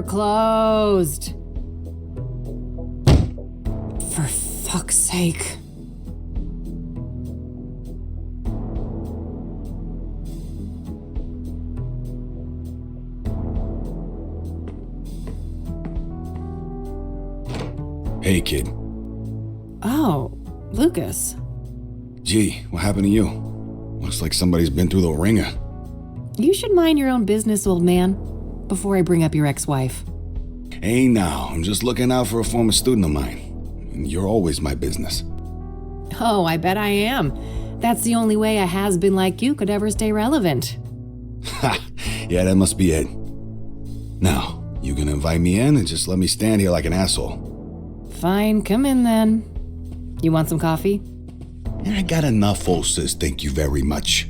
closed. For fuck's sake. Hey, kid. Oh, Lucas. Gee, what happened to you? Looks like somebody's been through the ringer. You should mind your own business, old man, before I bring up your ex-wife. Hey now, I'm just looking out for a former student of mine. And you're always my business. Oh, I bet I am. That's the only way a has-been like you could ever stay relevant. Ha! Yeah, that must be it. Now, you gonna invite me in and just let me stand here like an asshole? Fine, come in then. You want some coffee? I got enough, old sis, thank you very much.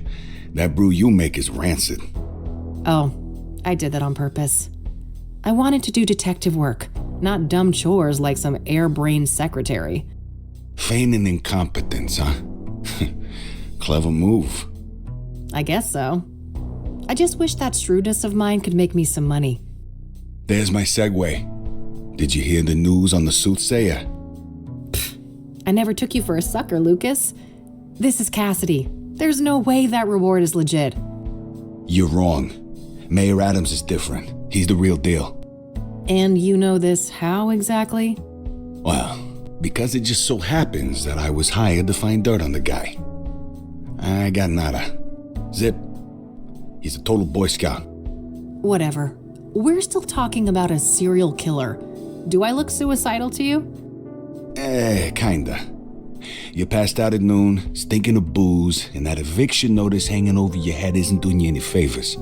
That brew you make is rancid. Oh, I did that on purpose. I wanted to do detective work, not dumb chores like some airbrained secretary. Feigning incompetence, huh? Clever move. I guess so. I just wish that shrewdness of mine could make me some money. There's my segue. Did you hear the news on the Soothsayer? I never took you for a sucker, Lucas. This is Cassidy. There's no way that reward is legit. You're wrong. Mayor Adams is different. He's the real deal. And you know this how exactly? Well, because it just so happens that I was hired to find dirt on the guy. I got nada. Zip. He's a total Boy Scout. Whatever. We're still talking about a serial killer. Do I look suicidal to you? Kinda. You passed out at noon, stinking of booze, and that eviction notice hanging over your head isn't doing you any favors.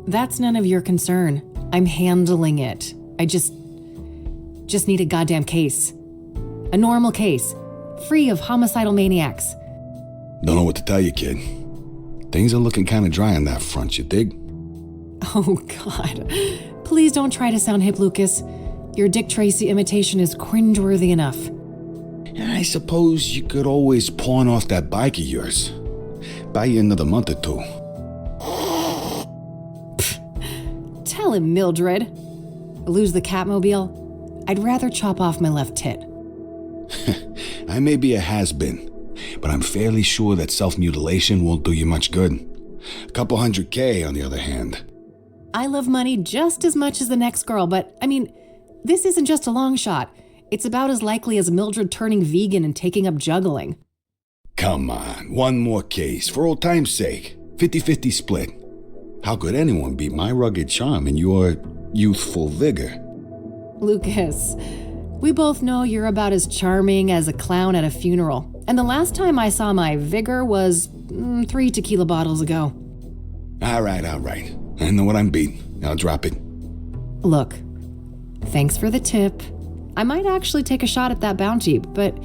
That's none of your concern. I'm handling it. I just need a goddamn case. A normal case. Free of homicidal maniacs. Don't know what to tell you, kid. Things are looking kinda dry on that front, you dig? Oh, God. Please don't try to sound hip, Lucas. Your Dick Tracy imitation is cringeworthy enough. I suppose you could always pawn off that bike of yours. Buy you another month or two. Tell him, Mildred. Lose the Catmobile? I'd rather chop off my left tit. I may be a has-been, but I'm fairly sure that self-mutilation won't do you much good. A couple $100K, on the other hand. I love money just as much as the next girl, but, I mean, this isn't just a long shot. It's about as likely as Mildred turning vegan and taking up juggling. Come on, one more case, for old time's sake. 50-50 split. How could anyone beat my rugged charm and your youthful vigor? Lucas, we both know you're about as charming as a clown at a funeral. And the last time I saw my vigor was 3 tequila bottles ago. All right. I know what I'm beating. I'll drop it. Look, thanks for the tip. I might actually take a shot at that bounty, but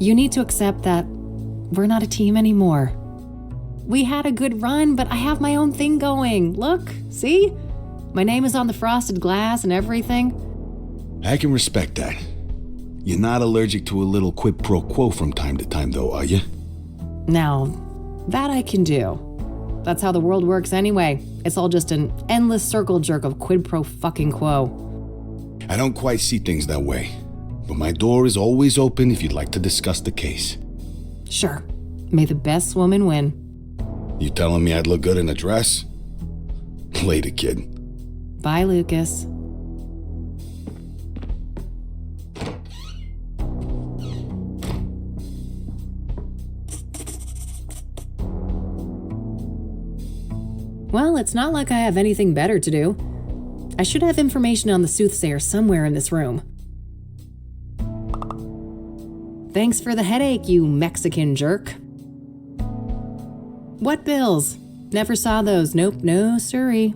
you need to accept that we're not a team anymore. We had a good run, but I have my own thing going. Look, see? My name is on the frosted glass and everything. I can respect that. You're not allergic to a little quid pro quo from time to time, though, are you? Now, that I can do. That's how the world works anyway. It's all just an endless circle jerk of quid pro fucking quo. I don't quite see things that way, but my door is always open if you'd like to discuss the case. Sure. May the best woman win. You telling me I'd look good in a dress? Later, kid. Bye, Lucas. Well, it's not like I have anything better to do. I should have information on the Soothsayer somewhere in this room. Thanks for the headache, you Mexican jerk. What bills? Never saw those. Nope, no siree.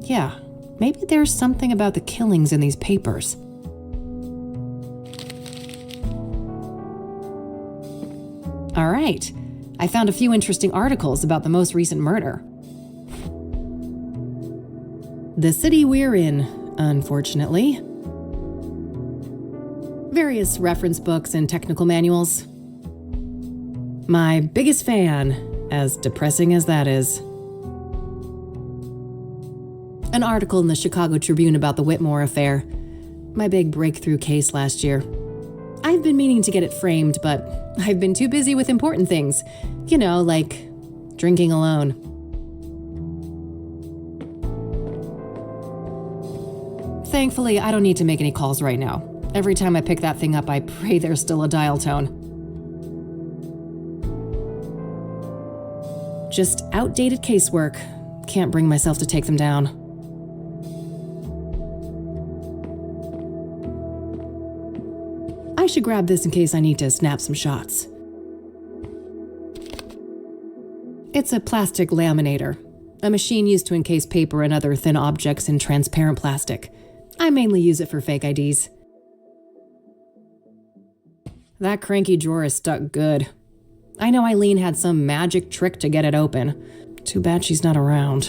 Yeah. Maybe there's something about the killings in these papers. All right. I found a few interesting articles about the most recent murder. The city we're in, unfortunately. Various reference books and technical manuals. My biggest fan, as depressing as that is. An article in the Chicago Tribune about the Whitmore affair. My big breakthrough case last year. I've been meaning to get it framed, but I've been too busy with important things. You know, like drinking alone. Thankfully, I don't need to make any calls right now. Every time I pick that thing up, I pray there's still a dial tone. Just outdated casework. Can't bring myself to take them down. I should grab this in case I need to snap some shots. It's a plastic laminator, a machine used to encase paper and other thin objects in transparent plastic. I mainly use it for fake IDs. That cranky drawer is stuck good. I know Eileen had some magic trick to get it open. Too bad she's not around.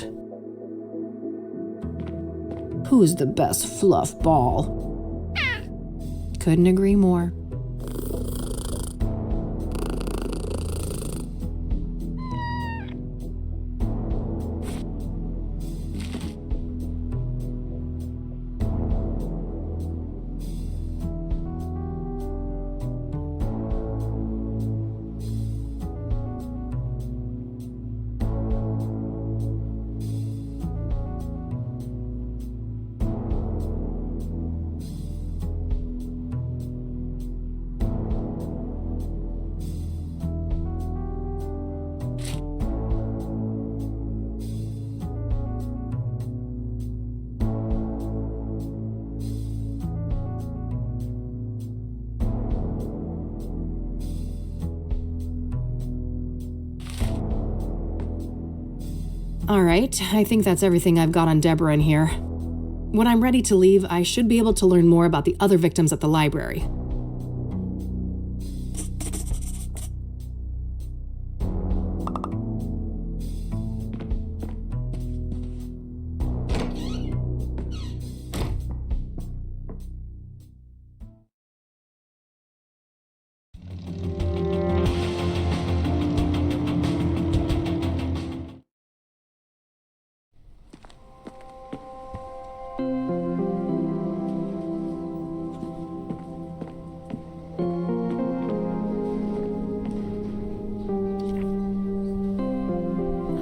Who's the best fluff ball? Couldn't agree more. All right, I think that's everything I've got on Deborah in here. When I'm ready to leave, I should be able to learn more about the other victims at the library.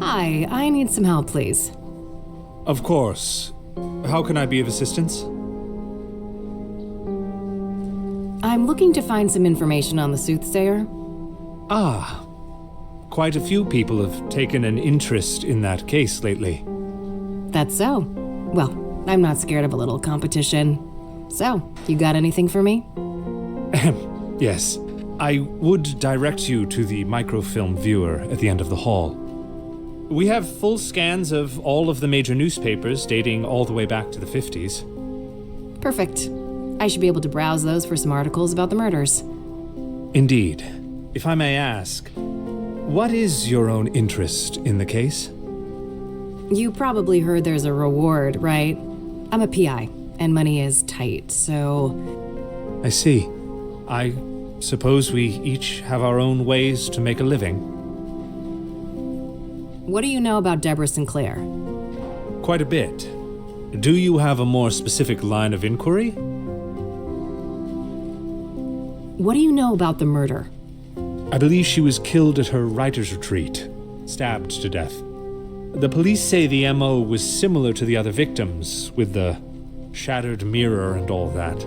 Hi, I need some help, please. Of course. How can I be of assistance? I'm looking to find some information on the Soothsayer. Ah. Quite a few people have taken an interest in that case lately. That's so. Well, I'm not scared of a little competition. So, you got anything for me? Yes. I would direct you to the microfilm viewer at the end of the hall. We have full scans of all of the major newspapers dating all the way back to the 50s. Perfect. I should be able to browse those for some articles about the murders. Indeed. If I may ask, what is your own interest in the case? You probably heard there's a reward, right? I'm a PI, and money is tight, so... I see. I suppose we each have our own ways to make a living. What do you know about Deborah Sinclair? Quite a bit. Do you have a more specific line of inquiry? What do you know about the murder? I believe she was killed at her writer's retreat, stabbed to death. The police say the MO was similar to the other victims, with the shattered mirror and all that.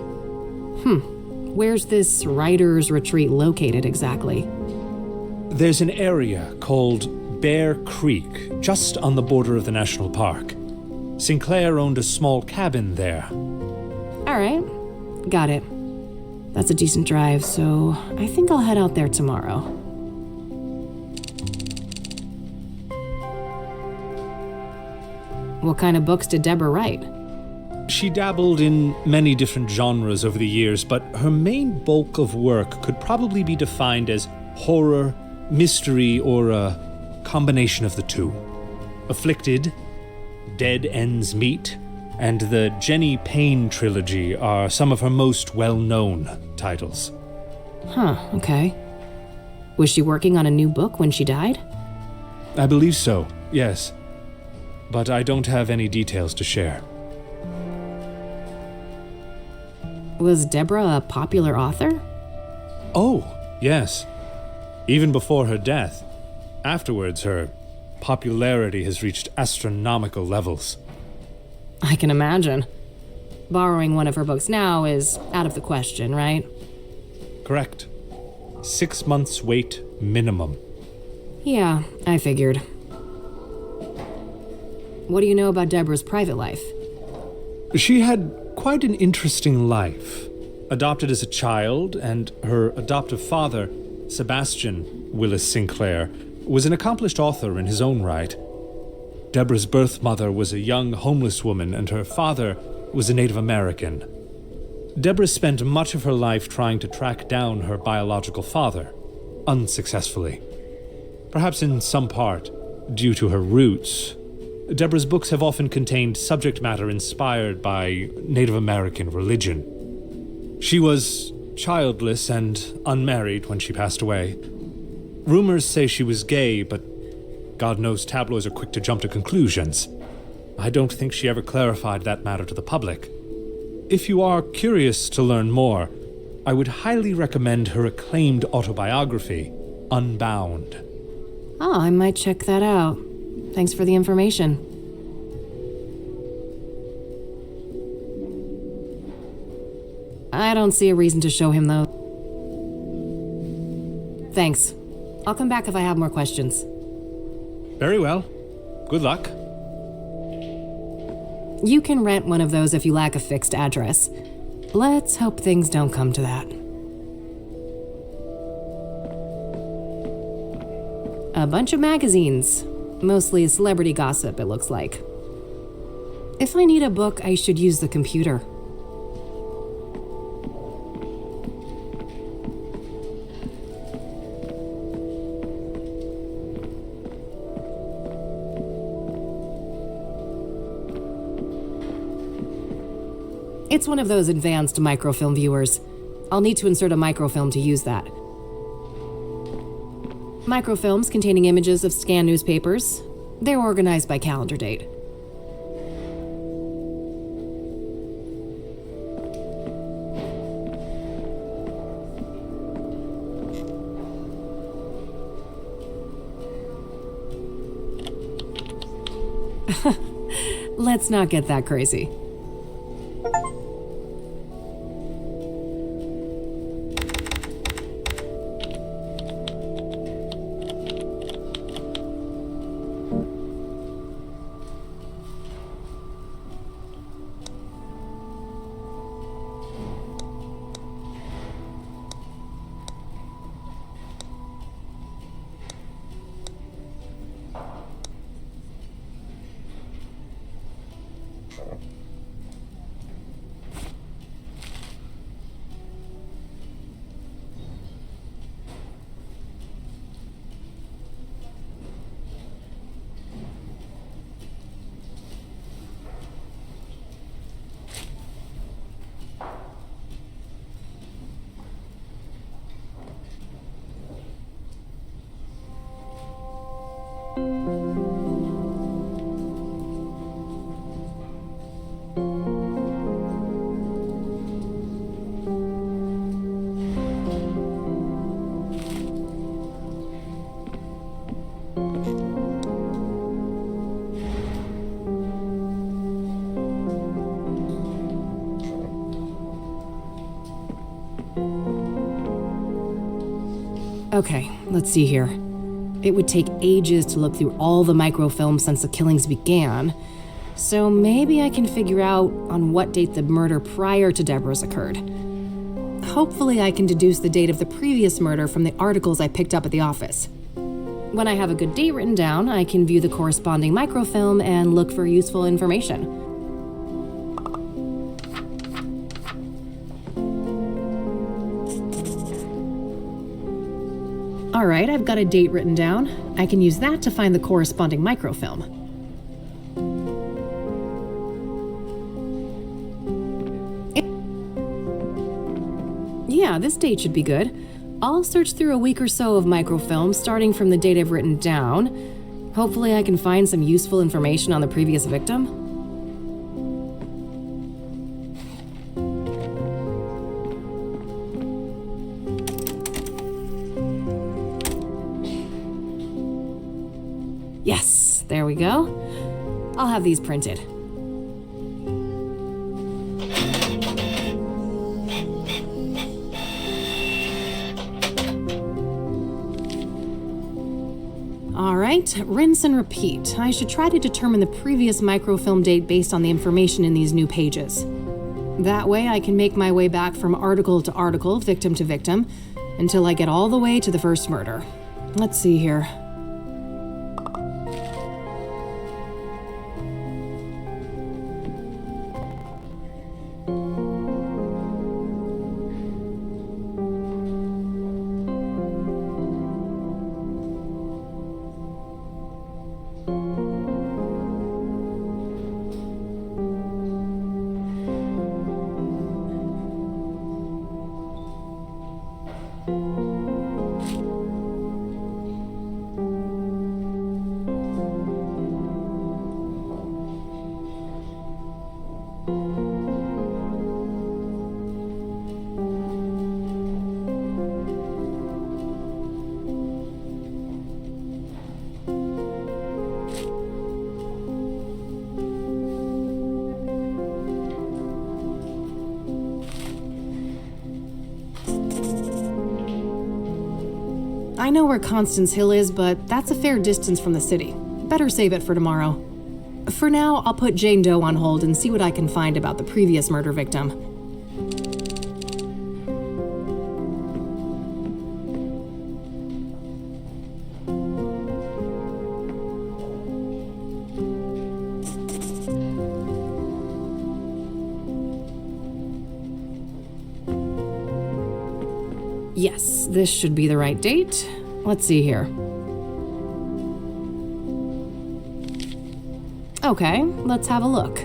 Where's this writer's retreat located exactly? There's an area called Bear Creek, just on the border of the national park. Sinclair owned a small cabin there. All right, got it. That's a decent drive, so I think I'll head out there tomorrow. What kind of books did Deborah write? She dabbled in many different genres over the years, but her main bulk of work could probably be defined as horror, mystery, or a combination of the two. Afflicted, Dead Ends Meet, and the Jenny Payne trilogy are some of her most well-known titles. Huh, okay. Was she working on a new book when she died? I believe so, yes. but I don't have any details to share. Was Deborah a popular author? Oh, yes. Even before her death. Afterwards, her popularity has reached astronomical levels. I can imagine. Borrowing one of her books now is out of the question, right? Correct. 6 months wait minimum. Yeah, I figured. What do you know about Deborah's private life? She had quite an interesting life. Adopted as a child, and her adoptive father, Sebastian Willis Sinclair, was an accomplished author in his own right. Deborah's birth mother was a young homeless woman, and her father was a Native American. Deborah spent much of her life trying to track down her biological father, unsuccessfully. Perhaps in some part, due to her roots, Deborah's books have often contained subject matter inspired by Native American religion. She was childless and unmarried when she passed away. Rumors say she was gay, but God knows tabloids are quick to jump to conclusions. I don't think she ever clarified that matter to the public. If you are curious to learn more, I would highly recommend her acclaimed autobiography, Unbound. Oh, I might check that out. Thanks for the information. I don't see a reason to show him, though. Thanks. I'll come back if I have more questions. Very well. Good luck. You can rent one of those if you lack a fixed address. Let's hope things don't come to that. A bunch of magazines. Mostly celebrity gossip, it looks like. If I need a book, I should use the computer. It's one of those advanced microfilm viewers. I'll need to insert a microfilm to use that. Microfilms containing images of scanned newspapers. They're organized by calendar date. Let's not get that crazy. Okay, let's see here. It would take ages to look through all the microfilms since the killings began, so maybe I can figure out on what date the murder prior to Deborah's occurred. Hopefully I can deduce the date of the previous murder from the articles I picked up at the office. When I have a good date written down, I can view the corresponding microfilm and look for useful information. All right, I've got a date written down. I can use that to find the corresponding microfilm. Yeah, this date should be good. I'll search through a week or so of microfilms, starting from the date I've written down. Hopefully I can find some useful information on the previous victim. Yes, there we go. I'll have these printed. Alright, rinse and repeat. I should try to determine the previous microfilm date based on the information in these new pages. That way I can make my way back from article to article, victim to victim, until I get all the way to the first murder. Let's see here. I know where Constance Hill is, but that's a fair distance from the city. Better save it for tomorrow. For now, I'll put Jane Doe on hold and see what I can find about the previous murder victim. Yes, this should be the right date. Let's see here. Okay, let's have a look.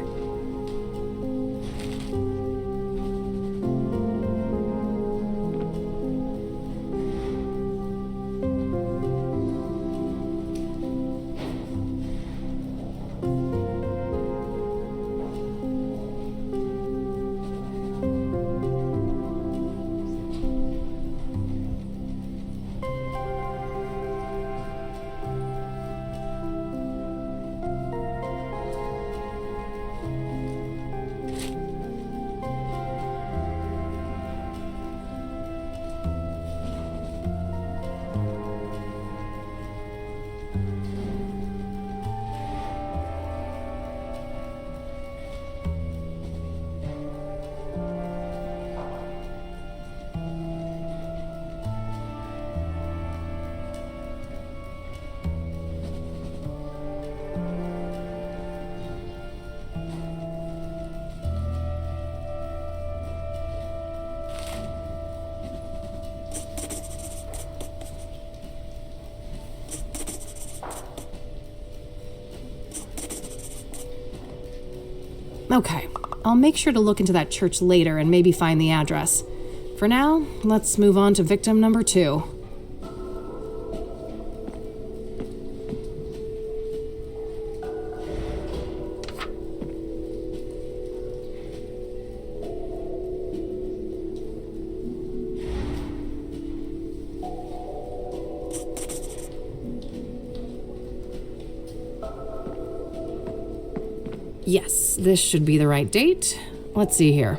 Okay, I'll make sure to look into that church later and maybe find the address. For now, let's move on to victim number 2. Yes, this should be the right date. Let's see here.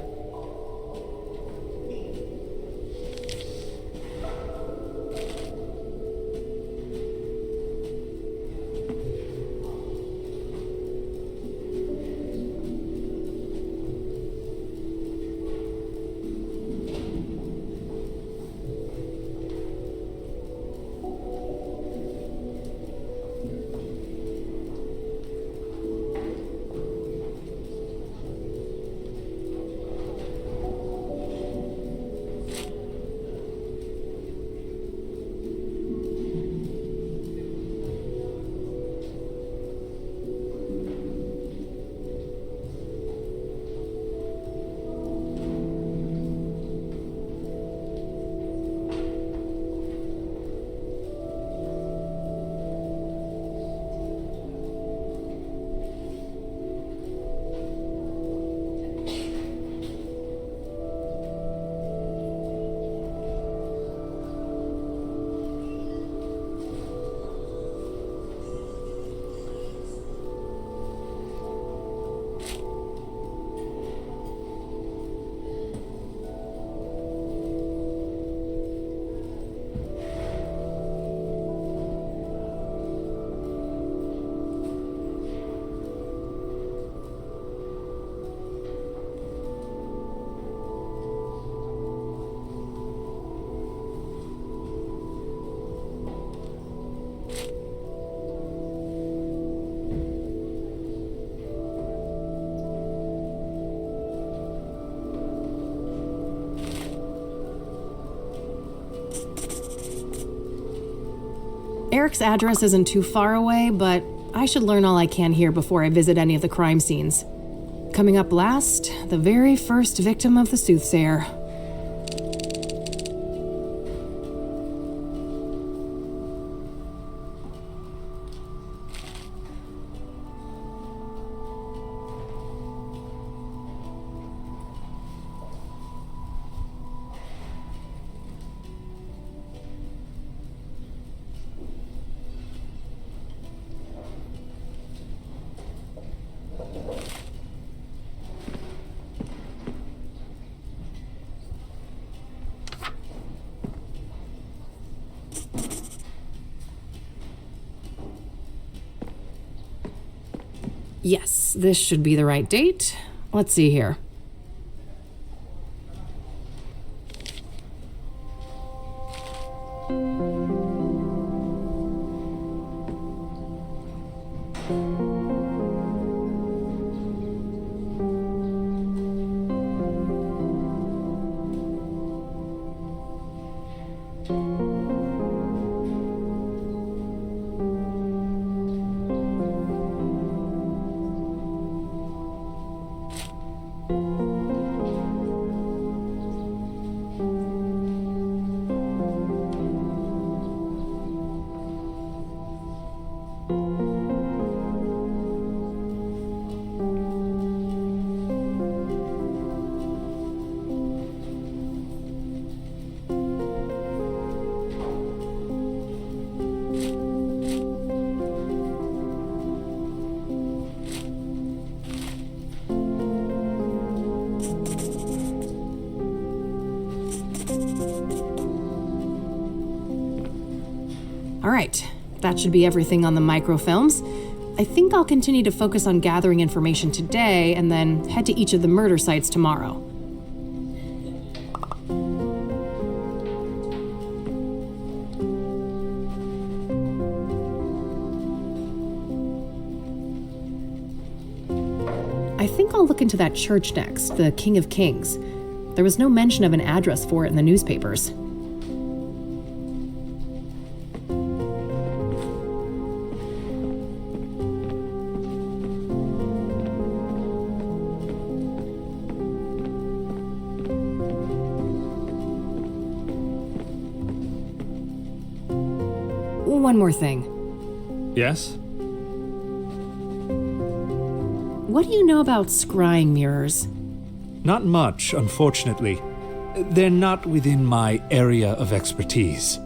Eric's address isn't too far away, but I should learn all I can here before I visit any of the crime scenes. Coming up last, the very first victim of the Soothsayer. Yes, this should be the right date. Let's see here. All right, that should be everything on the microfilms. I think I'll continue to focus on gathering information today and then head to each of the murder sites tomorrow. I think I'll look into that church next, the King of Kings. There was no mention of an address for it in the newspapers. One more thing. Yes? What do you know about scrying mirrors? Not much, unfortunately. They're not within my area of expertise.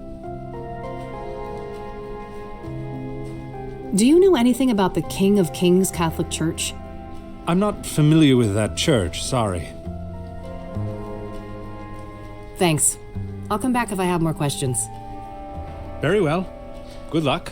Do you know anything about the King of Kings Catholic Church? I'm not familiar with that church, sorry. Thanks. I'll come back if I have more questions. Very well. Good luck.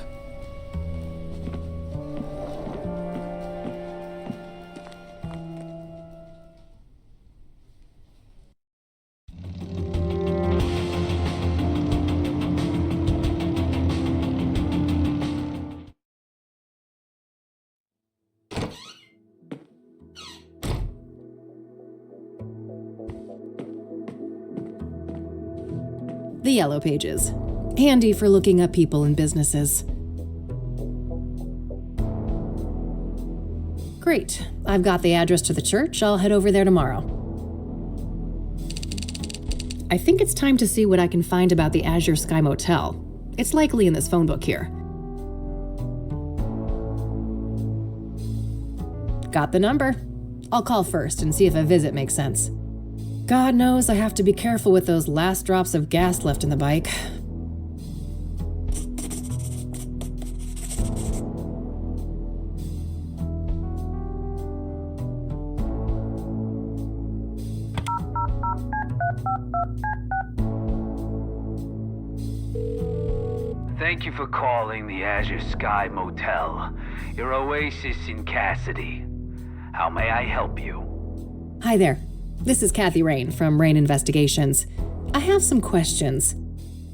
The Yellow Pages. Handy for looking up people and businesses. Great. I've got the address to the church. I'll head over there tomorrow. I think it's time to see what I can find about the Azure Sky Motel. It's likely in this phone book here. Got the number. I'll call first and see if a visit makes sense. God knows I have to be careful with those last drops of gas left in the bike. Thank you for calling the Azure Sky Motel, your oasis in Cassidy. How may I help you? Hi there. This is Kathy Rain from Rain Investigations. I have some questions.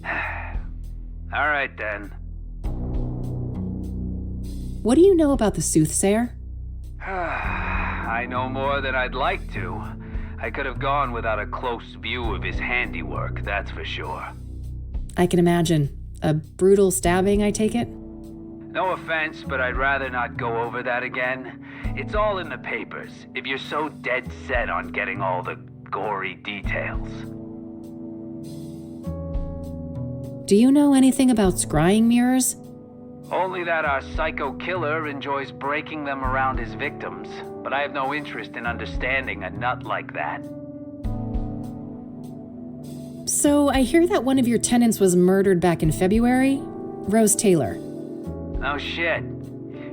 All right, then. What do you know about the Soothsayer? I know more than I'd like to. I could have gone without a close view of his handiwork, that's for sure. I can imagine. A brutal stabbing, I take it? No offense, but I'd rather not go over that again. It's all in the papers, if you're so dead set on getting all the gory details. Do you know anything about scrying mirrors? Only that our psycho killer enjoys breaking them around his victims, but I have no interest in understanding a nut like that. So I hear that one of your tenants was murdered back in February? Rose Taylor. No shit.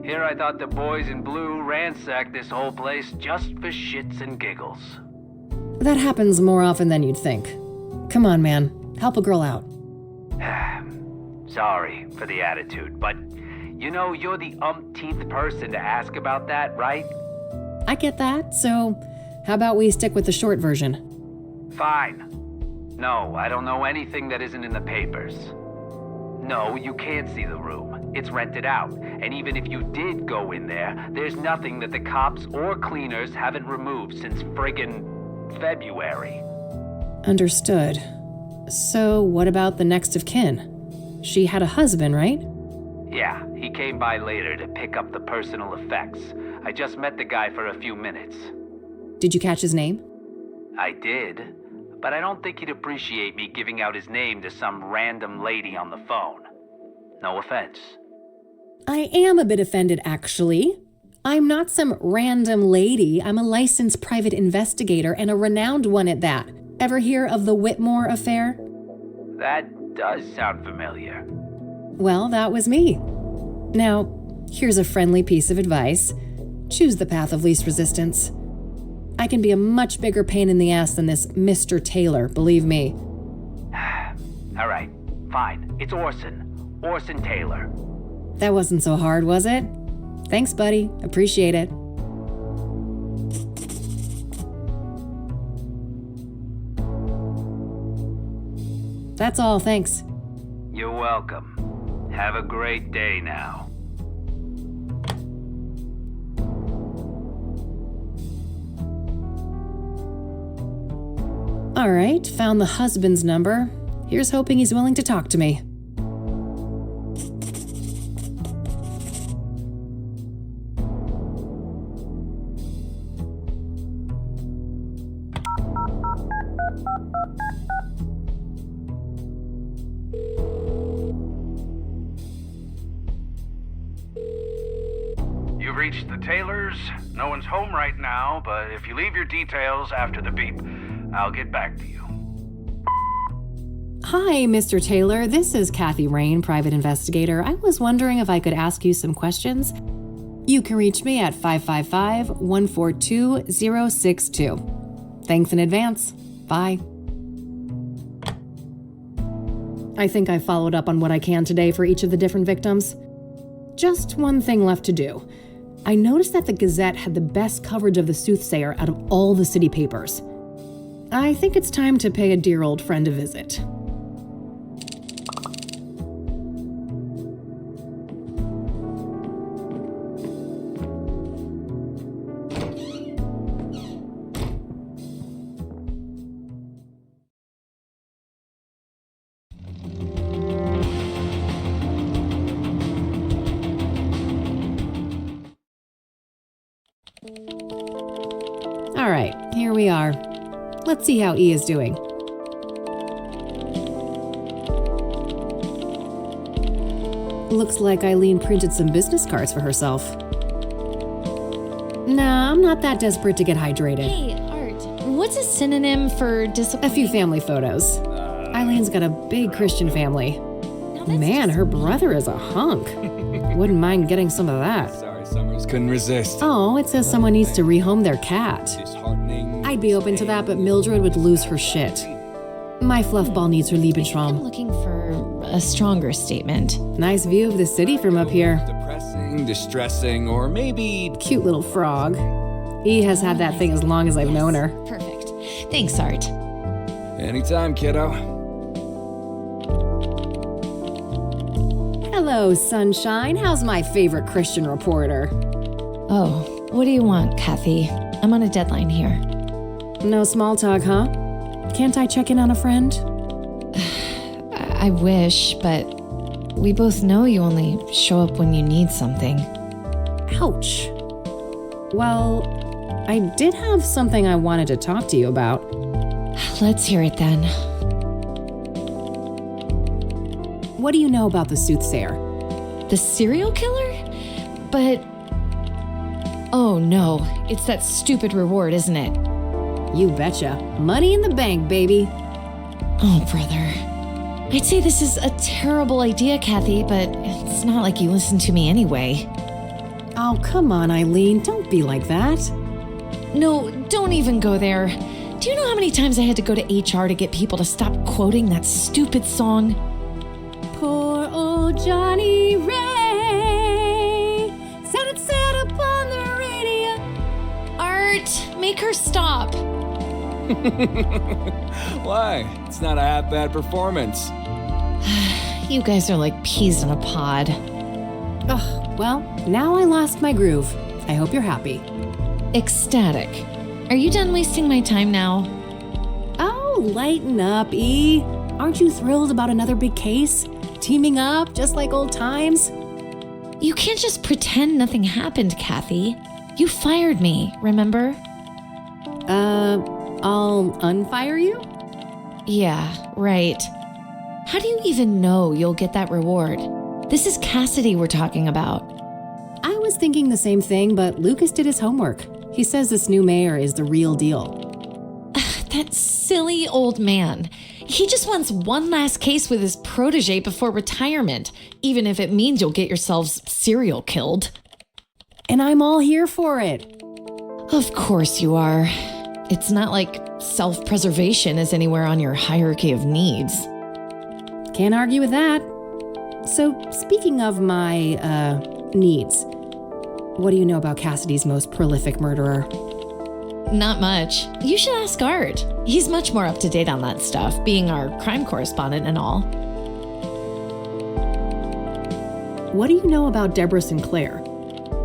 Here I thought the boys in blue ransacked this whole place just for shits and giggles. That happens more often than you'd think. Come on, man. Help a girl out. Sorry for the attitude, but you know you're the umpteenth person to ask about that, right? I get that, so how about we stick with the short version? Fine. No, I don't know anything that isn't in the papers. No, you can't see the room. It's rented out. And even if you did go in there, there's nothing that the cops or cleaners haven't removed since friggin' February. Understood. So what about the next of kin? She had a husband, right? Yeah, he came by later to pick up the personal effects. I just met the guy for a few minutes. Did you catch his name? I did, but I don't think he'd appreciate me giving out his name to some random lady on the phone. No offense. I am a bit offended, actually. I'm not some random lady. I'm a licensed private investigator and a renowned one at that. Ever hear of the Whitmore affair? That does sound familiar. Well, that was me. Now, here's a friendly piece of advice. Choose the path of least resistance. I can be a much bigger pain in the ass than this Mr. Taylor, believe me. All right, fine. It's Orson. Orson Taylor. That wasn't so hard, was it? Thanks, buddy. Appreciate it. That's all, thanks. You're welcome. Have a great day now. All right, found the husband's number. Here's hoping he's willing to talk to me. You've reached the Taylors. No one's home right now, but if you leave your details after the beep, I'll get back to you. Hi, Mr. Taylor. This is Kathy Rain, private investigator. I was wondering if I could ask you some questions. You can reach me at 555-142-062. Thanks in advance. Bye. I think I followed up on what I can today for each of the different victims. Just one thing left to do. I noticed that the Gazette had the best coverage of the Soothsayer out of all the city papers. I think it's time to pay a dear old friend a visit. All right, here we are. Let's see how E is doing. Looks like Eileen printed some business cards for herself. Nah, I'm not that desperate to get hydrated. Hey, Art, what's a synonym for A disappointing? few family photos. Eileen's got a big Christian family. Man, her brother is a hunk. Wouldn't mind getting some of that. Sorry, Summers couldn't resist. Oh, it says someone needs to rehome their cat. Disheartening. I'd be open to that, but Mildred would lose her shit. My fluffball needs her I'm Lebensraum. looking for a stronger statement. Nice view of the city from up here. Depressing, distressing, or maybe Cute little frog. E has had that thing as long as I've known her. Perfect. Thanks, Art. anytime, kiddo. Hello, sunshine. How's my favorite Christian reporter? Oh, what do you want, Kathy? I'm on a deadline here. No small talk, huh? Can't I check in on a friend? I wish, but We both know you only show up when you need something. Ouch. Well, I did have something I wanted to talk to you about. Let's hear it then. What do you know about the Soothsayer? The serial killer? But... Oh no, it's that stupid reward, isn't it? You betcha. Money in the bank, baby. Oh, brother. I'd say this is a terrible idea, Kathy, but it's not like you listen to me anyway. Oh, come on, Eileen. Don't be like that. No, don't even go there. Do you know how many times I had to go to HR to get people to stop quoting that stupid song? Poor old Johnny Ray sounded sad upon the radio. Art, make her stop. Why? It's not a half-bad performance. You guys are like peas in a pod. Ugh, well, now I lost my groove. I hope you're happy. Ecstatic. Are you done wasting my time now? Oh, lighten up, E. Aren't you thrilled about another big case? Teaming up, just like old times? You can't just pretend nothing happened, Kathy. You fired me, remember? I'll unfire you? Yeah, right. How do you even know you'll get that reward? This is Cassidy we're talking about. I was thinking the same thing, but Lucas did his homework. He says this new mayor is the real deal. That silly old man. He just wants one last case with his protege before retirement, even if it means you'll get yourselves serial killed. And I'm all here for it. Of course you are. It's not like self-preservation is anywhere on your hierarchy of needs. Can't argue with that. So, speaking of my, needs, what do you know about Cassidy's most prolific murderer? Not much. You should ask Art. He's much more up to date on that stuff, being our crime correspondent and all. What do you know about Deborah Sinclair?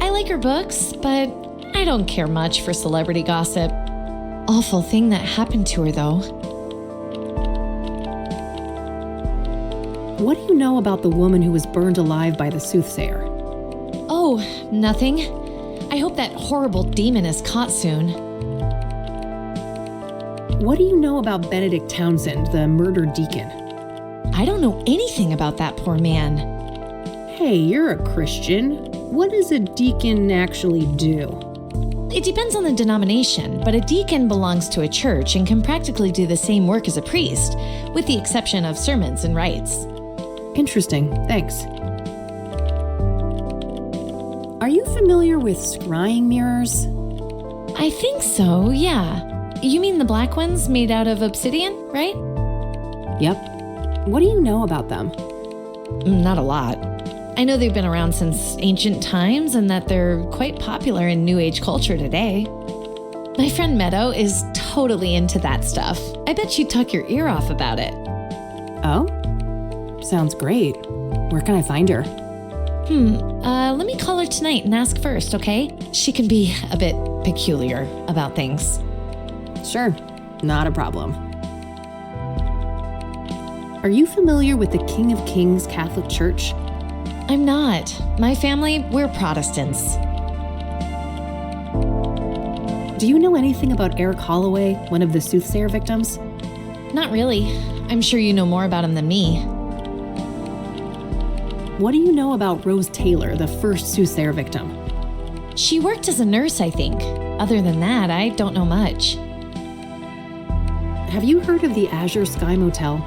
I like her books, but I don't care much for celebrity gossip. Awful thing that happened to her, though. What do you know about the woman who was burned alive by the Soothsayer? Oh, nothing. I hope that horrible demon is caught soon. What do you know about Benedict Townsend, the murdered deacon? I don't know anything about that poor man. Hey, you're a Christian. What does a deacon actually do? It depends on the denomination, but a deacon belongs to a church and can practically do the same work as a priest, with the exception of sermons and rites. Interesting, thanks. Are you familiar with scrying mirrors? I think so, yeah. You mean the black ones made out of obsidian, right? Yep. What do you know about them? Not a lot. I know they've been around since ancient times and that they're quite popular in New Age culture today. My friend Meadow is totally into that stuff. I bet she'd tuck your ear off about it. Oh? Sounds great. Where can I find her? Let me call her tonight and ask first, okay? She can be a bit peculiar about things. Sure, not a problem. Are you familiar with the King of Kings Catholic Church? I'm not. My family, we're Protestants. Do you know anything about Eric Holloway, one of the Soothsayer victims? Not really. I'm sure you know more about him than me. What do you know about Rose Taylor, the first Soothsayer victim? She worked as a nurse, I think. Other than that, I don't know much. Have you heard of the Azure Sky Motel?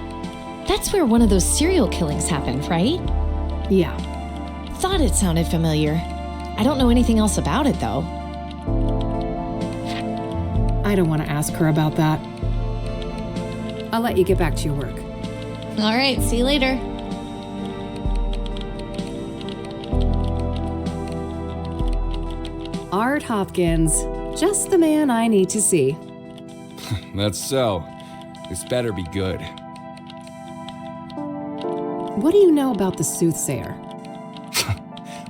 That's where one of those serial killings happened, right? Yeah. Thought it sounded familiar. I don't know anything else about it, though. I don't want to ask her about that. I'll let you get back to your work. All right, see you later. Art Hopkins, just the man I need to see. That's so. This better be good. What do you know about the Soothsayer?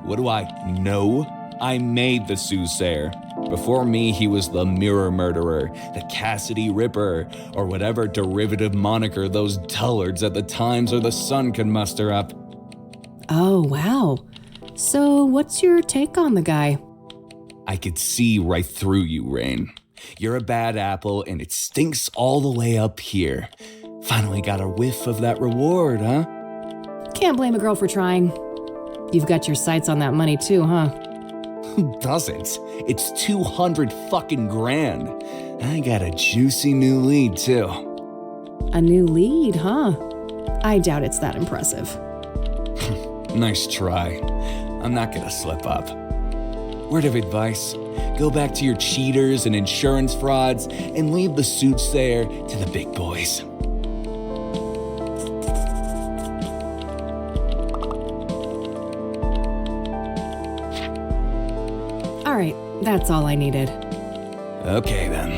What do I know? I made the Soothsayer. Before me, he was the Mirror Murderer, the Cassidy Ripper, or whatever derivative moniker those dullards at the Times or the Sun could muster up. Oh, wow. So, what's your take on the guy? I could see right through you, Rain. You're a bad apple and it stinks all the way up here. Finally got a whiff of that reward, huh? Can't blame a girl for trying. You've got your sights on that money too, huh? Who doesn't? It's 200 fucking grand. I got a juicy new lead, too. A new lead, huh? I doubt it's that impressive. Nice try. I'm not gonna slip up. Word of advice, go back to your cheaters and insurance frauds and leave the Soothsayer to the big boys. All right, that's all I needed. Okay then.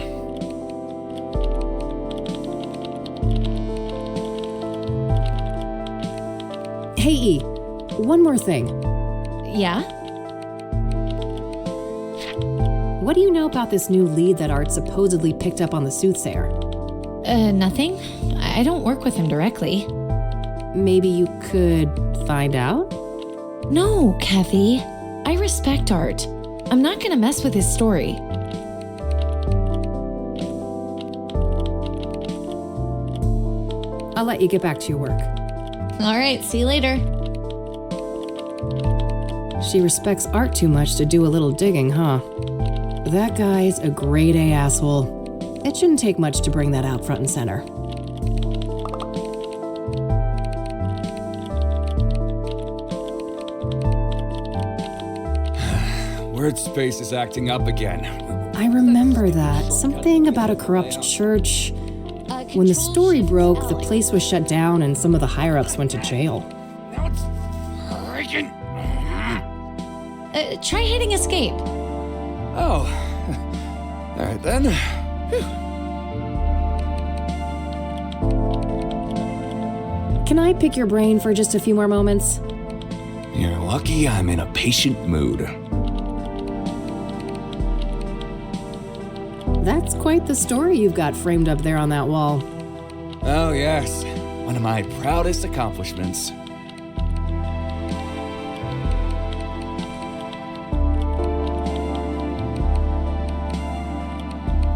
Hey, E, one more thing. Yeah? What do you know about this new lead that Art supposedly picked up on the Soothsayer? Nothing. I don't work with him directly. Maybe you could find out? No, Kathy. I respect Art. I'm not gonna mess with his story. I'll let you get back to your work. All right, see you later. She respects Art too much to do a little digging, huh? That guy's a grade A asshole. It shouldn't take much to bring that out front and center. Word space is acting up again. I remember that. Something about a corrupt church. When the story broke, the place was shut down and some of the higher-ups went to jail. Now it's hurricane. Try hitting escape. Oh. All right then. Can I pick your brain for just a few more moments? You're lucky I'm in a patient mood. That's quite the story you've got framed up there on that wall. Oh yes, one of my proudest accomplishments.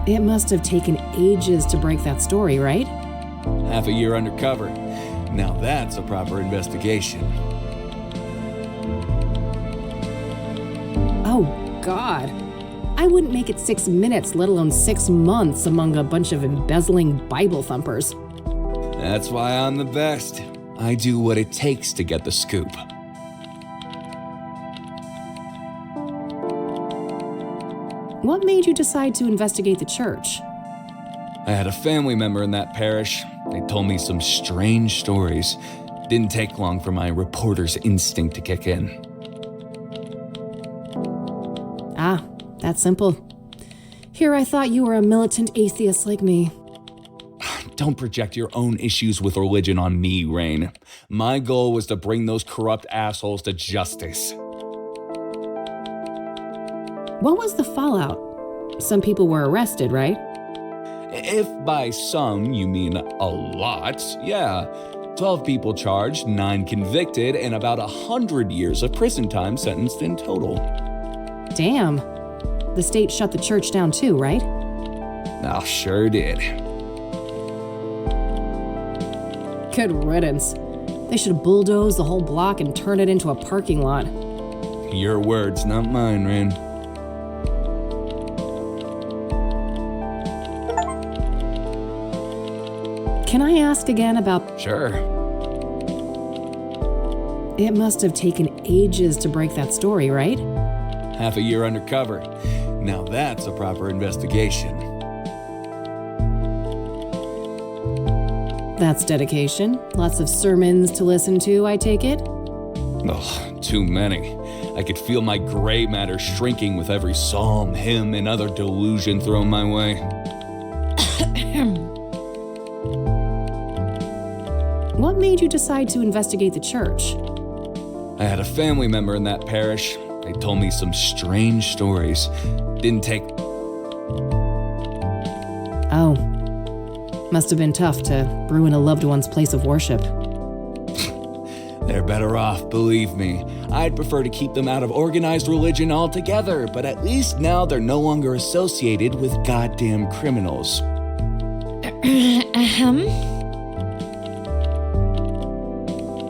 It must have taken ages to break that story, right? Half a year undercover. Now that's a proper investigation. Oh, God. I wouldn't make it 6 minutes, let alone 6 months among a bunch of embezzling Bible thumpers. That's why I'm the best. I do what it takes to get the scoop. What made you decide to investigate the church? I had a family member in that parish. They told me some strange stories. Didn't take long for my reporter's instinct to kick in. Ah, that's simple. Here I thought you were a militant atheist like me. Don't project your own issues with religion on me, Rain. My goal was to bring those corrupt assholes to justice. What was the fallout? Some people were arrested, right? If by some you mean a lot, yeah. 12 people charged, 9 convicted, and about 100 years of prison time sentenced in total. Damn. The state shut the church down too, right? Oh, sure did. Good riddance. They should have bulldozed the whole block and turned it into a parking lot. Your words, not mine, Rain. Can I ask again about... Sure. It must have taken ages to break that story, right? Half a year undercover. Now that's a proper investigation. That's dedication. Lots of sermons to listen to, I take it? Ugh, too many. I could feel my gray matter shrinking with every psalm, hymn, and other delusion thrown my way. What made you decide to investigate the church? I had a family member in that parish. They told me some strange stories. Didn't take... Oh. Must have been tough to ruin a loved one's place of worship. There They're better off, believe me. I'd prefer to keep them out of organized religion altogether, but at least now they're no longer associated with goddamn criminals.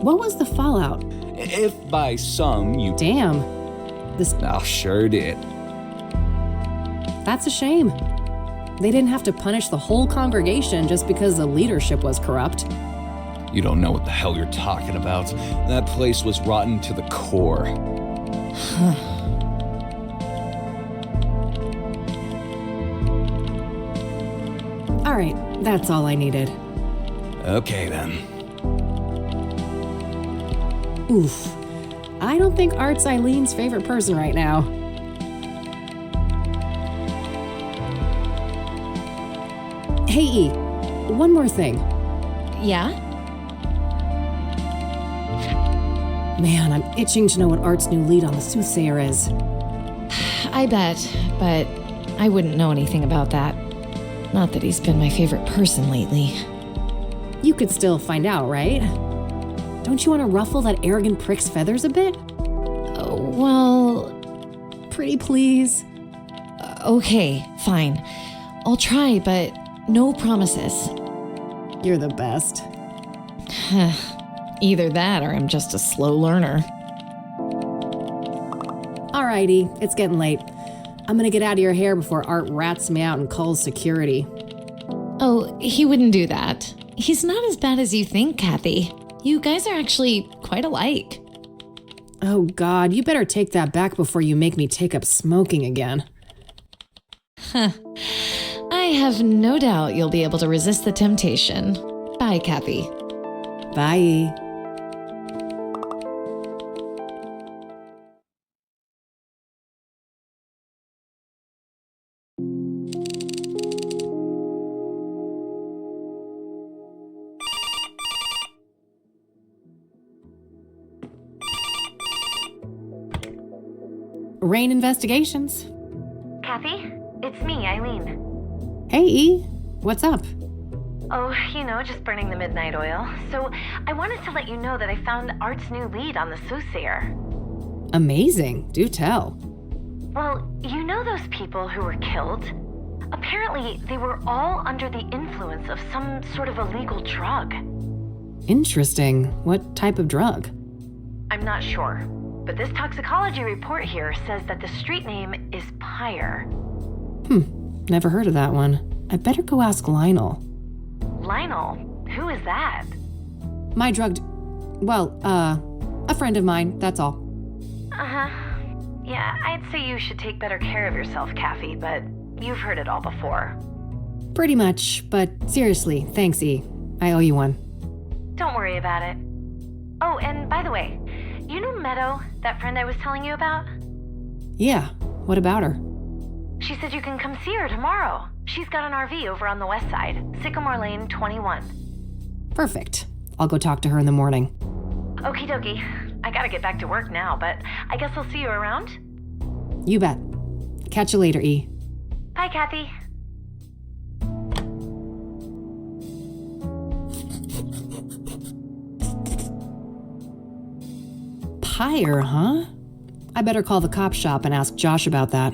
What was the fallout? If by some you... Damn. I sure did. That's a shame. They didn't have to punish the whole congregation just because the leadership was corrupt. You don't know what the hell you're talking about. That place was rotten to the core. All right, that's all I needed. Okay then. Oof. I don't think Art's Eileen's favorite person right now. Hey, E, one more thing. Yeah? Man, I'm itching to know what Art's new lead on the Soothsayer is. I bet, but I wouldn't know anything about that. Not that he's been my favorite person lately. You could still find out, right? Don't you want to ruffle that arrogant prick's feathers a bit? Well, Pretty please. okay, fine. I'll try, but no promises. You're the best. Either that or I'm just a slow learner. Alrighty, it's getting late. I'm gonna get out of your hair before Art rats me out and calls security. Oh, he wouldn't do that. He's not as bad as you think, Kathy. You guys are actually quite alike. Oh God, you better take that back before you make me take up smoking again. I have no doubt you'll be able to resist the temptation. Bye, Kathy. Bye. Rain Investigations. Kathy, it's me, Eileen. Hey, E. What's up? Oh, just burning the midnight oil. So I wanted to let you know that I found Art's new lead on the Soothsayer. Amazing. Do tell. Well, you know those people who were killed? Apparently, they were all under the influence of some sort of illegal drug. Interesting. What type of drug? I'm not sure, but this toxicology report here says that the street name is Pyre. Never heard of that one. I better go ask Lionel. Lionel? Who is that? My drugged... Well, a friend of mine, that's all. Uh-huh. Yeah, I'd say you should take better care of yourself, Kathy, but you've heard it all before. Pretty much, but seriously, thanks, E. I owe you one. Don't worry about it. Oh, and by the way, you know Meadow, that friend I was telling you about? Yeah, what about her? She said you can come see her tomorrow. She's got an RV over on the west side, Sycamore Lane 21. Perfect. I'll go talk to her in the morning. Okie dokie. I gotta get back to work now, but I guess I'll see you around? You bet. Catch you later, E. Bye, Kathy. Pyre, huh? I better call the cop shop and ask Josh about that.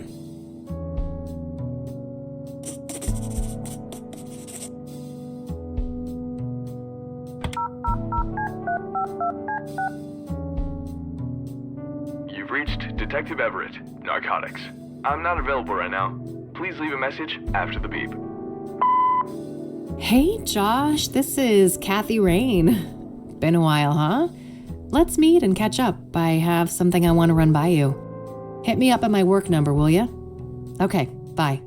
You've reached Detective Everett, Narcotics. I'm not available right now. Please leave a message after the beep. Hey, Josh, this is Kathy Rain. Been a while, huh? Let's meet and catch up. I have something I want to run by you. Hit me up at my work number, will ya? Okay, bye.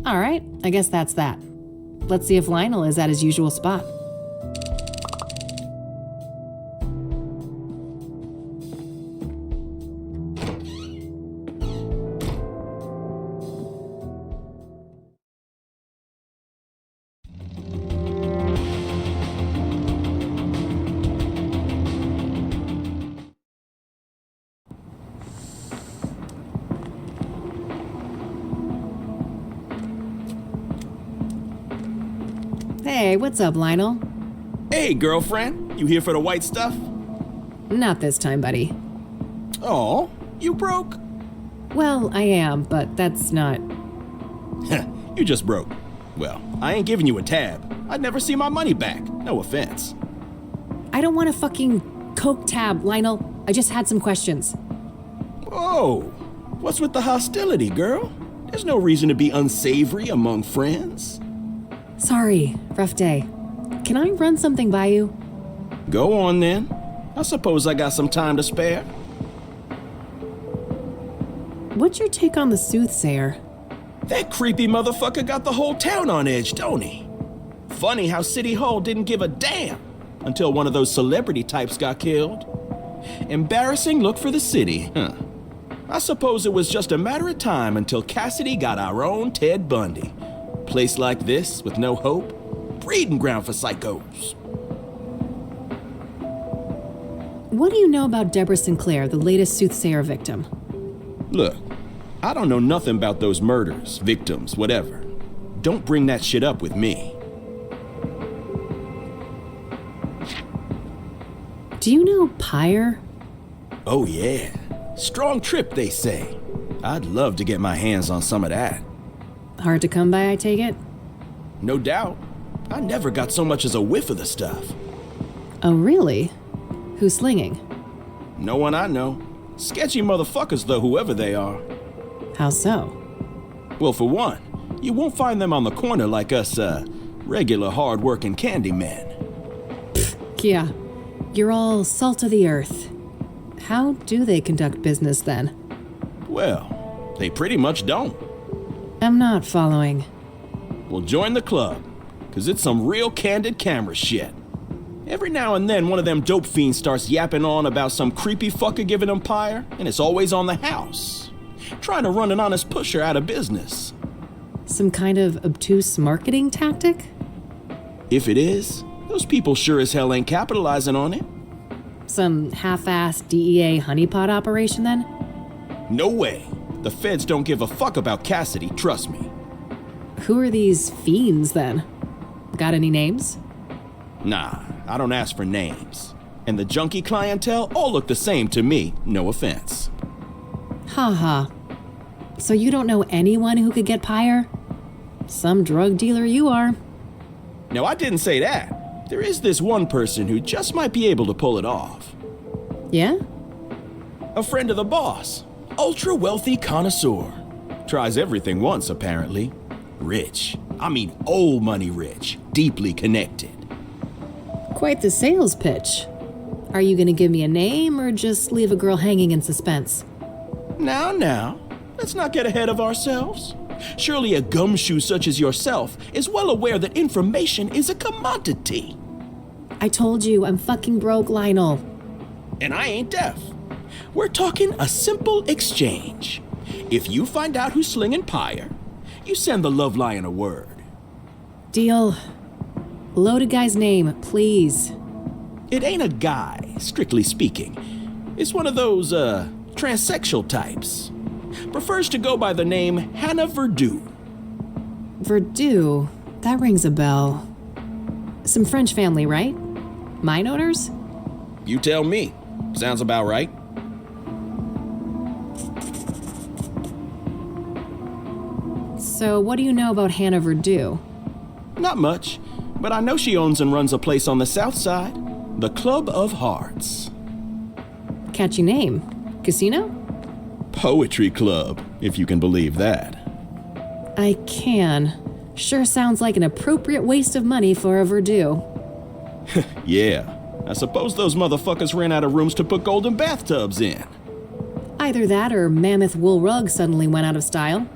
All right, I guess that's that. Let's see if Lionel is at his usual spot. Hey, what's up, Lionel? Hey, girlfriend. You here for the white stuff? Not this time, buddy. Oh, you broke? Well, I am, but that's not... You just broke. Well, I ain't giving you a tab. I'd never see my money back. No offense. I don't want a fucking Coke tab, Lionel. I just had some questions. Whoa. What's with the hostility, girl? There's no reason to be unsavory among friends. Sorry, rough day. Can I run something by you? Go on then. I suppose I got some time to spare. What's your take on the Soothsayer? That creepy motherfucker got the whole town on edge, don't he? Funny how City Hall didn't give a damn until one of those celebrity types got killed. Embarrassing look for the city, huh? I suppose it was just a matter of time until Cassidy got our own Ted Bundy. Place like this with no hope, breeding ground for psychos. What do you know about Deborah Sinclair, the latest Soothsayer victim? Look, I don't know nothing about those murders, victims, whatever. Don't bring that shit up with me. Do you know Pyre? Oh yeah, strong trip they say. I'd love to get my hands on some of that. Hard to come by, I take it? No doubt. I never got so much as a whiff of the stuff. Oh, really? Who's slinging? No one I know. Sketchy motherfuckers though, whoever they are. How so? Well, for one, you won't find them on the corner like us, regular hard-working candy men. Yeah, you're all salt of the earth. How do they conduct business then? Well, they pretty much don't. I'm not following. Well, join the club, 'cause it's some real candid camera shit. Every now and then, one of them dope fiends starts yapping on about some creepy fucker giving them Pyre, and it's always on the house. Trying to run an honest pusher out of business. Some kind of obtuse marketing tactic? If it is, those people sure as hell ain't capitalizing on it. Some half-assed DEA honeypot operation then? No way. The feds don't give a fuck about Cassidy, trust me. Who are these fiends then? Got any names? Nah, I don't ask for names. And the junkie clientele all look the same to me, no offense. Haha. So you don't know anyone who could get Pyre? Some drug dealer you are. No, I didn't say that. There is this one person who just might be able to pull it off. Yeah? A friend of the boss. Ultra-wealthy connoisseur. Tries everything once, apparently. Rich. I mean old money rich. Deeply connected. Quite the sales pitch. Are you gonna give me a name or just leave a girl hanging in suspense? Now, let's not get ahead of ourselves. Surely a gumshoe such as yourself is well aware that information is a commodity. I told you, I'm fucking broke, Lionel. And I ain't deaf. We're talking a simple exchange. If you find out who's slinging Pyre, you send the Love Lion a word. Deal. Loaded guy's name, please. It ain't a guy, strictly speaking. It's one of those, transsexual types. Prefers to go by the name Hannah Verdue. Verdue? That rings a bell. Some French family, right? Mine owners? You tell me. Sounds about right. So what do you know about Hannah Verdue? Not much, but I know she owns and runs a place on the south side. The Club of Hearts. Catchy name. Casino? Poetry club, if you can believe that. I can. Sure sounds like an appropriate waste of money for a Verdue. Yeah, I suppose those motherfuckers ran out of rooms to put golden bathtubs in. Either that or mammoth wool rug suddenly went out of style.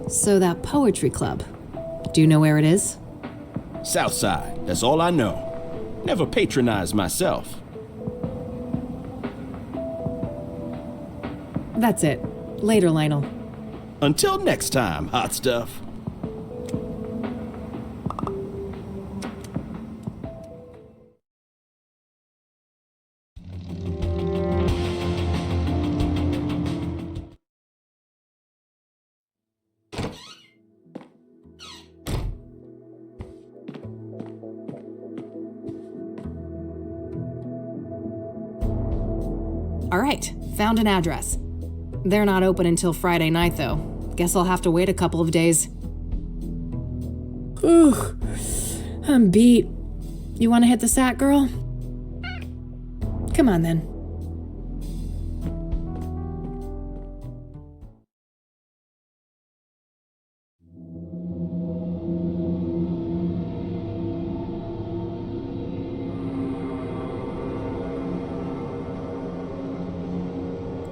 So that poetry club, do you know where it is? South side, that's all I know. Never patronized myself. That's it. Later, Lionel. Until next time, hot stuff. All right, found an address. They're not open until Friday night, though. Guess I'll have to wait a couple of days. Ooh, I'm beat. You want to hit the sack, girl? Come on, then.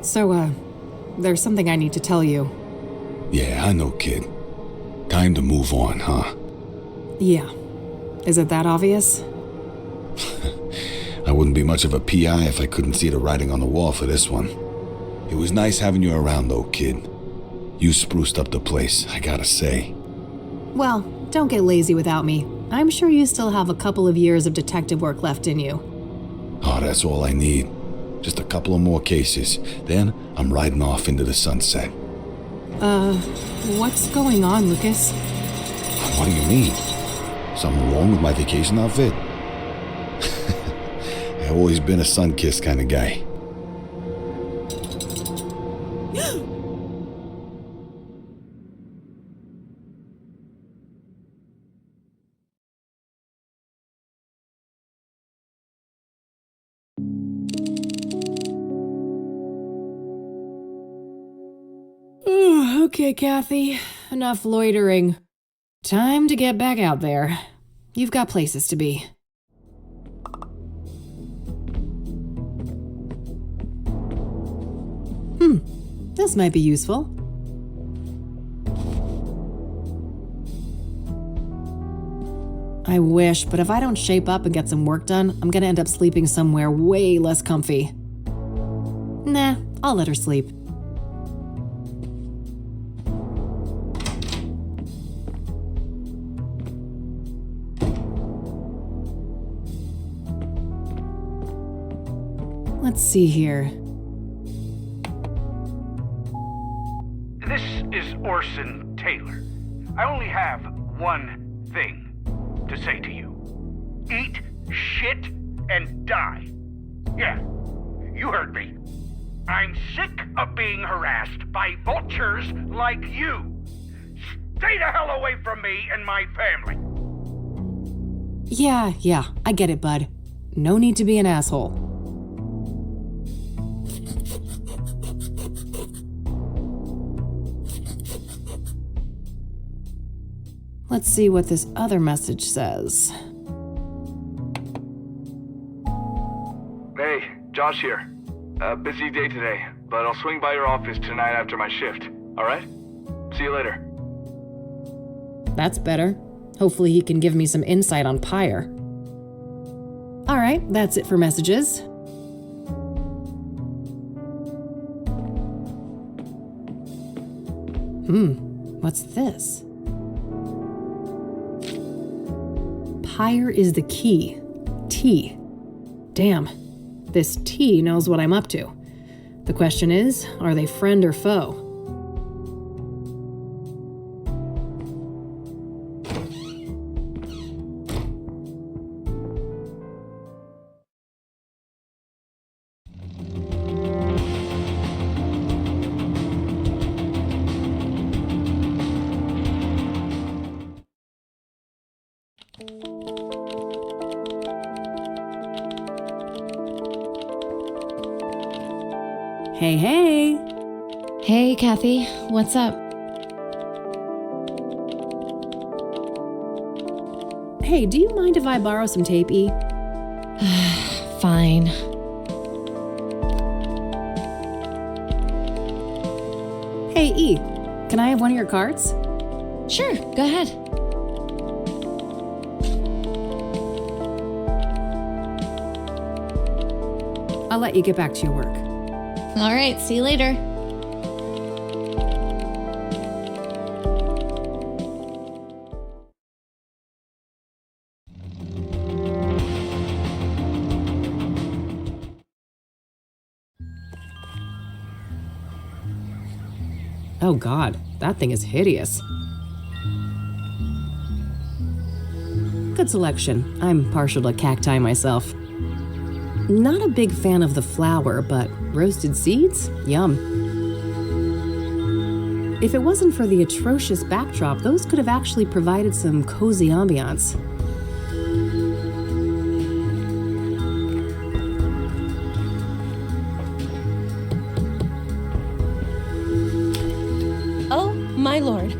So, there's something I need to tell you. Yeah, I know, kid. Time to move on, huh? Yeah. Is it that obvious? I wouldn't be much of a PI if I couldn't see the writing on the wall for this one. It was nice having you around, though, kid. You spruced up the place, I gotta say. Well, don't get lazy without me. I'm sure you still have a couple of years of detective work left in you. Oh, that's all I need. Just a couple of more cases. Then I'm riding off into the sunset. What's going on, Lucas? What do you mean? Something wrong with my vacation outfit? I've always been a sun-kissed kind of guy. Okay, Kathy. Enough loitering. Time to get back out there. You've got places to be. This might be useful. I wish, but if I don't shape up and get some work done, I'm gonna end up sleeping somewhere way less comfy. Nah, I'll let her sleep. Let's see here. This is Orson Taylor. I only have one thing to say to you. Eat shit and die. Yeah, you heard me. I'm sick of being harassed by vultures like you. Stay the hell away from me and my family. Yeah, I get it, bud. No need to be an asshole. Let's see what this other message says. Hey, Josh here. Busy day today, but I'll swing by your office tonight after my shift. Alright? See you later. That's better. Hopefully he can give me some insight on Pyre. Alright, that's it for messages. What's this? Pyre is the key. T. Damn. This T knows what I'm up to. The question is, are they friend or foe? Hey. Hey, Kathy. What's up? Hey, do you mind if I borrow some tape, E? Fine. Hey, E, can I have one of your cards? Sure, go ahead. I'll let you get back to your work. All right, see you later. Oh God, that thing is hideous. Good selection. I'm partial to cacti myself. Not a big fan of the flour, but roasted seeds? Yum. If it wasn't for the atrocious backdrop, those could have actually provided some cozy ambiance. Oh, my lord.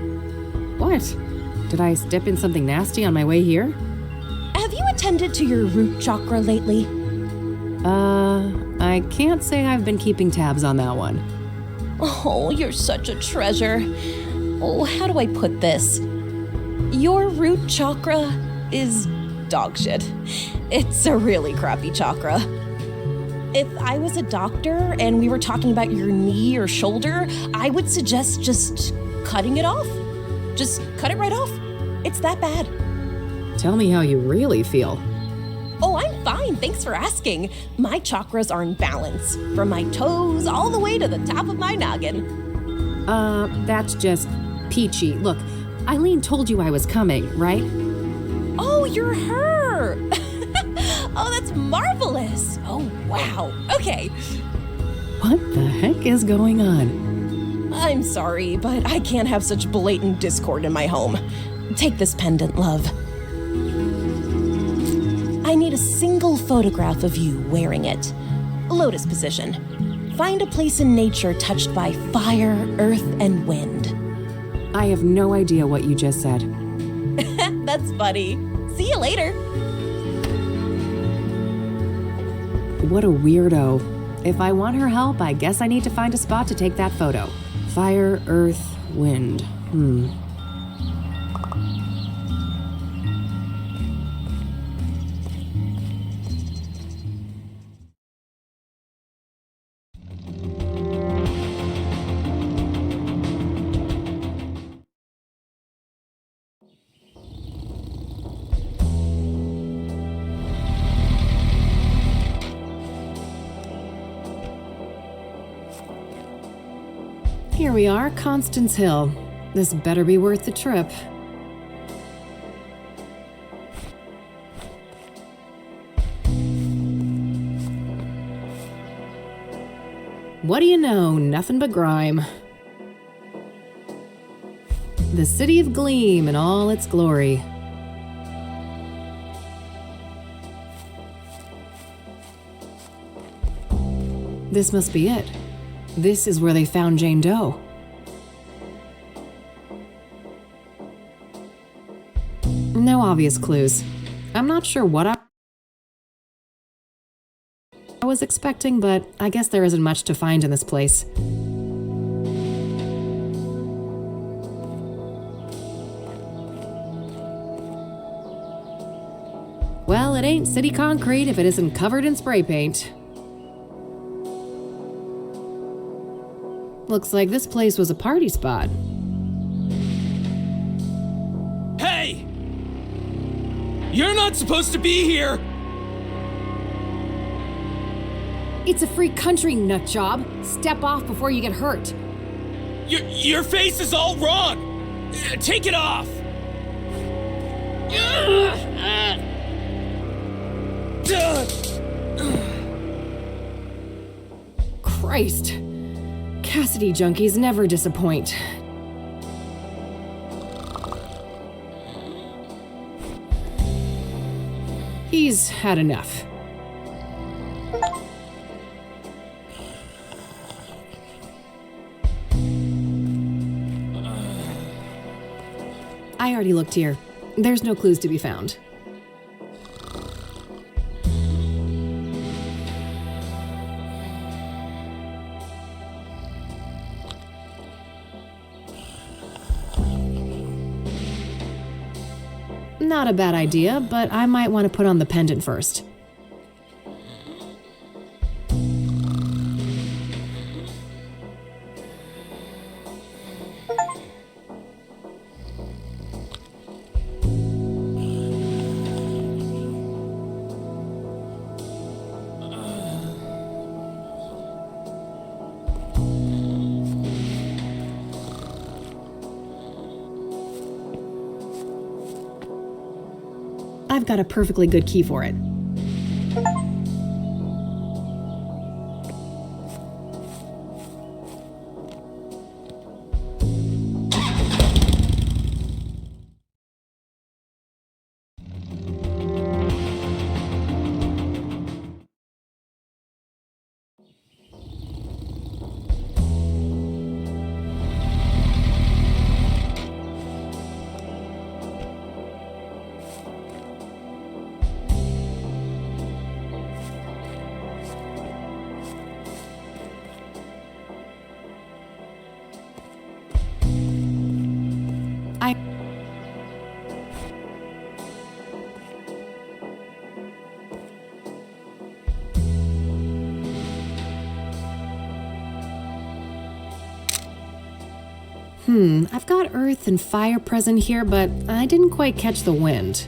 What? Did I step in something nasty on my way here? Have you attended to your root chakra lately? I can't say I've been keeping tabs on that one. Oh, you're such a treasure. Oh, how do I put this? Your root chakra is dog shit. It's a really crappy chakra. If I was a doctor and we were talking about your knee or shoulder, I would suggest just cutting it off. Just cut it right off. It's that bad. Tell me how you really feel. Oh, I'm fine. Thanks for asking. My chakras are in balance, from my toes all the way to the top of my noggin. That's just peachy. Look, Eileen told you I was coming, right? Oh, you're her! Oh, that's marvelous! Oh, wow. Okay. What the heck is going on? I'm sorry, but I can't have such blatant discord in my home. Take this pendant, love. I need a single photograph of you wearing it. Lotus position. Find a place in nature touched by fire, earth, and wind. I have no idea what you just said. That's funny. See you later. What a weirdo. If I want her help, I guess I need to find a spot to take that photo. Fire, earth, wind. Here we are, Constance Hill. This better be worth the trip. What do you know? Nothing but grime. The city of Gleam in all its glory. This must be it. This is where they found Jane Doe. No obvious clues. I'm not sure what I was expecting, but I guess there isn't much to find in this place. Well, it ain't city concrete if it isn't covered in spray paint. Looks like this place was a party spot. Hey! You're not supposed to be here! It's a free country, nutjob. Step off before you get hurt. Your face is all wrong! Take it off! Christ. Cassidy junkies never disappoint. He's had enough. I already looked here. There's no clues to be found. Not a bad idea, but I might want to put on the pendant first. I've got a perfectly good key for it. I've got earth and fire present here, but I didn't quite catch the wind.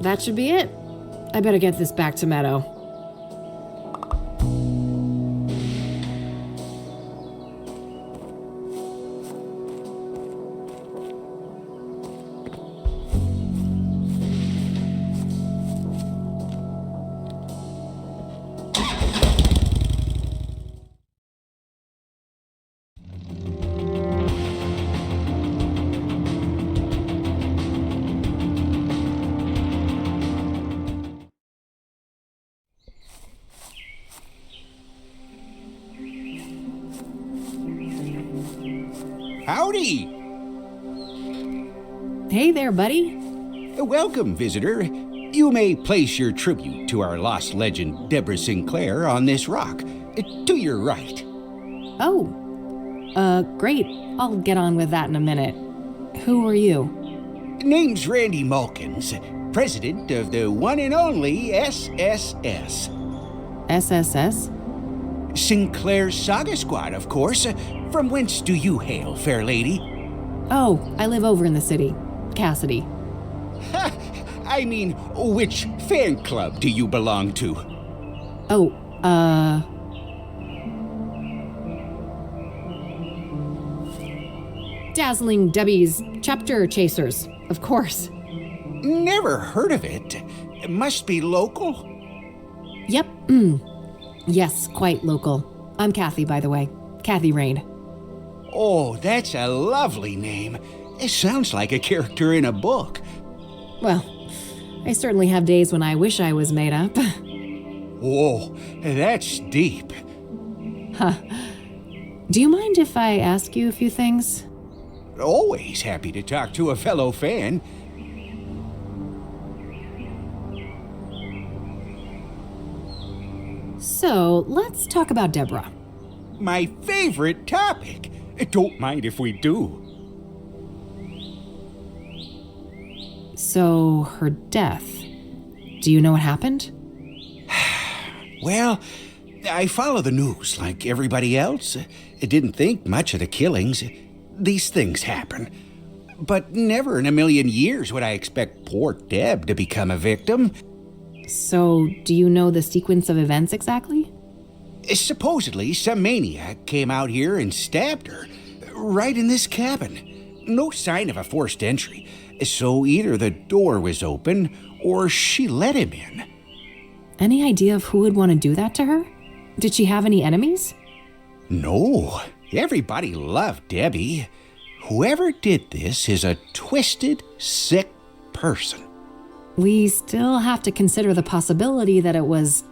That should be it. I better get this back to Meadow. Howdy! Hey there, buddy. Welcome, visitor. You may place your tribute to our lost legend, Deborah Sinclair, on this rock. To your right. Oh. Great. I'll get on with that in a minute. Who are you? Name's Randy Mulkins, president of the one and only SSS. SSS? Sinclair's Saga Squad, of course. From whence do you hail, fair lady? Oh, I live over in the city. Cassidy. Ha! I mean, which fan club do you belong to? Oh, Dazzling Debbie's Chapter Chasers, of course. Never heard of it. It must be local? Yep. Yes, quite local. I'm Kathy, by the way. Kathy Rain. Oh, that's a lovely name. It sounds like a character in a book. Well, I certainly have days when I wish I was made up. Whoa, that's deep. Huh. Do you mind if I ask you a few things? Always happy to talk to a fellow fan. So, let's talk about Deborah. My favorite topic. Don't mind if we do. So, her death. Do you know what happened? Well, I follow the news like everybody else. I didn't think much of the killings. These things happen. But never in a million years would I expect poor Deb to become a victim. So, do you know the sequence of events exactly? Supposedly, some maniac came out here and stabbed her, right in this cabin. No sign of a forced entry, so either the door was open or she let him in. Any idea of who would want to do that to her? Did she have any enemies? No, everybody loved Debbie. Whoever did this is a twisted, sick person. We still have to consider the possibility that it was,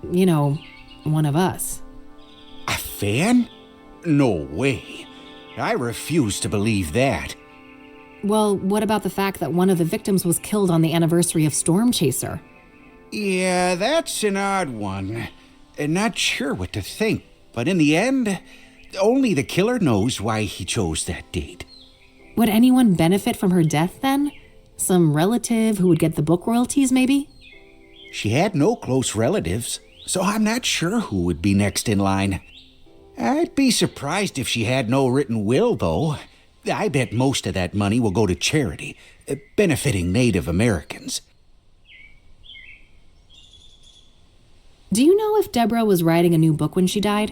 one of us. A fan? No way. I refuse to believe that. Well, what about the fact that one of the victims was killed on the anniversary of Storm Chaser? Yeah, that's an odd one. Not sure what to think, but in the end, only the killer knows why he chose that date. Would anyone benefit from her death then? Some relative who would get the book royalties, maybe? She had no close relatives, so I'm not sure who would be next in line. I'd be surprised if she had no written will, though. I bet most of that money will go to charity, benefiting Native Americans. Do you know if Deborah was writing a new book when she died?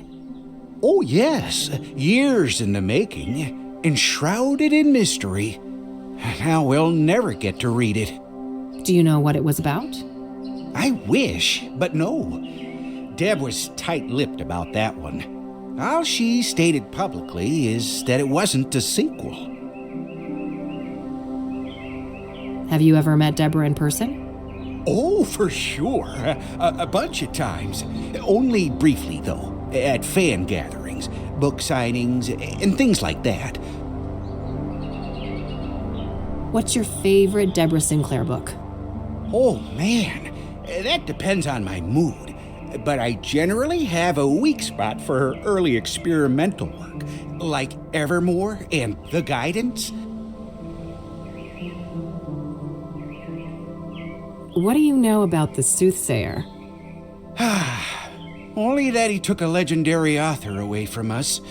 Oh, yes. Years in the making, enshrouded in mystery. Now we'll never get to read it. Do you know what it was about? I wish, but no. Deb was tight-lipped about that one. All she stated publicly is that it wasn't a sequel. Have you ever met Deborah in person? Oh, for sure. A bunch of times. Only briefly, though. At fan gatherings, book signings, and things like that. What's your favorite Deborah Sinclair book? Oh, man. That depends on my mood. but I generally have a weak spot for her early experimental work, like Evermore and The Guidance. What do you know about the Soothsayer? Only that he took a legendary author away from us.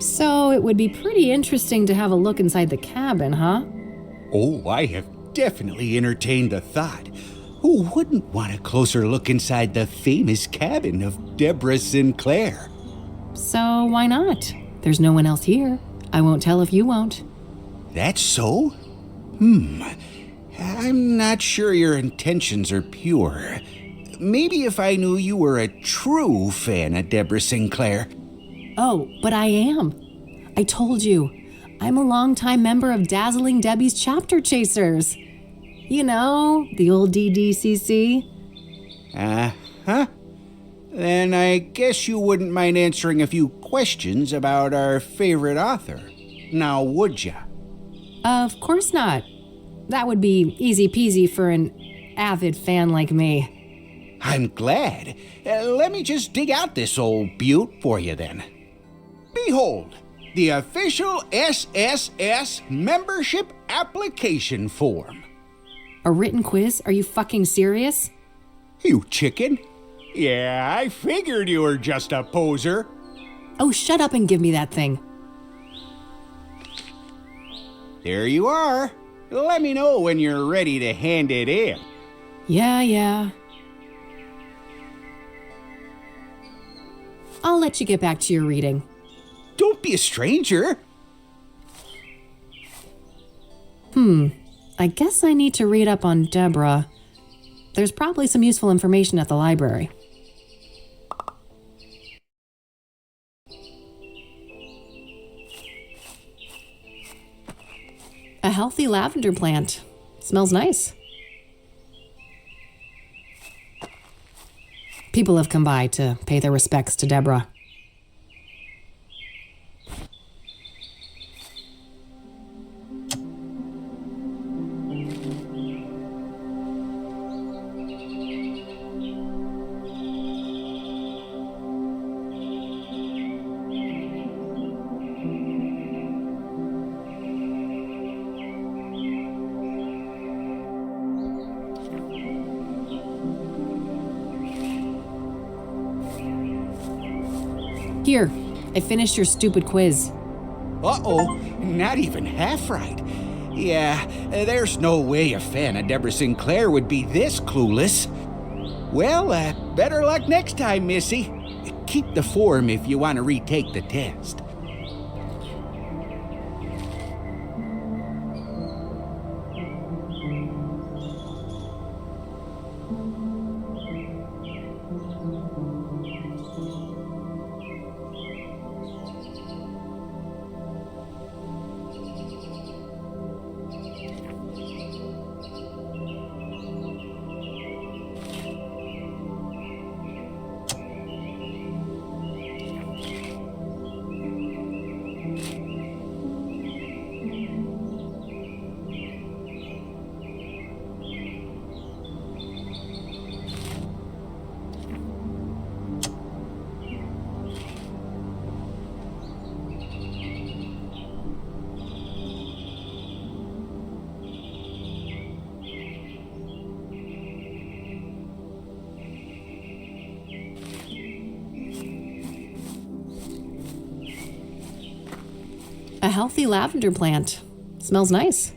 So it would be pretty interesting to have a look inside the cabin, huh? Oh, I have definitely entertained the thought. Who wouldn't want a closer look inside the famous cabin of Deborah Sinclair? So why not? There's no one else here. I won't tell if you won't. That's so? I'm not sure your intentions are pure. Maybe if I knew you were a true fan of Deborah Sinclair. Oh, but I am. I told you. I'm a longtime member of Dazzling Debbie's Chapter Chasers. You know, the old DDCC. Uh-huh. Then I guess you wouldn't mind answering a few questions about our favorite author. Now, would ya? Of course not. That would be easy peasy for an avid fan like me. I'm glad. Let me just dig out this old beaut for you then. Behold, the official SSS membership application form. A written quiz? Are you fucking serious? You chicken. Yeah, I figured you were just a poser. Oh, shut up and give me that thing. There you are. Let me know when you're ready to hand it in. Yeah. I'll let you get back to your reading. Don't be a stranger. I guess I need to read up on Deborah. There's probably some useful information at the library. A healthy lavender plant. Smells nice. People have come by to pay their respects to Deborah. Here, I finished your stupid quiz. Uh-oh, not even half right. Yeah, there's no way a fan of Deborah Sinclair would be this clueless. Well, better luck next time, Missy. Keep the form if you want to retake the test. A healthy lavender plant. Smells nice.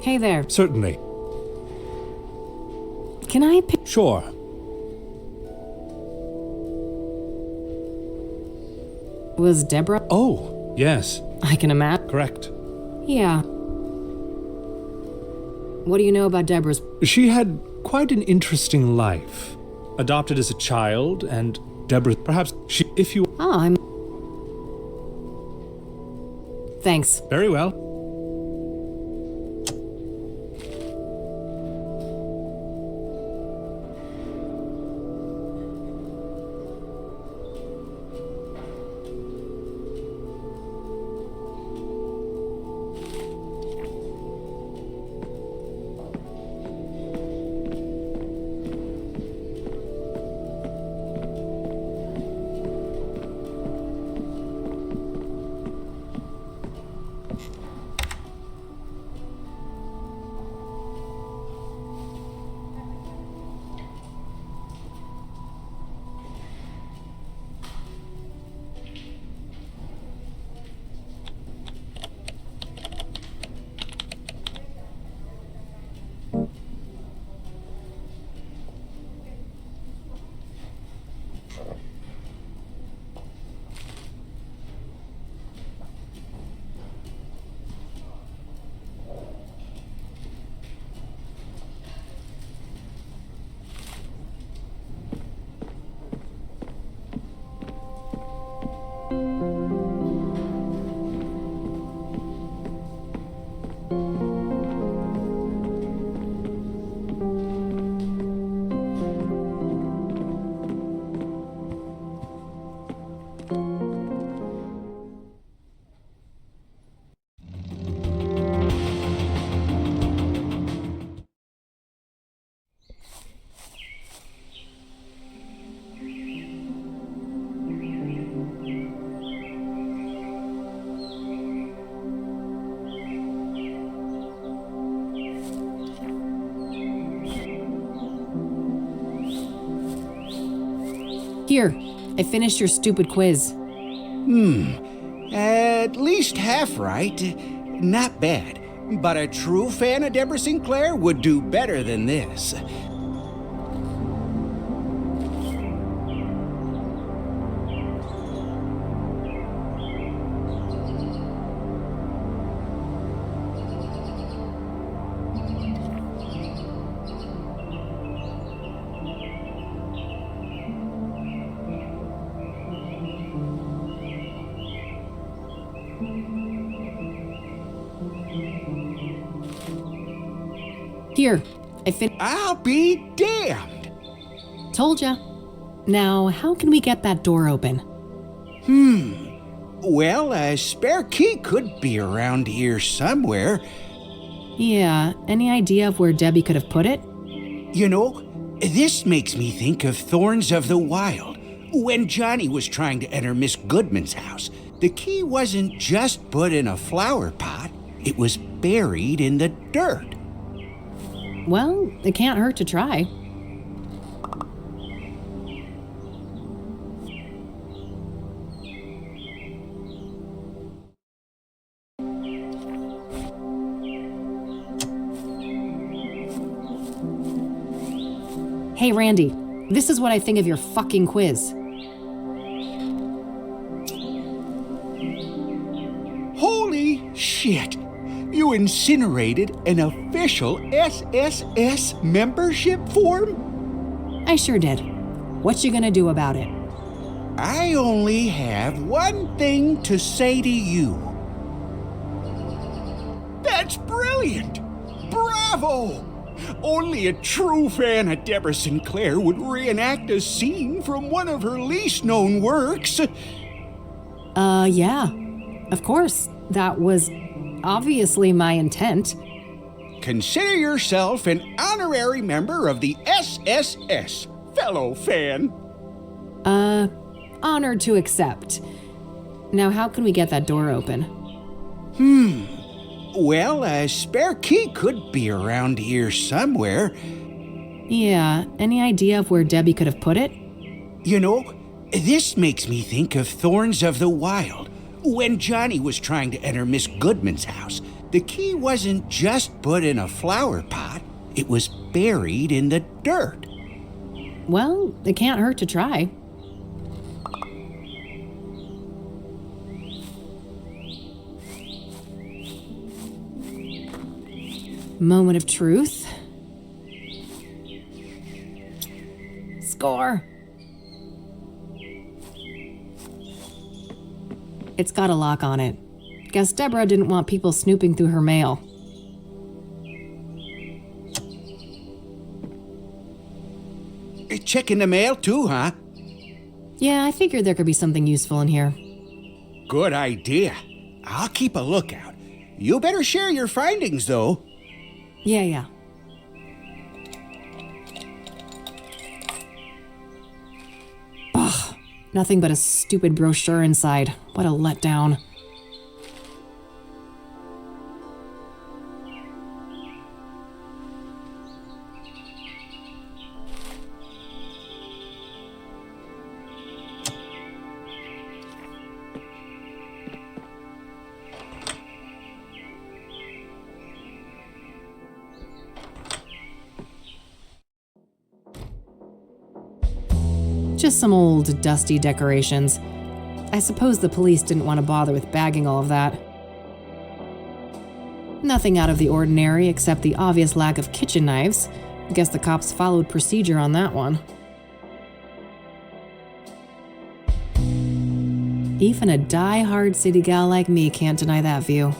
Hey there. Certainly. Can I pick? Sure. Was Deborah? Oh, yes. I can imagine. Correct. Yeah. What do you know about Deborah's? She had quite an interesting life. Adopted as a child, and Deborah, perhaps she, if you... Oh, I'm... Thanks. Very well. Here, I finished your stupid quiz. At least half right. Not bad. But a true fan of Deborah Sinclair would do better than this. Here, I'll be damned! Told ya. Now, how can we get that door open? Well, a spare key could be around here somewhere. Yeah, any idea of where Debbie could have put it? You know, this makes me think of Thorns of the Wild. When Johnny was trying to enter Miss Goodman's house, the key wasn't just put in a flower pot, it was buried in the dirt. Well, it can't hurt to try. Hey, Randy, this is what I think of your fucking quiz. Holy shit! You incinerated an official SSS membership form? I sure did. What you gonna do about it? I only have one thing to say to you. That's brilliant! Bravo! Only a true fan of Deborah Sinclair would reenact a scene from one of her least known works. Yeah. Of course. That was obviously my intent. Consider yourself an honorary member of the SSS, fellow fan. Honored to accept. Now, how can we get that door open? Well, a spare key could be around here somewhere. Yeah, any idea of where Debbie could have put it? You know, this makes me think of Thorns of the Wild. When Johnny was trying to enter Miss Goodman's house, the key wasn't just put in a flower pot, it was buried in the dirt. Well, it can't hurt to try. Moment of truth. Score. It's got a lock on it. Guess Deborah didn't want people snooping through her mail. Checking the mail too, huh? Yeah, I figured there could be something useful in here. Good idea. I'll keep a lookout. You better share your findings, though. Yeah. Ugh, nothing but a stupid brochure inside. What a letdown. Just some old, dusty decorations. I suppose the police didn't want to bother with bagging all of that. Nothing out of the ordinary except the obvious lack of kitchen knives. Guess the cops followed procedure on that one. Even a die-hard city gal like me can't deny that view.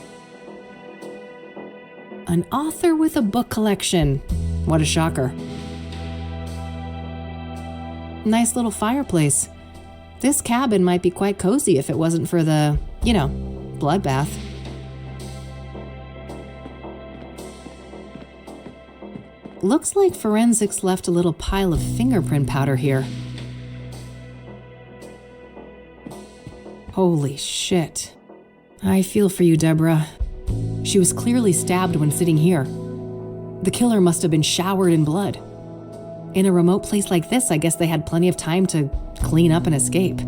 An author with a book collection. What a shocker. Nice little fireplace. This cabin might be quite cozy if it wasn't for the, bloodbath. Looks like forensics left a little pile of fingerprint powder here. Holy shit. I feel for you, Deborah. She was clearly stabbed when sitting here. The killer must have been showered in blood. In a remote place like this, I guess they had plenty of time to clean up and escape.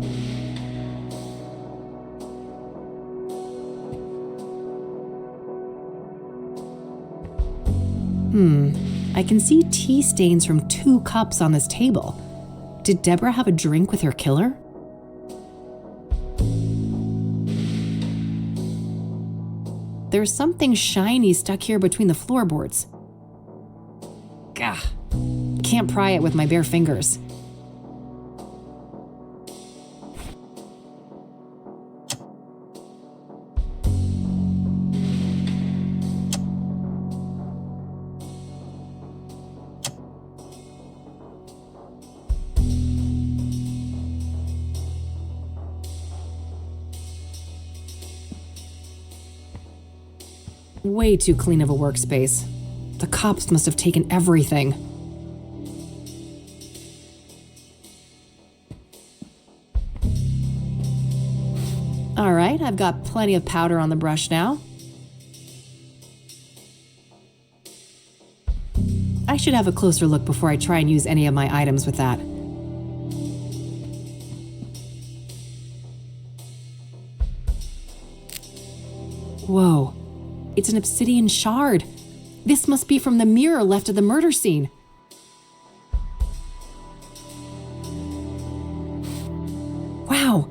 I can see tea stains from 2 cups on this table. Did Deborah have a drink with her killer? There's something shiny stuck here between the floorboards. Gah. Can't pry it with my bare fingers. Way too clean of a workspace. The cops must have taken everything. All right, I've got plenty of powder on the brush now. I should have a closer look before I try and use any of my items with that. Whoa. It's an obsidian shard. This must be from the mirror left at the murder scene. Wow,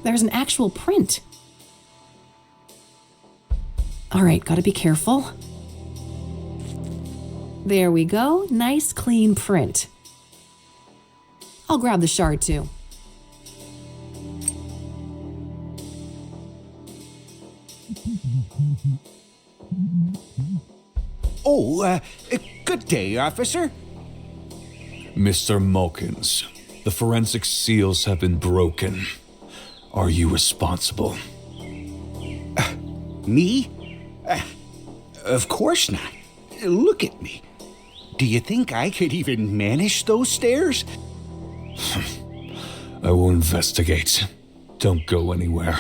there's an actual print. All right, gotta be careful. There we go, nice clean print. I'll grab the shard too. Oh, good day, officer. Mr. Mulkins, the forensic seals have been broken. Are you responsible? Me? Of course not. Look at me. Do you think I could even manage those stairs? I will investigate. Don't go anywhere.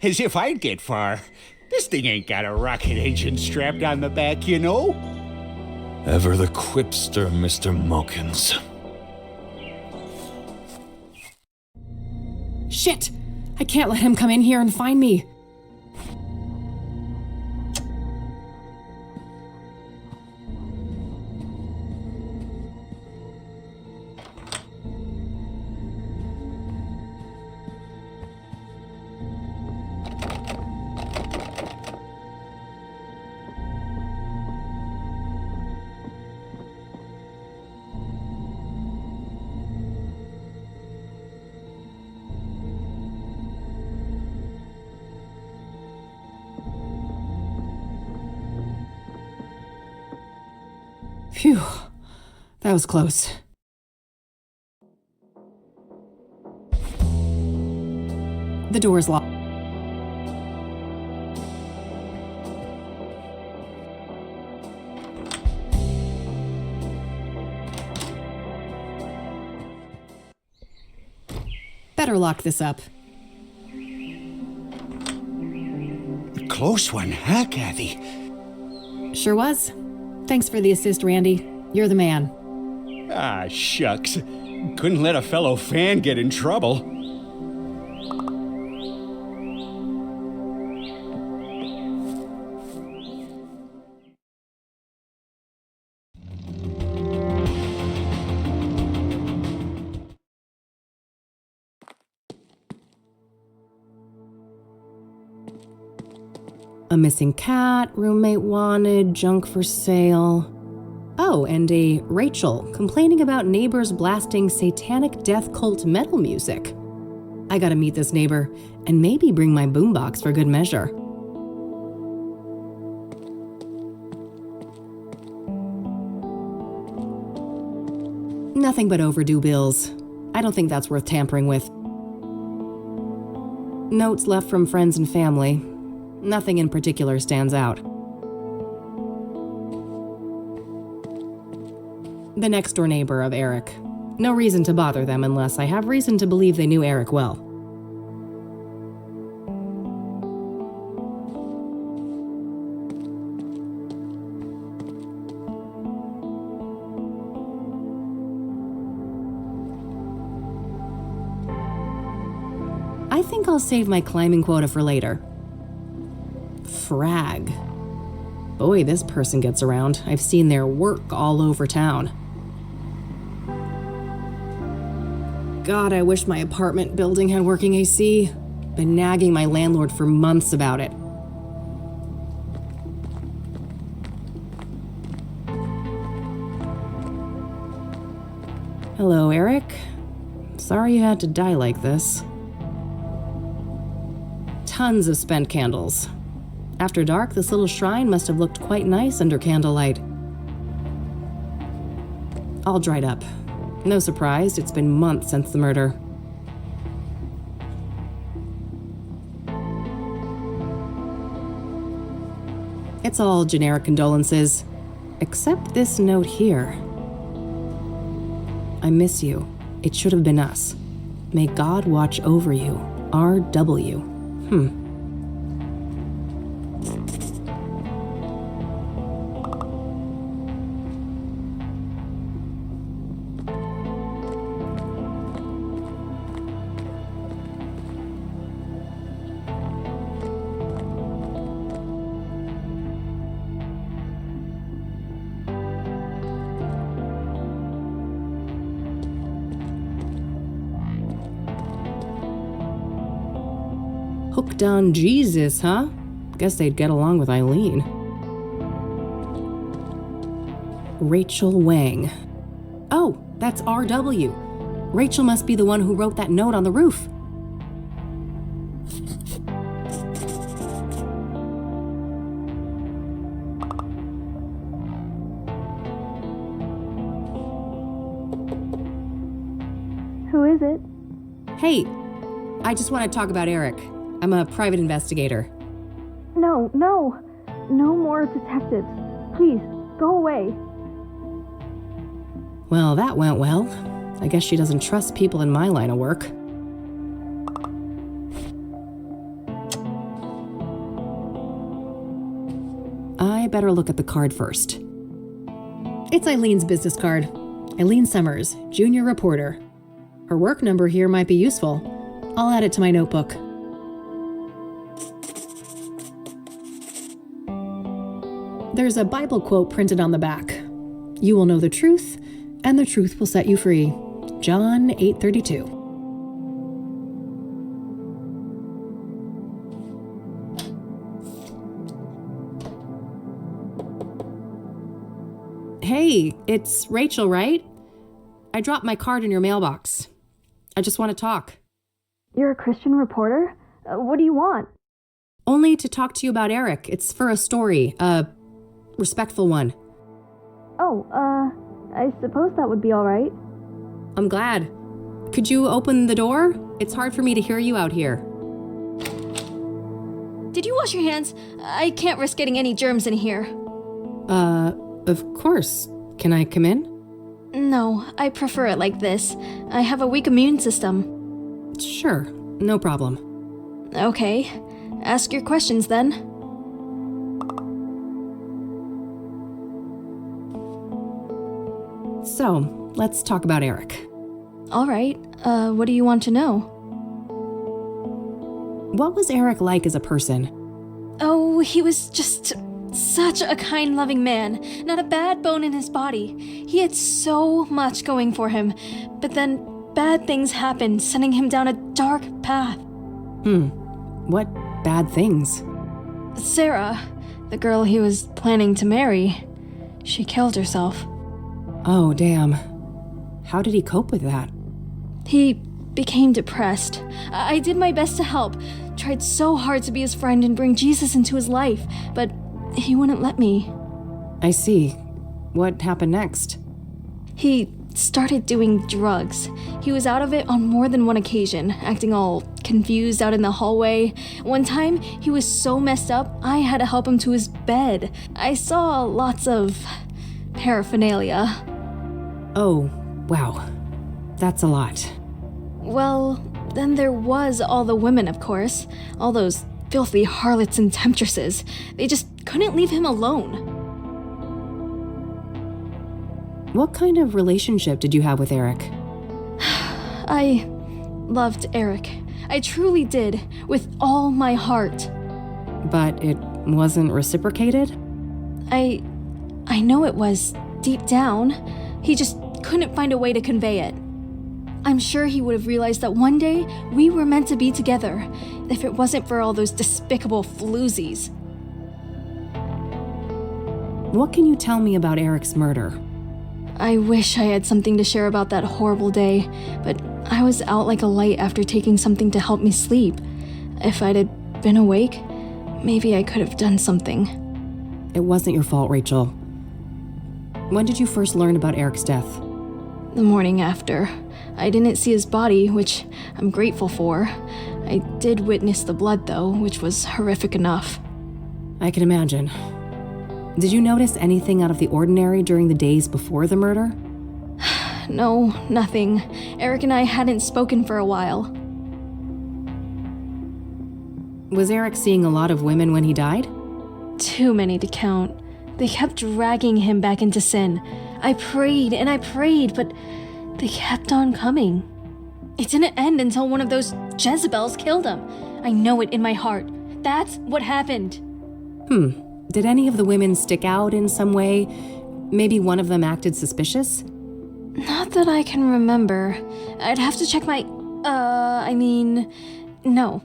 As if I'd get far. This thing ain't got a rocket engine strapped on the back, you know? Ever the quipster, Mr. Mulkins. Shit! I can't let him come in here and find me. Phew, that was close. The door's locked. Better lock this up. Close one, huh, Kathy? Sure was. Thanks for the assist, Randy. You're the man. Ah, shucks. Couldn't let a fellow fan get in trouble. A missing cat, roommate wanted, junk for sale. Oh, and a Rachel complaining about neighbors blasting satanic death cult metal music. I gotta meet this neighbor and maybe bring my boombox for good measure. Nothing but overdue bills. I don't think that's worth tampering with. Notes left from friends and family. Nothing in particular stands out. The next door neighbor of Eric. No reason to bother them unless I have reason to believe they knew Eric well. I think I'll save my climbing quota for later. Frag. Boy, this person gets around. I've seen their work all over town. God, I wish my apartment building had working AC. Been nagging my landlord for months about it. Hello, Eric. Sorry you had to die like this. Tons of spent candles. After dark, this little shrine must have looked quite nice under candlelight. All dried up. No surprise, it's been months since the murder. It's all generic condolences, except this note here. I miss you. It should have been us. May God watch over you. R.W. Hooked on Jesus, huh? Guess they'd get along with Eileen. Rachel Wang. Oh, that's R.W. Rachel must be the one who wrote that note on the roof. Who is it? Hey, I just want to talk about Eric. I'm a private investigator. No more detectives. Please, go away. Well, that went well. I guess she doesn't trust people in my line of work. I better look at the card first. It's Eileen's business card. Eileen Summers, junior reporter. Her work number here might be useful. I'll add it to my notebook. There's a Bible quote printed on the back. You will know the truth, and the truth will set you free. John 8:32. Hey, it's Rachel, right? I dropped my card in your mailbox. I just want to talk. You're a Christian reporter? What do you want? Only to talk to you about Eric. It's for a story, a respectful one. Oh, I suppose that would be all right. I'm glad. Could you open the door? It's hard for me to hear you out here. Did you wash your hands? I can't risk getting any germs in here. Of course. Can I come in? No, I prefer it like this. I have a weak immune system. Sure, no problem. Okay, ask your questions then. So, let's talk about Eric. All right, what do you want to know? What was Eric like as a person? Oh, he was just such a kind, loving man. Not a bad bone in his body. He had so much going for him. But then bad things happened, sending him down a dark path. What bad things? Sarah, the girl he was planning to marry, she killed herself. Oh, damn. How did he cope with that? He became depressed. I did my best to help. Tried so hard to be his friend and bring Jesus into his life, but he wouldn't let me. I see. What happened next? He started doing drugs. He was out of it on more than one occasion, acting all confused out in the hallway. One time, he was so messed up, I had to help him to his bed. I saw lots of paraphernalia. Oh, wow. That's a lot. Well, then there was all the women, of course. All those filthy harlots and temptresses. They just couldn't leave him alone. What kind of relationship did you have with Eric? I loved Eric. I truly did, with all my heart. But it wasn't reciprocated? I know it was, deep down. He just couldn't find a way to convey it. I'm sure he would have realized that one day we were meant to be together, if it wasn't for all those despicable floozies. What can you tell me about Eric's murder? I wish I had something to share about that horrible day, but I was out like a light after taking something to help me sleep. If I'd had been awake, maybe I could have done something. It wasn't your fault, Rachel. When did you first learn about Eric's death? The morning after. I didn't see his body, which I'm grateful for. I did witness the blood, though, which was horrific enough. I can imagine. Did you notice anything out of the ordinary during the days before the murder? No, nothing. Eric and I hadn't spoken for a while. Was Eric seeing a lot of women when he died? Too many to count. They kept dragging him back into sin. I prayed and I prayed, but they kept on coming. It didn't end until one of those Jezebels killed him. I know it in my heart. That's what happened. Did any of the women stick out in some way? Maybe one of them acted suspicious? Not that I can remember. I'd have to check my... no.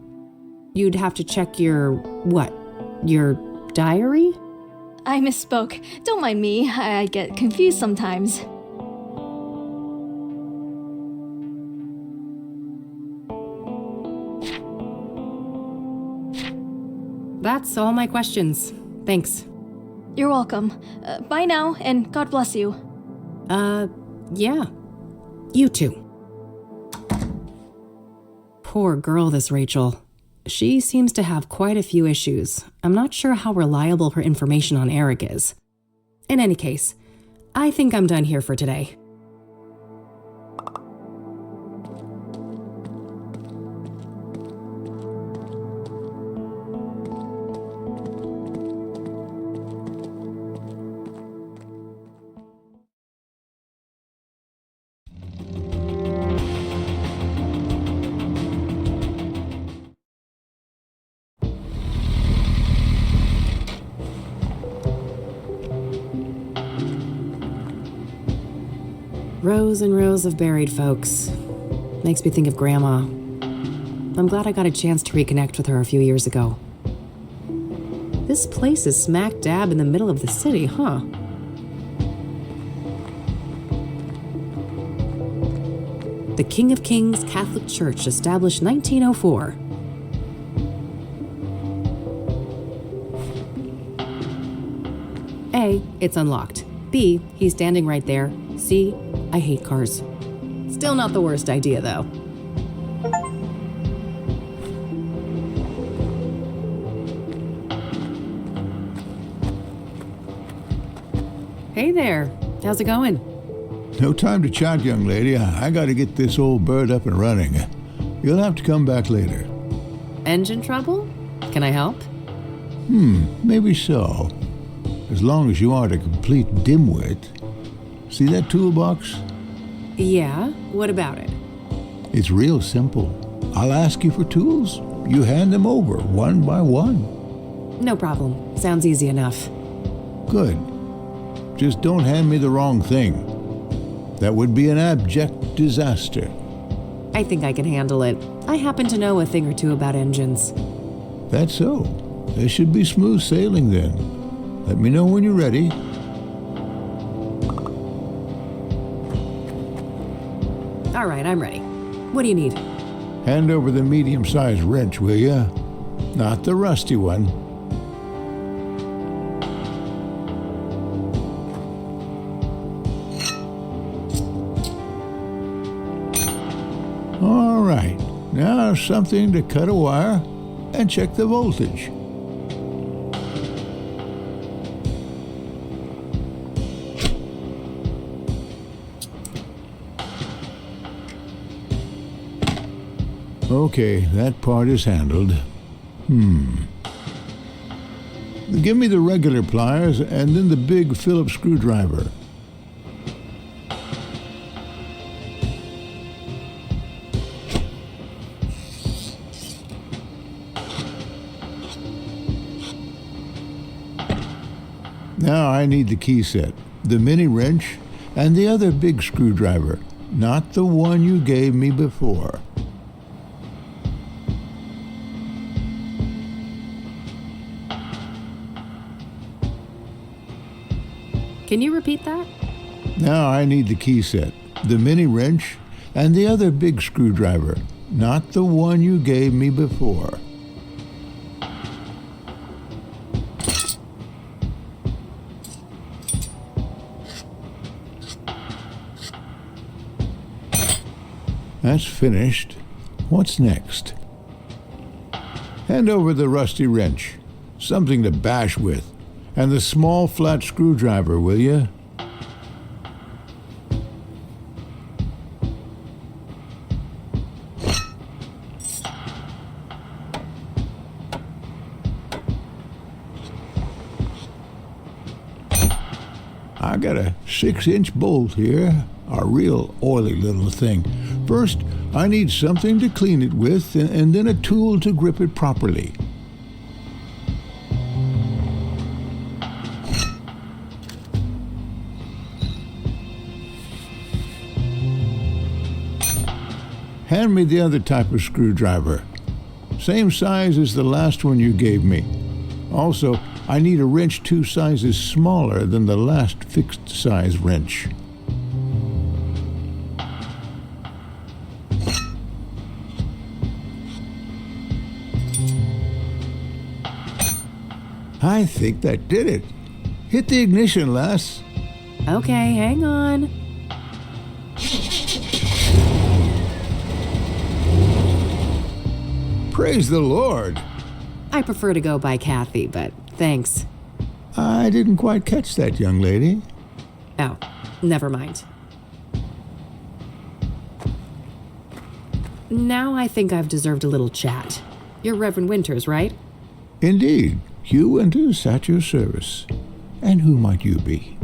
You'd have to check your... what? Your diary? I misspoke. Don't mind me. I get confused sometimes. That's all my questions. Thanks. You're welcome. Bye now, and God bless you. Yeah. You too. Poor girl, this Rachel. She seems to have quite a few issues. I'm not sure how reliable her information on Eric is. In any case, I think I'm done here for today. Rows and rows of buried folks. Makes me think of Grandma. I'm glad I got a chance to reconnect with her a few years ago. This place is smack dab in the middle of the city, huh? The King of Kings Catholic Church, established 1904. A, it's unlocked. B, he's standing right there. C, I hate cars. Still not the worst idea, though. Hey there. How's it going? No time to chat, young lady. I gotta get this old bird up and running. You'll have to come back later. Engine trouble? Can I help? Maybe so. As long as you aren't a complete dimwit. See that toolbox? Yeah, what about it? It's real simple. I'll ask you for tools. You hand them over, one by one. No problem. Sounds easy enough. Good. Just don't hand me the wrong thing. That would be an abject disaster. I think I can handle it. I happen to know a thing or two about engines. That's so. There should be smooth sailing then. Let me know when you're ready. All right, I'm ready. What do you need? Hand over the medium-sized wrench, will ya? Not the rusty one. All right, now something to cut a wire and check the voltage. Okay, that part is handled. Give me the regular pliers and then the big Phillips screwdriver. Now I need the key set, the mini wrench, and the other big screwdriver, not the one you gave me before. Can you repeat that? Now I need the key set, the mini wrench, and the other big screwdriver, not the one you gave me before. That's finished. What's next? Hand over the rusty wrench, something to bash with, and the small flat screwdriver, will you? I got a 6-inch bolt here, a real oily little thing. First, I need something to clean it with, and then a tool to grip it properly. Hand me the other type of screwdriver. Same size as the last one you gave me. Also, I need a wrench 2 sizes smaller than the last fixed-size wrench. I think that did it. Hit the ignition, Les. Okay, hang on. Praise the Lord. I prefer to go by Kathy, but thanks. I didn't quite catch that, young lady. Oh, never mind. Now I think I've deserved a little chat. You're Reverend Winters, right? Indeed. Hugh Winters at your service. And who might you be?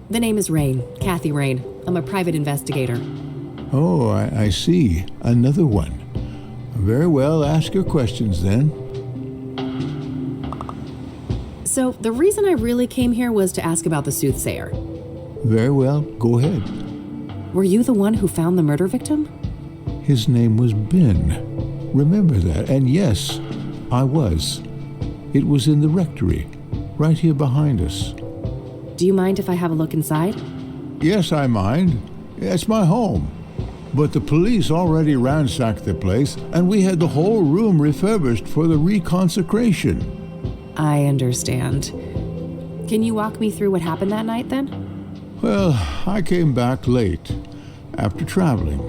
The name is Rain, Kathy Rain. I'm a private investigator. Oh, I see. Another one. Very well, ask your questions then. So, the reason I really came here was to ask about the Soothsayer. Very well, go ahead. Were you the one who found the murder victim? His name was Ben. Remember that. And yes, I was. It was in the rectory, right here behind us. Do you mind if I have a look inside? Yes, I mind. It's my home. But the police already ransacked the place, and we had the whole room refurbished for the reconsecration. I understand. Can you walk me through what happened that night, then? Well, I came back late, after traveling.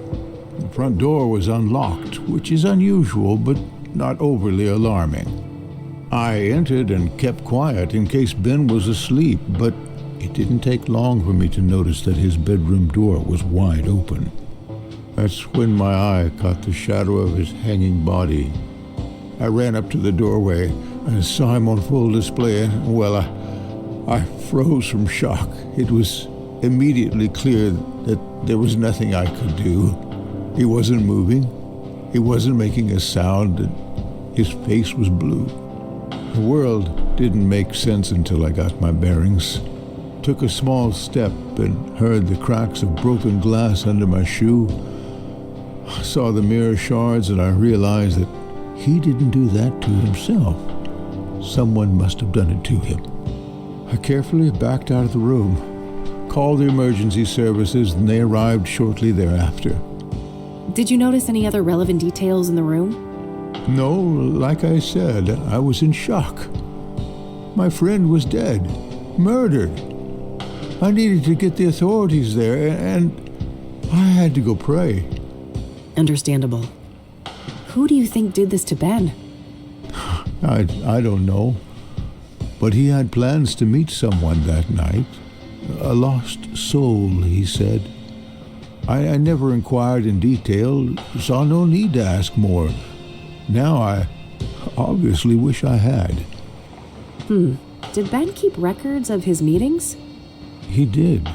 The front door was unlocked, which is unusual, but not overly alarming. I entered and kept quiet in case Ben was asleep, but it didn't take long for me to notice that his bedroom door was wide open. That's when my eye caught the shadow of his hanging body. I ran up to the doorway and saw him on full display, and, well, I froze from shock. It was immediately clear that there was nothing I could do. He wasn't moving. He wasn't making a sound, and his face was blue. The world didn't make sense until I got my bearings. Took a small step and heard the cracks of broken glass under my shoe. I saw the mirror shards and I realized that he didn't do that to himself. Someone must have done it to him. I carefully backed out of the room, called the emergency services, and they arrived shortly thereafter. Did you notice any other relevant details in the room? No, like I said, I was in shock. My friend was dead, murdered. I needed to get the authorities there, and I had to go pray. Understandable. Who do you think did this to Ben? I don't know. But he had plans to meet someone that night. A lost soul, he said. I never inquired in detail, saw no need to ask more. Now I obviously wish I had. Did Ben keep records of his meetings? He did,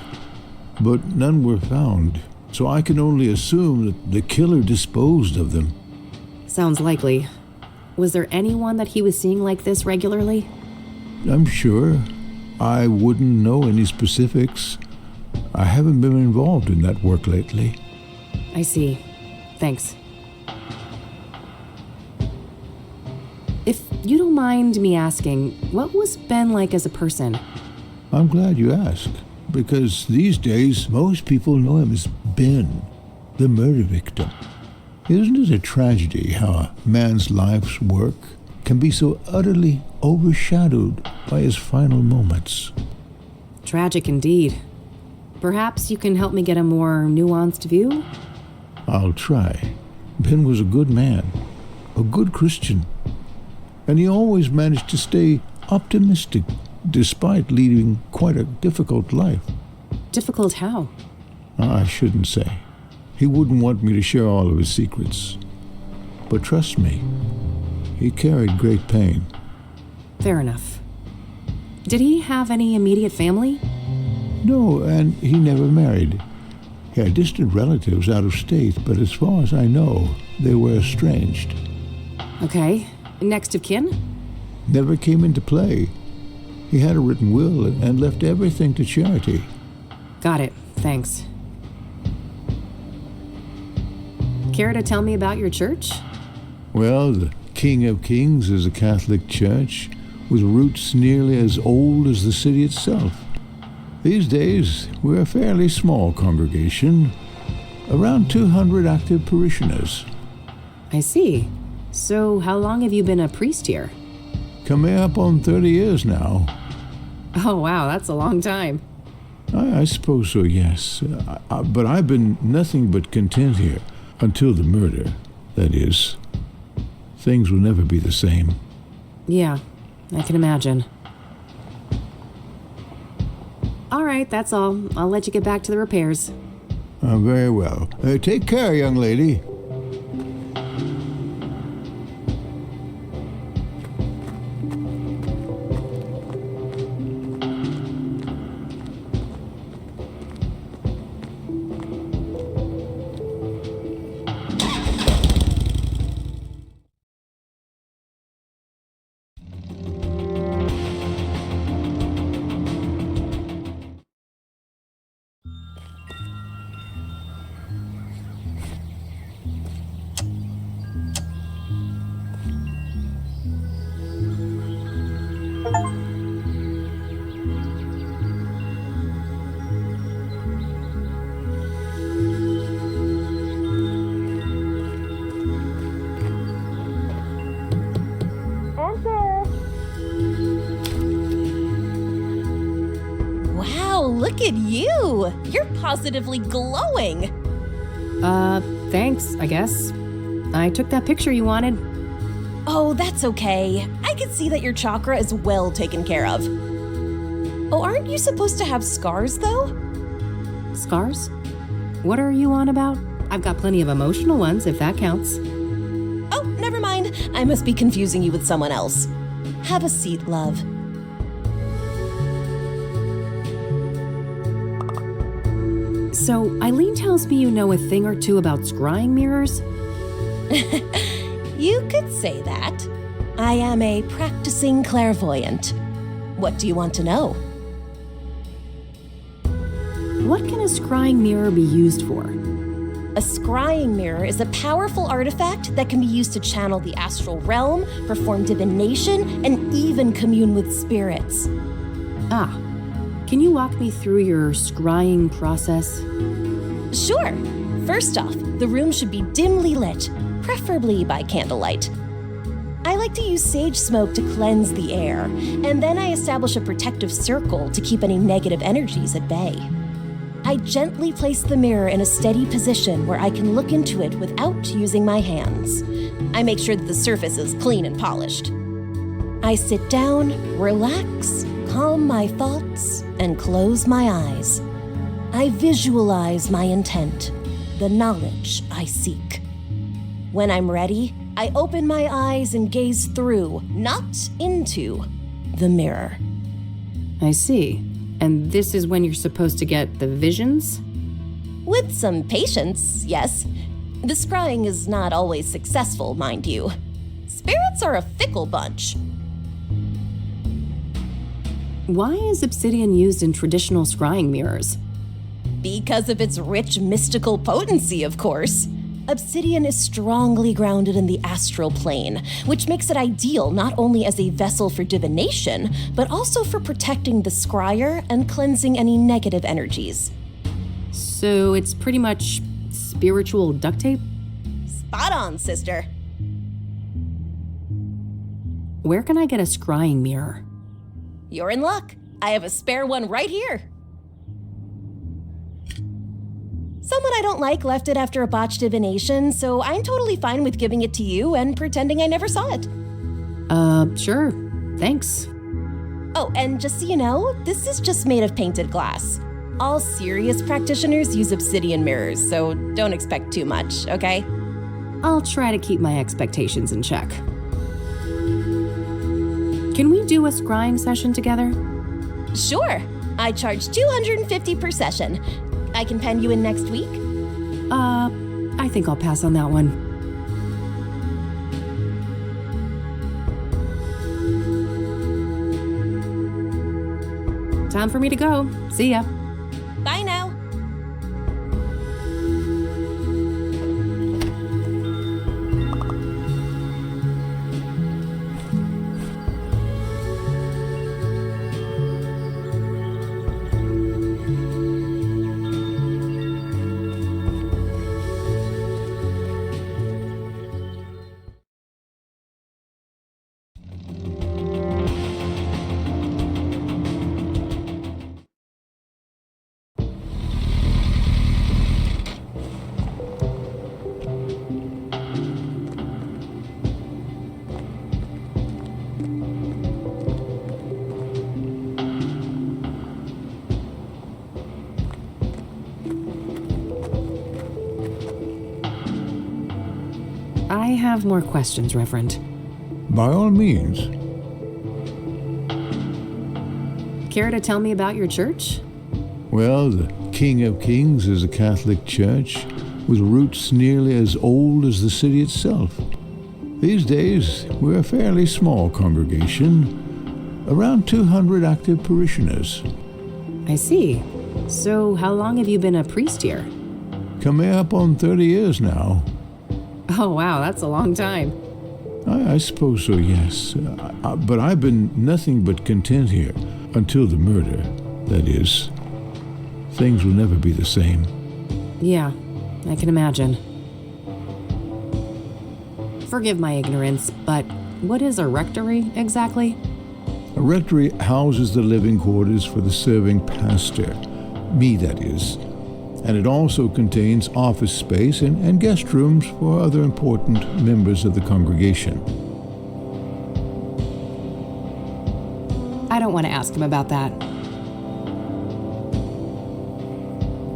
but none were found, so I can only assume that the killer disposed of them. Sounds likely. Was there anyone that he was seeing like this regularly? I'm sure. I wouldn't know any specifics. I haven't been involved in that work lately. I see. Thanks. If you don't mind me asking, what was Ben like as a person? I'm glad you asked, because these days most people know him as Ben, the murder victim. Isn't it a tragedy how a man's life's work can be so utterly overshadowed by his final moments? Tragic indeed. Perhaps you can help me get a more nuanced view? I'll try. Ben was a good man, a good Christian, and he always managed to stay optimistic despite leading quite a difficult life. Difficult how? I shouldn't say. He wouldn't want me to share all of his secrets. But trust me, he carried great pain. Fair enough. Did he have any immediate family? No, and he never married. He had distant relatives out of state, but as far as I know, they were estranged. Okay. Next of kin? Never came into play. He had a written will and left everything to charity. Got it. Thanks. Care to tell me about your church? Well, the King of Kings is a Catholic church with roots nearly as old as the city itself. These days, we're a fairly small congregation, around 200 active parishioners. I see. So how long have you been a priest here? Coming up on 30 years now. Oh, wow, that's a long time. I suppose so, yes. But I've been nothing but content here until the murder, that is. Things will never be the same. Yeah, I can imagine. All right, that's all. I'll let you get back to the repairs. Very well. Take care, young lady. Look at you! You're positively glowing! Thanks, I guess. I took that picture you wanted. Oh, that's okay. I can see that your chakra is well taken care of. Oh, aren't you supposed to have scars, though? Scars? What are you on about? I've got plenty of emotional ones, if that counts. Oh, never mind. I must be confusing you with someone else. Have a seat, love. So, Eileen tells me you know a thing or two about scrying mirrors? You could say that. I am a practicing clairvoyant. What do you want to know? What can a scrying mirror be used for? A scrying mirror is a powerful artifact that can be used to channel the astral realm, perform divination, and even commune with spirits. Ah. Can you walk me through your scrying process? Sure. First off, the room should be dimly lit, preferably by candlelight. I like to use sage smoke to cleanse the air, and then I establish a protective circle to keep any negative energies at bay. I gently place the mirror in a steady position where I can look into it without using my hands. I make sure that the surface is clean and polished. I sit down, relax, calm my thoughts, and close my eyes. I visualize my intent, the knowledge I seek. When I'm ready, I open my eyes and gaze through, not into, the mirror. I see. And this is when you're supposed to get the visions? With some patience, yes. The scrying is not always successful, mind you. Spirits are a fickle bunch. Why is obsidian used in traditional scrying mirrors? Because of its rich mystical potency, of course. Obsidian is strongly grounded in the astral plane, which makes it ideal not only as a vessel for divination, but also for protecting the scryer and cleansing any negative energies. So it's pretty much spiritual duct tape? Spot on, sister. Where can I get a scrying mirror? You're in luck. I have a spare one right here. Someone I don't like left it after a botched divination, so I'm totally fine with giving it to you and pretending I never saw it. Sure. Thanks. Oh, and just so you know, this is just made of painted glass. All serious practitioners use obsidian mirrors, so don't expect too much, okay? I'll try to keep my expectations in check. Can we do a scrying session together? Sure. I charge $250 per session. I can pen you in next week? I think I'll pass on that one. Time for me to go. See ya. Bye now. I have more questions, Reverend. By all means. Care to tell me about your church? Well, the King of Kings is a Catholic church with roots nearly as old as the city itself. These days, we're a fairly small congregation, around 200 active parishioners. I see. So how long have you been a priest here? Coming up on 30 years now. Oh, wow, that's a long time. I suppose so, yes. But I've been nothing but content here until the murder, that is. Things will never be the same. Yeah, I can imagine. Forgive my ignorance, but what is a rectory exactly? A rectory houses the living quarters for the serving pastor, me that is. And it also contains office space and guest rooms for other important members of the congregation. I don't want to ask him about that.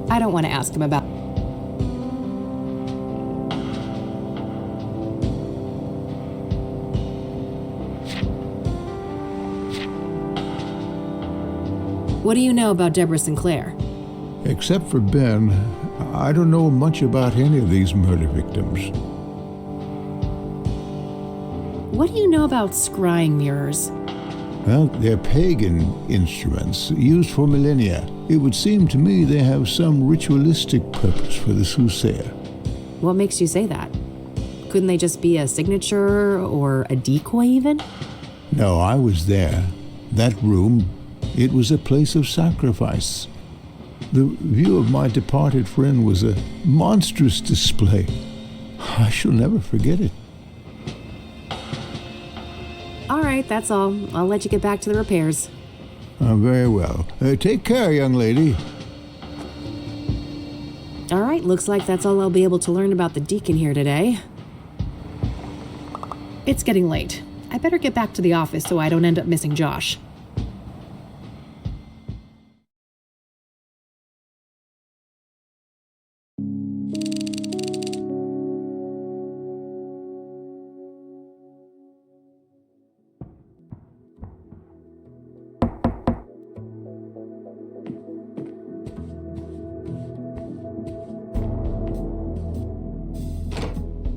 I don't want to ask him about... What do you know about Deborah Sinclair? Except for Ben, I don't know much about any of these murder victims. What do you know about scrying mirrors? Well, they're pagan instruments used for millennia. It would seem to me they have some ritualistic purpose for the Soothsayer. What makes you say that? Couldn't they just be a signature or a decoy even? No, I was there. That room, it was a place of sacrifice. The view of my departed friend was a monstrous display. I shall never forget it. All right, that's all. I'll let you get back to the repairs. Very well. Take care, young lady. All right, looks like that's all I'll be able to learn about the deacon here today. It's getting late. I better get back to the office so I don't end up missing Josh.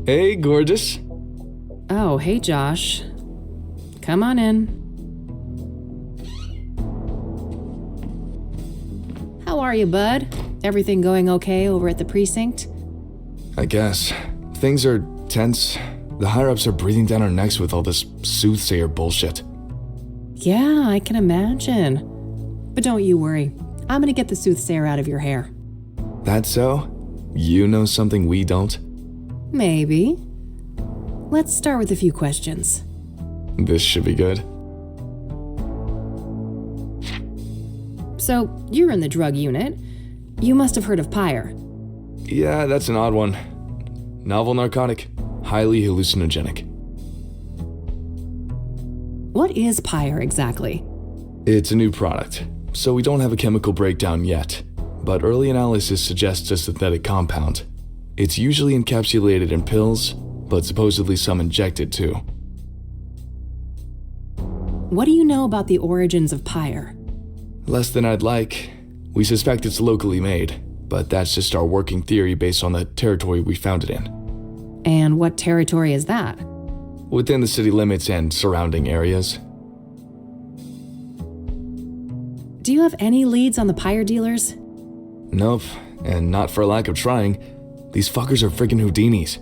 Hey, gorgeous. Oh, hey, Josh. Come on in. are you, bud? Everything going okay over at the precinct? I guess. Things are tense. The higher-ups are breathing down our necks with all this Soothsayer bullshit. Yeah, I can imagine. But don't you worry. I'm gonna get the Soothsayer out of your hair. That so? You know something we don't? Maybe. Let's start with a few questions. This should be good. So, you're in the drug unit. You must have heard of Pyre. Yeah, that's an odd one. Novel narcotic, highly hallucinogenic. What is Pyre exactly? It's a new product, so we don't have a chemical breakdown yet, but early analysis suggests a synthetic compound. It's usually encapsulated in pills, but supposedly some injected too. What do you know about the origins of Pyre? Less than I'd like. We suspect it's locally made, but that's just our working theory based on the territory we found it in. And what territory is that? Within the city limits and surrounding areas. Do you have any leads on the Pyre dealers? Nope, and not for lack of trying. These fuckers are freaking Houdinis.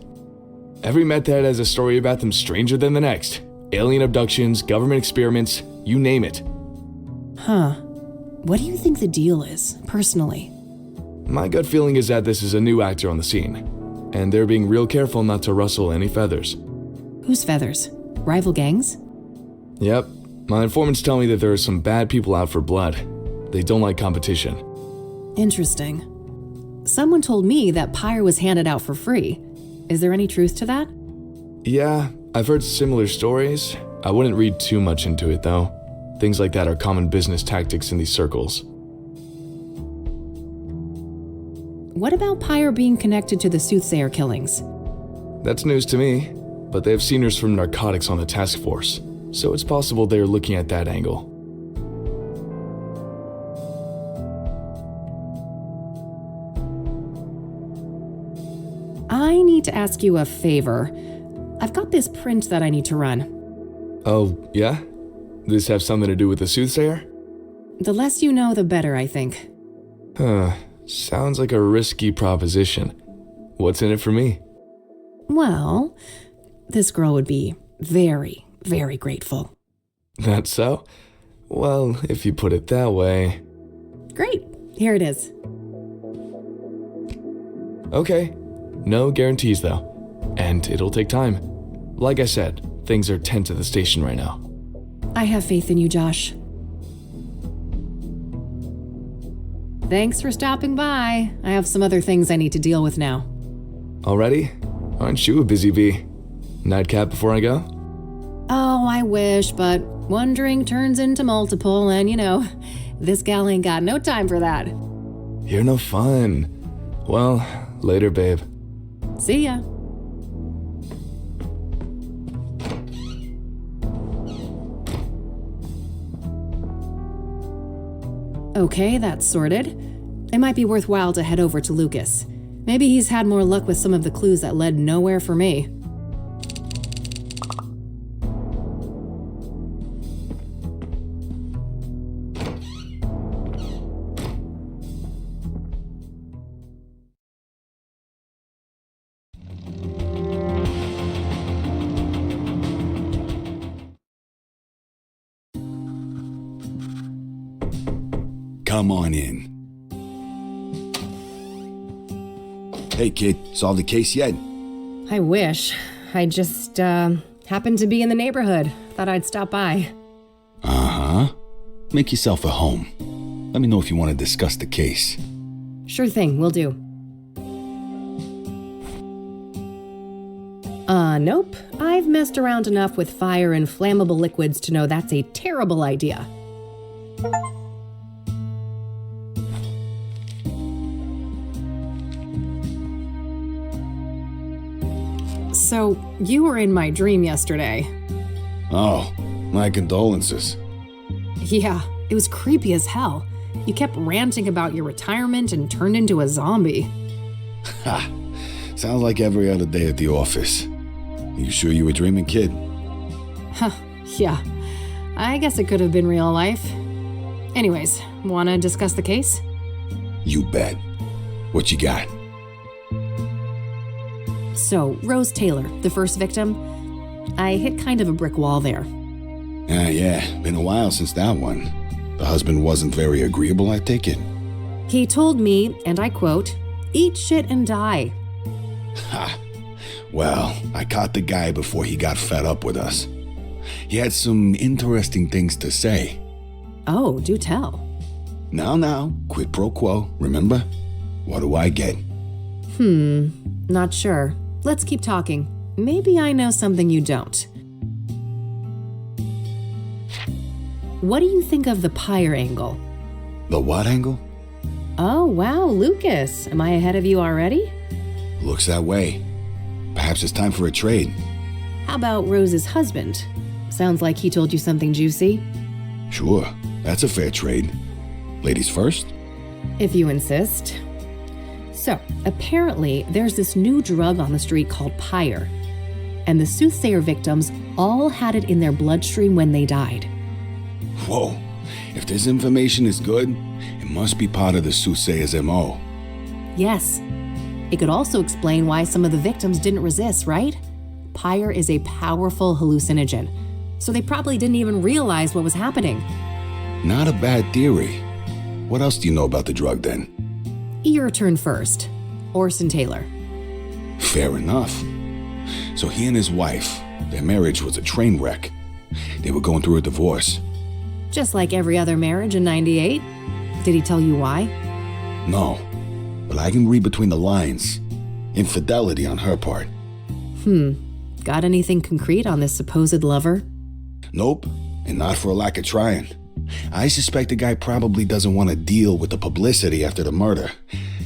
Every meth head has a story about them stranger than the next. Alien abductions, government experiments, you name it. Huh. What do you think the deal is, personally? My gut feeling is that this is a new actor on the scene, and they're being real careful not to rustle any feathers. Whose feathers? Rival gangs? Yep. My informants tell me that there are some bad people out for blood. They don't like competition. Interesting. Someone told me that Pyre was handed out for free. Is there any truth to that? Yeah, I've heard similar stories. I wouldn't read too much into it, though. Things like that are common business tactics in these circles. What about Pyre being connected to the Soothsayer killings? That's news to me, but they have seniors from narcotics on the task force, so it's possible they're looking at that angle. I need to ask you a favor. I've got this print that I need to run. Oh, yeah? This have something to do with the Soothsayer? The less you know, the better, I think. Sounds like a risky proposition. What's in it for me? Well, this girl would be very, very grateful. That's so? Well, if you put it that way. Great. Here it is. Okay. No guarantees, though. And it'll take time. Like I said, things are tense at the station right now. I have faith in you, Josh. Thanks for stopping by. I have some other things I need to deal with now. Already? Aren't you a busy bee? Nightcap before I go? Oh, I wish, but one drink turns into multiple, and this gal ain't got no time for that. You're no fun. Well, later, babe. See ya. Okay, that's sorted. It might be worthwhile to head over to Lucas. Maybe he's had more luck with some of the clues that led nowhere for me. Come on in. Hey, kid, solved the case yet? I wish. I just, happened to be in the neighborhood. Thought I'd stop by. Uh-huh. Make yourself at home. Let me know if you want to discuss the case. Sure thing, will do. Nope. I've messed around enough with fire and flammable liquids to know that's a terrible idea. So, you were in my dream yesterday. Oh, my condolences. Yeah, it was creepy as hell. You kept ranting about your retirement and turned into a zombie. Ha! Sounds like every other day at the office. You sure you were dreaming, kid? Huh, yeah. I guess it could have been real life. Anyways, wanna discuss the case? You bet. What you got? So, Rose Taylor, the first victim, I hit kind of a brick wall there. Yeah, been a while since that one. The husband wasn't very agreeable, I take it. He told me, and I quote, "Eat shit and die." Ha. Well, I caught the guy before he got fed up with us. He had some interesting things to say. Oh, do tell. Now, quid pro quo, remember? What do I get? Not sure. Let's keep talking. Maybe I know something you don't. What do you think of the pyre angle? The what angle? Oh, wow, Lucas. Am I ahead of you already? Looks that way. Perhaps it's time for a trade. How about Rose's husband? Sounds like he told you something juicy. Sure, that's a fair trade. Ladies first? If you insist. So, apparently, there's this new drug on the street called pyre. And the Soothsayer victims all had it in their bloodstream when they died. Whoa, if this information is good, it must be part of the Soothsayer's MO. Yes. It could also explain why some of the victims didn't resist, right? Pyre is a powerful hallucinogen, so they probably didn't even realize what was happening. Not a bad theory. What else do you know about the drug then? Your turn first. Orson Taylor. Fair enough. So he and his wife, their marriage was a train wreck. They were going through a divorce. Just like every other marriage in '98. Did he tell you why? No, but I can read between the lines. Infidelity on her part. Got anything concrete on this supposed lover? Nope, and not for a lack of trying. I suspect the guy probably doesn't want to deal with the publicity after the murder,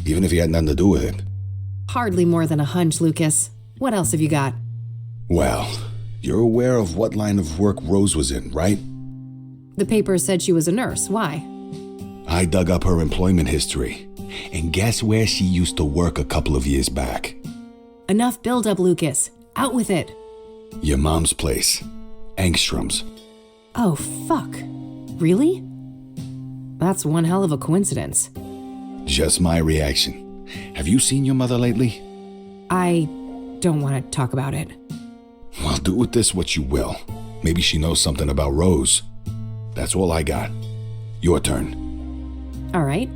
even if he had nothing to do with it. Hardly more than a hunch, Lucas. What else have you got? Well, you're aware of what line of work Rose was in, right? The paper said she was a nurse. Why? I dug up her employment history, and guess where she used to work a couple of years back? Enough build-up, Lucas. Out with it. Your mom's place. Angstrom's. Oh, fuck. Really? That's one hell of a coincidence. Just my reaction. Have you seen your mother lately? I don't want to talk about it. Well, do with this what you will. Maybe she knows something about Rose. That's all I got. Your turn. All right.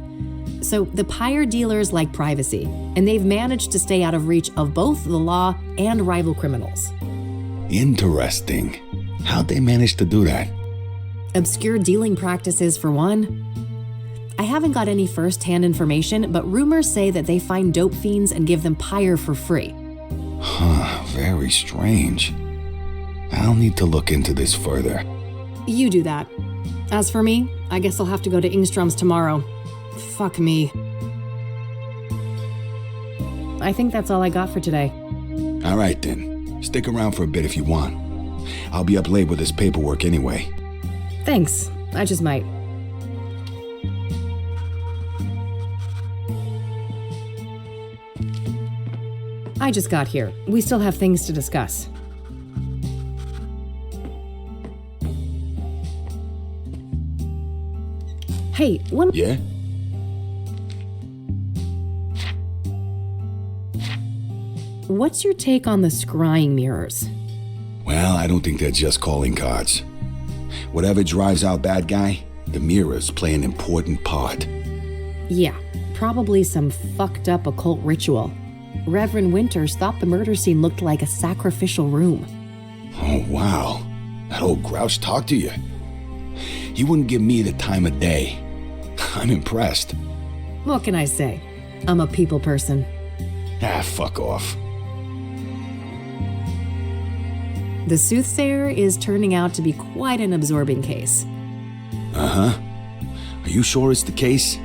So the pyre dealers like privacy, and they've managed to stay out of reach of both the law and rival criminals. Interesting. How'd they manage to do that? Obscure dealing practices, for one. I haven't got any first-hand information, but rumors say that they find dope fiends and give them pyre for free. Huh, very strange. I'll need to look into this further. You do that. As for me, I guess I'll have to go to Ingstrom's tomorrow. Fuck me. I think that's all I got for today. All right then. Stick around for a bit if you want. I'll be up late with this paperwork anyway. Thanks. I just might. I just got here. We still have things to discuss. Hey, one... Yeah? What's your take on the scrying mirrors? Well, I don't think they're just calling cards. Whatever drives out bad guy, the mirrors play an important part. Yeah, probably some fucked up occult ritual. Reverend Winters thought the murder scene looked like a sacrificial room. Oh, wow. That old grouch talked to you. He wouldn't give me the time of day. I'm impressed. What can I say? I'm a people person. Ah, fuck off. The Soothsayer is turning out to be quite an absorbing case. Uh-huh. Are you sure it's the case?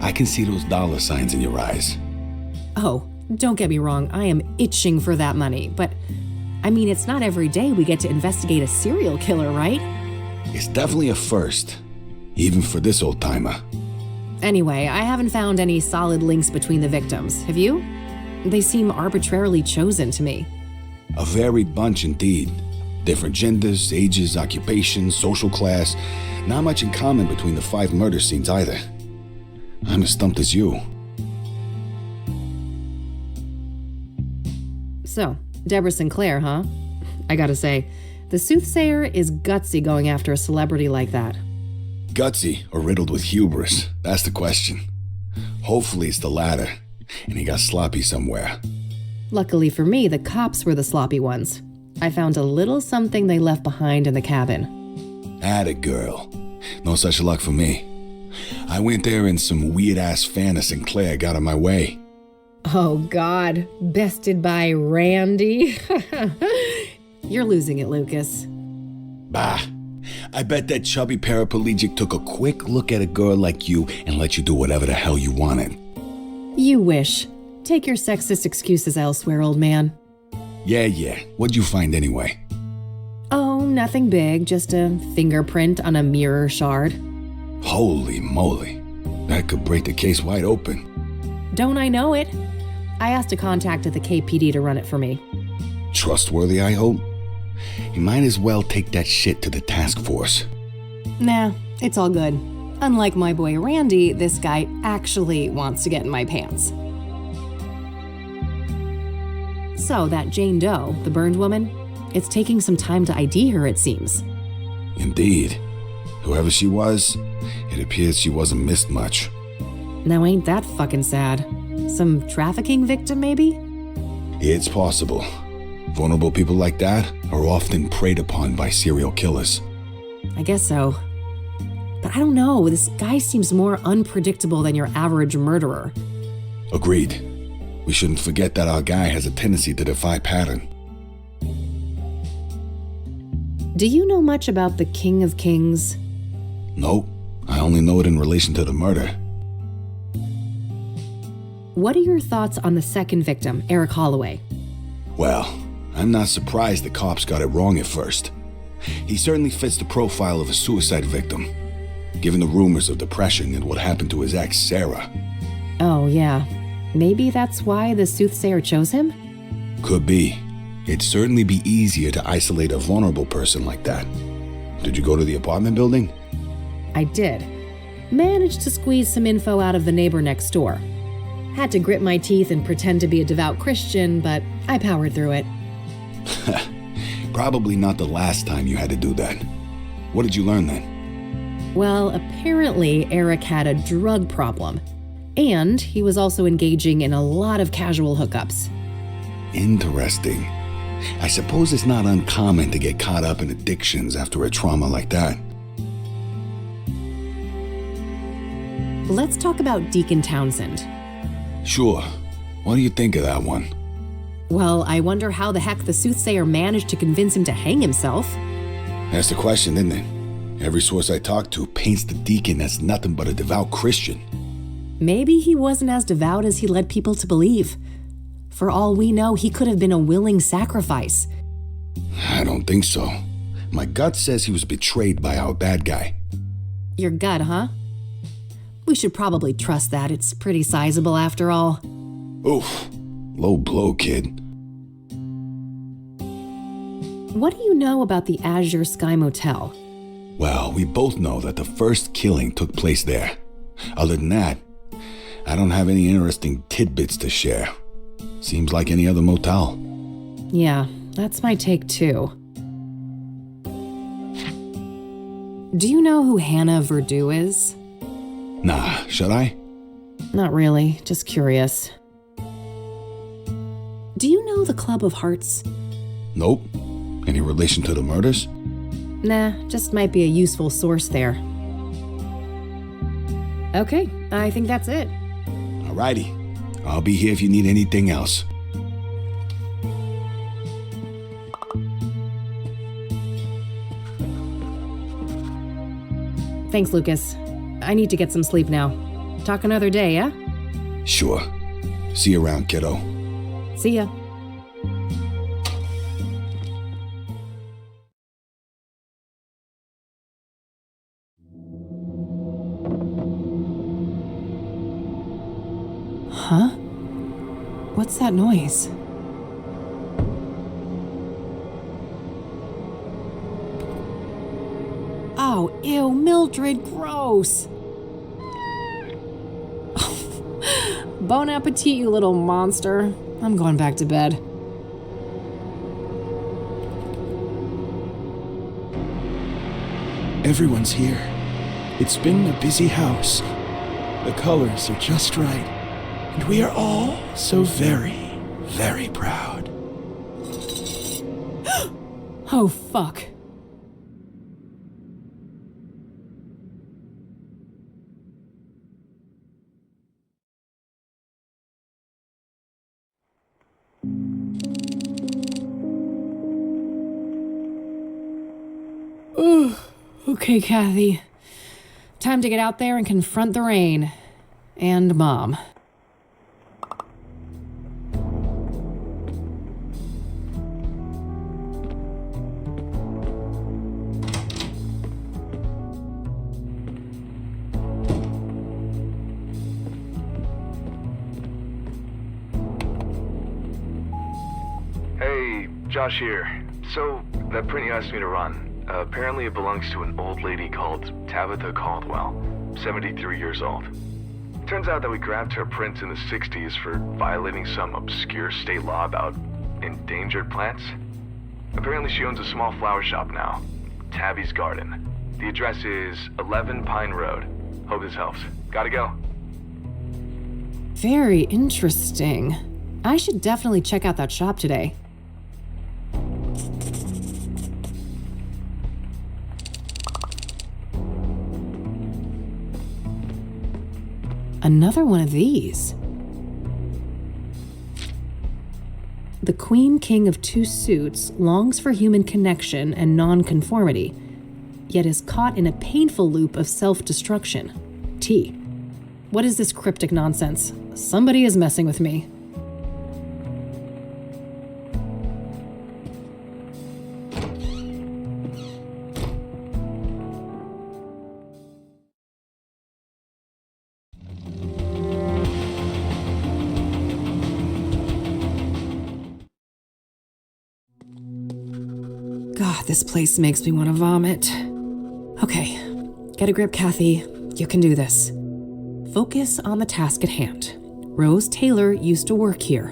I can see those dollar signs in your eyes. Oh, don't get me wrong, I am itching for that money, but I mean, it's not every day we get to investigate a serial killer, right? It's definitely a first, even for this old-timer. Anyway, I haven't found any solid links between the victims, have you? They seem arbitrarily chosen to me. A varied bunch indeed. Different genders, ages, occupations, social class. Not much in common between the 5 murder scenes either. I'm as stumped as you. So, Deborah Sinclair, huh? I gotta say, the Soothsayer is gutsy going after a celebrity like that. Gutsy or riddled with hubris? That's the question. Hopefully it's the latter, and he got sloppy somewhere. Luckily for me, the cops were the sloppy ones. I found a little something they left behind in the cabin. Atta girl. No such luck for me. I went there and some weird-ass fan of Sinclair got in my way. Oh, God. Bested by Randy? You're losing it, Lucas. Bah. I bet that chubby paraplegic took a quick look at a girl like you and let you do whatever the hell you wanted. You wish. Take your sexist excuses elsewhere, old man. Yeah. What'd you find anyway? Oh, nothing big. Just a fingerprint on a mirror shard. Holy moly. That could break the case wide open. Don't I know it? I asked a contact at the KPD to run it for me. Trustworthy, I hope? You might as well take that shit to the task force. Nah, it's all good. Unlike my boy Randy, this guy actually wants to get in my pants. So, that Jane Doe, the burned woman, it's taking some time to ID her, it seems. Indeed. Whoever she was, it appears she wasn't missed much. Now ain't that fucking sad? Some trafficking victim, maybe? It's possible. Vulnerable people like that are often preyed upon by serial killers. I guess so. But I don't know, this guy seems more unpredictable than your average murderer. Agreed. We shouldn't forget that our guy has a tendency to defy pattern. Do you know much about the King of Kings? Nope. I only know it in relation to the murder. What are your thoughts on the second victim, Eric Holloway? Well, I'm not surprised the cops got it wrong at first. He certainly fits the profile of a suicide victim, given the rumors of depression and what happened to his ex, Sarah. Oh, yeah. Maybe that's why the Soothsayer chose him? Could be. It'd certainly be easier to isolate a vulnerable person like that. Did you go to the apartment building? I did. Managed to squeeze some info out of the neighbor next door. Had to grit my teeth and pretend to be a devout Christian, but I powered through it. Probably not the last time you had to do that. What did you learn then? Well, apparently Eric had a drug problem. And he was also engaging in a lot of casual hookups. Interesting. I suppose it's not uncommon to get caught up in addictions after a trauma like that. Let's talk about Deacon Townsend. Sure. What do you think of that one? Well, I wonder how the heck the Soothsayer managed to convince him to hang himself. That's the question, isn't it? Every source I talk to paints the deacon as nothing but a devout Christian. Maybe he wasn't as devout as he led people to believe. For all we know, he could have been a willing sacrifice. I don't think so. My gut says he was betrayed by our bad guy. Your gut, huh? We should probably trust that. It's pretty sizable after all. Oof. Low blow, kid. What do you know about the Azure Sky Motel? Well, we both know that the first killing took place there. Other than that, I don't have any interesting tidbits to share. Seems like any other motel. Yeah, that's my take too. Do you know who Hannah Verdew is? Nah, should I? Not really, just curious. Do you know the Club of Hearts? Nope. Any relation to the murders? Nah, just might be a useful source there. Okay, I think that's it. Alrighty. I'll be here if you need anything else. Thanks, Lucas. I need to get some sleep now. Talk another day, yeah? Sure. See you around, kiddo. See ya. Huh? What's that noise? Oh, ew, Mildred, gross. Bon appetit, you little monster. I'm going back to bed. Everyone's here. It's been a busy house. The colors are just right. And we are all so very, very proud. Oh, fuck. Okay, Kathy. Time to get out there and confront the rain. And Mom. Hey, Josh here. So, that print you asked me to run, apparently it belongs to an old lady called Tabitha Caldwell, 73 years old. Turns out that we grabbed her prints in the 60s for violating some obscure state law about endangered plants. Apparently she owns a small flower shop now, Tabby's Garden. The address is 11 Pine Road. Hope this helps. Gotta go. Very interesting. I should definitely check out that shop today. Another one of these. The Queen King of Two Suits longs for human connection and non-conformity, yet is caught in a painful loop of self-destruction. T. What is this cryptic nonsense? Somebody is messing with me. God, this place makes me want to vomit. Okay, get a grip, Kathy. You can do this. Focus on the task at hand. Rose Taylor used to work here.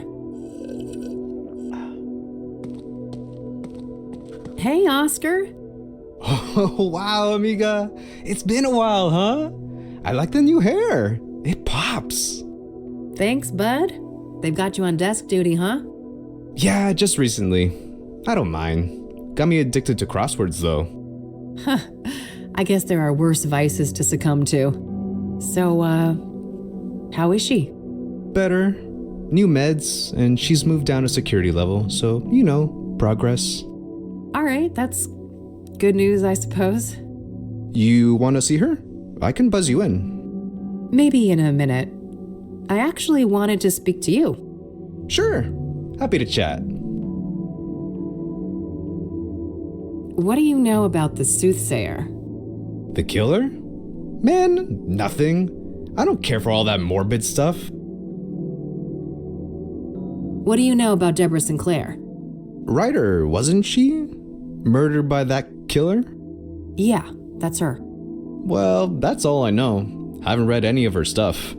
Hey, Oscar. Oh, wow, amiga. It's been a while, huh? I like the new hair. It pops. Thanks, bud. They've got you on desk duty, huh? Yeah, just recently. I don't mind. Got me addicted to crosswords, though. Huh. I guess there are worse vices to succumb to. So, how is she? Better. New meds, and she's moved down a security level, so, progress. All right, that's good news, I suppose. You want to see her? I can buzz you in. Maybe in a minute. I actually wanted to speak to you. Sure. Happy to chat. What do you know about the Soothsayer? The killer? Man, nothing. I don't care for all that morbid stuff. What do you know about Deborah Sinclair? Writer, wasn't she? Murdered by that killer? Yeah, that's her. Well, that's all I know. I haven't read any of her stuff.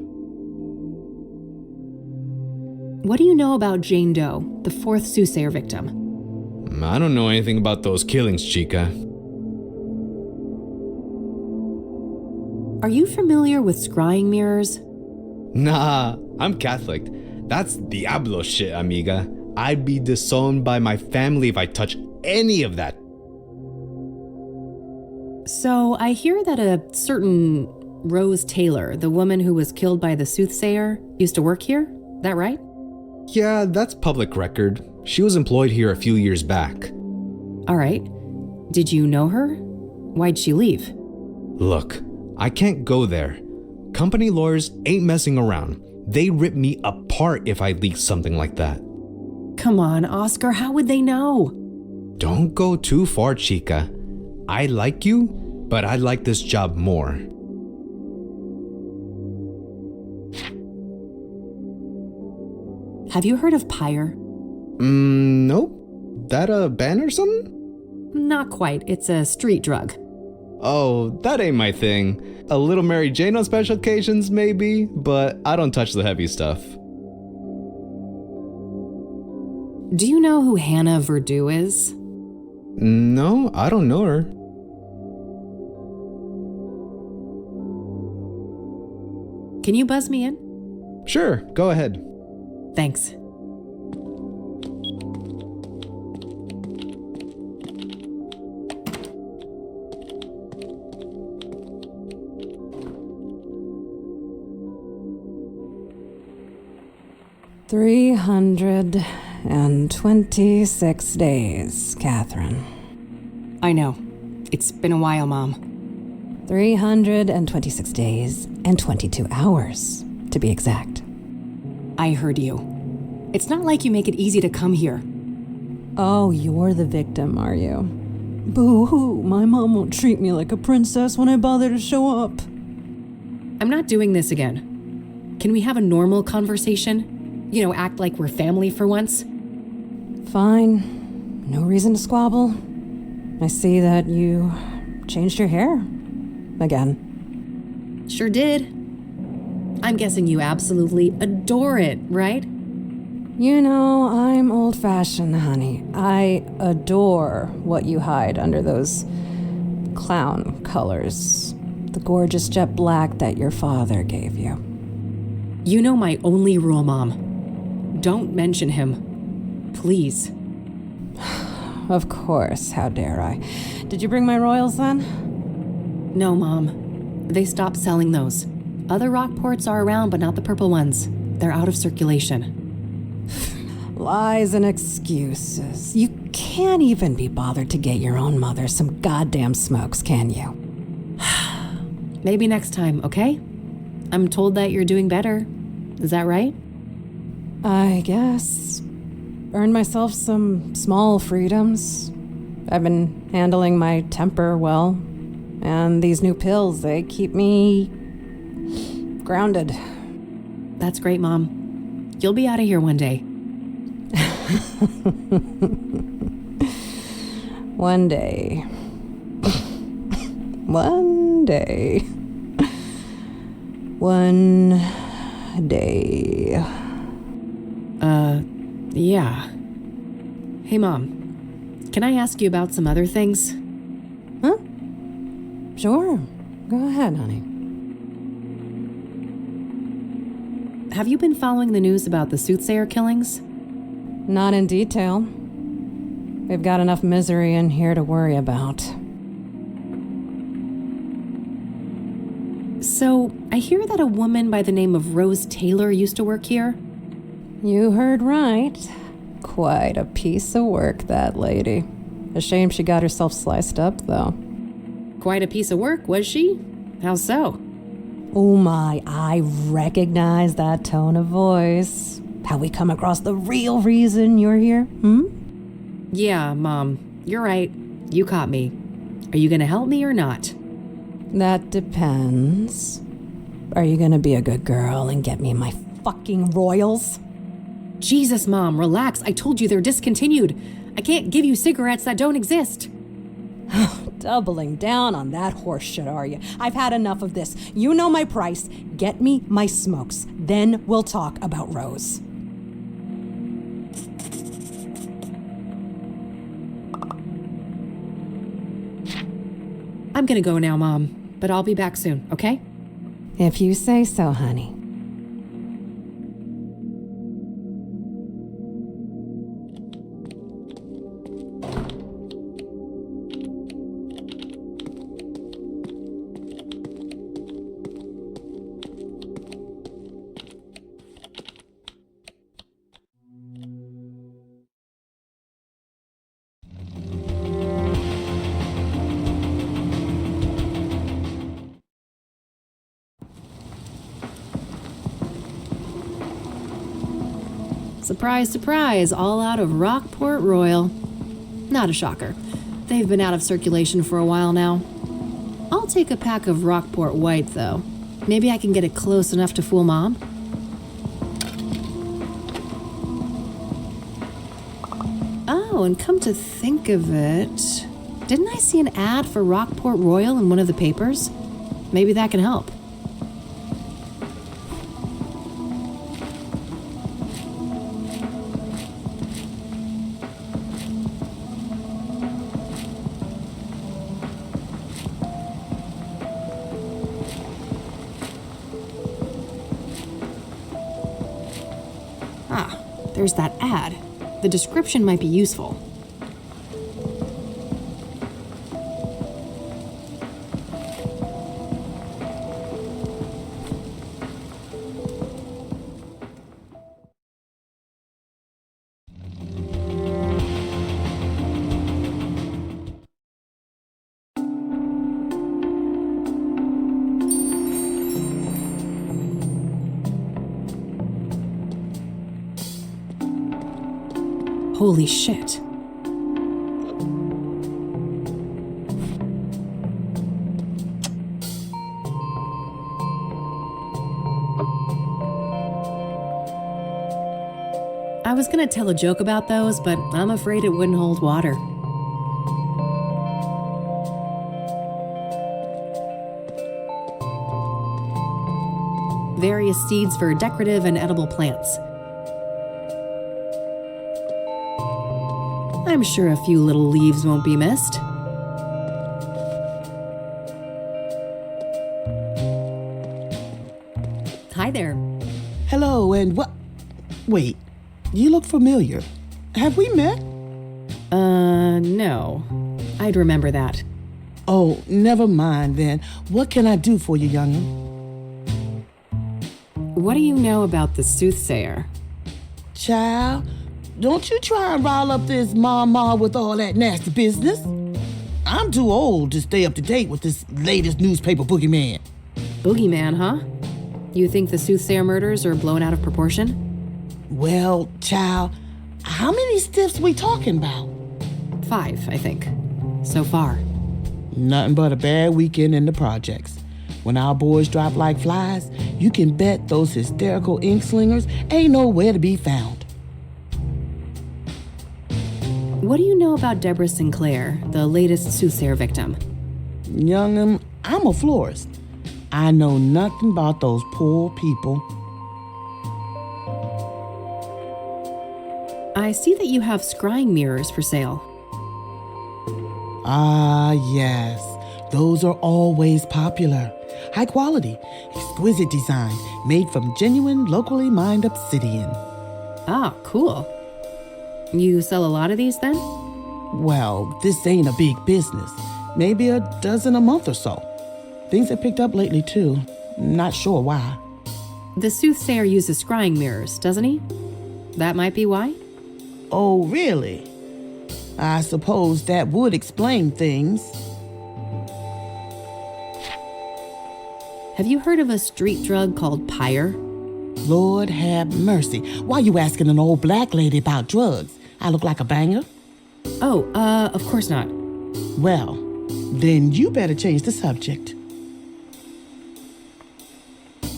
What do you know about Jane Doe, the fourth Soothsayer victim? I don't know anything about those killings, chica. Are you familiar with scrying mirrors? Nah, I'm Catholic. That's Diablo shit, amiga. I'd be disowned by my family if I touch any of that. So, I hear that a certain Rose Taylor, the woman who was killed by the Soothsayer, used to work here? That right? Yeah, that's public record. She was employed here a few years back. All right. Did you know her? Why'd she leave? Look, I can't go there. Company lawyers ain't messing around. They rip me apart if I leak something like that. Come on, Oscar, how would they know? Don't go too far, chica. I like you, but I like this job more. Have you heard of Pyre? Nope. That a band or something? Not quite. It's a street drug. Oh, that ain't my thing. A little Mary Jane on special occasions, maybe, but I don't touch the heavy stuff. Do you know who Hannah Verdew is? No, I don't know her. Can you buzz me in? Sure, go ahead. Thanks. $326 days, Catherine. I know. It's been a while, Mom. 326 days and 22 hours, to be exact. I heard you. It's not like you make it easy to come here. Oh, you're the victim, are you? Boo-hoo, my mom won't treat me like a princess when I bother to show up. I'm not doing this again. Can we have a normal conversation? You know, act like we're family for once? Fine. No reason to squabble. I see that you changed your hair. Again. Sure did. I'm guessing you absolutely adore it, right? You know, I'm old-fashioned, honey. I adore what you hide under those clown colors. The gorgeous jet black that your father gave you. You know my only rule, Mom. Don't mention him. Please. Of course, how dare I. Did you bring my royals then? No, Mom. They stopped selling those. Other Rockports are around, but not the purple ones. They're out of circulation. Lies and excuses. You can't even be bothered to get your own mother some goddamn smokes, can you? Maybe next time, okay? I'm told that you're doing better. Is that right? I guess. Earned myself some small freedoms. I've been handling my temper well. And these new pills, they keep me grounded. That's great, Mom. You'll be out of here one day. One day. One day. One day. Yeah. Hey, Mom. Can I ask you about some other things? Huh? Sure. Go ahead, honey. Have you been following the news about the Soothsayer killings? Not in detail. We've got enough misery in here to worry about. So, I hear that a woman by the name of Rose Taylor used to work here? You heard right. Quite a piece of work, that lady. A shame she got herself sliced up, though. Quite a piece of work, was she? How so? Oh my, I recognize that tone of voice. How we come across the real reason you're here, Yeah, Mom. You're right. You caught me. Are you gonna help me or not? That depends. Are you gonna be a good girl and get me my fucking royals? Jesus, Mom, relax. I told you they're discontinued. I can't give you cigarettes that don't exist. Doubling down on that horse shit, are you? I've had enough of this. You know my price. Get me my smokes. Then we'll talk about Rose. I'm gonna go now, Mom, but I'll be back soon, okay? If you say so, honey. Surprise, surprise, all out of Rockport Royal. Not a shocker. They've been out of circulation for a while now. I'll take a pack of Rockport White, though. Maybe I can get it close enough to fool Mom. Oh, and come to think of it, Didn't I see an ad for Rockport Royal in one of the papers? Maybe that can help. Ah, there's that ad. The description might be useful. Holy shit. I was gonna tell a joke about those, but I'm afraid it wouldn't hold water. Various seeds for decorative and edible plants. I'm sure a few little leaves won't be missed. Hi there. Hello, and what? Wait, you look familiar. Have we met? No. I'd remember that. Oh, never mind then. What can I do for you, young'un? What do you know about the Soothsayer? Child, don't you try and rile up this mama with all that nasty business. I'm too old to stay up to date with this latest newspaper boogeyman. Boogeyman, huh? You think the Soothsayer murders are blown out of proportion? Well, child, how many stiffs we talking about? 5, I think. So far. Nothing but a bad weekend in the projects. When our boys drop like flies, you can bet those hysterical ink slingers ain't nowhere to be found. What do you know about Deborah Sinclair, the latest Soothsayer victim? Young'un, I'm a florist. I know nothing about those poor people. I see that you have scrying mirrors for sale. Ah, yes. Those are always popular. High quality, exquisite design, made from genuine, locally mined obsidian. Ah, cool. You sell a lot of these then? Well, this ain't a big business. Maybe a dozen a month or so. Things have picked up lately, too. Not sure why. The Soothsayer uses scrying mirrors, doesn't he? That might be why? Oh, really? I suppose that would explain things. Have you heard of a street drug called pyre? Lord have mercy. Why you asking an old black lady about drugs? I look like a banger? Oh, of course not. Well, then you better change the subject.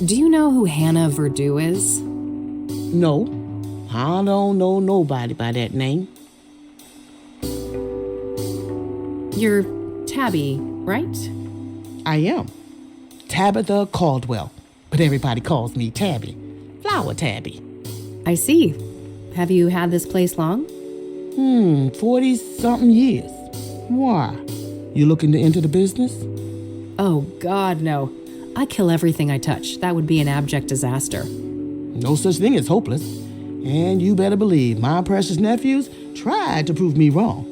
Do you know who Hannah Verdew is? No, I don't know nobody by that name. You're Tabby, right? I am. Tabitha Caldwell, but everybody calls me Tabby. Flower Tabby. I see. Have you had this place long? 40-something years. Why? You looking to enter the business? Oh, God, no. I kill everything I touch. That would be an abject disaster. No such thing as hopeless. And you better believe my precious nephews tried to prove me wrong.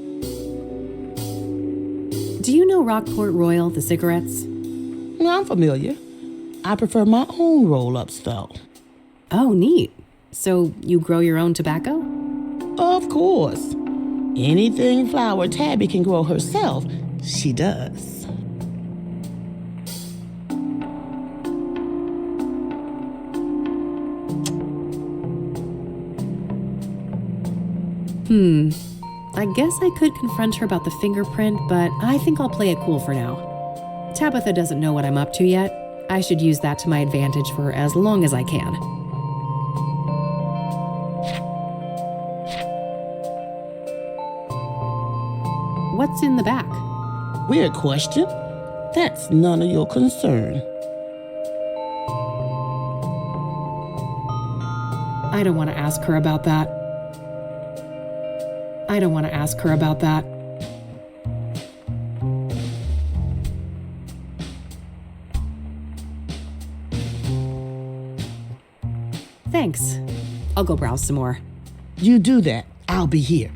Do you know Rockport Royal, the cigarettes? I'm familiar. I prefer my own roll-ups, though. Oh, neat. So you grow your own tobacco? Of course. Anything Flower Tabby can grow herself, she does. I guess I could confront her about the fingerprint, but I think I'll play it cool for now. Tabitha doesn't know what I'm up to yet. I should use that to my advantage for as long as I can. What's in the back? Weird question. That's none of your concern. I don't want to ask her about that. I don't want to ask her about that. Thanks. I'll go browse some more. You do that. I'll be here.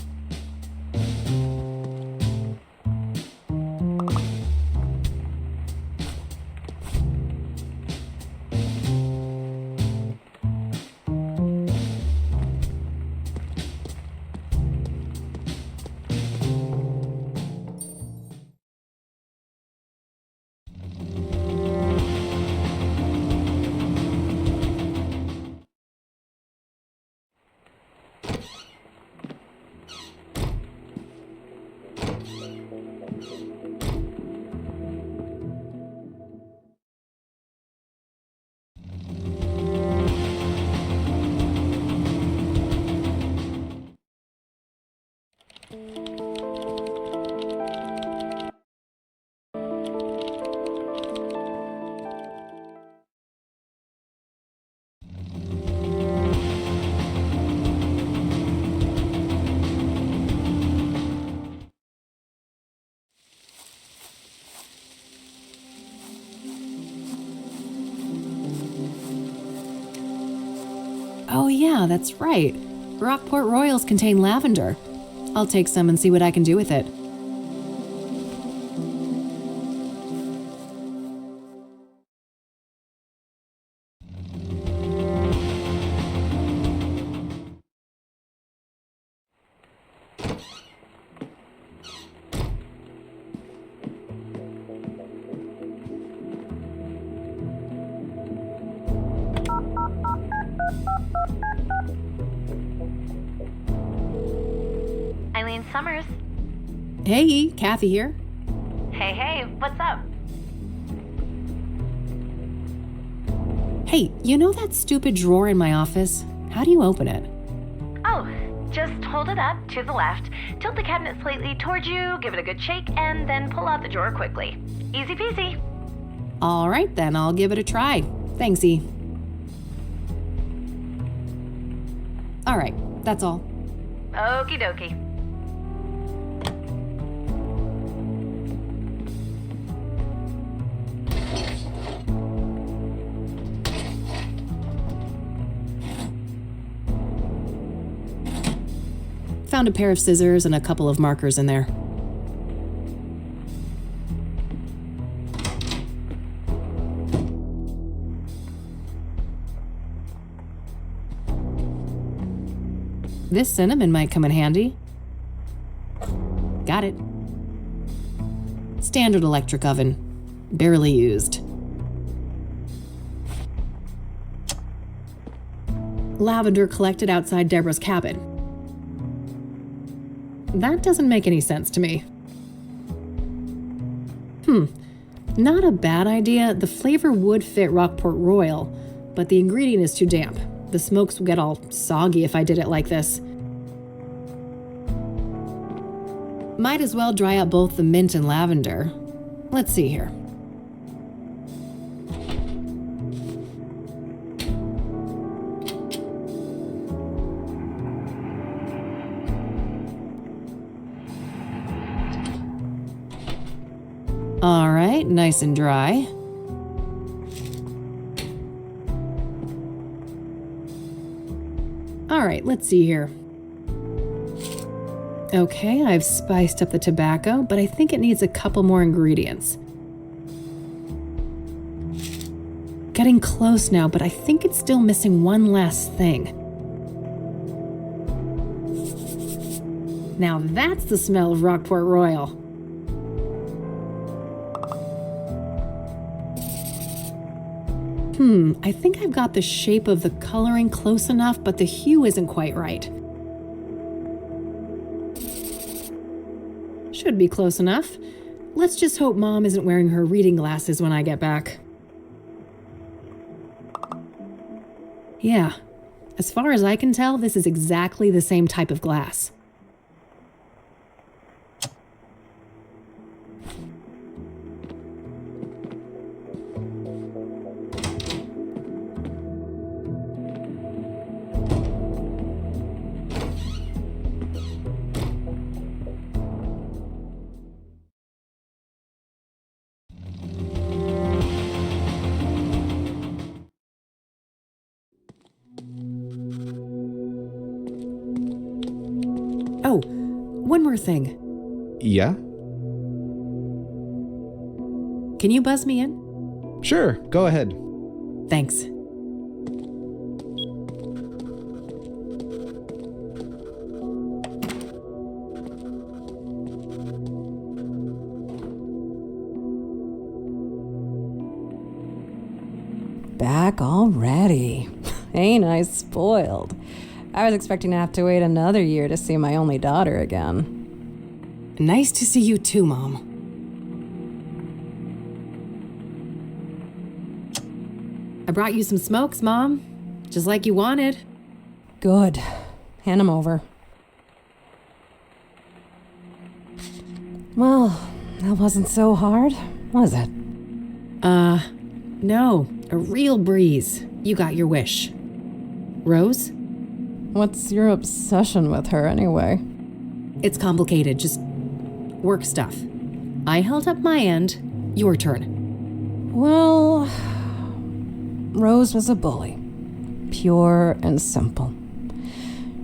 Oh yeah, that's right. Rockport Royals contain lavender. I'll take some and see what I can do with it. Eileen Summers. Hey, Kathy here. Hey, what's up? Hey, you know that stupid drawer in my office? How do you open it? Oh, just hold it up to the left, tilt the cabinet slightly towards you, give it a good shake, and then pull out the drawer quickly. Easy peasy. All right, then I'll give it a try. Thanks, E. All right, that's all. Okie dokie. Found a pair of scissors and a couple of markers in there. This cinnamon might come in handy. Got it. Standard electric oven. Barely used. Lavender collected outside Deborah's cabin. That doesn't make any sense to me. Not a bad idea. The flavor would fit Rockport Royal, but the ingredient is too damp. The smokes would get all soggy if I did it like this. Might as well dry out both the mint and lavender. Let's see here. All right, nice and dry. All right, let's see here. Okay, I've spiced up the tobacco, but I think it needs a couple more ingredients. Getting close now, but I think it's still missing one last thing. Now that's the smell of Rockport Royal. I think I've got the shape of the coloring close enough, but the hue isn't quite right. Should be close enough. Let's just hope Mom isn't wearing her reading glasses when I get back. Yeah, as far as I can tell, this is exactly the same type of glass. Oh, one more thing. Yeah? Can you buzz me in? Sure, go ahead. Thanks. Back already. Ain't I spoiled? I was expecting to have to wait another year to see my only daughter again. Nice to see you too, Mom. I brought you some smokes, Mom. Just like you wanted. Good. Hand them over. Well, that wasn't so hard, was it? No. A real breeze. You got your wish. Rose? What's your obsession with her anyway? It's complicated, just work stuff. I held up my end. Your turn. Well, Rose was a bully. Pure and simple.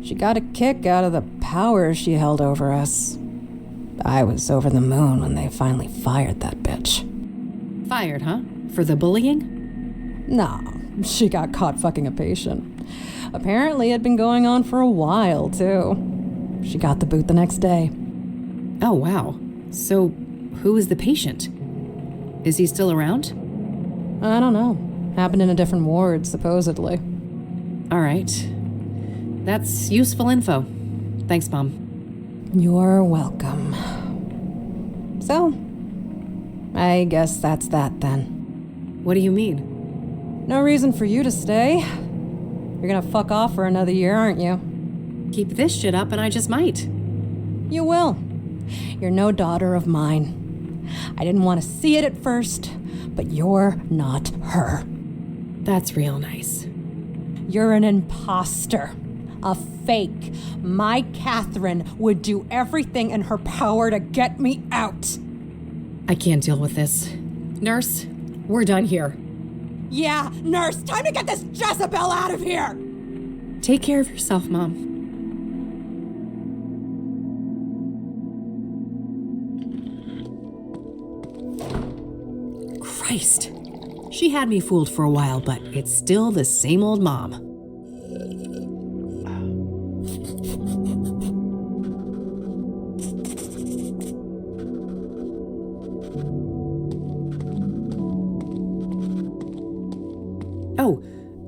She got a kick out of the power she held over us. I was over the moon when they finally fired that bitch. Fired, huh? For the bullying? Nah, she got caught fucking a patient. Apparently it had been going on for a while, too. She got the boot the next day. Oh, wow. So, who is the patient? Is he still around? I don't know. Happened in a different ward, supposedly. All right. That's useful info. Thanks, Mom. You're welcome. So, I guess that's that then. What do you mean? No reason for you to stay. You're gonna fuck off for another year, aren't you? Keep this shit up and I just might. You will. You're no daughter of mine. I didn't want to see it at first, but you're not her. That's real nice. You're an imposter. A fake. My Catherine would do everything in her power to get me out. I can't deal with this. Nurse, we're done here. Yeah, nurse, time to get this Jezebel out of here! Take care of yourself, Mom. Christ. She had me fooled for a while, but it's still the same old Mom. Oh,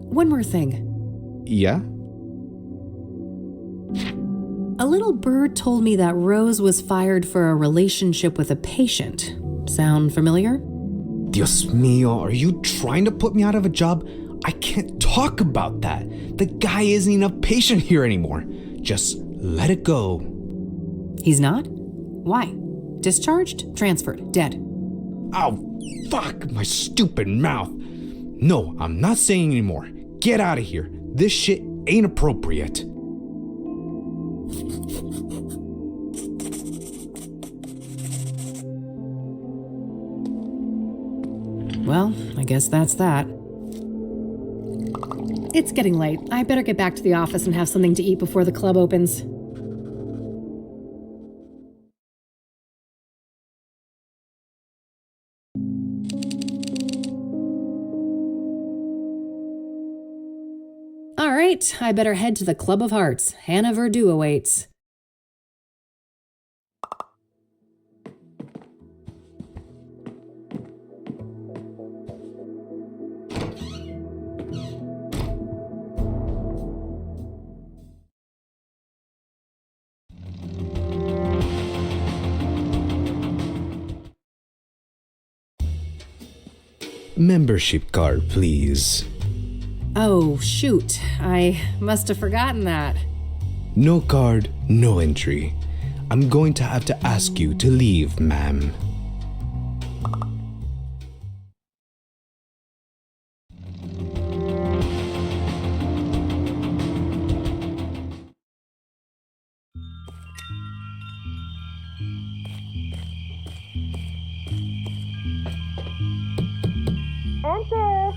one more thing. Yeah? A little bird told me that Rose was fired for a relationship with a patient. Sound familiar? Dios mío, are you trying to put me out of a job? I can't talk about that. The guy isn't even a patient here anymore. Just let it go. He's not? Why? Discharged? Transferred? Dead? Oh, fuck my stupid mouth. No, I'm not saying anymore. Get out of here. This shit ain't appropriate. Well, I guess that's that. It's getting late. I better get back to the office and have something to eat before the club opens. All right, I better head to the Club of Hearts. Hannah Verdu awaits. Membership card, please. Oh, shoot. I must have forgotten that. No card, no entry. I'm going to have to ask you to leave, ma'am. Enter!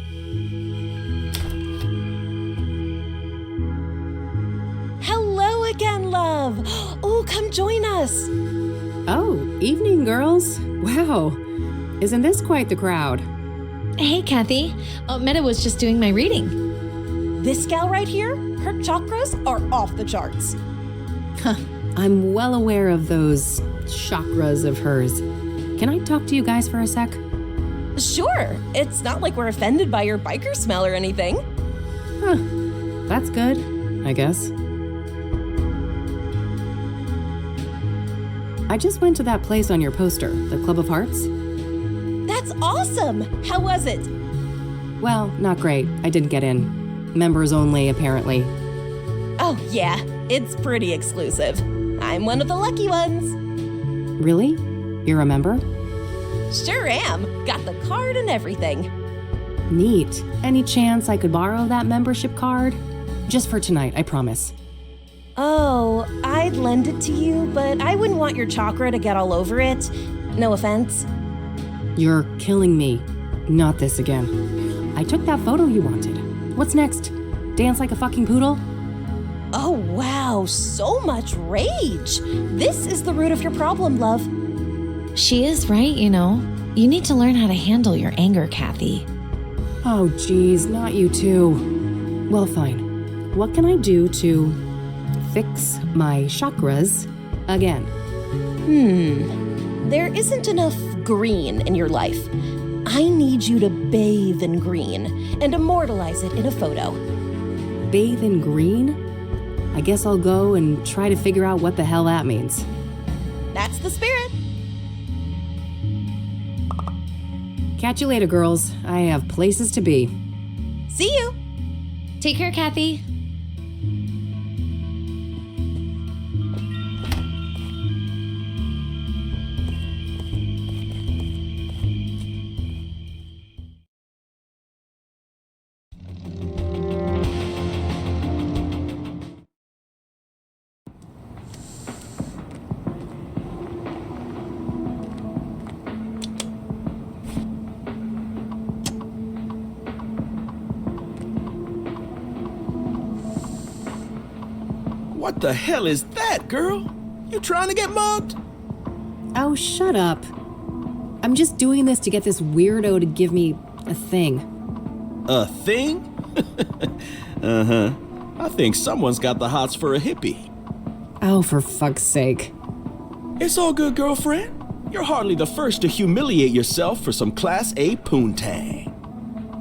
Hello again, love. Oh, come join us. Oh, evening, girls. Wow. Isn't this quite the crowd? Hey, Kathy. Meta was just doing my reading. This gal right here, her chakras are off the charts. I'm well aware of those chakras of hers. Can I talk to you guys for a sec? Sure. It's not like we're offended by your biker smell or anything. Huh. That's good, I guess. I just went to that place on your poster, the Club of Hearts. That's awesome! How was it? Well, not great. I didn't get in. Members only, apparently. Oh, yeah. It's pretty exclusive. I'm one of the lucky ones. Really? You're a member? Sure am. Got the card and everything. Neat. Any chance I could borrow that membership card? Just for tonight, I promise. Oh, I'd lend it to you, but I wouldn't want your chakra to get all over it. No offense. You're killing me. Not this again. I took that photo you wanted. What's next? Dance like a fucking poodle? Oh, wow. So much rage. This is the root of your problem, love. She is right, you know. You need to learn how to handle your anger, Kathy. Oh, geez, not you too. Well, fine. What can I do to fix my chakras again? There isn't enough green in your life. I need you to bathe in green and immortalize it in a photo. Bathe in green? I guess I'll go and try to figure out what the hell that means. That's the spirit. Catch you later, girls. I have places to be. See you. Take care, Kathy. What the hell is that, girl? You trying to get mugged? Oh, shut up. I'm just doing this to get this weirdo to give me a thing. A thing? Uh-huh. I think someone's got the hots for a hippie. Oh, for fuck's sake. It's all good, girlfriend. You're hardly the first to humiliate yourself for some Class A poontang.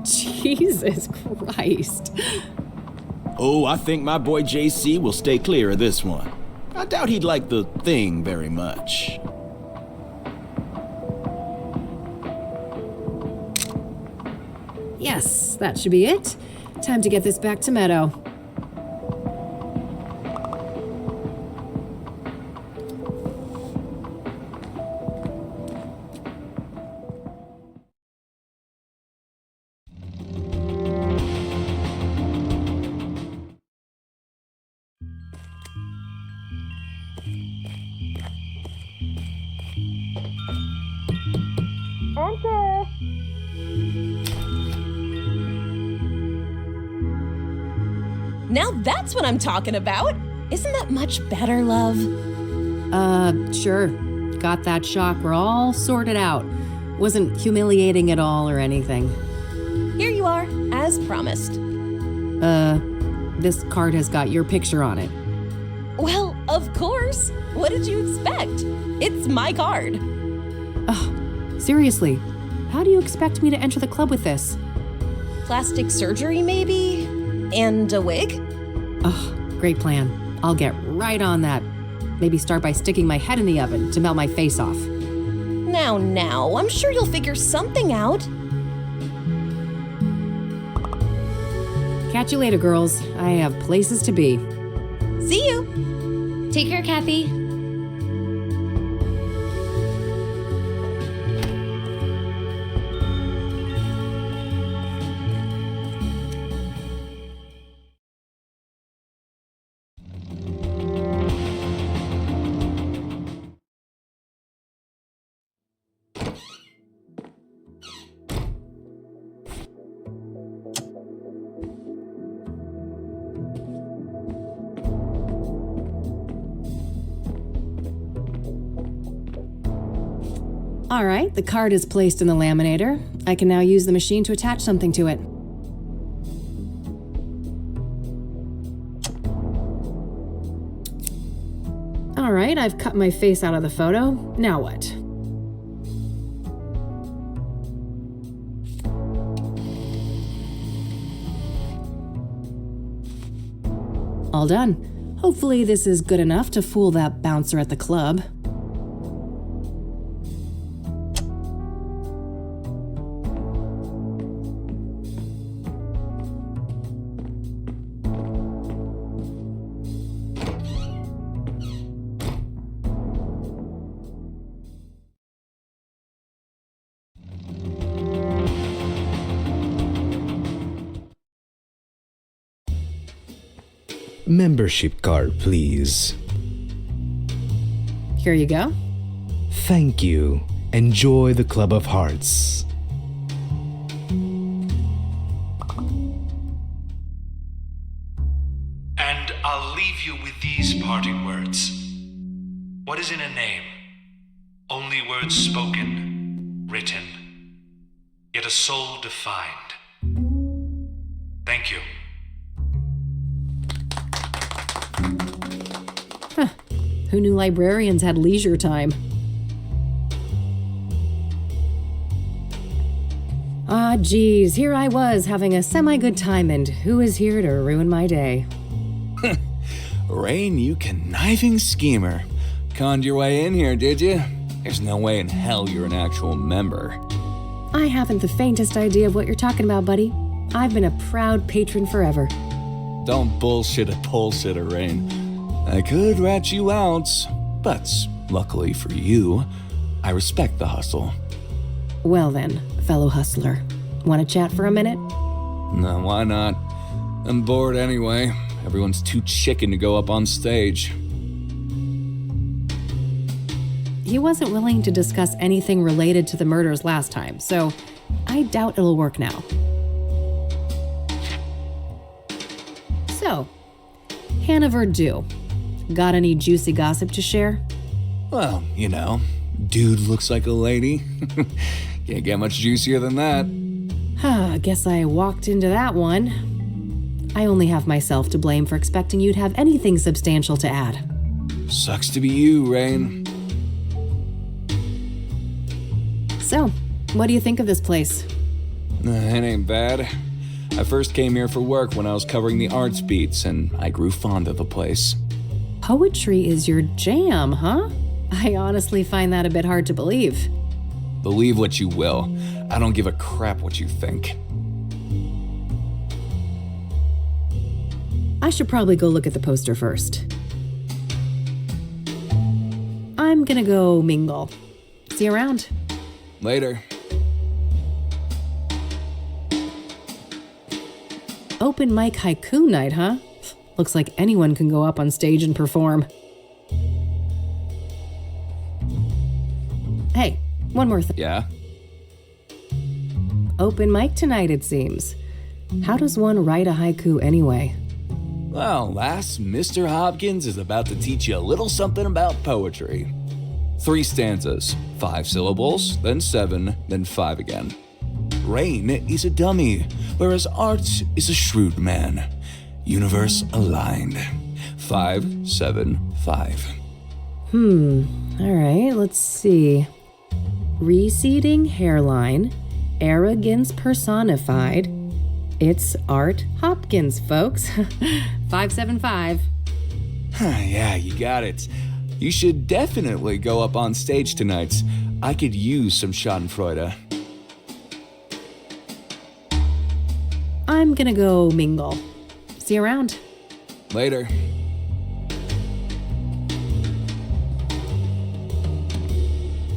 Jesus Christ. Oh, I think my boy JC will stay clear of this one. I doubt he'd like the thing very much. Yes, that should be it. Time to get this back to Meadow. Enter. Now that's what I'm talking about. Isn't that much better, love? Sure. Got that chakra all sorted out. Wasn't humiliating at all or anything. Here you are, as promised. This card has got your picture on it. Well, of course. What did you expect? It's my card. Ugh, seriously, how do you expect me to enter the club with this? Plastic surgery, maybe? And a wig? Ugh, great plan. I'll get right on that. Maybe start by sticking my head in the oven to melt my face off. Now, I'm sure you'll figure something out. Catch you later, girls. I have places to be. See you. Take care, Kathy. All right, the card is placed in the laminator. I can now use the machine to attach something to it. All right, I've cut my face out of the photo. Now what? All done. Hopefully this is good enough to fool that bouncer at the club. Membership card, please. Here you go. Thank you. Enjoy the Club of Hearts. And I'll leave you with these parting words. What is in a name? Only words spoken, written, yet a soul defined. Thank you. Huh. Who knew librarians had leisure time? Ah, geez, here I was having a semi-good time, and who is here to ruin my day? Rain, you conniving schemer. Conned your way in here, did you? There's no way in hell you're an actual member. I haven't the faintest idea of what you're talking about, buddy. I've been a proud patron forever. Don't bullshit a bullshitter, Rain. I could rat you out, but luckily for you, I respect the hustle. Well then, fellow hustler, want to chat for a minute? No, why not? I'm bored anyway. Everyone's too chicken to go up on stage. He wasn't willing to discuss anything related to the murders last time, so I doubt it'll work now. So, Hannah Verdue, got any juicy gossip to share? Well, you know, dude looks like a lady. Can't get much juicier than that. Guess I walked into that one. I only have myself to blame for expecting you'd have anything substantial to add. Sucks to be you, Rain. So, what do you think of this place? It ain't bad. I first came here for work when I was covering the arts beats, and I grew fond of the place. Poetry is your jam, huh? I honestly find that a bit hard to believe. Believe what you will. I don't give a crap what you think. I should probably go look at the poster first. I'm gonna go mingle. See you around. Later. Open mic haiku night, huh? Looks like anyone can go up on stage and perform. Hey, one more thing. Yeah? Open mic tonight, it seems. How does one write a haiku anyway? Well, lass, Mr. Hopkins is about to teach you a little something about poetry. 3 stanzas, 5 syllables, then 7, then 5 again. Rain is a dummy, whereas art is a shrewd man. Universe aligned. 5, 7, 5. All right, let's see. Receding hairline, arrogance personified. It's Art Hopkins, folks. 575. Yeah, you got it. You should definitely go up on stage tonight. I could use some schadenfreude. I'm gonna go mingle. See you around. Later.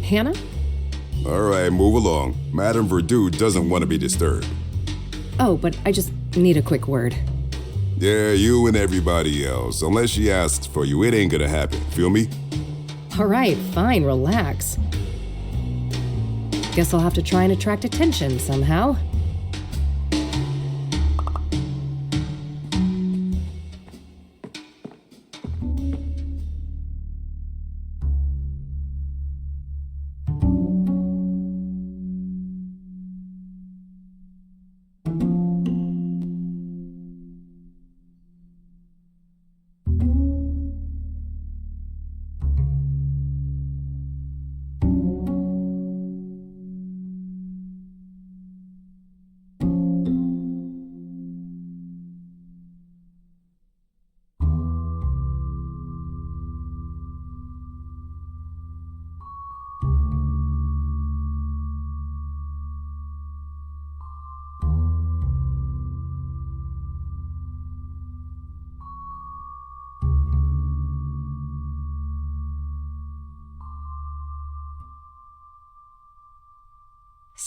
Hannah? All right, move along. Madame Verdue doesn't want to be disturbed. Oh, but I just need a quick word. Yeah, you and everybody else. Unless she asks for you, it ain't gonna happen. Feel me? All right, fine, relax. Guess I'll have to try and attract attention somehow.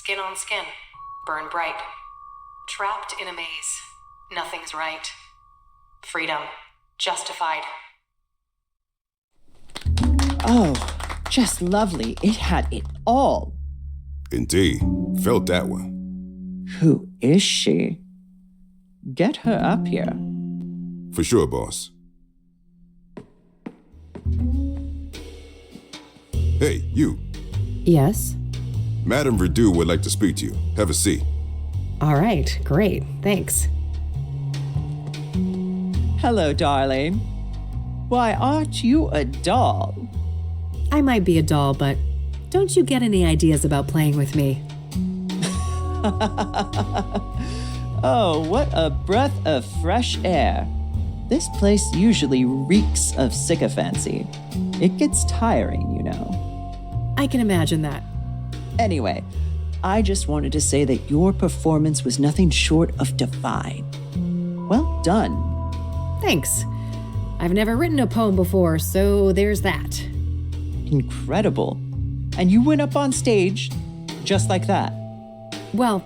Skin on skin. Burn bright. Trapped in a maze. Nothing's right. Freedom. Justified. Oh, just lovely. It had it all. Indeed. Felt that one. Who is she? Get her up here. For sure, boss. Hey, you. Yes? Madame Verdu would like to speak to you. Have a seat. All right, great. Thanks. Hello, darling. Why, aren't you a doll? I might be a doll, but don't you get any ideas about playing with me? Oh, what a breath of fresh air. This place usually reeks of sycophancy. It gets tiring, you know. I can imagine that. Anyway, I just wanted to say that your performance was nothing short of divine. Well done. Thanks. I've never written a poem before, so there's that. Incredible. And you went up on stage just like that. Well,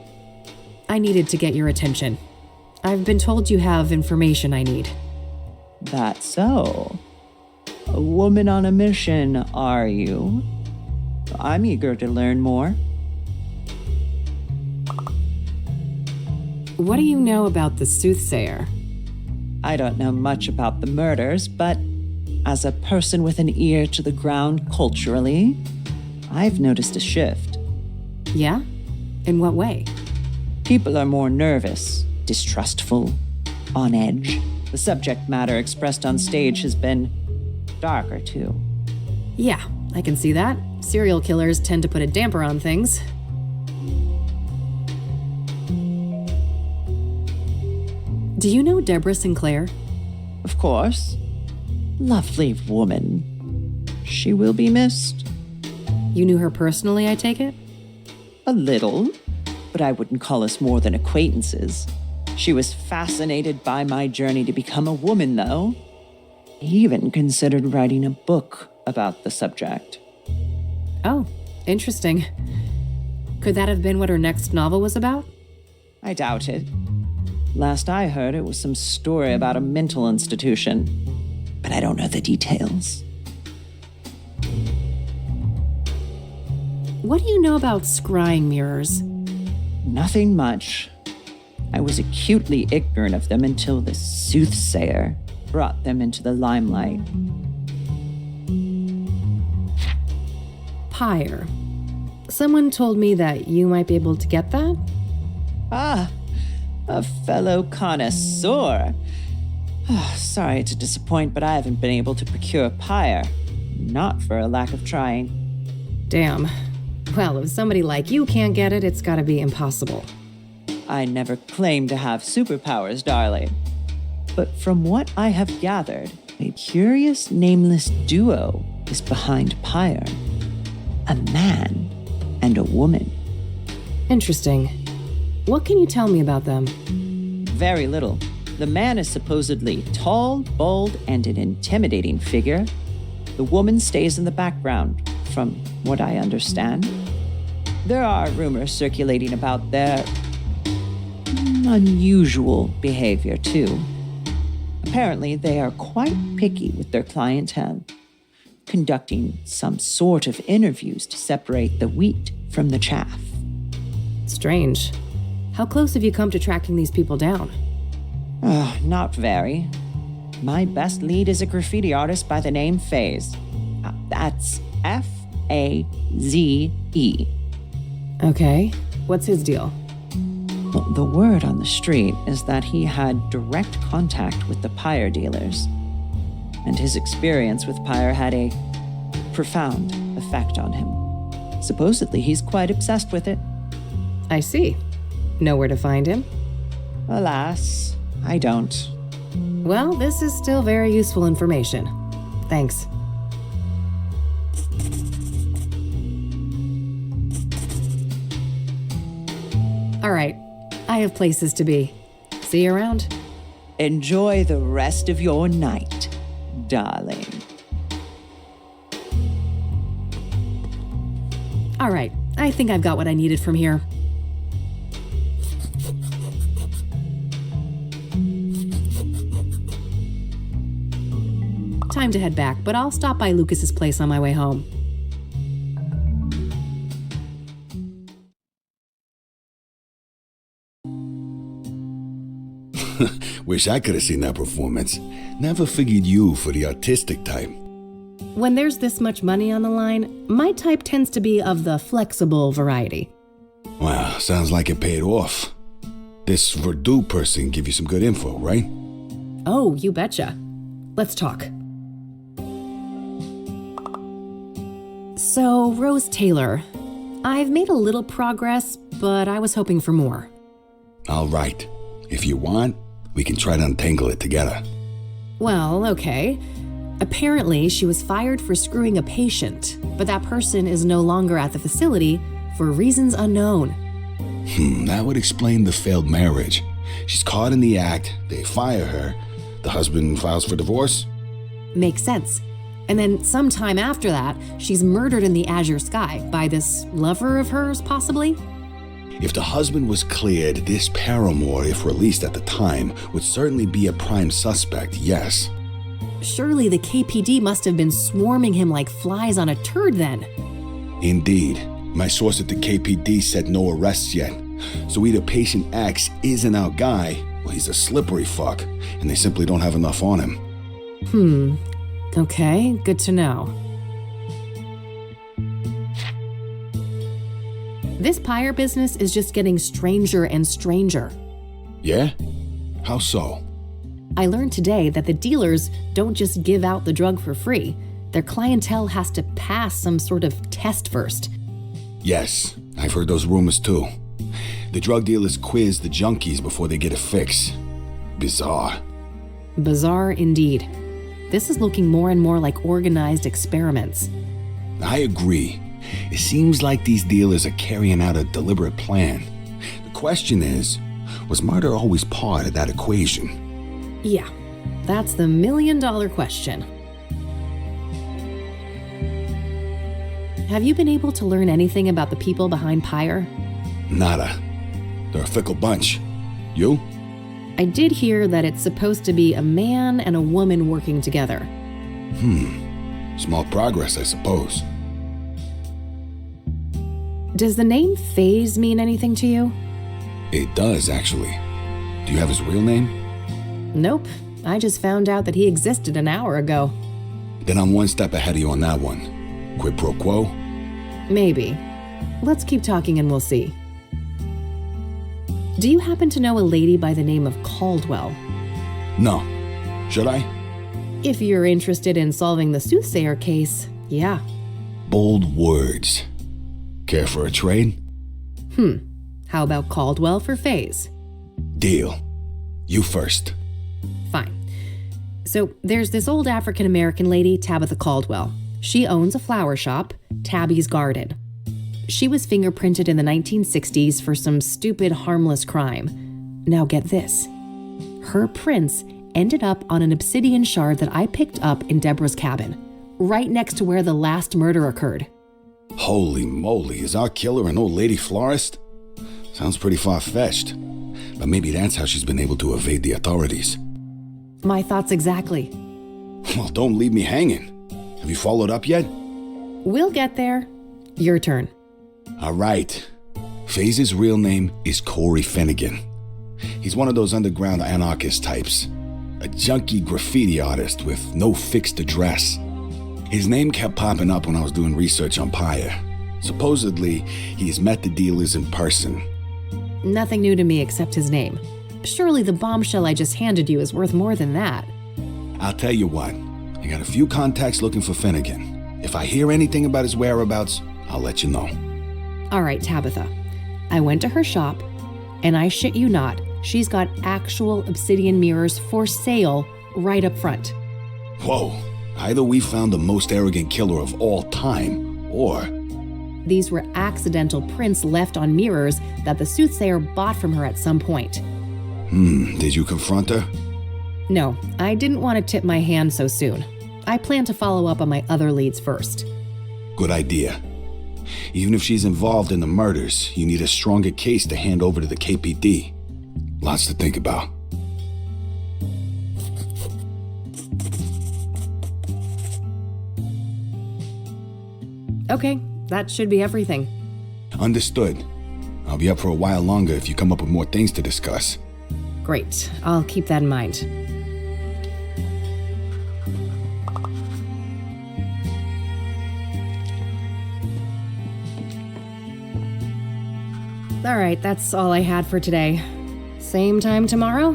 I needed to get your attention. I've been told you have information I need. That's so. A woman on a mission, are you? I'm eager to learn more. What do you know about the Soothsayer? I don't know much about the murders, but as a person with an ear to the ground culturally, I've noticed a shift. Yeah? In what way? People are more nervous, distrustful, on edge. The subject matter expressed on stage has been darker, too. Yeah, I can see that. Serial killers tend to put a damper on things. Do you know Deborah Sinclair? Of course. Lovely woman. She will be missed. You knew her personally, I take it? A little, but I wouldn't call us more than acquaintances. She was fascinated by my journey to become a woman, though. He even considered writing a book about the subject. Oh, interesting. Could that have been what her next novel was about? I doubt it. Last I heard, it was some story about a mental institution, but I don't know the details. What do you know about scrying mirrors? Nothing much. I was acutely ignorant of them until the Soothsayer brought them into the limelight. Pyre. Someone told me that you might be able to get that? Ah, a fellow connoisseur. Sorry to disappoint, but I haven't been able to procure pyre. Not for a lack of trying. Damn. Well, if somebody like you can't get it, it's gotta be impossible. I never claimed to have superpowers, darling. But from what I have gathered, a curious nameless duo is behind pyre. A man and a woman. Interesting. What can you tell me about them? Very little. The man is supposedly tall, bold, and an intimidating figure. The woman stays in the background, from what I understand. There are rumors circulating about their unusual behavior, too. Apparently, they are quite picky with their clientele, conducting some sort of interviews to separate the wheat from the chaff. Strange. How close have you come to tracking these people down? Not very. My best lead is a graffiti artist by the name Faze. That's Faze. Okay. What's his deal? Well, the word on the street is that he had direct contact with the pyre dealers. And his experience with pyre had a profound effect on him. Supposedly, he's quite obsessed with it. I see. Know where to find him? Alas, I don't. Well, this is still very useful information. Thanks. All right. I have places to be. See you around. Enjoy the rest of your night, darling. All right. I think I've got what I needed from here. Time to head back, but I'll stop by Lucas's place on my way home. Wish I could have seen that performance. Never figured you for the artistic type. When there's this much money on the line, my type tends to be of the flexible variety. Wow, sounds like it paid off. This Verdú person give you some good info, right? Oh, you betcha. Let's talk. So, Rose Taylor, I've made a little progress, but I was hoping for more. All right. If you want, we can try to untangle it together. Well, okay. Apparently, she was fired for screwing a patient, but that person is no longer at the facility for reasons unknown. That would explain the failed marriage. She's caught in the act, they fire her, the husband files for divorce? Makes sense. And then sometime after that, she's murdered in the azure sky by this lover of hers, possibly? If the husband was cleared, this paramour, if released at the time, would certainly be a prime suspect, yes. Surely the KPD must have been swarming him like flies on a turd then. Indeed. My source at the KPD said no arrests yet. So either patient X isn't our guy, or he's a slippery fuck, and they simply don't have enough on him. Okay, good to know. This pyre business is just getting stranger and stranger. Yeah? How so? I learned today that the dealers don't just give out the drug for free. Their clientele has to pass some sort of test first. Yes, I've heard those rumors too. The drug dealers quiz the junkies before they get a fix. Bizarre. Bizarre indeed. This is looking more and more like organized experiments. I agree. It seems like these dealers are carrying out a deliberate plan. The question is, was murder always part of that equation? Yeah, that's the million-dollar question. Have you been able to learn anything about the people behind Pyre? Nada. They're a fickle bunch. You? I did hear that it's supposed to be a man and a woman working together. Small progress, I suppose. Does the name Phase mean anything to you? It does, actually. Do you have his real name? Nope. I just found out that he existed an hour ago. Then I'm one step ahead of you on that one. Quid pro quo? Maybe. Let's keep talking and we'll see. Do you happen to know a lady by the name of Caldwell? No. Should I? If you're interested in solving the Soothsayer case, yeah. Bold words. Care for a trade? How about Caldwell for Phase? Deal. You first. Fine. So there's this old African-American lady, Tabitha Caldwell. She owns a flower shop, Tabby's Garden. She was fingerprinted in the 1960s for some stupid, harmless crime. Now get this. Her prints ended up on an obsidian shard that I picked up in Deborah's cabin, right next to where the last murder occurred. Holy moly, is our killer an old lady florist? Sounds pretty far-fetched. But maybe that's how she's been able to evade the authorities. My thoughts exactly. Well, don't leave me hanging. Have you followed up yet? We'll get there. Your turn. All right. Phase's real name is Corey Finnegan. He's one of those underground anarchist types. A junkie graffiti artist with no fixed address. His name kept popping up when I was doing research on Pyre. Supposedly, he's met the dealers in person. Nothing new to me except his name. Surely the bombshell I just handed you is worth more than that. I'll tell you what. I got a few contacts looking for Finnegan. If I hear anything about his whereabouts, I'll let you know. All right, Tabitha. I went to her shop, and I shit you not, she's got actual obsidian mirrors for sale right up front. Whoa. Either we found the most arrogant killer of all time, or... These were accidental prints left on mirrors that the Soothsayer bought from her at some point. Did you confront her? No, I didn't want to tip my hand so soon. I plan to follow up on my other leads first. Good idea. Even if she's involved in the murders, you need a stronger case to hand over to the KPD. Lots to think about. Okay, that should be everything. Understood. I'll be up for a while longer if you come up with more things to discuss. Great, I'll keep that in mind. All right, that's all I had for today. Same time tomorrow?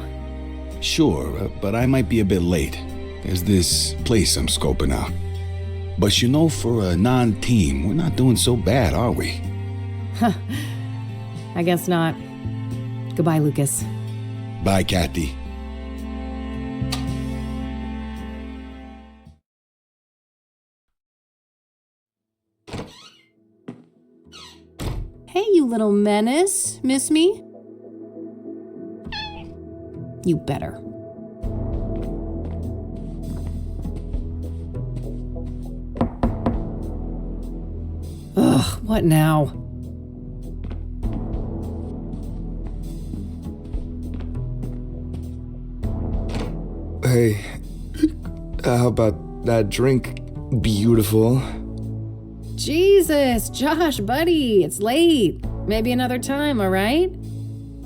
Sure, but I might be a bit late. There's this place I'm scoping out. But you know, for a non-team, we're not doing so bad, are we? Huh. I guess not. Goodbye, Lucas. Bye, Kathy. Hey, you little menace. Miss me? You better. Ugh, what now? Hey, how about that drink? Beautiful. Jesus, Josh, buddy, it's late. Maybe another time, all right?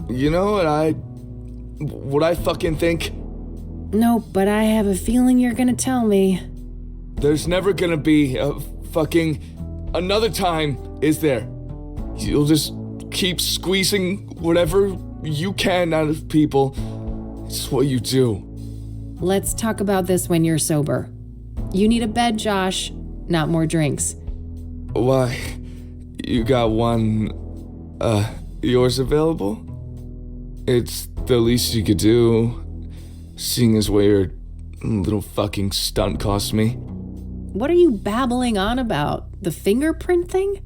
You know what I fucking think? No, but I have a feeling you're gonna tell me. There's never gonna be a fucking another time, is there? You'll just keep squeezing whatever you can out of people. It's what you do. Let's talk about this when you're sober. You need a bed, Josh, not more drinks. Why? You got one, yours available? It's the least you could do, seeing as what your little fucking stunt cost me. What are you babbling on about? The fingerprint thing?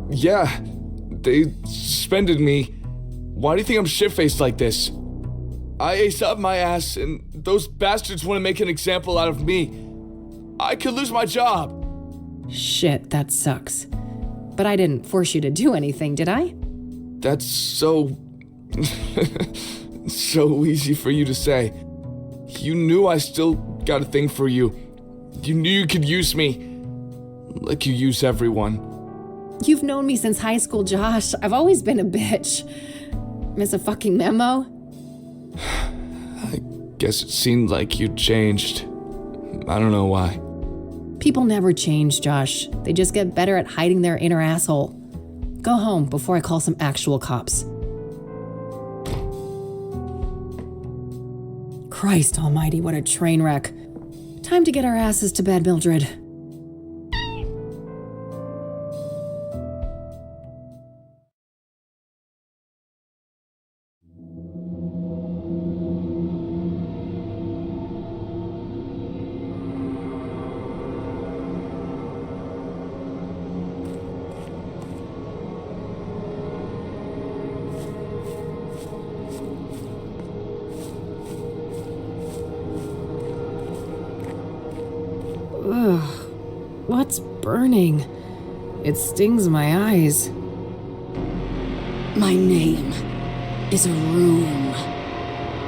Yeah, they suspended me. Why do you think I'm shit-faced like this? I aced up my ass, and those bastards want to make an example out of me. I could lose my job. Shit, that sucks. But I didn't force you to do anything, did I? That's so... so easy for you to say. You knew I still got a thing for you. You knew you could use me. Like you use everyone. You've known me since high school, Josh. I've always been a bitch. Miss a fucking memo? I guess it seemed like you'd changed. I don't know why. People never change, Josh. They just get better at hiding their inner asshole. Go home before I call some actual cops. Christ almighty, what a train wreck. Time to get our asses to bed, Mildred. Ugh, what's burning? It stings my eyes. My name is a room.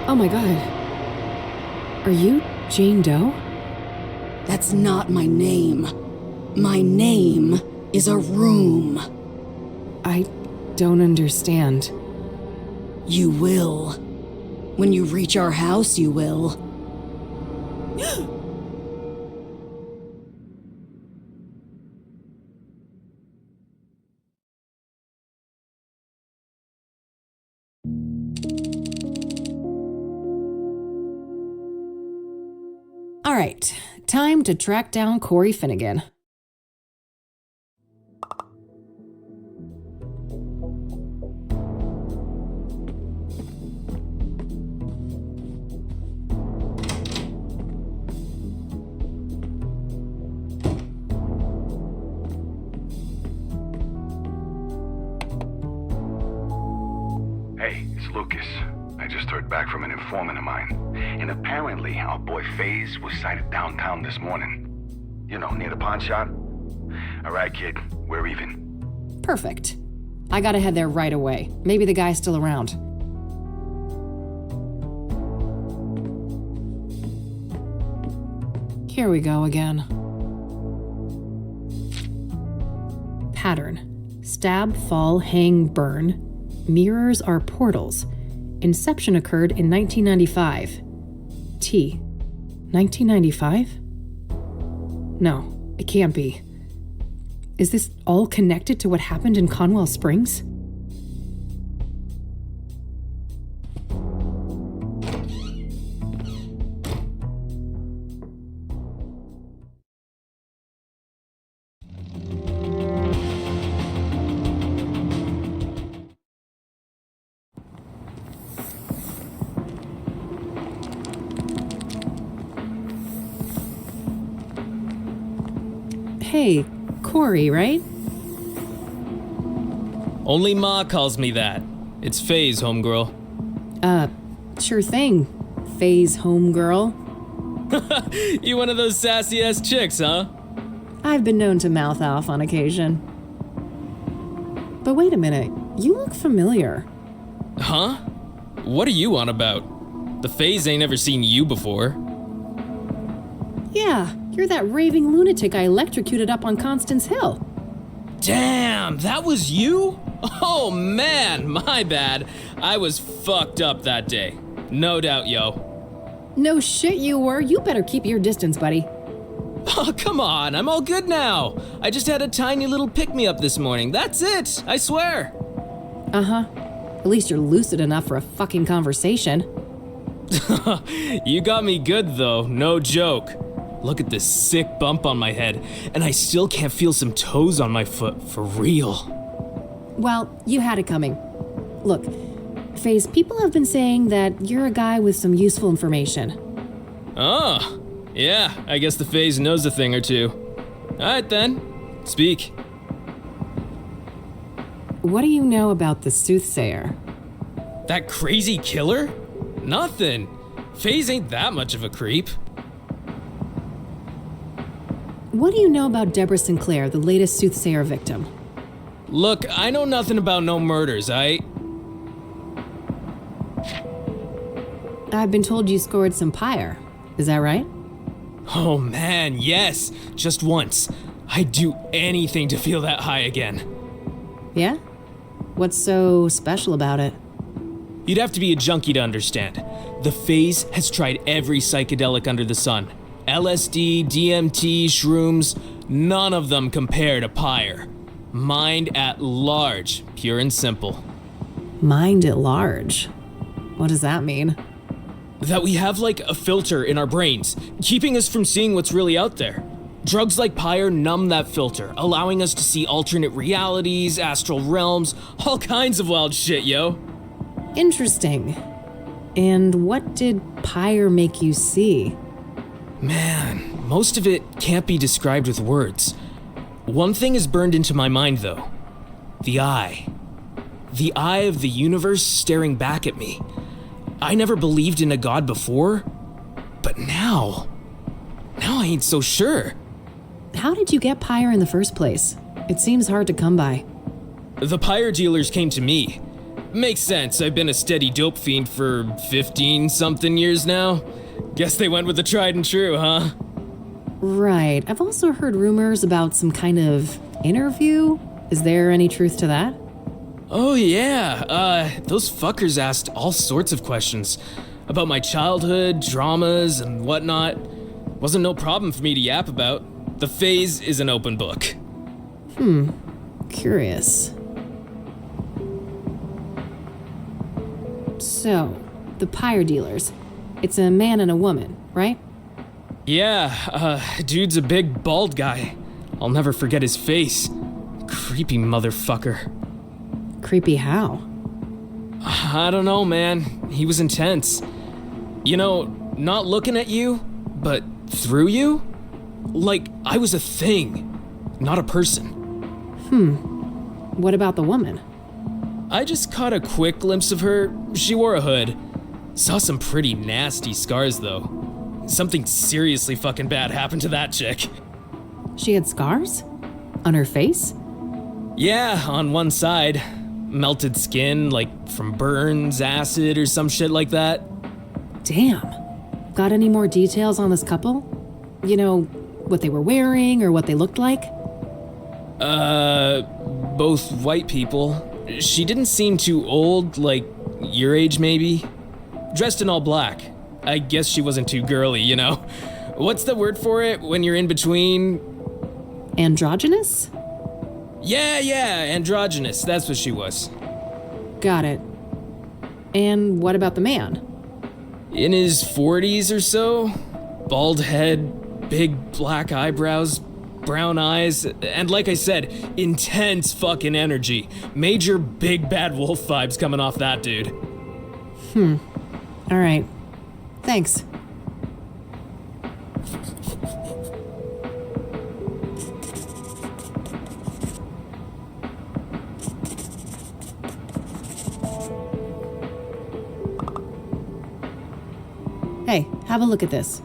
Oh my god. Are you Jane Doe? That's not my name. My name is a room. I don't understand. You will. When you reach our house, you will. All right, time to track down Corey Finnegan. Hey, it's Lucas. I just heard back from an informant of mine. And apparently, our boy FaZe was sighted downtown this morning. You know, near the pawn shop. All right, kid, we're even. Perfect. I gotta head there right away. Maybe the guy's still around. Here we go again. Pattern. Stab, fall, hang, burn. Mirrors are portals. Inception occurred in 1995. T. 1995? No, it can't be. Is this all connected to what happened in Conwell Springs? Hey, Corey, right? Only Ma calls me that. It's Faye's, homegirl. Sure thing, Faye's homegirl. You one of those sassy-ass chicks, huh? I've been known to mouth off on occasion. But wait a minute, you look familiar. Huh? What are you on about? The Fays ain't ever seen you before. Yeah, you're that raving lunatic I electrocuted up on Constance Hill. Damn, that was you? Oh man, my bad. I was fucked up that day. No doubt, yo. No shit you were. You better keep your distance, buddy. Oh, come on, I'm all good now. I just had a tiny little pick-me-up this morning. That's it, I swear. Uh-huh. At least you're lucid enough for a fucking conversation. You got me good, though, no joke. Look at this sick bump on my head, and I still can't feel some toes on my foot, for real. Well, you had it coming. Look, Faze, people have been saying that you're a guy with some useful information. Oh, yeah, I guess the Faze knows a thing or two. Alright then, speak. What do you know about the Soothsayer? That crazy killer? Nothing. Faze ain't that much of a creep. What do you know about Deborah Sinclair, the latest Soothsayer victim? Look, I know nothing about no murders, I've been told you scored some pyre. Is that right? Oh man, yes. Just once. I'd do anything to feel that high again. Yeah? What's so special about it? You'd have to be a junkie to understand. The Faze has tried every psychedelic under the sun. LSD, DMT, shrooms, none of them compare to pyre. Mind at large, pure and simple. Mind at large? What does that mean? That we have like a filter in our brains, keeping us from seeing what's really out there. Drugs like pyre numb that filter, allowing us to see alternate realities, astral realms, all kinds of wild shit, yo. Interesting. And what did pyre make you see? Man, most of it can't be described with words. One thing is burned into my mind, though. The eye. The eye of the universe staring back at me. I never believed in a god before, but now I ain't so sure. How did you get pyre in the first place? It seems hard to come by. The pyre dealers came to me. Makes sense, I've been a steady dope fiend for 15-something years now. Guess they went with the tried and true, huh? Right. I've also heard rumors about some kind of interview. Is there any truth to that? Oh yeah, those fuckers asked all sorts of questions. About my childhood, dramas, and whatnot. Wasn't no problem for me to yap about. The Faze is an open book. Curious. So, the pyre dealers. It's a man and a woman, right? Yeah, dude's a big bald guy. I'll never forget his face. Creepy motherfucker. Creepy how? I don't know, man. He was intense. You know, not looking at you, but through you? Like I was a thing, not a person. What about the woman? I just caught a quick glimpse of her. She wore a hood. Saw some pretty nasty scars, though. Something seriously fucking bad happened to that chick. She had scars? On her face? Yeah, on one side. Melted skin, like from burns, acid, or some shit like that. Damn. Got any more details on this couple? You know, what they were wearing or what they looked like? Both white people. She didn't seem too old, like your age maybe. Dressed in all black. I guess she wasn't too girly, you know? What's the word for it when you're in between? Androgynous? Yeah, androgynous. That's what she was. Got it. And what about the man? In his 40s or so. Bald head, big black eyebrows, brown eyes, and like I said, intense fucking energy. Major big bad wolf vibes coming off that dude. All right. Thanks. Hey, have a look at this.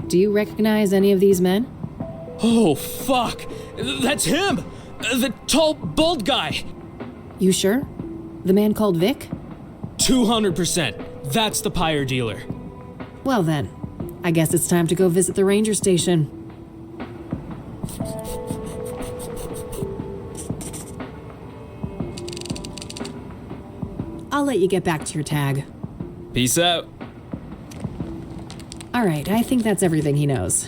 Do you recognize any of these men? Oh, fuck! That's him! The tall, bald guy! You sure? The man called Vic? 200%. That's the pyre dealer. Well then, I guess it's time to go visit the ranger station. I'll let you get back to your tag. Peace out. All right, I think that's everything he knows.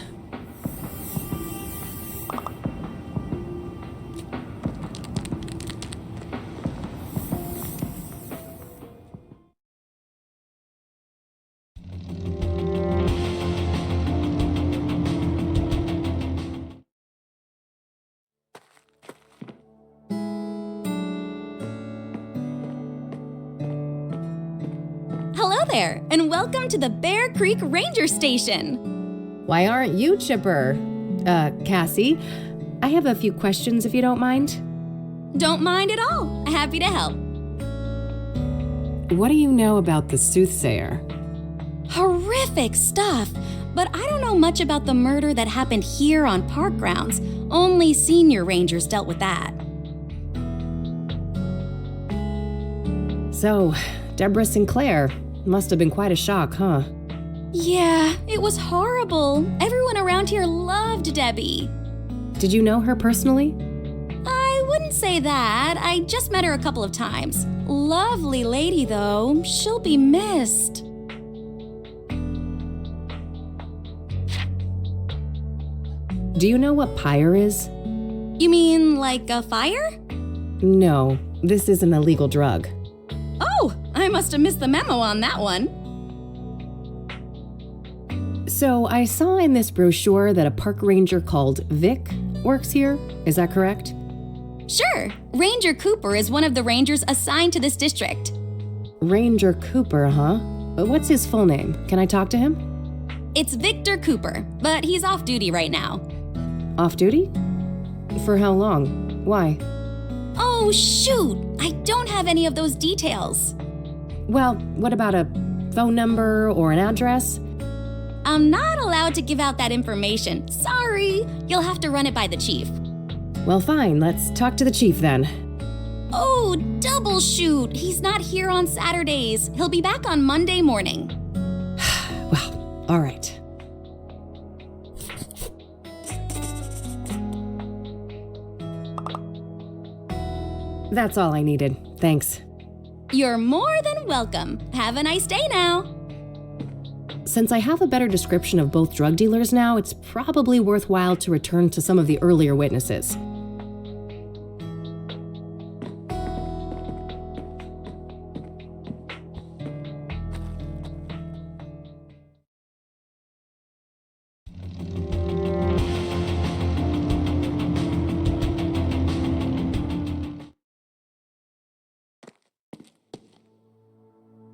Hello there, and welcome to the Bear Creek Ranger Station. Why aren't you chipper? Cassie, I have a few questions if you don't mind. Don't mind at all. Happy to help. What do you know about the Soothsayer? Horrific stuff, but I don't know much about the murder that happened here on park grounds. Only senior rangers dealt with that. So, Deborah Sinclair must have been quite a shock, huh? Yeah, it was horrible. Everyone around here loved Debbie. Did you know her personally? I wouldn't say that. I just met her a couple of times. Lovely lady, though. She'll be missed. Do you know what pyre is? You mean like a fire? No, this is an illegal drug. Oh, I must have missed the memo on that one. So I saw in this brochure that a park ranger called Vic works here. Is that correct? Sure. Ranger Cooper is one of the rangers assigned to this district. Ranger Cooper, huh? But what's his full name? Can I talk to him? It's Victor Cooper, but he's off duty right now. Off duty? For how long? Why? Oh, shoot! I don't have any of those details. Well, what about a phone number or an address? I'm not allowed to give out that information. Sorry. You'll have to run it by the chief. Well, fine. Let's talk to the chief then. Oh, double shoot! He's not here on Saturdays. He'll be back on Monday morning. Well, all right. That's all I needed. Thanks. You're more than welcome. Have a nice day now. Since I have a better description of both drug dealers now, it's probably worthwhile to return to some of the earlier witnesses.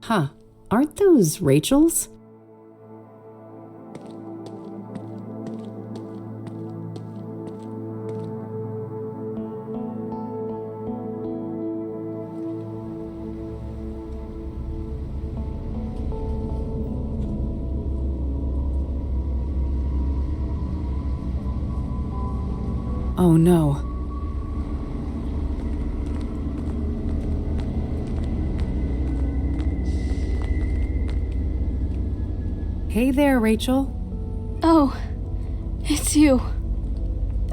Huh, aren't those Rachel's? Oh no. Hey there, Rachel. Oh, it's you.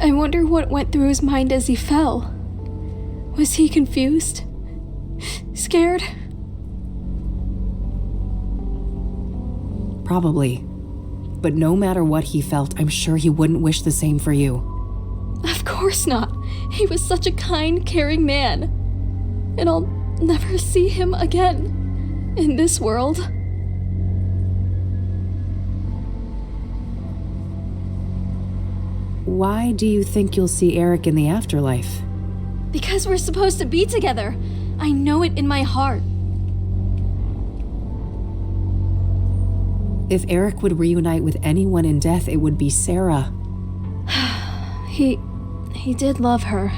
I wonder what went through his mind as he fell. Was he confused? Scared? Probably. But no matter what he felt, I'm sure he wouldn't wish the same for you. Of course not. He was such a kind, caring man. And I'll never see him again in this world. Why do you think you'll see Eric in the afterlife? Because we're supposed to be together. I know it in my heart. If Eric would reunite with anyone in death, it would be Sarah. He did love her.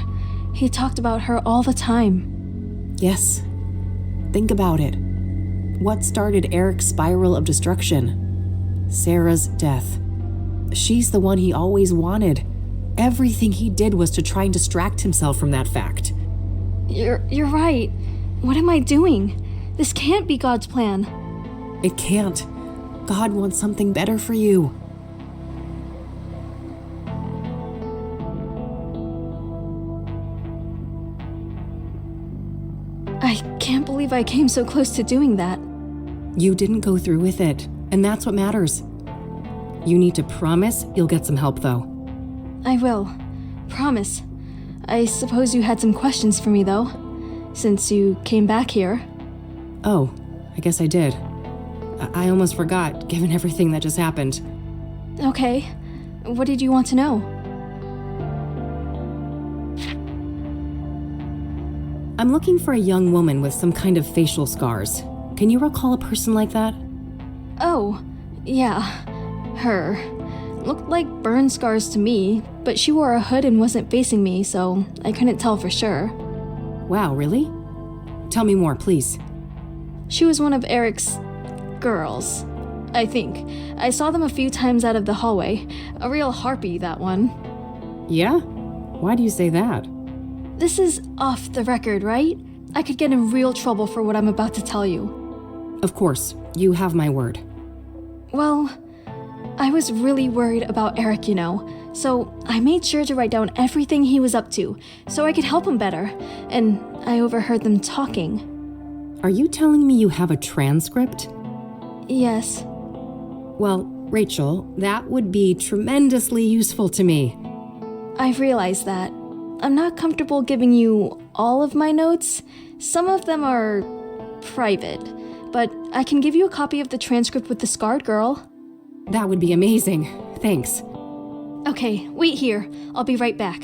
He talked about her all the time. Yes. Think about it. What started Eric's spiral of destruction? Sarah's death. She's the one he always wanted. Everything he did was to try and distract himself from that fact. You're right. What am I doing? This can't be God's plan. It can't. God wants something better for you. I can't believe I came so close to doing that. You didn't go through with it, and that's what matters. You need to promise you'll get some help, though. I will. Promise. I suppose you had some questions for me, though, since you came back here. Oh, I guess I did. I almost forgot, given everything that just happened. Okay. What did you want to know? I'm looking for a young woman with some kind of facial scars. Can you recall a person like that? Oh, yeah. Her. Looked like burn scars to me, but she wore a hood and wasn't facing me, so I couldn't tell for sure. Wow, really? Tell me more, please. She was one of Eric's girls, I think. I saw them a few times out of the hallway. A real harpy, that one. Yeah? Why do you say that? This is off the record, right? I could get in real trouble for what I'm about to tell you. Of course, you have my word. Well, I was really worried about Eric, so I made sure to write down everything he was up to so I could help him better, and I overheard them talking. Are you telling me you have a transcript? Yes. Well, Rachel, that would be tremendously useful to me. I realize that. I'm not comfortable giving you all of my notes. Some of them are private, but I can give you a copy of the transcript with the scarred girl. That would be amazing. Thanks. Okay, wait here. I'll be right back.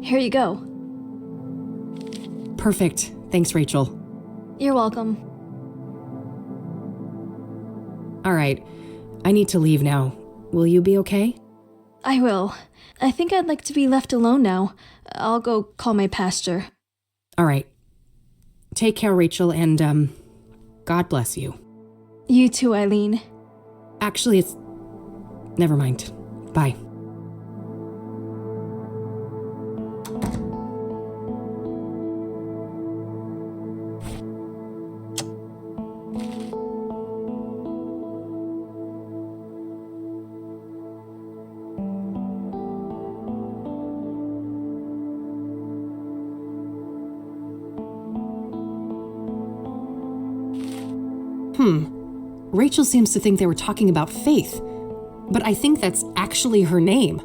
Here you go. Perfect. Thanks, Rachel. You're welcome. All right. I need to leave now. Will you be okay? I will. I think I'd like to be left alone now. I'll go call my pastor. All right. Take care, Rachel, and, God bless you. You too, Eileen. Actually, never mind. Bye. Rachel seems to think they were talking about Faith, but I think that's actually her name.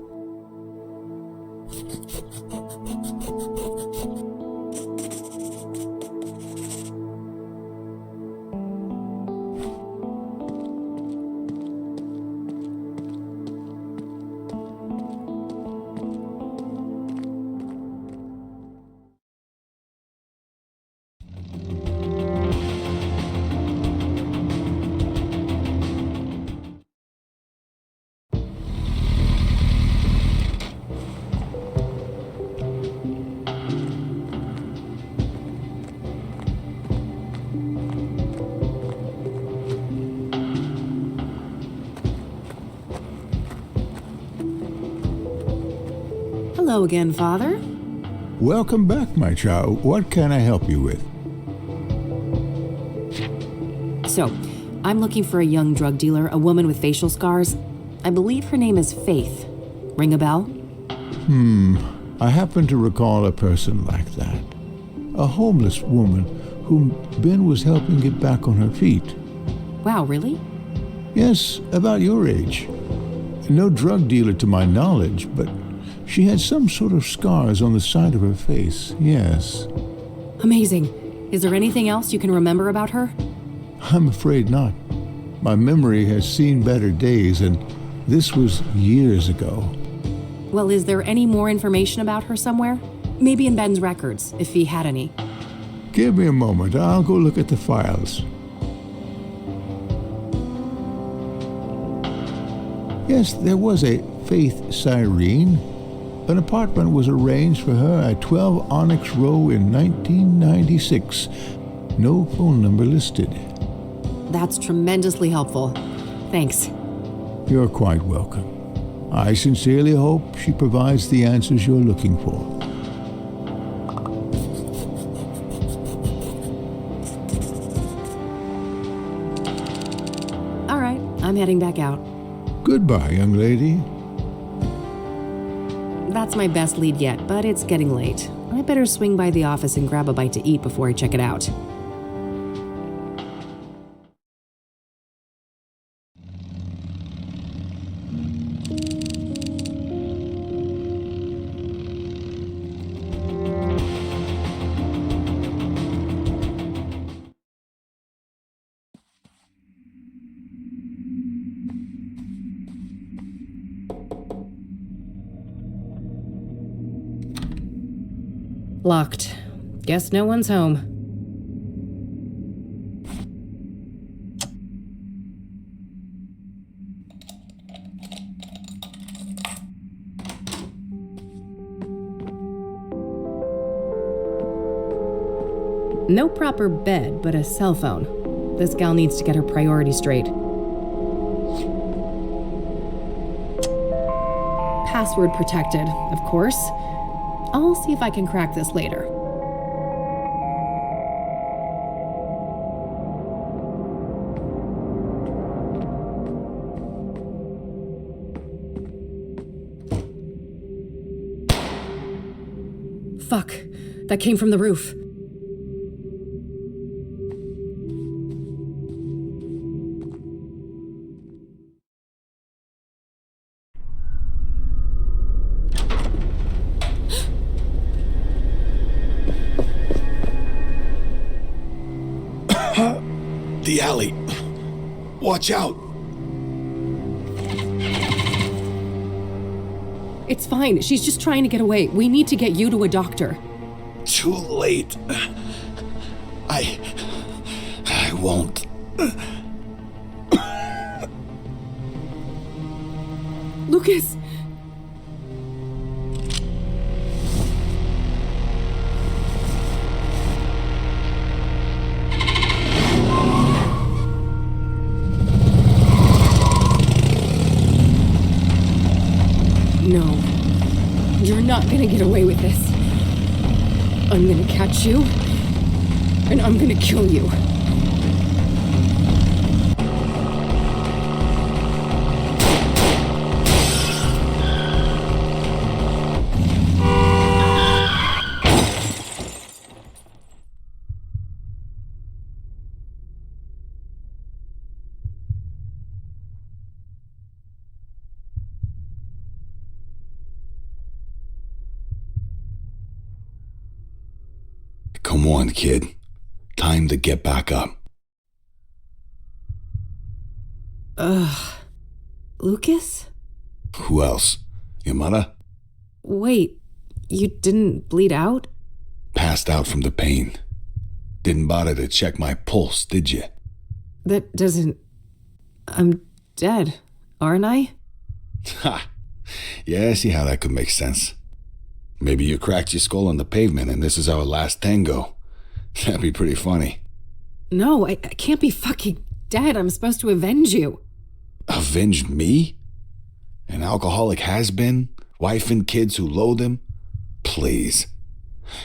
Hello again, Father. Welcome back, my child. What can I help you with? So, I'm looking for a young drug dealer, a woman with facial scars. I believe her name is Faith. Ring a bell? I happen to recall a person like that. A homeless woman whom Ben was helping get back on her feet. Wow, really? Yes, about your age. No drug dealer to my knowledge, but she had some sort of scars on the side of her face, yes. Amazing. Is there anything else you can remember about her? I'm afraid not. My memory has seen better days, and this was years ago. Well, is there any more information about her somewhere? Maybe in Ben's records, if he had any. Give me a moment. I'll go look at the files. Yes, there was a Faith Cyrene. An apartment was arranged for her at 12 Onyx Row in 1996. No phone number listed. That's tremendously helpful. Thanks. You're quite welcome. I sincerely hope she provides the answers you're looking for. All right, I'm heading back out. Goodbye, young lady. That's my best lead yet, but it's getting late. I better swing by the office and grab a bite to eat before I check it out. Locked. Guess no one's home. No proper bed, but a cell phone. This gal needs to get her priorities straight. Password protected, of course. I'll see if I can crack this later. Fuck. That came from the roof. The alley. Watch out. It's fine. She's just trying to get away. We need to get you to a doctor. Too late. I won't. Lucas! No. You're not gonna get away with this. I'm gonna catch you, and I'm gonna kill you. Come on, kid. Time to get back up. Lucas? Who else? Your mother? Wait, you didn't bleed out? Passed out from the pain. Didn't bother to check my pulse, did you? That doesn't... I'm dead, aren't I? Ha! Yeah, I see how that could make sense. Maybe you cracked your skull on the pavement and this is our last tango. That'd be pretty funny. No, I can't be fucking dead. I'm supposed to avenge you. Avenge me? An alcoholic has-been? Wife and kids who loathe him? Please.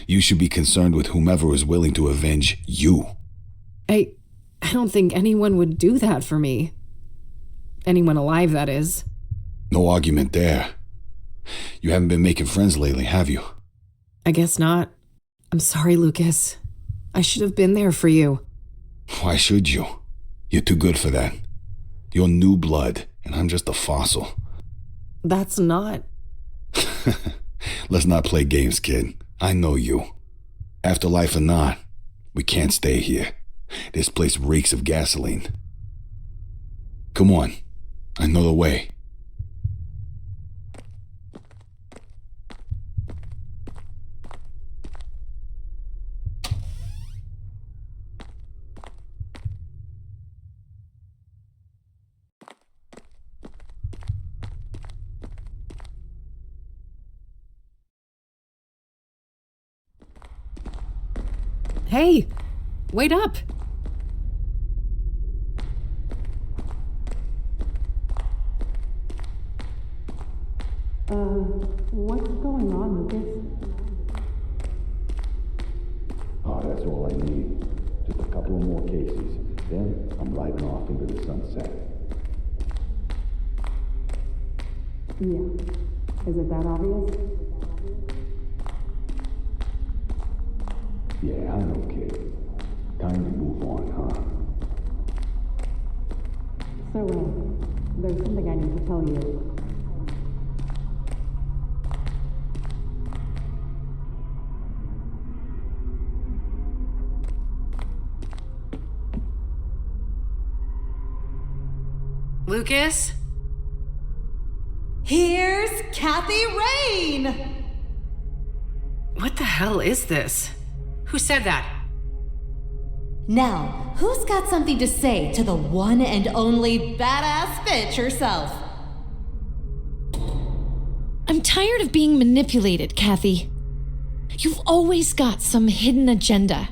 You should be concerned with whomever is willing to avenge you. I I don't think anyone would do that for me. Anyone alive, that is. No argument there. You haven't been making friends lately, have you? I guess not. I'm sorry, Lucas. I should have been there for you. Why should you? You're too good for that. You're new blood, and I'm just a fossil. That's not... Let's not play games, kid. I know you. Afterlife or not, we can't stay here. This place reeks of gasoline. Come on. I know the way. Hey, wait up. What's going on, Lucas? Oh, that's all I need. Just a couple of more cases. Then I'm riding off into the sunset. Yeah. Is it that obvious? Yeah, I know, kid. Time to move on, huh? So, there's something I need to tell you. Lucas? Here's Kathy Rain! What the hell is this? Who said that? Now, who's got something to say to the one and only badass bitch herself? I'm tired of being manipulated, Kathy. You've always got some hidden agenda.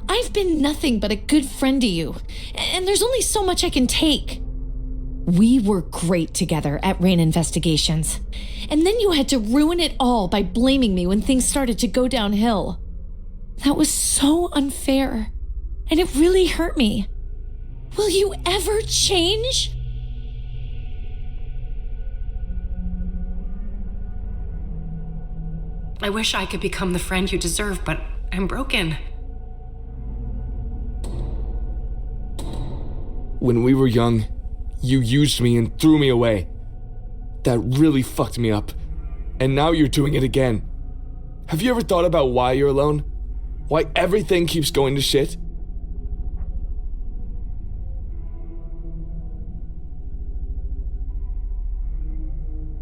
I've been nothing but a good friend to you, and there's only so much I can take. We were great together at Rain Investigations, and then you had to ruin it all by blaming me when things started to go downhill. That was so unfair, and it really hurt me. Will you ever change? I wish I could become the friend you deserve, but I'm broken. When we were young, you used me and threw me away. That really fucked me up. And now you're doing it again. Have you ever thought about why you're alone? Why everything keeps going to shit?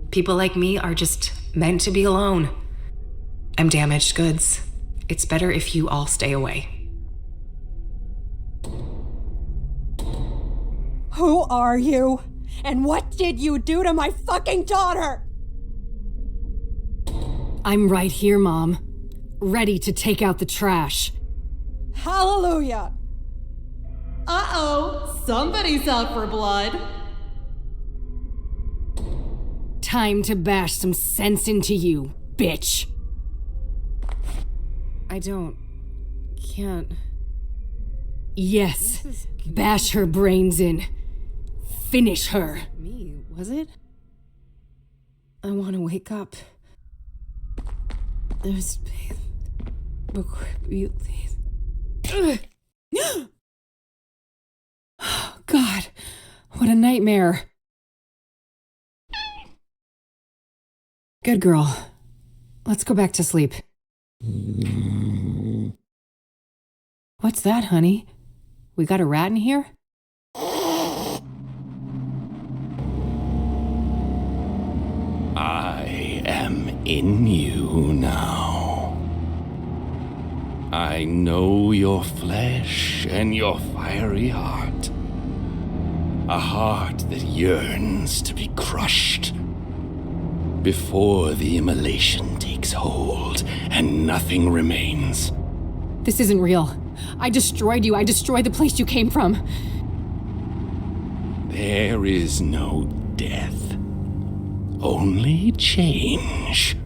People like me are just meant to be alone. I'm damaged goods. It's better if you all stay away. Who are you? And what did you do to my fucking daughter? I'm right here, Mom. Ready to take out the trash. Hallelujah! Uh-oh, somebody's out for blood. Time to bash some sense into you, bitch. Can't. Yes, bash her brains in. Finish her. Me, was it? I want to wake up. There's pain. You leave. God, what a nightmare. Good girl. Let's go back to sleep. What's that, honey? We got a rat in here? I am in you now. I know your flesh and your fiery heart. A heart that yearns to be crushed before the immolation takes hold and nothing remains. This isn't real. I destroyed you. I destroyed the place you came from. There is no death, only change.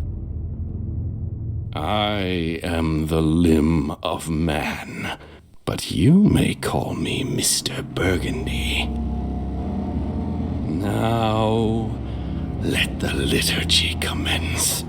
I am the limb of man, but you may call me Mr. Burgundy. Now, let the liturgy commence.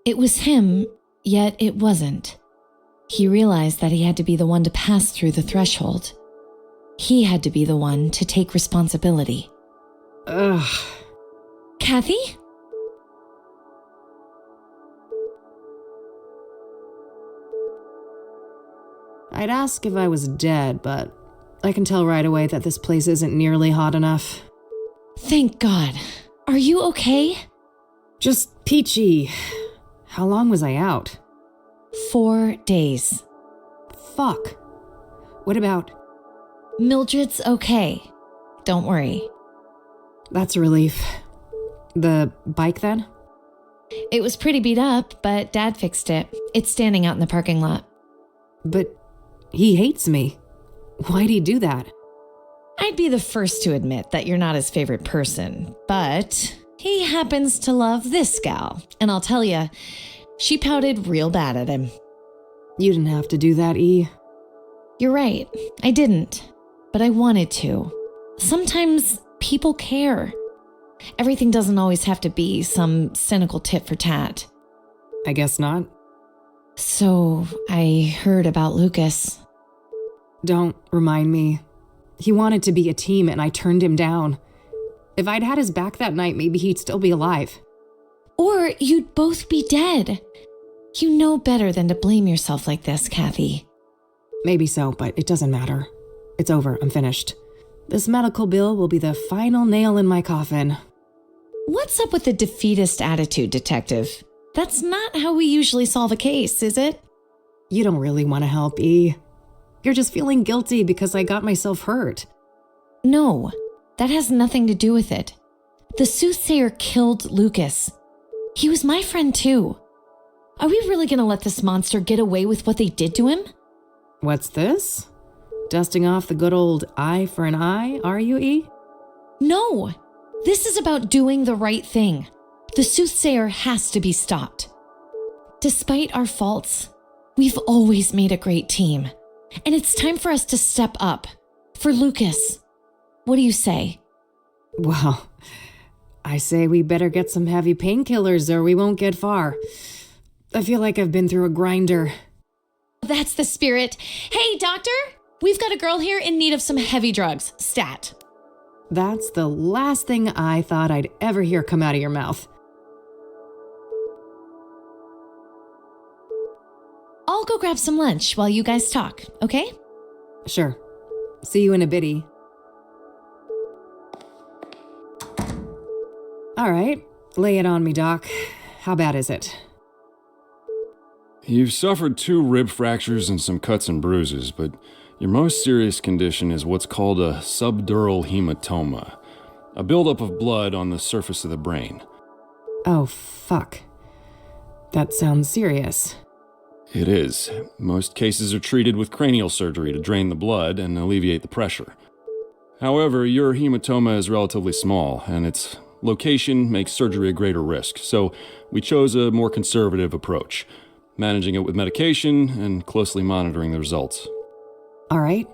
It was him, yet it wasn't. He realized that he had to be the one to pass through the threshold. He had to be the one to take responsibility. Ugh. Kathy? I'd ask if I was dead, but I can tell right away that this place isn't nearly hot enough. Thank God. Are you okay? Just peachy. How long was I out? 4 days. Fuck. What about? Mildred's okay. Don't worry. That's a relief. The bike then? It was pretty beat up, but Dad fixed it. It's standing out in the parking lot. But he hates me. Why'd he do that? I'd be the first to admit that you're not his favorite person, but he happens to love this gal. And I'll tell you, she pouted real bad at him. You didn't have to do that, E. You're right. I didn't. But I wanted to. Sometimes people care. Everything doesn't always have to be some cynical tit for tat. I guess not. So, I heard about Lucas. Don't remind me. He wanted to be a team and I turned him down. If I'd had his back that night, maybe he'd still be alive. Or you'd both be dead. You know better than to blame yourself like this, Kathy. Maybe so, but it doesn't matter. It's over. I'm finished. This medical bill will be the final nail in my coffin. What's up with the defeatist attitude, Detective? That's not how we usually solve a case, is it? You don't really want to help, E. You're just feeling guilty because I got myself hurt. No, that has nothing to do with it. The Soothsayer killed Lucas. He was my friend too. Are we really going to let this monster get away with what they did to him? What's this? Dusting off the good old eye for an eye, are you, E? No, this is about doing the right thing. The Soothsayer has to be stopped. Despite our faults, we've always made a great team. And it's time for us to step up. For Lucas. What do you say? Well, I say we better get some heavy painkillers or we won't get far. I feel like I've been through a grinder. That's the spirit. Hey, doctor! We've got a girl here in need of some heavy drugs. Stat. That's the last thing I thought I'd ever hear come out of your mouth. I'll go grab some lunch while you guys talk, okay? Sure. See you in a bitty. All right, lay it on me, Doc. How bad is it? You've suffered 2 rib fractures and some cuts and bruises, but your most serious condition is what's called a subdural hematoma, a buildup of blood on the surface of the brain. Oh, fuck. That sounds serious. It is. Most cases are treated with cranial surgery to drain the blood and alleviate the pressure. However, your hematoma is relatively small, and its location makes surgery a greater risk, so we chose a more conservative approach, managing it with medication and closely monitoring the results. All right.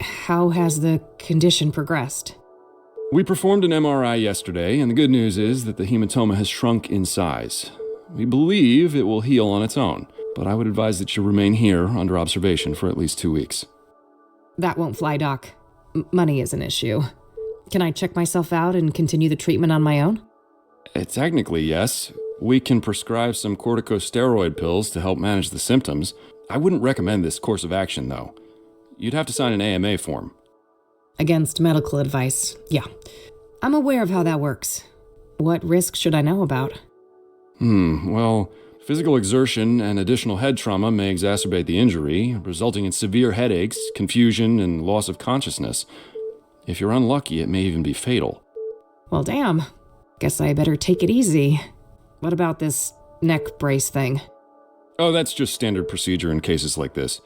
How has the condition progressed? We performed an MRI yesterday, and the good news is that the hematoma has shrunk in size. We believe it will heal on its own, but I would advise that you remain here under observation for at least 2 weeks. That won't fly, Doc. Money is an issue. Can I check myself out and continue the treatment on my own? Technically, yes. We can prescribe some corticosteroid pills to help manage the symptoms. I wouldn't recommend this course of action, though. You'd have to sign an AMA form. Against medical advice, yeah. I'm aware of how that works. What risks should I know about? Well, physical exertion and additional head trauma may exacerbate the injury, resulting in severe headaches, confusion, and loss of consciousness. If you're unlucky, it may even be fatal. Well, damn. Guess I better take it easy. What about this neck brace thing? Oh, that's just standard procedure in cases like this.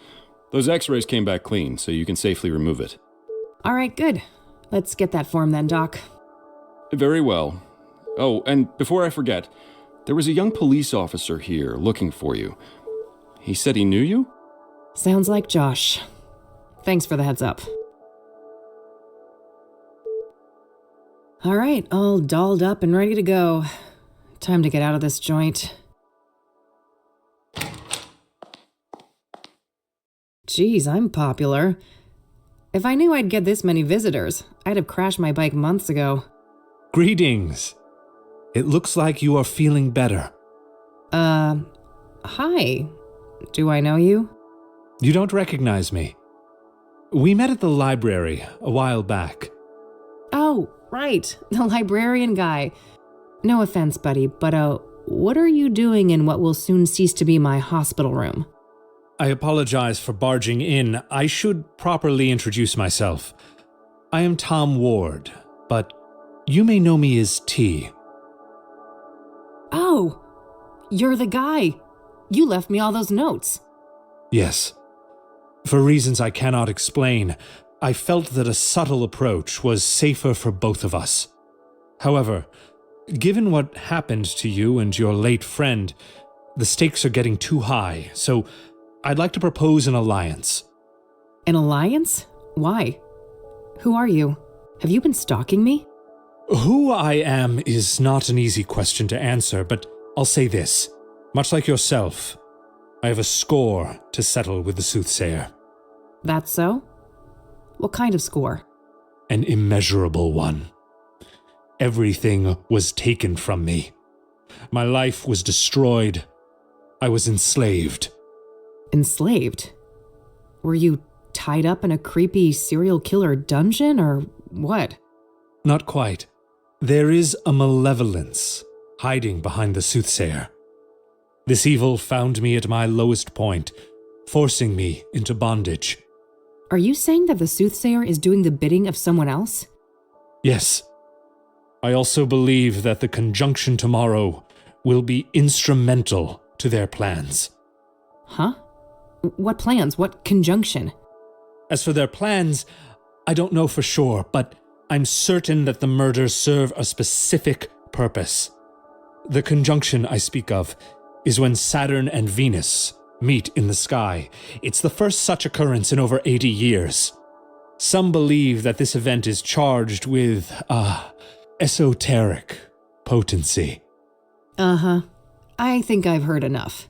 Those x-rays came back clean, so you can safely remove it. All right, good. Let's get that form then, Doc. Very well. Oh, and before I forget, there was a young police officer here looking for you. He said he knew you? Sounds like Josh. Thanks for the heads up. All right, all dolled up and ready to go. Time to get out of this joint. Geez, I'm popular. If I knew I'd get this many visitors, I'd have crashed my bike months ago. Greetings. It looks like you are feeling better. Hi. Do I know you? You don't recognize me. We met at the library a while back. Oh, right. The librarian guy. No offense, buddy, but, what are you doing in what will soon cease to be my hospital room? I apologize for barging in. I should properly introduce myself. I am Tom Ward, but you may know me as T. Oh, you're the guy. You left me all those notes. Yes. For reasons I cannot explain, I felt that a subtle approach was safer for both of us. However, given what happened to you and your late friend, the stakes are getting too high, so I'd like to propose an alliance. An alliance? Why? Who are you? Have you been stalking me? Who I am is not an easy question to answer, but I'll say this. Much like yourself, I have a score to settle with the Soothsayer. That's so? What kind of score? An immeasurable one. Everything was taken from me. My life was destroyed. I was enslaved. Enslaved? Were you tied up in a creepy serial killer dungeon, or what? Not quite. There is a malevolence hiding behind the Soothsayer. This evil found me at my lowest point, forcing me into bondage. Are you saying that the Soothsayer is doing the bidding of someone else? Yes. I also believe that the conjunction tomorrow will be instrumental to their plans. Huh? What plans? What conjunction? As for their plans, I don't know for sure, but I'm certain that the murders serve a specific purpose. The conjunction I speak of is when Saturn and Venus meet in the sky. It's the first such occurrence in over 80 years. Some believe that this event is charged with, esoteric potency. Uh-huh. I think I've heard enough.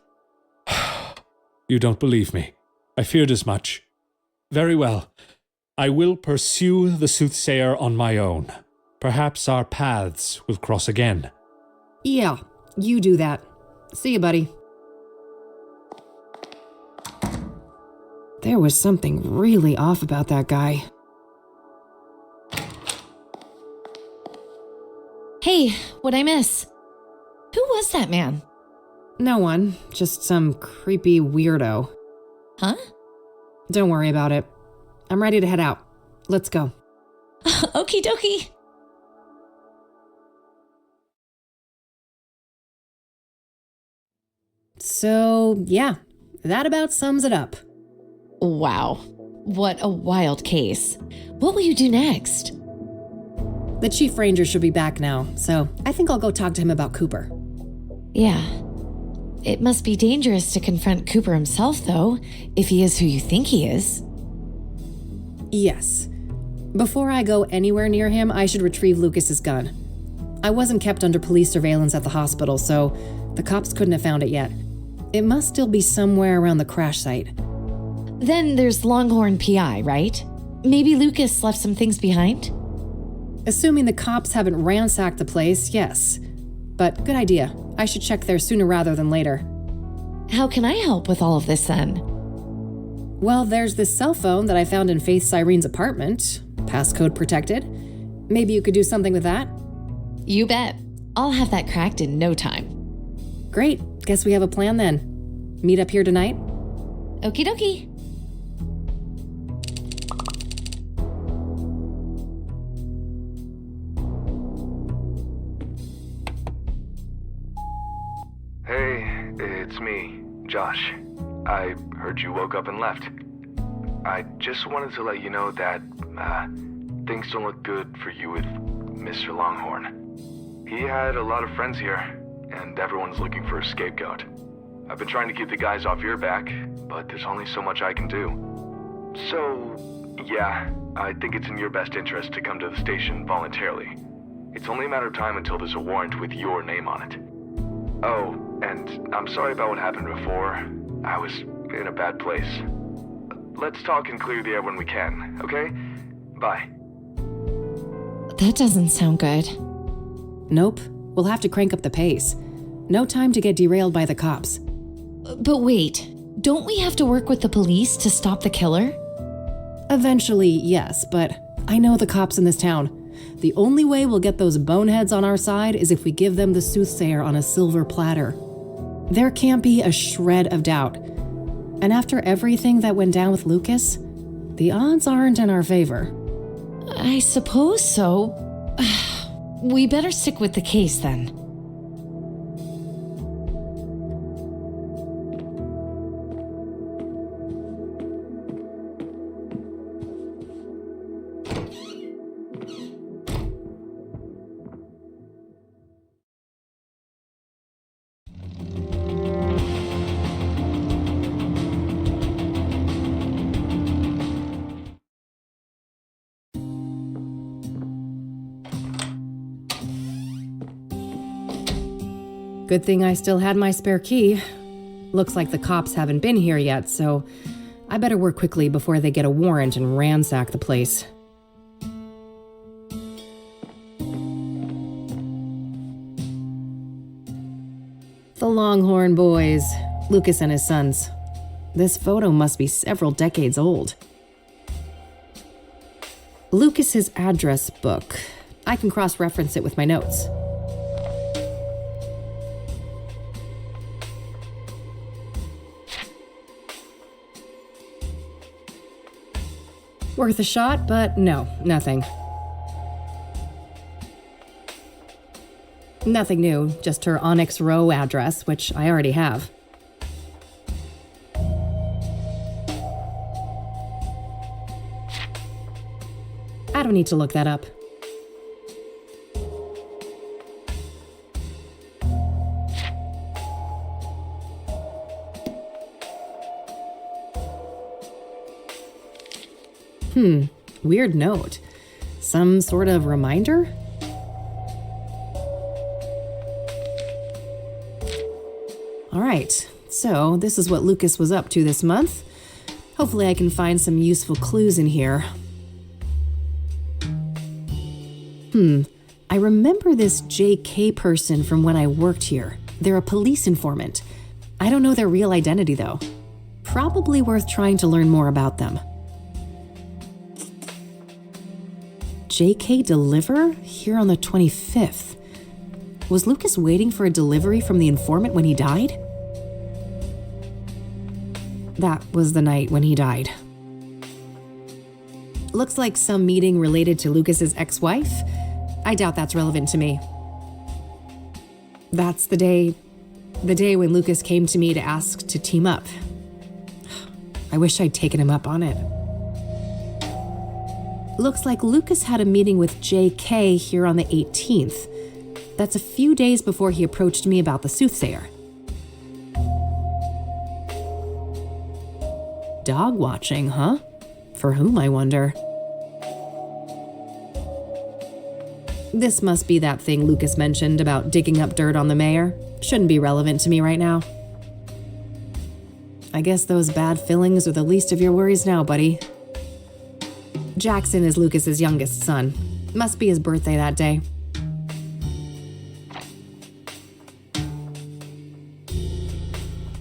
You don't believe me. I feared as much. Very well. I will pursue the Soothsayer on my own. Perhaps our paths will cross again. Yeah, you do that. See you, buddy. There was something really off about that guy. Hey, what'd I miss? Who was that man? No one, just some creepy weirdo. Huh? Don't worry about it. I'm ready to head out. Let's go. Okie dokie. So, yeah, that about sums it up. Wow. What a wild case. What will you do next? The Chief Ranger should be back now, so I think I'll go talk to him about Cooper. Yeah. It must be dangerous to confront Cooper himself, though, if he is who you think he is. Yes. Before I go anywhere near him, I should retrieve Lucas's gun. I wasn't kept under police surveillance at the hospital, so the cops couldn't have found it yet. It must still be somewhere around the crash site. Then there's Longhorn PI, right? Maybe Lucas left some things behind? Assuming the cops haven't ransacked the place, yes. But good idea. I should check there sooner rather than later. How can I help with all of this then? Well, there's this cell phone that I found in Faith Cyrene's apartment. Passcode protected. Maybe you could do something with that? You bet. I'll have that cracked in no time. Great. Guess we have a plan then. Meet up here tonight? Okie dokie. it's me, Josh. I heard you woke up and left. I just wanted to let you know that, things don't look good for you with Mr. Longhorn. He had a lot of friends here, and everyone's looking for a scapegoat. I've been trying to keep the guys off your back, but there's only so much I can do. So, yeah, I think it's in your best interest to come to the station voluntarily. It's only a matter of time until there's a warrant with your name on it. Oh, and I'm sorry about what happened before. I was in a bad place. Let's talk and clear the air when we can, okay? Bye. That doesn't sound good. Nope. We'll have to crank up the pace. No time to get derailed by the cops. But wait, don't we have to work with the police to stop the killer? Eventually, yes, but I know the cops in this town. The only way we'll get those boneheads on our side is if we give them the Soothsayer on a silver platter. There can't be a shred of doubt. And after everything that went down with Lucas, the odds aren't in our favor. I suppose so. We better stick with the case then. Good thing I still had my spare key. Looks like the cops haven't been here yet, so I better work quickly before they get a warrant and ransack the place. The Longhorn boys, Lucas and his sons. This photo must be several decades old. Lucas's address book. I can cross-reference it with my notes. Worth a shot, but no, nothing. Nothing new, just her Onyx Row address, which I already have. I don't need to look that up. Weird note. Some sort of reminder? All right, so this is what Lucas was up to this month. Hopefully I can find some useful clues in here. I remember this JK person from when I worked here. They're a police informant. I don't know their real identity though. Probably worth trying to learn more about them. JK deliver? Here on the 25th. Was Lucas waiting for a delivery from the informant when he died? That was the night when he died. Looks like some meeting related to Lucas's ex-wife. I doubt that's relevant to me. That's the day when Lucas came to me to ask to team up. I wish I'd taken him up on it. Looks like Lucas had a meeting with JK here on the 18th. That's a few days before he approached me about the Soothsayer. Dog watching, huh? For whom, I wonder? This must be that thing Lucas mentioned about digging up dirt on the mayor. Shouldn't be relevant to me right now. I guess those bad fillings are the least of your worries now, buddy. Jackson is Lucas's youngest son. Must be his birthday that day.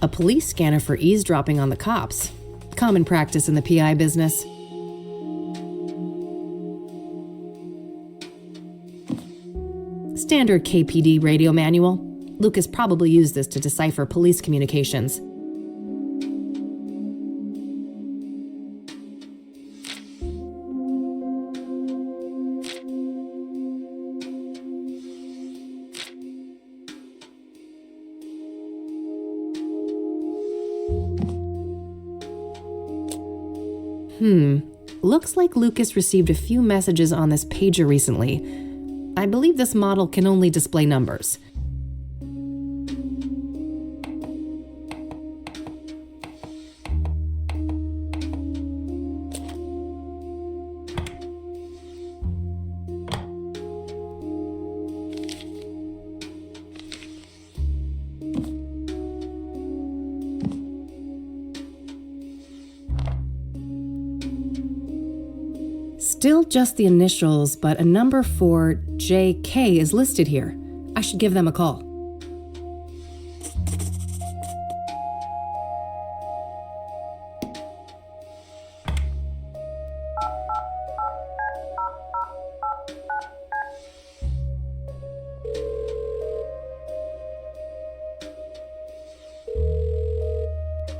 A police scanner for eavesdropping on the cops. Common practice in the PI business. Standard KPD radio manual. Lucas probably used this to decipher police communications. Looks like Lucas received a few messages on this pager recently. I believe this model can only display numbers. Still just the initials, but a number for JK is listed here. I should give them a call.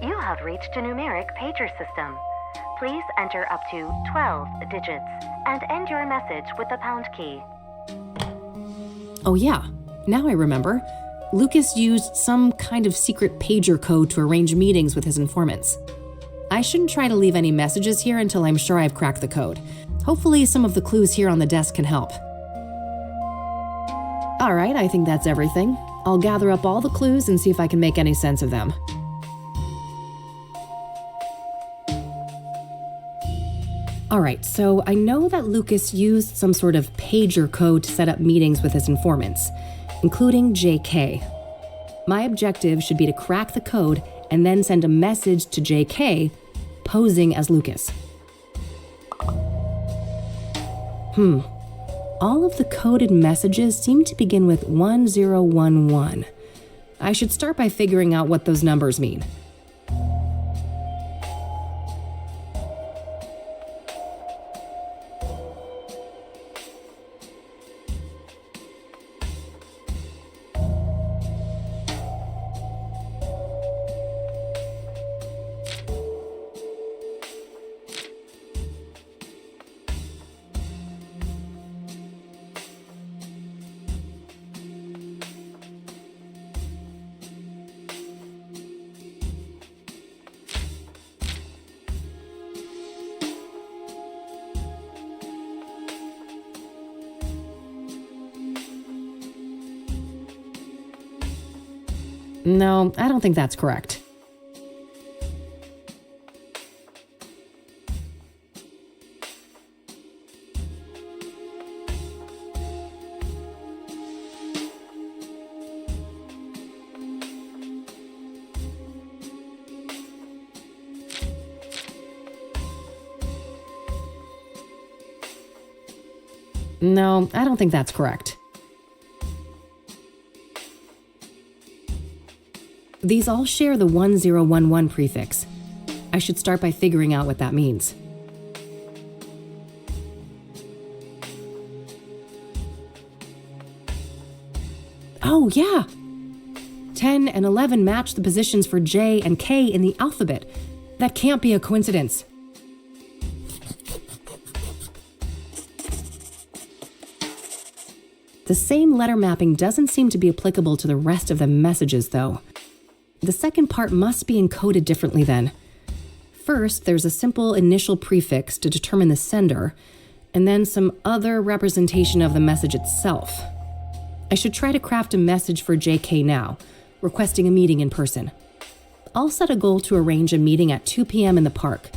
You have reached a numeric pager system. Please enter up to 12 digits and end your message with the pound key. Oh yeah, now I remember. Lucas used some kind of secret pager code to arrange meetings with his informants. I shouldn't try to leave any messages here until I'm sure I've cracked the code. Hopefully some of the clues here on the desk can help. All right, I think that's everything. I'll gather up all the clues and see if I can make any sense of them. All right, so I know that Lucas used some sort of pager code to set up meetings with his informants, including JK. My objective should be to crack the code and then send a message to JK, posing as Lucas. All of the coded messages seem to begin with 1011. I should start by figuring out what those numbers mean. No, I don't think that's correct. No, I don't think that's correct. These all share the 1011 prefix. I should start by figuring out what that means. Oh, yeah! 10 and 11 match the positions for J and K in the alphabet. That can't be a coincidence. The same letter mapping doesn't seem to be applicable to the rest of the messages, though. The second part must be encoded differently then. First, there's a simple initial prefix to determine the sender, and then some other representation of the message itself. I should try to craft a message for JK now, requesting a meeting in person. I'll set a goal to arrange a meeting at 2 p.m. in the park,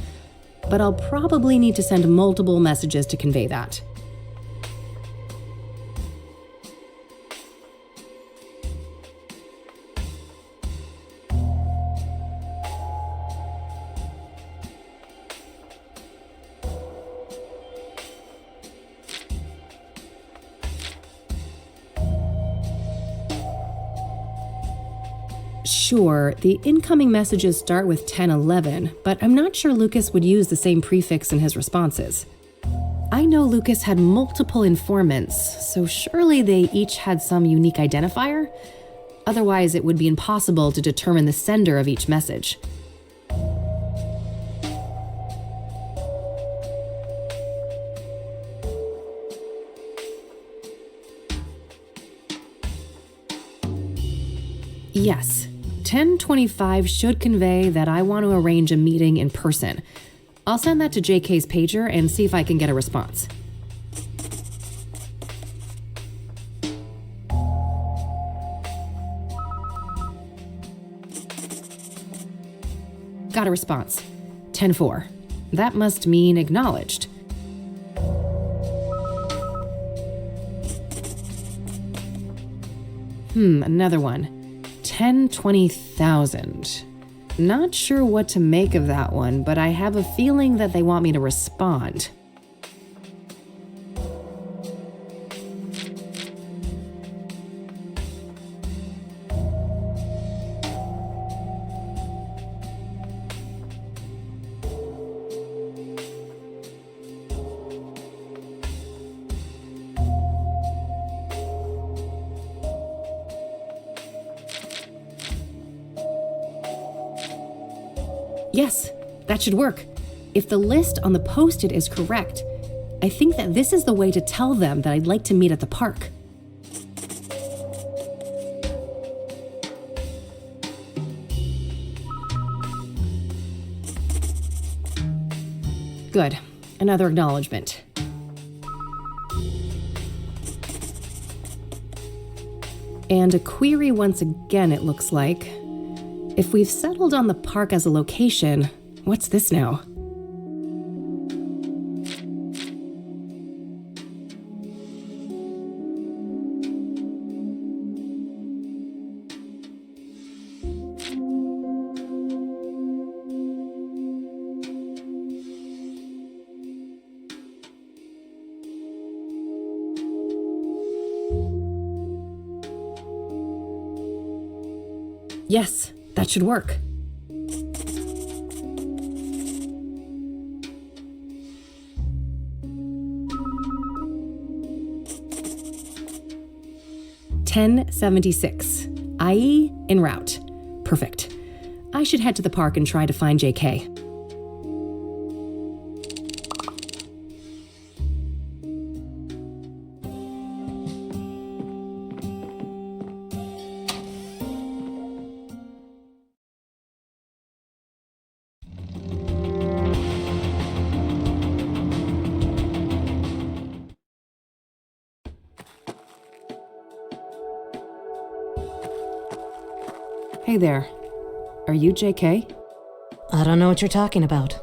but I'll probably need to send multiple messages to convey that. Sure, the incoming messages start with 1011, but I'm not sure Lucas would use the same prefix in his responses. I know Lucas had multiple informants, so surely they each had some unique identifier? Otherwise, it would be impossible to determine the sender of each message. Yes, 1025 should convey that I want to arrange a meeting in person. I'll send that to JK's pager and see if I can get a response. Got a response. 10-4. That must mean acknowledged. Another one. 10-20,000. Not sure what to make of that one, but I have a feeling that they want me to respond. Yes, that should work. If the list on the post-it is correct, I think that this is the way to tell them that I'd like to meet at the park. Good. Another acknowledgement. And a query once again, it looks like. If we've settled on the park as a location, what's this now? Yes, that should work. $10.76. IE en route. Perfect. I should head to the park and try to find JK. Hey there. Are you JK? I don't know what you're talking about.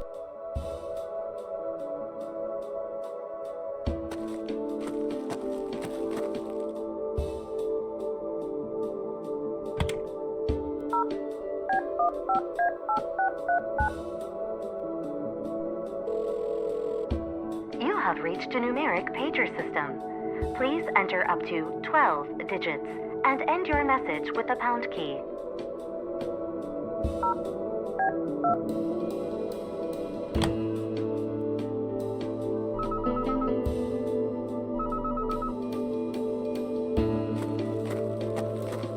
You have reached a numeric pager system. Please enter up to 12 digits and end your message with the pound key.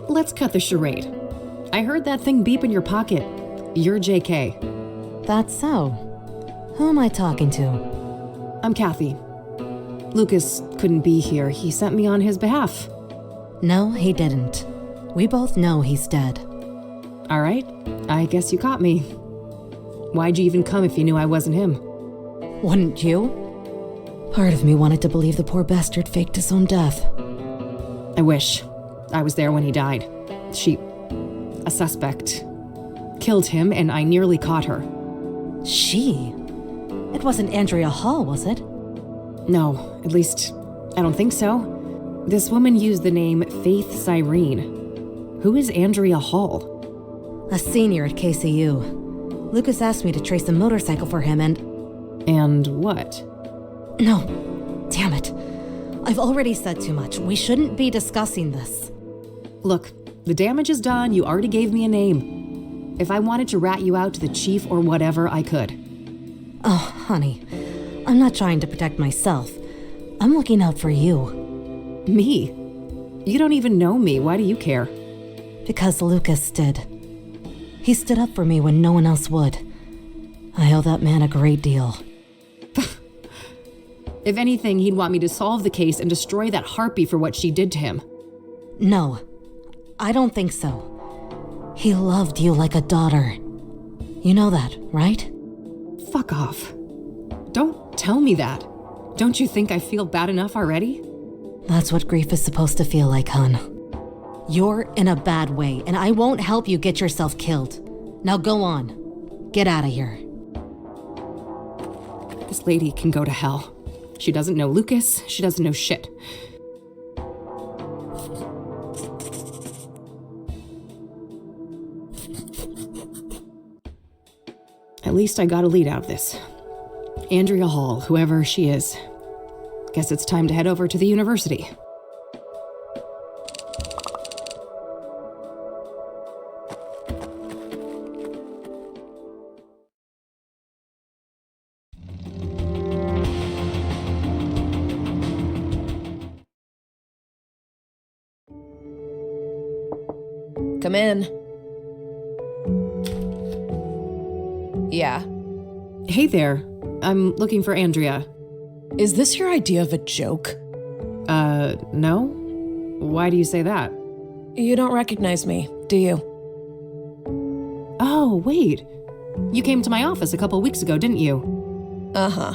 Let's cut the charade. I heard that thing beep in your pocket. You're JK. That's so. Who am I talking to? I'm Kathy. Lucas couldn't be here. He sent me on his behalf. No, he didn't. We both know he's dead. All right. I guess you caught me. Why'd you even come if you knew I wasn't him? Wouldn't you? Part of me wanted to believe the poor bastard faked his own death. I wish. I was there when he died. A suspect, killed him and I nearly caught her. She? It wasn't Andrea Hall, was it? No, at least, I don't think so. This woman used the name Faith Cyrene. Who is Andrea Hall? A senior at KCU. Lucas asked me to trace a motorcycle for him and... And what? No. Damn it. I've already said too much. We shouldn't be discussing this. Look, the damage is done. You already gave me a name. If I wanted to rat you out to the chief or whatever, I could. Oh, honey. I'm not trying to protect myself. I'm looking out for you. Me? You don't even know me. Why do you care? Because Lucas did. He stood up for me when no one else would. I owe that man a great deal. If anything, he'd want me to solve the case and destroy that harpy for what she did to him. No, I don't think so. He loved you like a daughter. You know that, right? Fuck off. Don't tell me that. Don't you think I feel bad enough already? That's what grief is supposed to feel like, hon. You're in a bad way, and I won't help you get yourself killed. Now go on. Get out of here. This lady can go to hell. She doesn't know Lucas. She doesn't know shit. At least I got a lead out of this. Andrea Hall, whoever she is. Guess it's time to head over to the university. Come in. Yeah. Hey there. I'm looking for Andrea. Is this your idea of a joke? No? Why do you say that? You don't recognize me, do you? Oh, wait. You came to my office a couple weeks ago, didn't you? Uh-huh.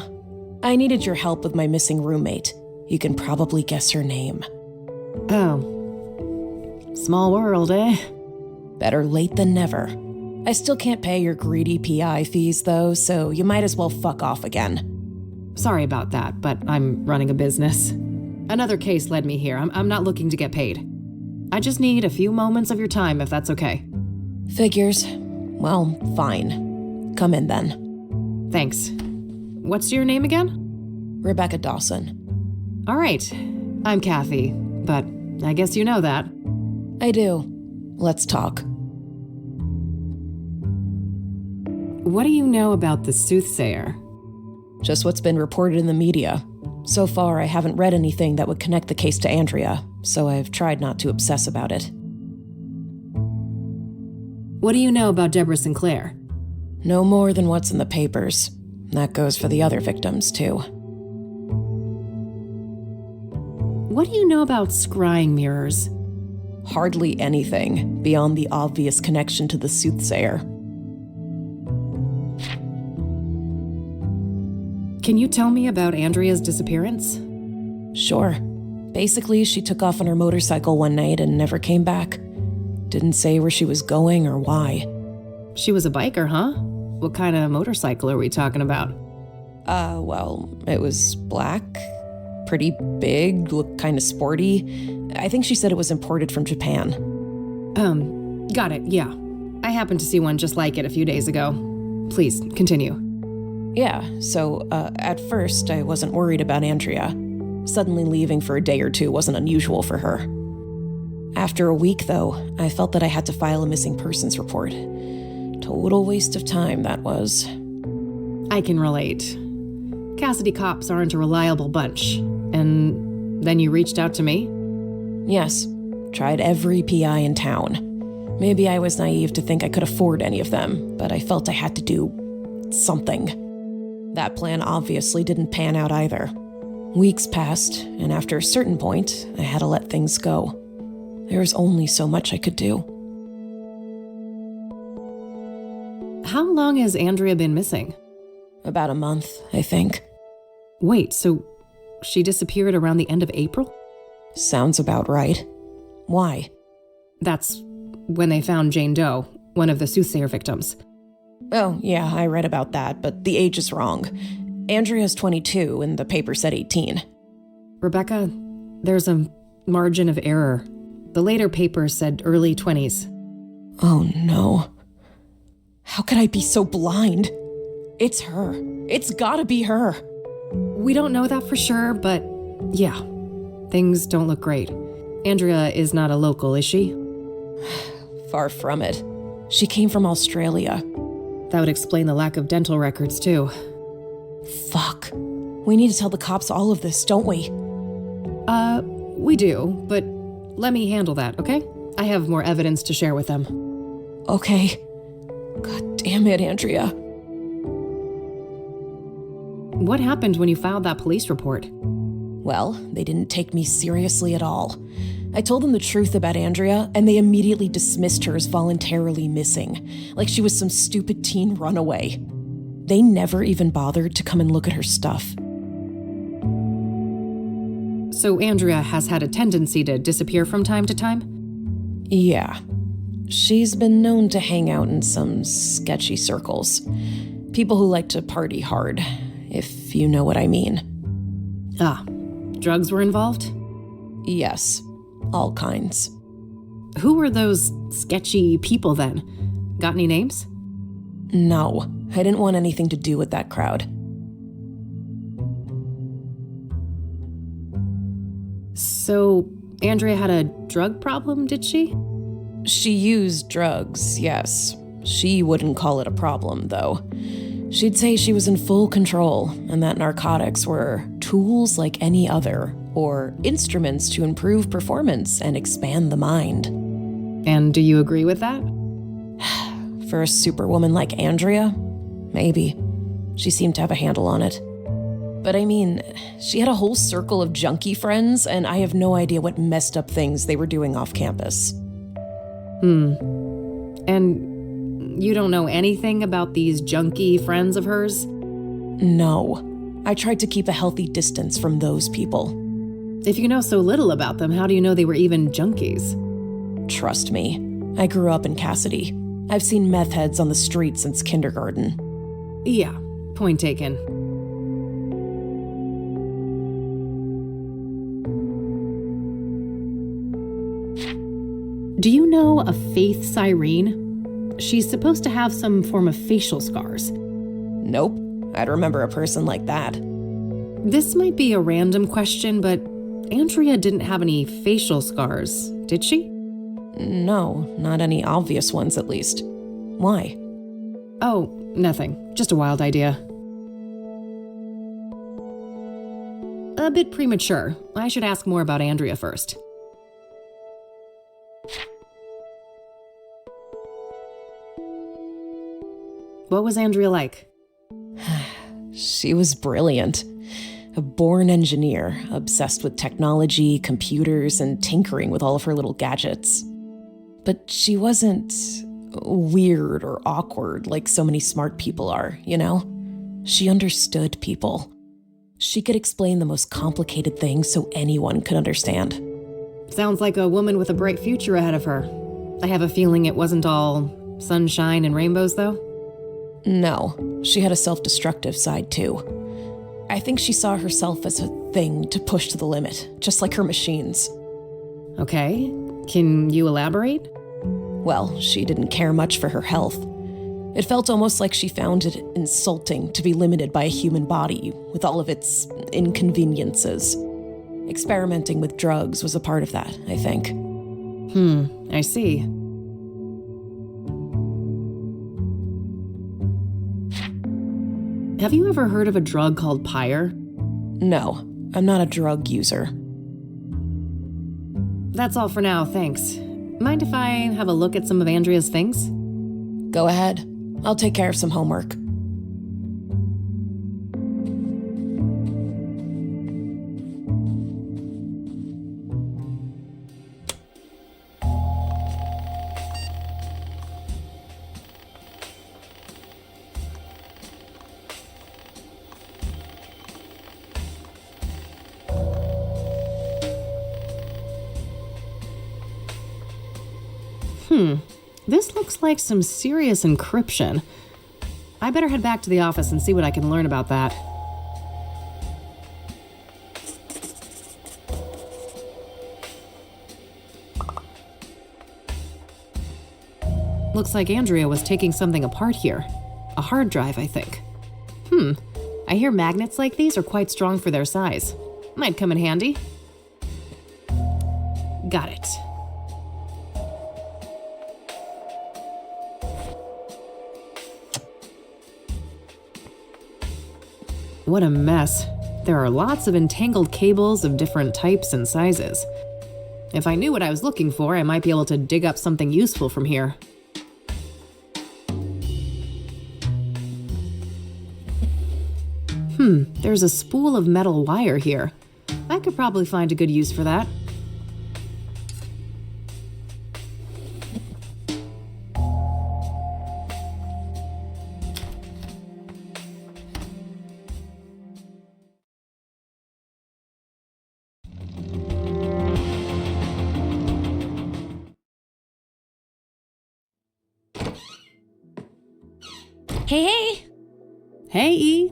I needed your help with my missing roommate. You can probably guess her name. Oh. Small world, eh? Better late than never. I still can't pay your greedy PI fees, though, so you might as well fuck off again. Sorry about that, but I'm running a business. Another case led me here. I'm not looking to get paid. I just need a few moments of your time, if that's okay. Figures. Well, fine. Come in then. Thanks. What's your name again? Rebecca Dawson. All right. I'm Kathy, but I guess you know that. I do. Let's talk. What do you know about the Soothsayer? Just what's been reported in the media. So far, I haven't read anything that would connect the case to Andrea, so I've tried not to obsess about it. What do you know about Deborah Sinclair? No more than what's in the papers. That goes for the other victims, too. What do you know about scrying mirrors? Hardly anything, beyond the obvious connection to the Soothsayer. Can you tell me about Andrea's disappearance? Sure. Basically, she took off on her motorcycle one night and never came back. Didn't say where she was going or why. She was a biker, huh? What kind of motorcycle are we talking about? Well, it was black, pretty big, looked kind of sporty. I think she said it was imported from Japan. Got it, yeah. I happened to see one just like it a few days ago. Please, continue. Yeah, so, at first, I wasn't worried about Andrea. Suddenly leaving for a day or two wasn't unusual for her. After a week, though, I felt that I had to file a missing persons report. Total waste of time, that was. I can relate. Cassidy cops aren't a reliable bunch. And then you reached out to me? Yes. Tried every PI in town. Maybe I was naive to think I could afford any of them, but I felt I had to do something. That plan obviously didn't pan out either. Weeks passed, and after a certain point, I had to let things go. There was only so much I could do. How long has Andrea been missing? About a month, I think. Wait, so she disappeared around the end of April? Sounds about right. Why? That's when they found Jane Doe, one of the Soothsayer victims. Oh, yeah, I read about that, but the age is wrong. Andrea's 22, and the paper said 18. Rebecca, there's a margin of error. The later paper said early 20s. Oh, no. How could I be so blind? It's her. It's gotta be her. We don't know that for sure, but yeah, things don't look great. Andrea is not a local, is she? Far from it. She came from Australia. That would explain the lack of dental records, too. Fuck. We need to tell the cops all of this, don't we? We do, but let me handle that, okay? I have more evidence to share with them. Okay. God damn it, Andrea. What happened when you filed that police report? Well, they didn't take me seriously at all. I told them the truth about Andrea, and they immediately dismissed her as voluntarily missing, like she was some stupid teen runaway. They never even bothered to come and look at her stuff. So Andrea has had a tendency to disappear from time to time? Yeah. She's been known to hang out in some sketchy circles. People who like to party hard, if you know what I mean. Ah, drugs were involved? Yes, all kinds. Who were those sketchy people then? Got any names? No, I didn't want anything to do with that crowd. So, Andrea had a drug problem, did she? She used drugs, yes. She wouldn't call it a problem, though. She'd say she was in full control and that narcotics were tools like any other, or instruments to improve performance and expand the mind. And do you agree with that? For a superwoman like Andrea, maybe. She seemed to have a handle on it. But I mean, she had a whole circle of junkie friends, and I have no idea what messed up things they were doing off campus. And you don't know anything about these junkie friends of hers? No. I tried to keep a healthy distance from those people. If you know so little about them, how do you know they were even junkies? Trust me. I grew up in Cassidy. I've seen meth heads on the street since kindergarten. Yeah, point taken. Do you know a Faith Cyrene? She's supposed to have some form of facial scars. Nope. I'd remember a person like that. This might be a random question, but Andrea didn't have any facial scars, did she? No, not any obvious ones at least. Why? Oh, nothing. Just a wild idea. A bit premature. I should ask more about Andrea first. What was Andrea like? She was brilliant. A born engineer, obsessed with technology, computers, and tinkering with all of her little gadgets. But she wasn't weird or awkward like so many smart people are, you know? She understood people. She could explain the most complicated things so anyone could understand. Sounds like a woman with a bright future ahead of her. I have a feeling it wasn't all sunshine and rainbows, though? No, she had a self-destructive side, too. I think she saw herself as a thing to push to the limit, just like her machines. Okay, can you elaborate? Well, she didn't care much for her health. It felt almost like she found it insulting to be limited by a human body with all of its inconveniences. Experimenting with drugs was a part of that, I think. I see. Have you ever heard of a drug called Pyre? No, I'm not a drug user. That's all for now, thanks. Mind if I have a look at some of Andrea's things? Go ahead. I'll take care of some homework. This looks like some serious encryption. I better head back to the office and see what I can learn about that. Looks like Andrea was taking something apart here. A hard drive, I think. I hear magnets like these are quite strong for their size. Might come in handy. Got it. What a mess. There are lots of entangled cables of different types and sizes. If I knew what I was looking for, I might be able to dig up something useful from here. There's a spool of metal wire here. I could probably find a good use for that. Hey. Hey, E.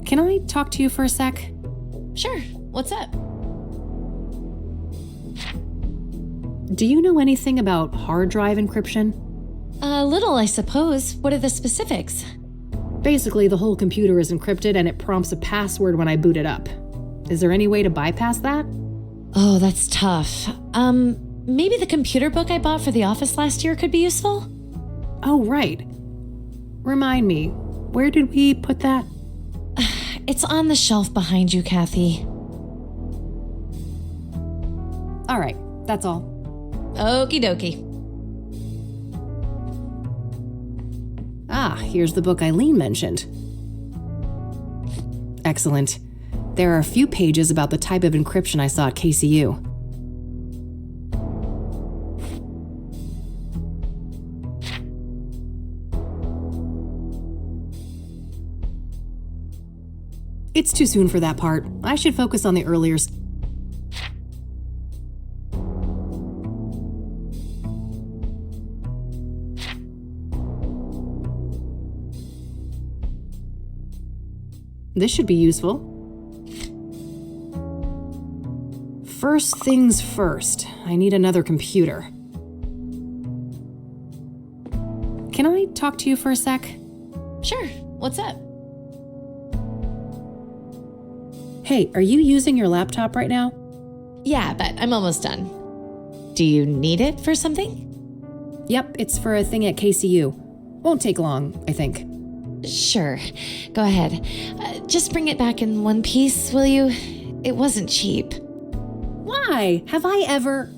Can I talk to you for a sec? Sure. What's up? Do you know anything about hard drive encryption? A little, I suppose. What are the specifics? Basically, the whole computer is encrypted and it prompts a password when I boot it up. Is there any way to bypass that? Oh, that's tough. Maybe the computer book I bought for the office last year could be useful? Oh, right. Remind me, where did we put that? It's on the shelf behind you, Kathy. All right, that's all. Okie dokie. Ah, here's the book Eileen mentioned. Excellent. There are a few pages about the type of encryption I saw at KCU. It's too soon for that part. I should focus on the earlier This should be useful. First things first, I need another computer. Can I talk to you for a sec? Sure. What's up? Hey, are you using your laptop right now? Yeah, but I'm almost done. Do you need it for something? Yep, it's for a thing at KCU. Won't take long, I think. Sure. Go ahead. Just bring it back in one piece, will you? It wasn't cheap. Why? Have I ever?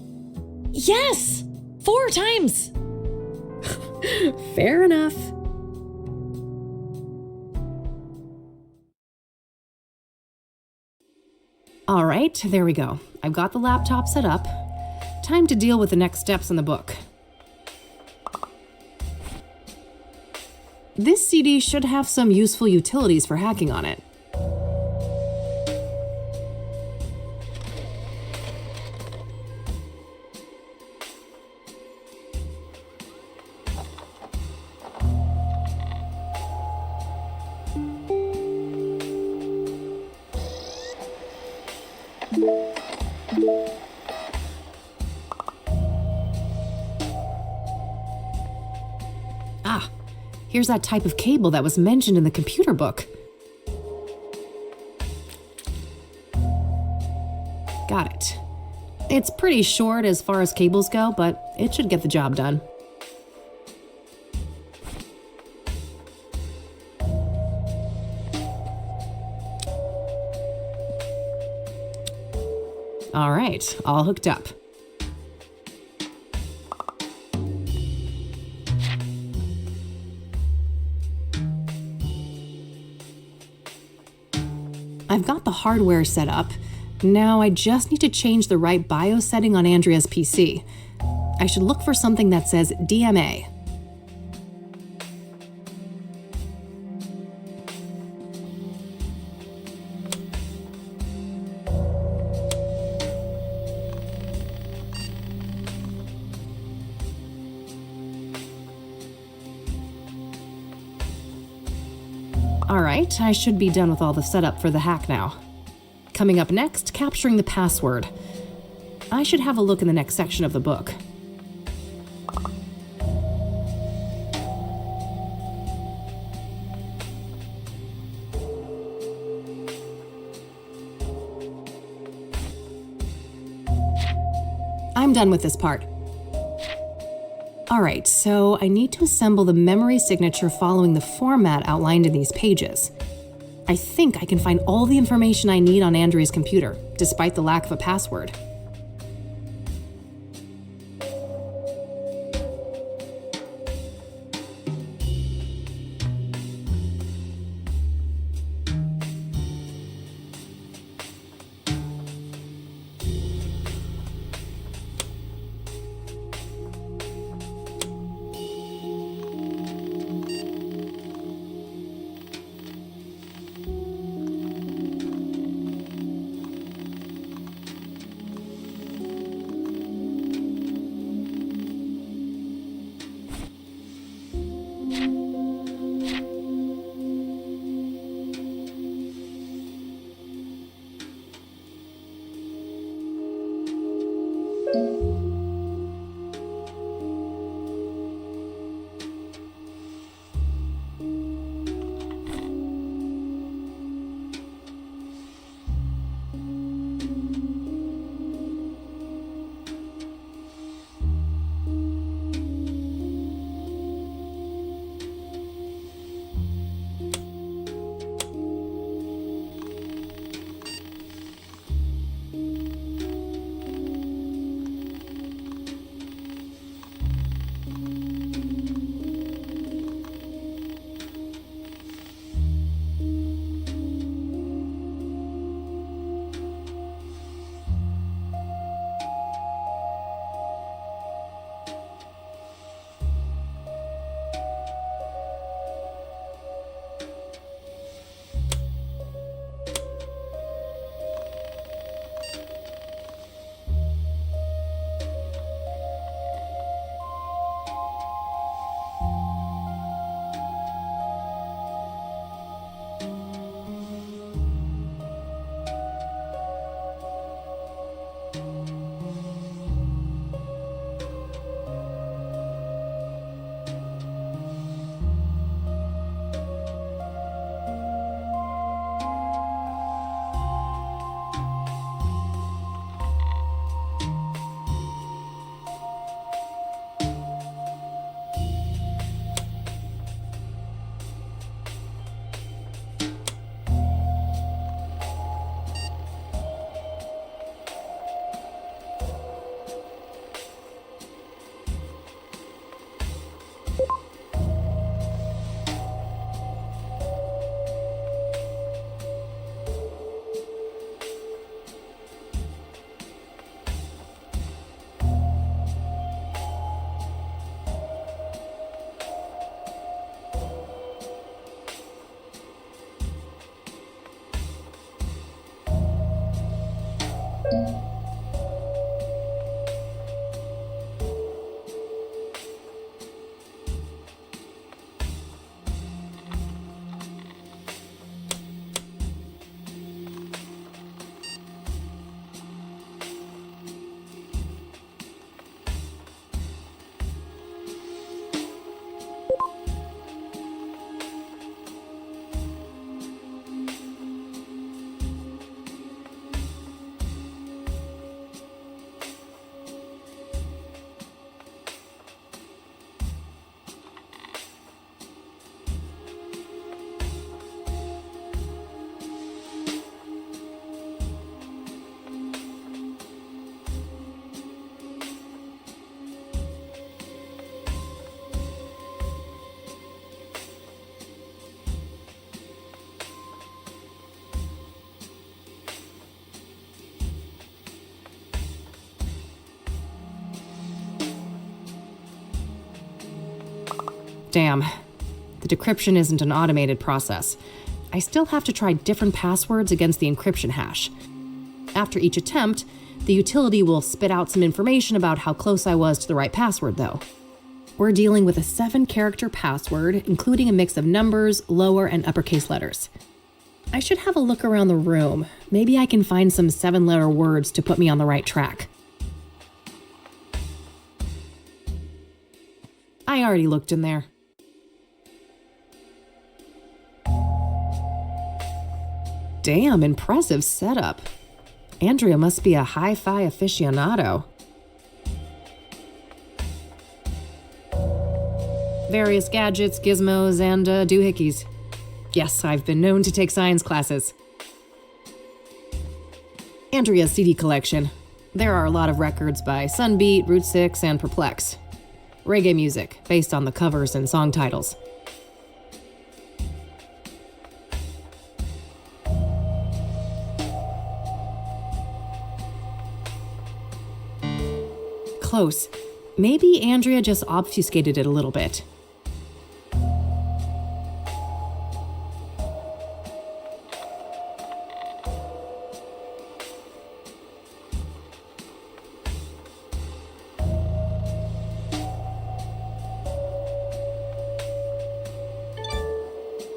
Yes! 4 times! Fair enough. All right, there we go. I've got the laptop set up. Time to deal with the next steps in the book. This CD should have some useful utilities for hacking on it. Ah, here's that type of cable that was mentioned in the computer book. Got it. It's pretty short as far as cables go, but it should get the job done. All right, all hooked up. I've got the hardware set up. Now I just need to change the right BIOS setting on Andrea's PC. I should look for something that says DMA. Alright, I should be done with all the setup for the hack now. Coming up next, capturing the password. I should have a look in the next section of the book. I'm done with this part. Alright, so I need to assemble the memory signature following the format outlined in these pages. I think I can find all the information I need on Andrea's computer, despite the lack of a password. Damn. The decryption isn't an automated process. I still have to try different passwords against the encryption hash. After each attempt, the utility will spit out some information about how close I was to the right password, though. We're dealing with a 7-character password, including a mix of numbers, lower and uppercase letters. I should have a look around the room. Maybe I can find some 7-letter words to put me on the right track. I already looked in there. Damn, impressive setup. Andrea must be a hi-fi aficionado. Various gadgets, gizmos, and doohickeys. Yes, I've been known to take science classes. Andrea's CD collection. There are a lot of records by Sunbeat, Route 6, and Perplex. Reggae music, based on the covers and song titles. Close. Maybe Andrea just obfuscated it a little bit.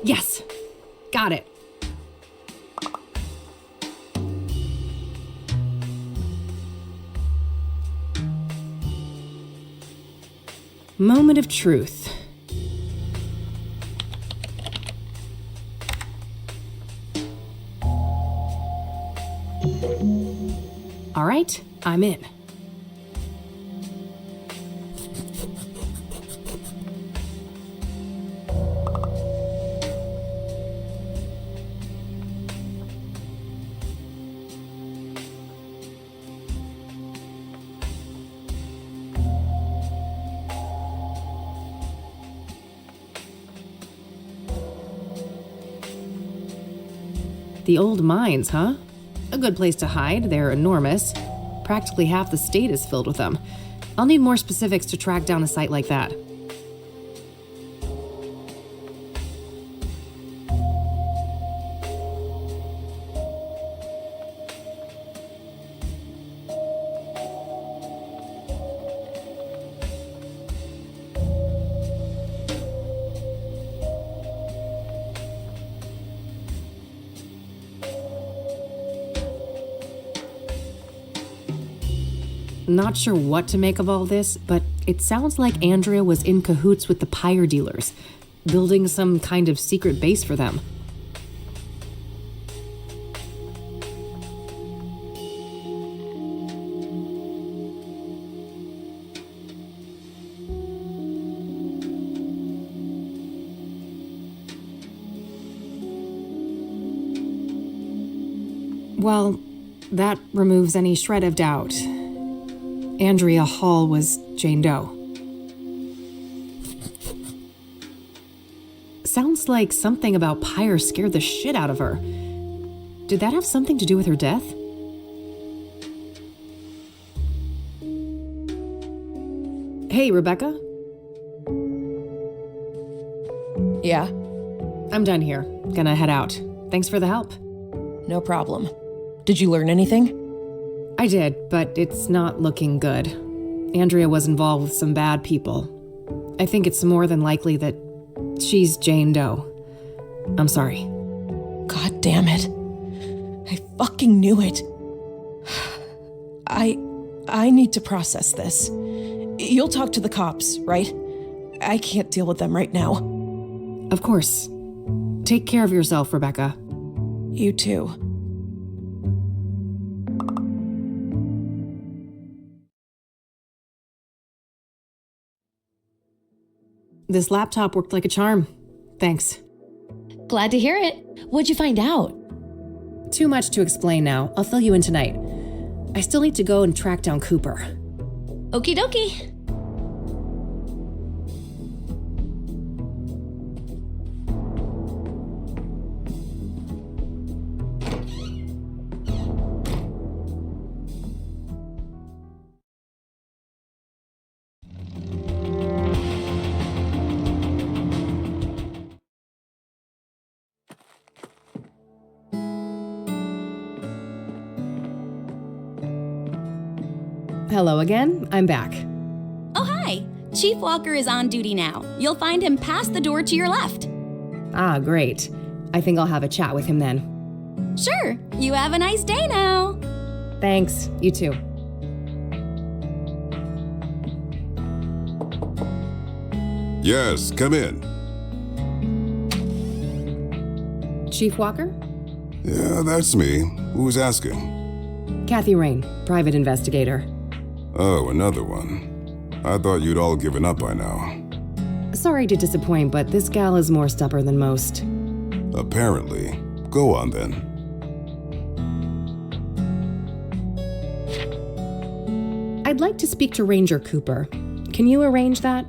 Yes! Got it. Moment of truth. All right, I'm in. The old mines, huh? A good place to hide. They're enormous. Practically half the state is filled with them. I'll need more specifics to track down a site like that. Not sure what to make of all this, but it sounds like Andrea was in cahoots with the pyre dealers, building some kind of secret base for them. Well, that removes any shred of doubt. Andrea Hall was Jane Doe. Sounds like something about pyre scared the shit out of her. Did that have something to do with her death? Hey, Rebecca? Yeah? I'm done here. Gonna head out. Thanks for the help. No problem. Did you learn anything? I did, but it's not looking good. Andrea was involved with some bad people. I think it's more than likely that she's Jane Doe. I'm sorry. God damn it. I fucking knew it. I need to process this. You'll talk to the cops, right? I can't deal with them right now. Of course. Take care of yourself, Rebecca. You too. This laptop worked like a charm. Thanks. Glad to hear it. What'd you find out? Too much to explain now. I'll fill you in tonight. I still need to go and track down Cooper. Okie dokie. Hello again. I'm back. Oh, hi. Chief Walker is on duty now. You'll find him past the door to your left. Ah, great. I think I'll have a chat with him then. Sure. You have a nice day now. Thanks. You too. Yes, come in. Chief Walker? Yeah, that's me. Who's asking? Kathy Rain, private investigator. Oh, another one. I thought you'd all given up by now. Sorry to disappoint, but this gal is more stubborn than most. Apparently. Go on then. I'd like to speak to Ranger Cooper. Can you arrange that?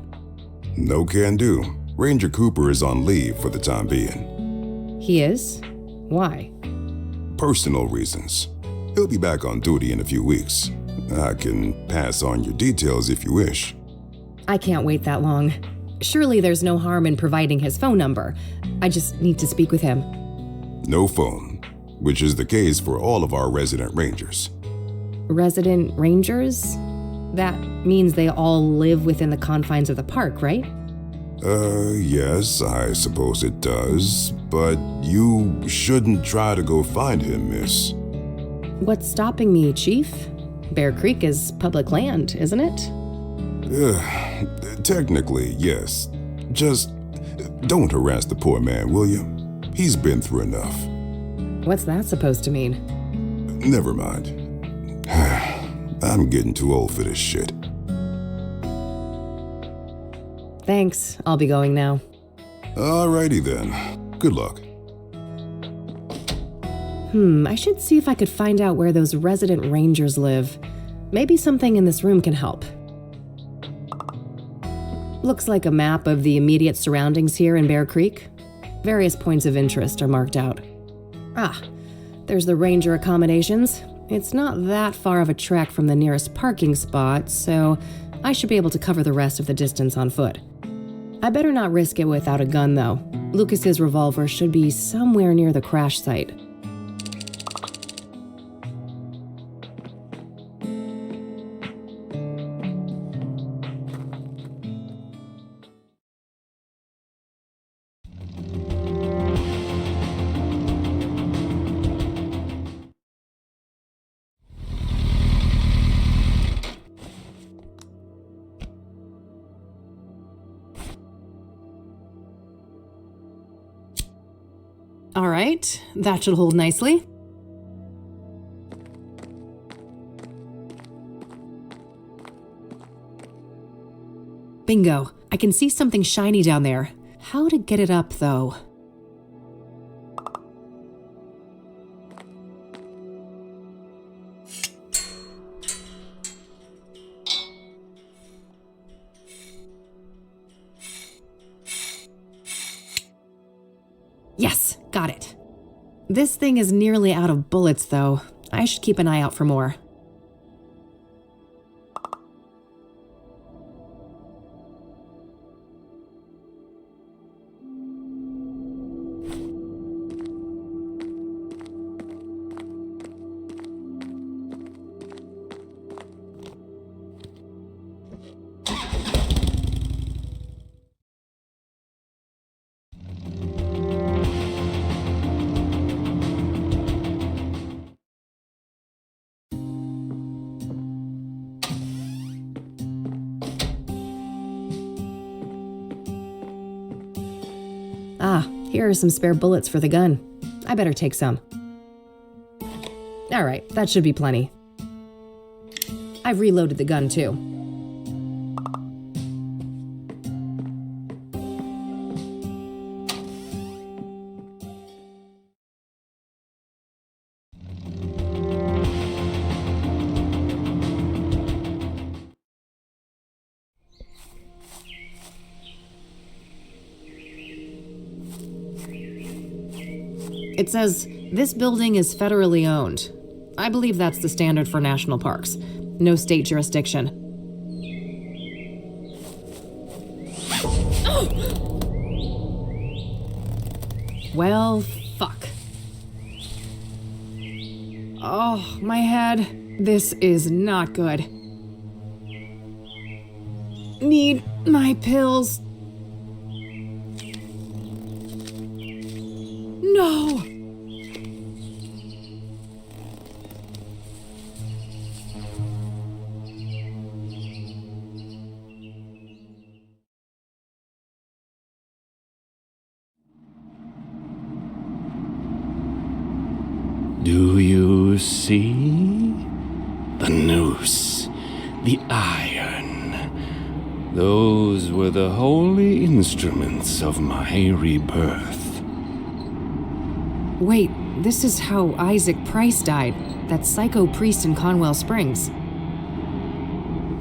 No can do. Ranger Cooper is on leave for the time being. He is? Why? Personal reasons. He'll be back on duty in a few weeks. I can pass on your details if you wish. I can't wait that long. Surely there's no harm in providing his phone number. I just need to speak with him. No phone, which is the case for all of our resident rangers. Resident rangers? That means they all live within the confines of the park, right? Yes, I suppose it does. But you shouldn't try to go find him, miss. What's stopping me, Chief? Bear Creek is public land, isn't it? Technically, yes. Just don't harass the poor man, will you? He's been through enough. What's that supposed to mean? Never mind. I'm getting too old for this shit. Thanks. I'll be going now. Alrighty then. Good luck. I should see if I could find out where those resident rangers live. Maybe something in this room can help. Looks like a map of the immediate surroundings here in Bear Creek. Various points of interest are marked out. Ah, there's the ranger accommodations. It's not that far of a trek from the nearest parking spot, so I should be able to cover the rest of the distance on foot. I better not risk it without a gun, though. Lucas's revolver should be somewhere near the crash site. All right, that should hold nicely. Bingo, I can see something shiny down there. How to get it up, though? Yes, got it. This thing is nearly out of bullets, though. I should keep an eye out for more. Ah, here are some spare bullets for the gun. I better take some. All right, that should be plenty. I've reloaded the gun too. It says, this building is federally owned. I believe that's the standard for national parks. No state jurisdiction. Well, fuck. Oh, my head. This is not good. need my pills. No! Do you see? The noose, the iron. Those were the holy instruments of my rebirth. Wait, this is how Isaac Price died, that psycho priest in Conwell Springs.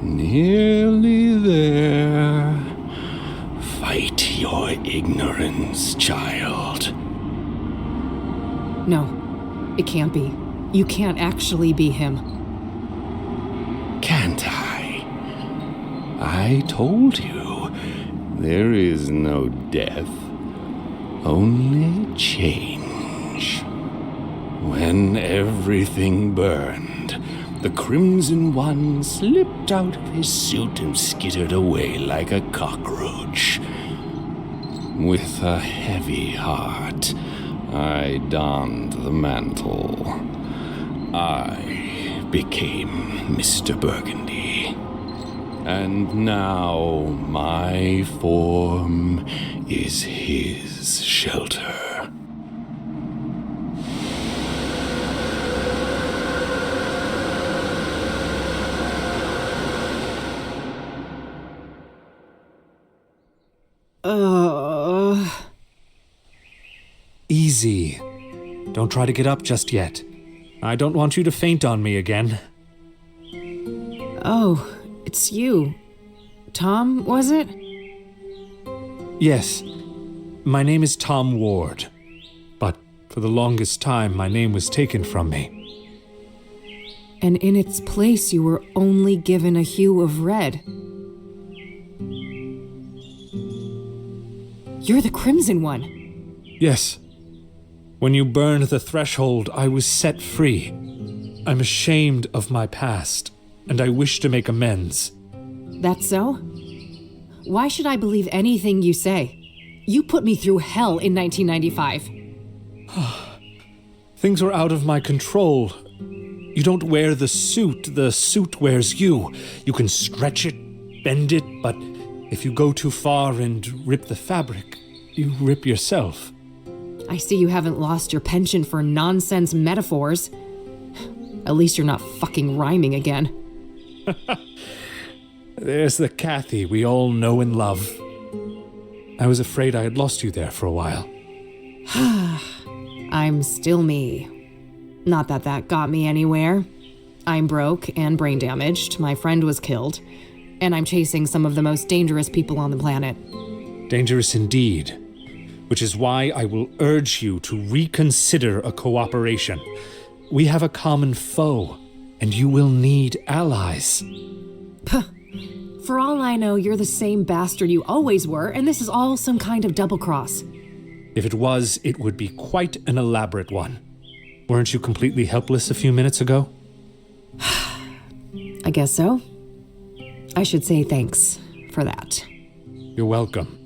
Nearly there. Fight your ignorance, child. No, it can't be. You can't actually be him. Can't I? I told you, there is no death, only change. When everything burned, the Crimson One slipped out of his suit and skittered away like a cockroach. With a heavy heart, I donned the mantle. I became Mr. Burgundy. And now my form is his shelter. Easy. Don't try to get up just yet. I don't want you to faint on me again. Oh, it's you. Tom, was it? Yes. My name is Tom Ward. But for the longest time, my name was taken from me. And in its place, you were only given a hue of red. You're the Crimson One. Yes. When you burned the threshold, I was set free. I'm ashamed of my past, and I wish to make amends. That's so? Why should I believe anything you say? You put me through hell in 1995. Things were out of my control. You don't wear the suit wears you. You can stretch it, bend it, but if you go too far and rip the fabric, you rip yourself. I see you haven't lost your penchant for nonsense metaphors. At least you're not fucking rhyming again. There's the Kathy we all know and love. I was afraid I had lost you there for a while. I'm still me. Not that that got me anywhere. I'm broke and brain damaged, my friend was killed, and I'm chasing some of the most dangerous people on the planet. Dangerous indeed. Which is why I will urge you to reconsider a cooperation. We have a common foe, and you will need allies. For all I know, you're the same bastard you always were, and this is all some kind of double-cross. If it was, it would be quite an elaborate one. Weren't you completely helpless a few minutes ago? I guess so. I should say thanks for that. You're welcome.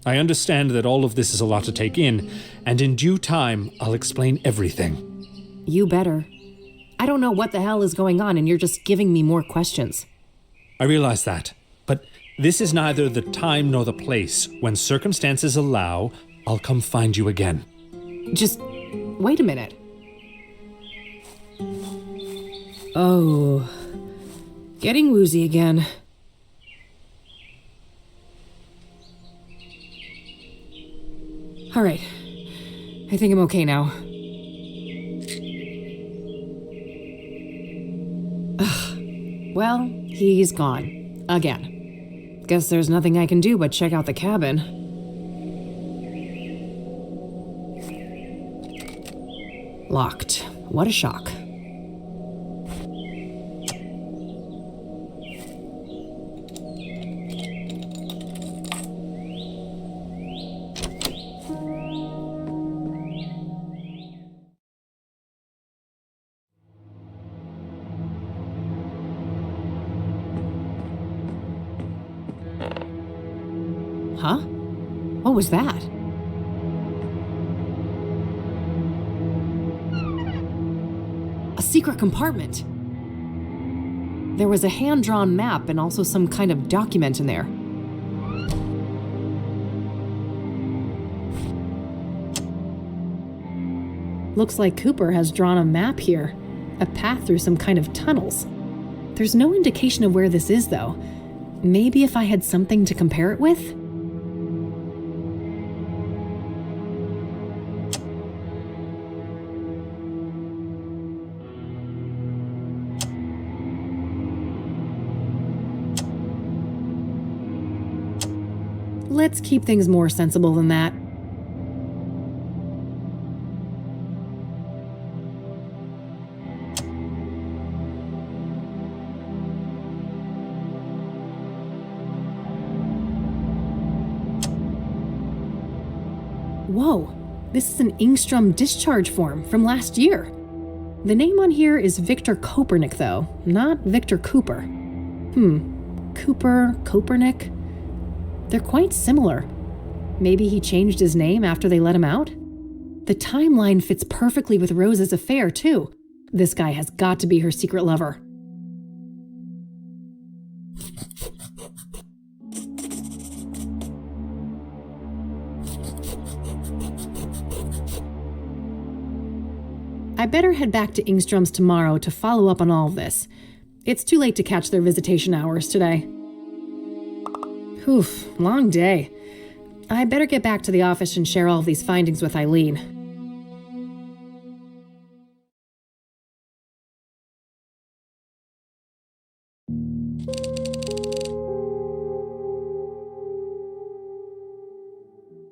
I understand that all of this is a lot to take in, and in due time, I'll explain everything. You better. I don't know what the hell is going on, and you're just giving me more questions. I realize that, but this is neither the time nor the place. When circumstances allow, I'll come find you again. Just wait a minute. Oh, getting woozy again. All right, I think I'm okay now. Ugh. Well, he's gone. Again. Guess there's nothing I can do but check out the cabin. Locked. What a shock. Huh? What was that? A secret compartment. There was a hand-drawn map and also some kind of document in there. Looks like Cooper has drawn a map here, a path through some kind of tunnels. There's no indication of where this is, though. Maybe if I had something to compare it with? Let's keep things more sensible than that. Whoa, this is an Engstrom discharge form from last year. The name on here is Victor Kopernik, though, not Victor Cooper. Cooper, Kopernik? They're quite similar. Maybe he changed his name after they let him out? The timeline fits perfectly with Rose's affair, too. This guy has got to be her secret lover. I better head back to Engstrom's tomorrow to follow up on all of this. It's too late to catch their visitation hours today. Oof, long day. I better get back to the office and share all of these findings with Eileen.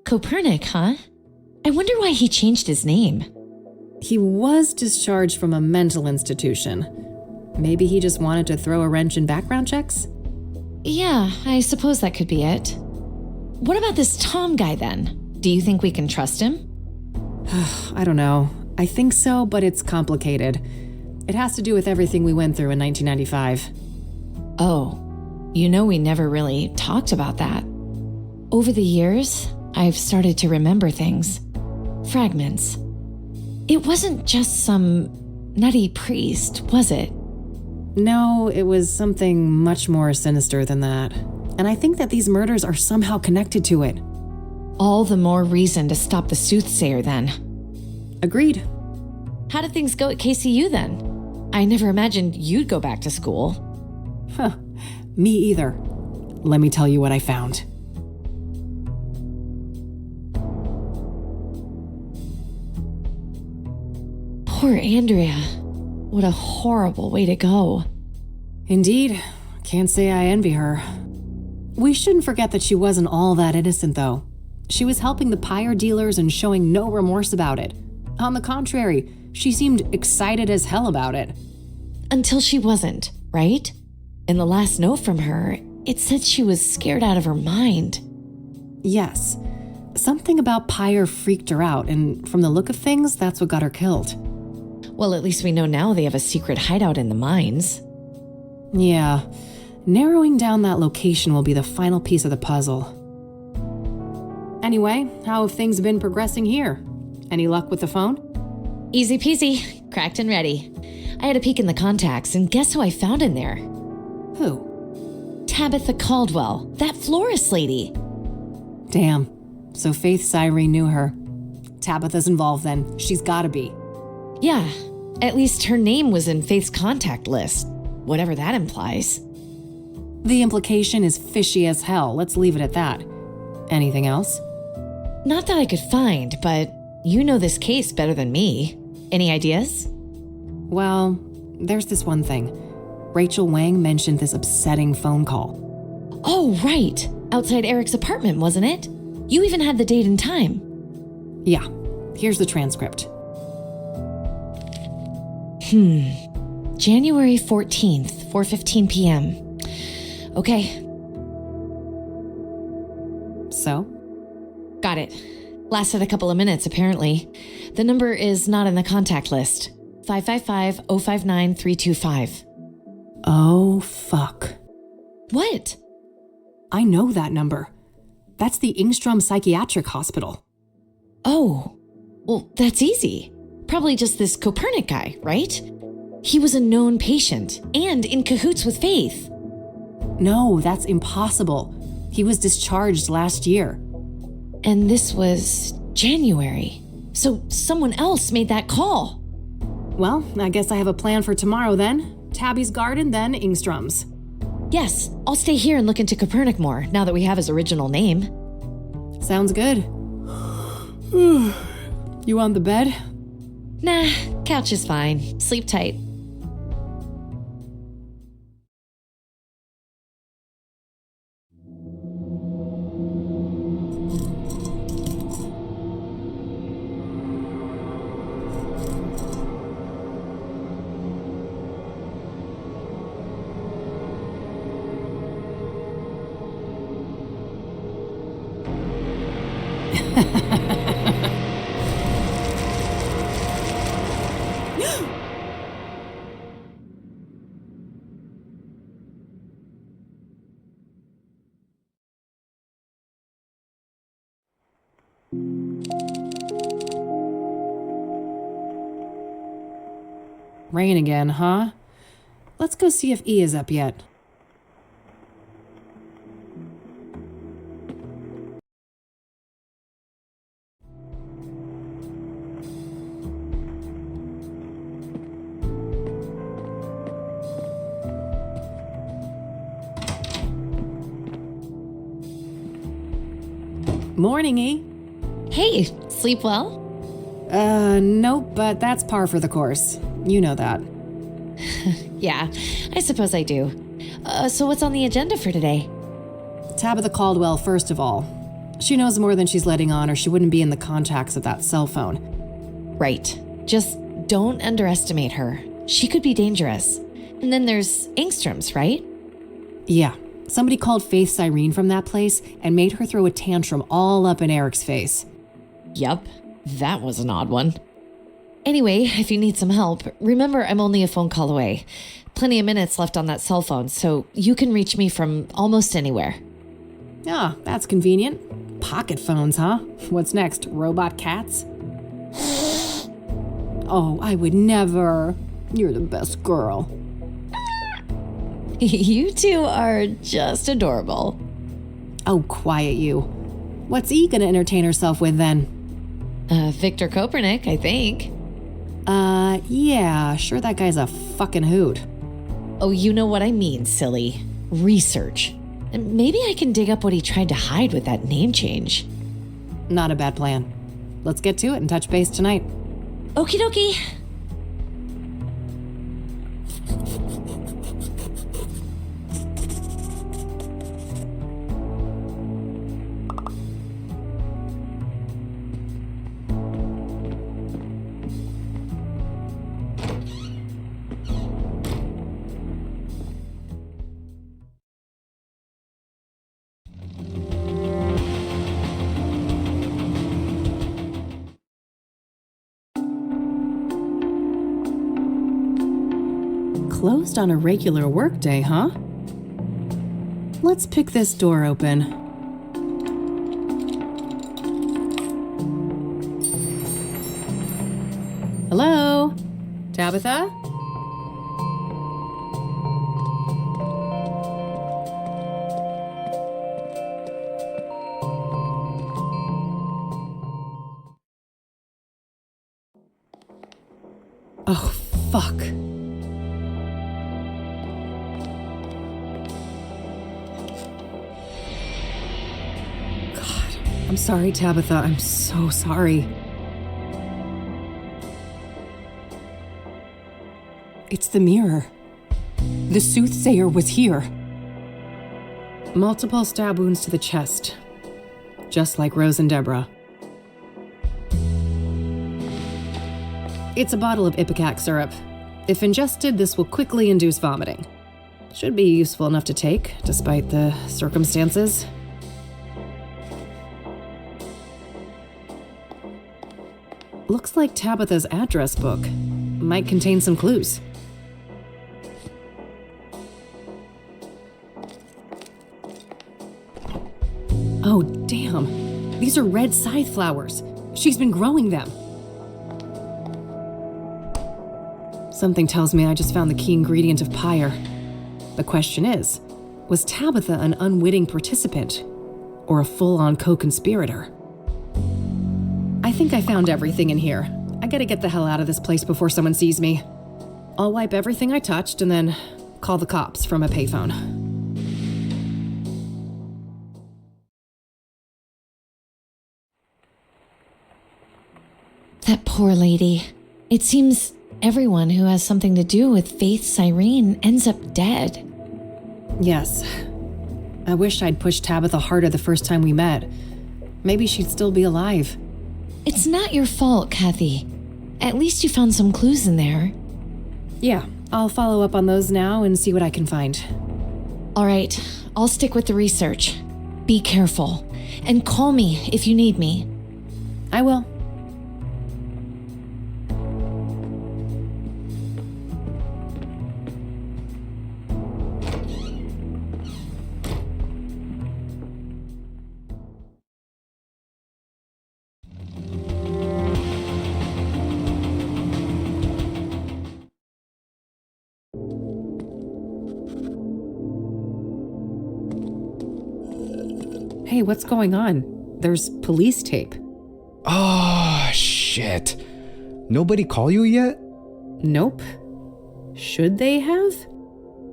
Kopernik, huh? I wonder why he changed his name. He was discharged from a mental institution. Maybe he just wanted to throw a wrench in background checks? Yeah, I suppose that could be it. What about this Tom guy then? Do you think we can trust him? I don't know. I think so, but it's complicated. It has to do with everything we went through in 1995. Oh, you know we never really talked about that. Over the years, I've started to remember things. Fragments. It wasn't just some nutty priest, was it? No, it was something much more sinister than that. And I think that these murders are somehow connected to it. All the more reason to stop the Soothsayer then. Agreed. How did things go at KCU then? I never imagined you'd go back to school. Huh, me either. Let me tell you what I found. Poor Andrea. What a horrible way to go. Indeed. Can't say I envy her. We shouldn't forget that she wasn't all that innocent, though. She was helping the pyre dealers and showing no remorse about it. On the contrary, she seemed excited as hell about it. Until she wasn't, right? In the last note from her, it said she was scared out of her mind. Yes. Something about pyre freaked her out, and from the look of things, that's what got her killed. Well, at least we know now they have a secret hideout in the mines. Yeah. Narrowing down that location will be the final piece of the puzzle. Anyway, how have things been progressing here? Any luck with the phone? Easy peasy. Cracked and ready. I had a peek in the contacts, and guess who I found in there? Who? Tabitha Caldwell, that florist lady. Damn. So Faith Cyrene knew her. Tabitha's involved then. She's gotta be. Yeah. At least her name was in Faith's contact list. Whatever that implies. The implication is fishy as hell. Let's leave it at that. Anything else? Not that I could find, but you know this case better than me. Any ideas? Well, there's this one thing. Rachel Wang mentioned this upsetting phone call. Oh, right. Outside Eric's apartment, wasn't it? You even had the date and time. Yeah. Here's the transcript. January 14th, 4:15 p.m. Okay. So? Got it. Lasted a couple of minutes, apparently. The number is not in the contact list. 555-059-325. Oh, fuck. What? I know that number. That's the Ingstrom Psychiatric Hospital. Oh, well, that's easy. Probably just this Copernic guy, right? He was a known patient and in cahoots with Faith. No, that's impossible. He was discharged last year. And this was January. So someone else made that call. Well, I guess I have a plan for tomorrow then. Tabby's garden, then Ingstrom's. Yes, I'll stay here and look into Copernic more now that we have his original name. Sounds good. You on the bed? Nah, couch is fine. Sleep tight. Rain again, huh? Let's go see if E is up yet. Morning, E. Hey, sleep well? Nope, but that's par for the course. You know that. Yeah, I suppose I do. So what's on the agenda for today? Tabitha Caldwell, first of all. She knows more than she's letting on, or she wouldn't be in the contacts of that cell phone. Right. Just don't underestimate her. She could be dangerous. And then there's Ingstrom's, right? Yeah. Somebody called Faith Cyrene from that place and made her throw a tantrum all up in Eric's face. Yup. That was an odd one. Anyway, if you need some help, remember I'm only a phone call away. Plenty of minutes left on that cell phone, so you can reach me from almost anywhere. Ah, that's convenient. Pocket phones, huh? What's next? Robot cats? Oh, I would never. You're the best girl. You two are just adorable. Oh, quiet you. What's E gonna entertain herself with then? Victor Copernic, I think. Yeah, sure that guy's a fucking hoot. Oh, you know what I mean, silly. Research. And maybe I can dig up what he tried to hide with that name change. Not a bad plan. Let's get to it and touch base tonight. Okie dokie. Closed on a regular workday, huh? Let's pick this door open. Hello? Tabitha? Oh, fuck. I'm sorry, Tabitha. I'm so sorry. It's the mirror. The Soothsayer was here. Multiple stab wounds to the chest. Just like Rose and Deborah. It's a bottle of Ipecac syrup. If ingested, this will quickly induce vomiting. Should be useful enough to take, despite the circumstances. Looks like Tabitha's address book. Might contain some clues. Oh, damn. These are red scythe flowers. She's been growing them. Something tells me I just found the key ingredient of pyre. The question is, was Tabitha an unwitting participant or a full-on co-conspirator? I think I found everything in here. I gotta get the hell out of this place before someone sees me. I'll wipe everything I touched and then call the cops from a payphone. That poor lady. It seems everyone who has something to do with Faith Cyrene ends up dead. Yes. I wish I'd pushed Tabitha harder the first time we met. Maybe she'd still be alive. It's not your fault, Kathy. At least you found some clues in there. Yeah, I'll follow up on those now and see what I can find. All right, I'll stick with the research. Be careful. And call me if you need me. I will. Hey, what's going on? There's police tape. Oh, shit. Nobody call you yet? Nope. Should they have?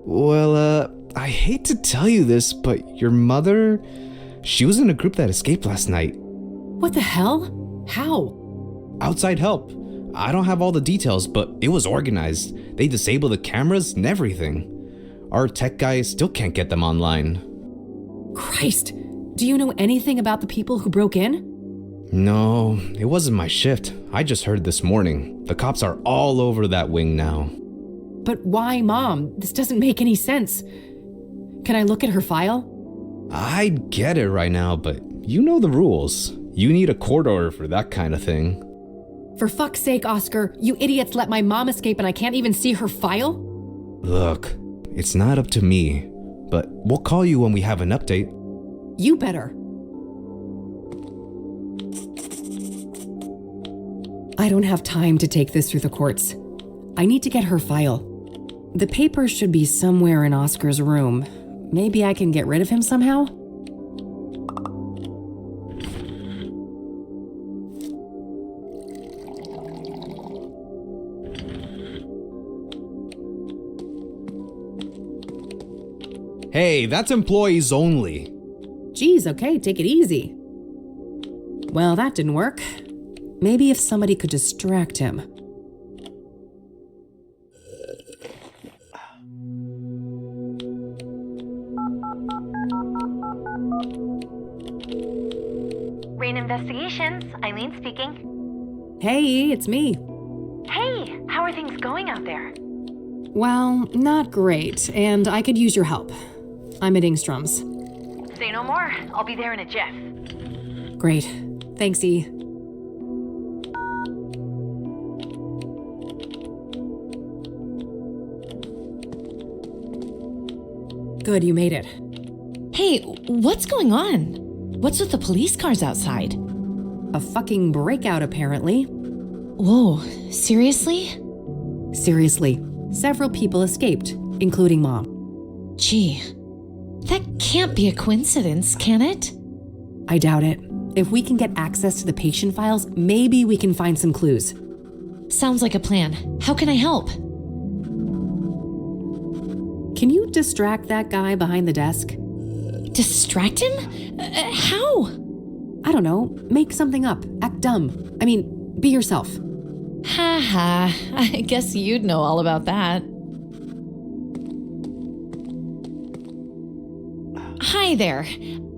Well, I hate to tell you this, but your mother, she was in a group that escaped last night. What the hell? How? Outside help. I don't have all the details, but it was organized. They disabled the cameras and everything. Our tech guys still can't get them online. Christ! Do you know anything about the people who broke in? No, it wasn't my shift. I just heard this morning. The cops are all over that wing now. But why, Mom? This doesn't make any sense. Can I look at her file? I'd get it right now, but you know the rules. You need a court order for that kind of thing. For fuck's sake, Oscar, you idiots let my mom escape and I can't even see her file? Look, it's not up to me, but we'll call you when we have an update. You better. I don't have time to take this through the courts. I need to get her file. The papers should be somewhere in Oscar's room. Maybe I can get rid of him somehow? Hey, that's employees only. Geez, okay, take it easy. Well, that didn't work. Maybe if somebody could distract him. Rain Investigations, Eileen speaking. Hey, it's me. Hey, how are things going out there? Well, not great, and I could use your help. I'm at Ingstrom's. Say no more. I'll be there in a jiff. Great. Thanks, E. Good, you made it. Hey, what's going on? What's with the police cars outside? A fucking breakout, apparently. Whoa, seriously? Seriously. Several people escaped, including Mom. Gee, that can't be a coincidence, can it? I doubt it. If we can get access to the patient files, maybe we can find some clues. Sounds like a plan. How can I help? Can you distract that guy behind the desk? Distract him? How? I don't know. Make something up. Act dumb. I mean, be yourself. Ha ha. I guess you'd know all about that. Hi there.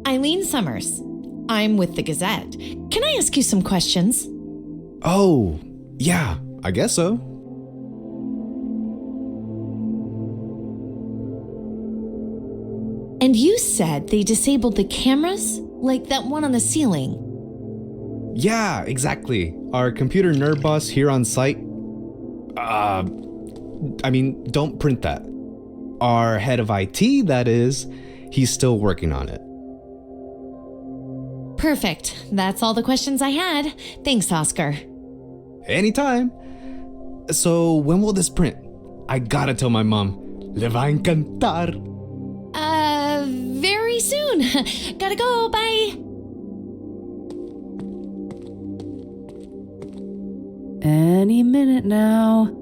Eileen Summers. I'm with the Gazette. Can I ask you some questions? Oh, yeah, I guess so. And you said they disabled the cameras? Like that one on the ceiling? Yeah, exactly. Our computer nerd boss here on site. Don't print that. Our head of IT, that is, he's still working on it. Perfect. That's all the questions I had. Thanks, Oscar. Anytime. So, when will this print? I gotta tell my mom. Le va encantar. Very soon. Gotta go. Bye. Any minute now.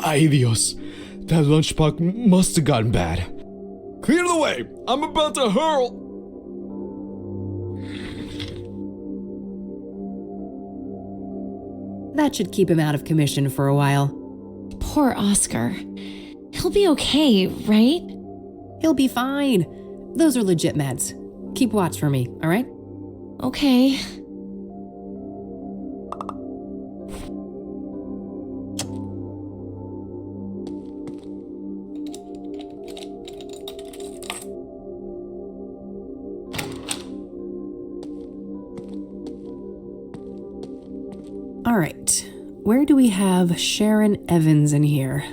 Ay Dios. That lunchbox must have gotten bad. Clear the way! I'm about to hurl! That should keep him out of commission for a while. Poor Oscar. He'll be okay, right? He'll be fine. Those are legit meds. Keep watch for me, all right? Okay. All right. Where do we have Sharon Evans in here?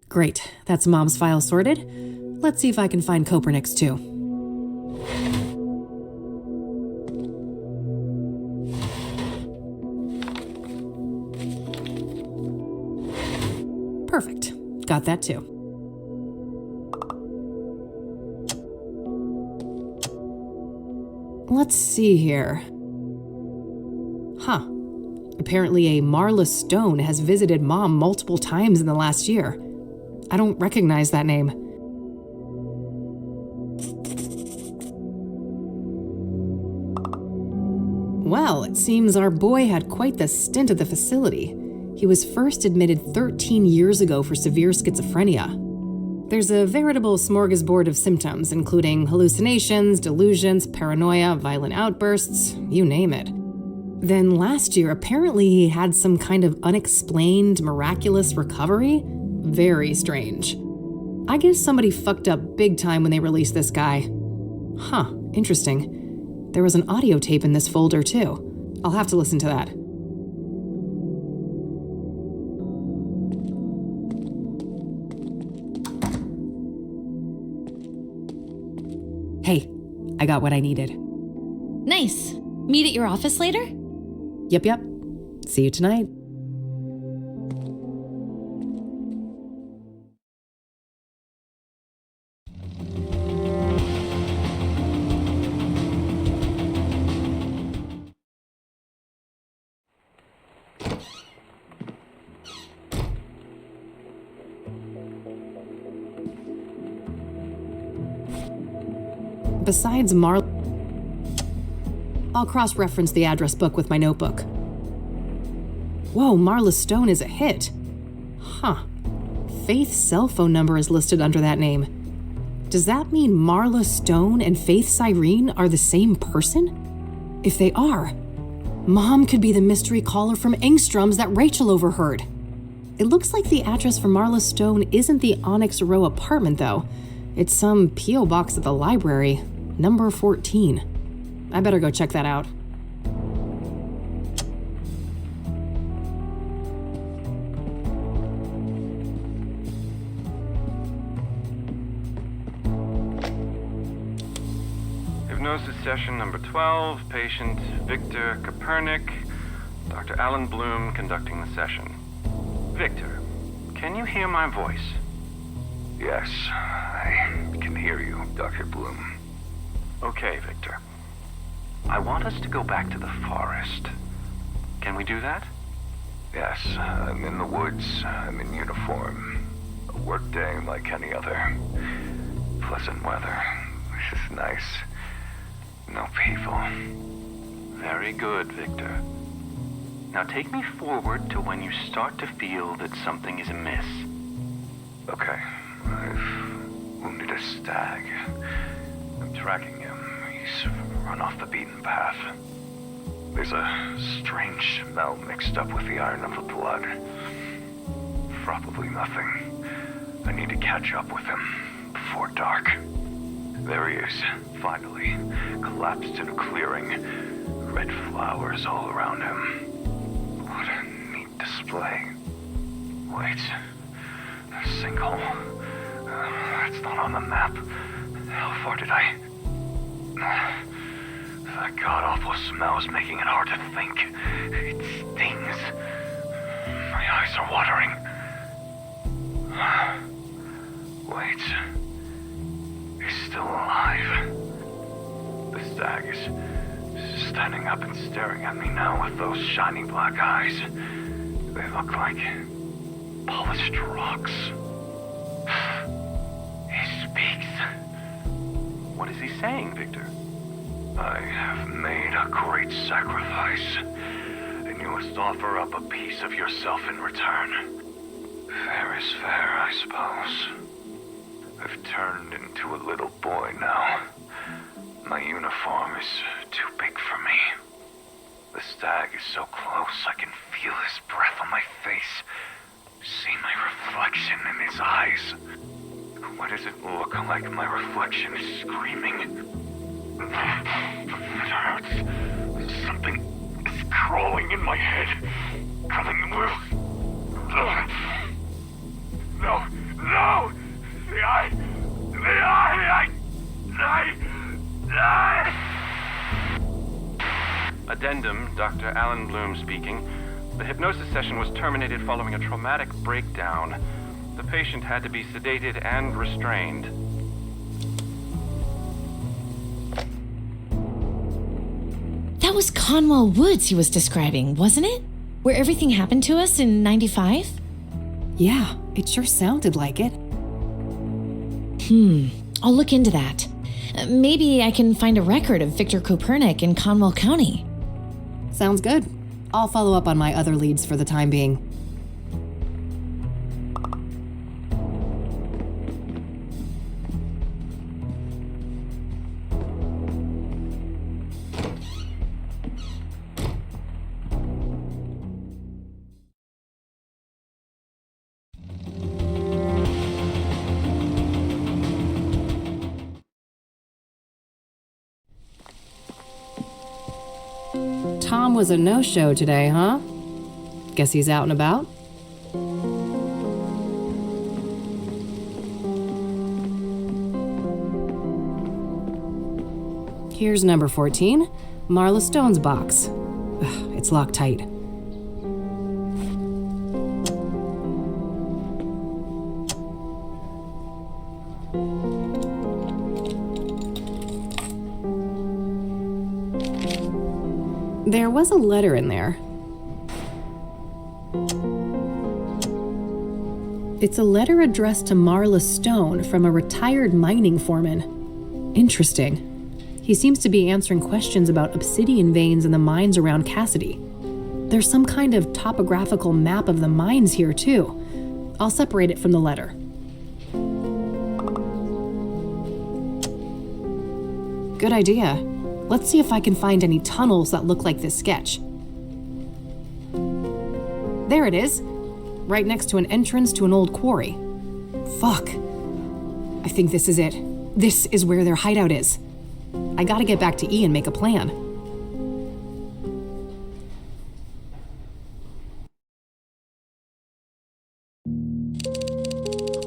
Great. That's Mom's file sorted. Let's see if I can find Kopernik's too. Perfect. Got that too. Let's see here. Huh. Apparently a Marla Stone has visited Mom multiple times in the last year. I don't recognize that name. Well, it seems our boy had quite the stint at the facility. He was first admitted 13 years ago for severe schizophrenia. There's a veritable smorgasbord of symptoms, including hallucinations, delusions, paranoia, violent outbursts, you name it. Then last year, apparently he had some kind of unexplained, miraculous recovery. Very strange. I guess somebody fucked up big time when they released this guy. Huh, interesting. There was an audio tape in this folder too. I'll have to listen to that. Hey, I got what I needed. Nice. Meet at your office later? Yep. See you tonight. Besides I'll cross-reference the address book with my notebook. Whoa, Marla Stone is a hit. Huh. Faith's cell phone number is listed under that name. Does that mean Marla Stone and Faith Cyrene are the same person? If they are, Mom could be the mystery caller from Engstrom's that Rachel overheard. It looks like the address for Marla Stone isn't the Onyx Row apartment, though. It's some P.O. box at the library, number 14. I better go check that out. Hypnosis session number 12, patient Victor Kopernik, Dr. Alan Bloom conducting the session. Victor, can you hear my voice? Yes, I can hear you, Dr. Bloom. Okay, Victor. I want us to go back to the forest. Can we do that? Yes, I'm in the woods. I'm in uniform. A work day like any other. Pleasant weather. This is nice. No people. Very good, Victor. Now take me forward to when you start to feel that something is amiss. Okay. I've wounded a stag. I'm tracking him. He's run off the beaten path. There's a strange smell mixed up with the iron of the blood. Probably nothing. I need to catch up with him before dark. There he is, finally, collapsed in a clearing. Red flowers all around him. What a neat display. Wait, a sinkhole. That's not on the map. How far did I... That god-awful smell is making it hard to think. It stings. My eyes are watering. Wait. He's still alive. The stag is standing up and staring at me now with those shiny black eyes. They look like polished rocks. He speaks. What is he saying, Victor? I have made a great sacrifice, and you must offer up a piece of yourself in return. Fair is fair, I suppose. I've turned into a little boy now. My uniform is too big for me. The stag is so close, I can feel his breath on my face. See my reflection in his eyes. Why does it look like my reflection is screaming? It hurts. Something is crawling in my head, coming loose. No, no! The eye! Addendum, Dr. Alan Bloom speaking. The hypnosis session was terminated following a traumatic breakdown. The patient had to be sedated and restrained. That was Conwell Woods he was describing, wasn't it? Where everything happened to us in 95? Yeah, it sure sounded like it. I'll look into that. Maybe I can find a record of Victor Kopernik in Conwell County. Sounds good. I'll follow up on my other leads for the time being. Tom was a no-show today, huh? Guess he's out and about? Here's number 14, Marla Stone's box. Ugh, it's locked tight. There was a letter in there. It's a letter addressed to Marla Stone from a retired mining foreman. Interesting. He seems to be answering questions about obsidian veins in the mines around Cassidy. There's some kind of topographical map of the mines here, too. I'll separate it from the letter. Good idea. Let's see if I can find any tunnels that look like this sketch. There it is, right next to an entrance to an old quarry. Fuck. I think this is it. This is where their hideout is. I gotta get back to E and make a plan.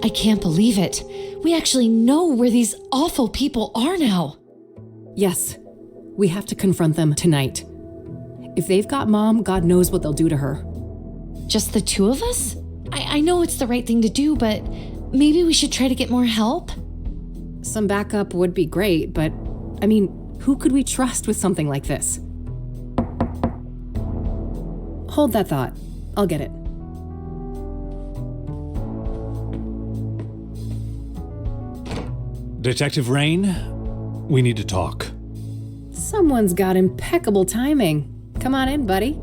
I can't believe it. We actually know where these awful people are now. Yes. We have to confront them tonight. If they've got Mom, God knows what they'll do to her. Just the two of us? I know it's the right thing to do, but maybe we should try to get more help? Some backup would be great, but, I mean, who could we trust with something like this? Hold that thought. I'll get it. Detective Rain, we need to talk. Someone's got impeccable timing. Come on in, buddy.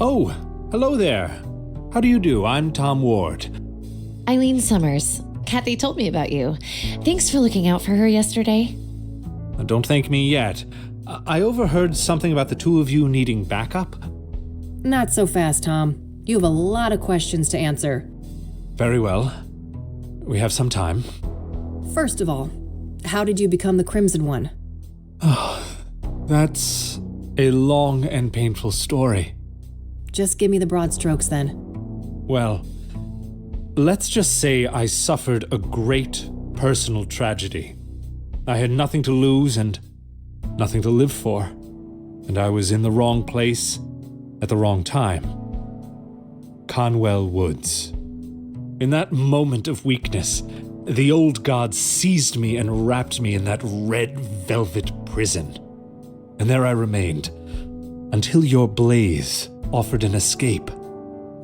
Oh, hello there. How do you do? I'm Tom Ward. Eileen Summers. Kathy told me about you. Thanks for looking out for her yesterday. Don't thank me yet. I overheard something about the two of you needing backup. Not so fast, Tom. You have a lot of questions to answer. Very well. We have some time. First of all, how did you become the Crimson One? That's a long and painful story. Just give me the broad strokes then. Well, let's just say I suffered a great personal tragedy. I had nothing to lose and nothing to live for, and I was in the wrong place at the wrong time. Conwell Woods. In that moment of weakness, the old god seized me and wrapped me in that red velvet prison. And there I remained, until your blaze offered an escape.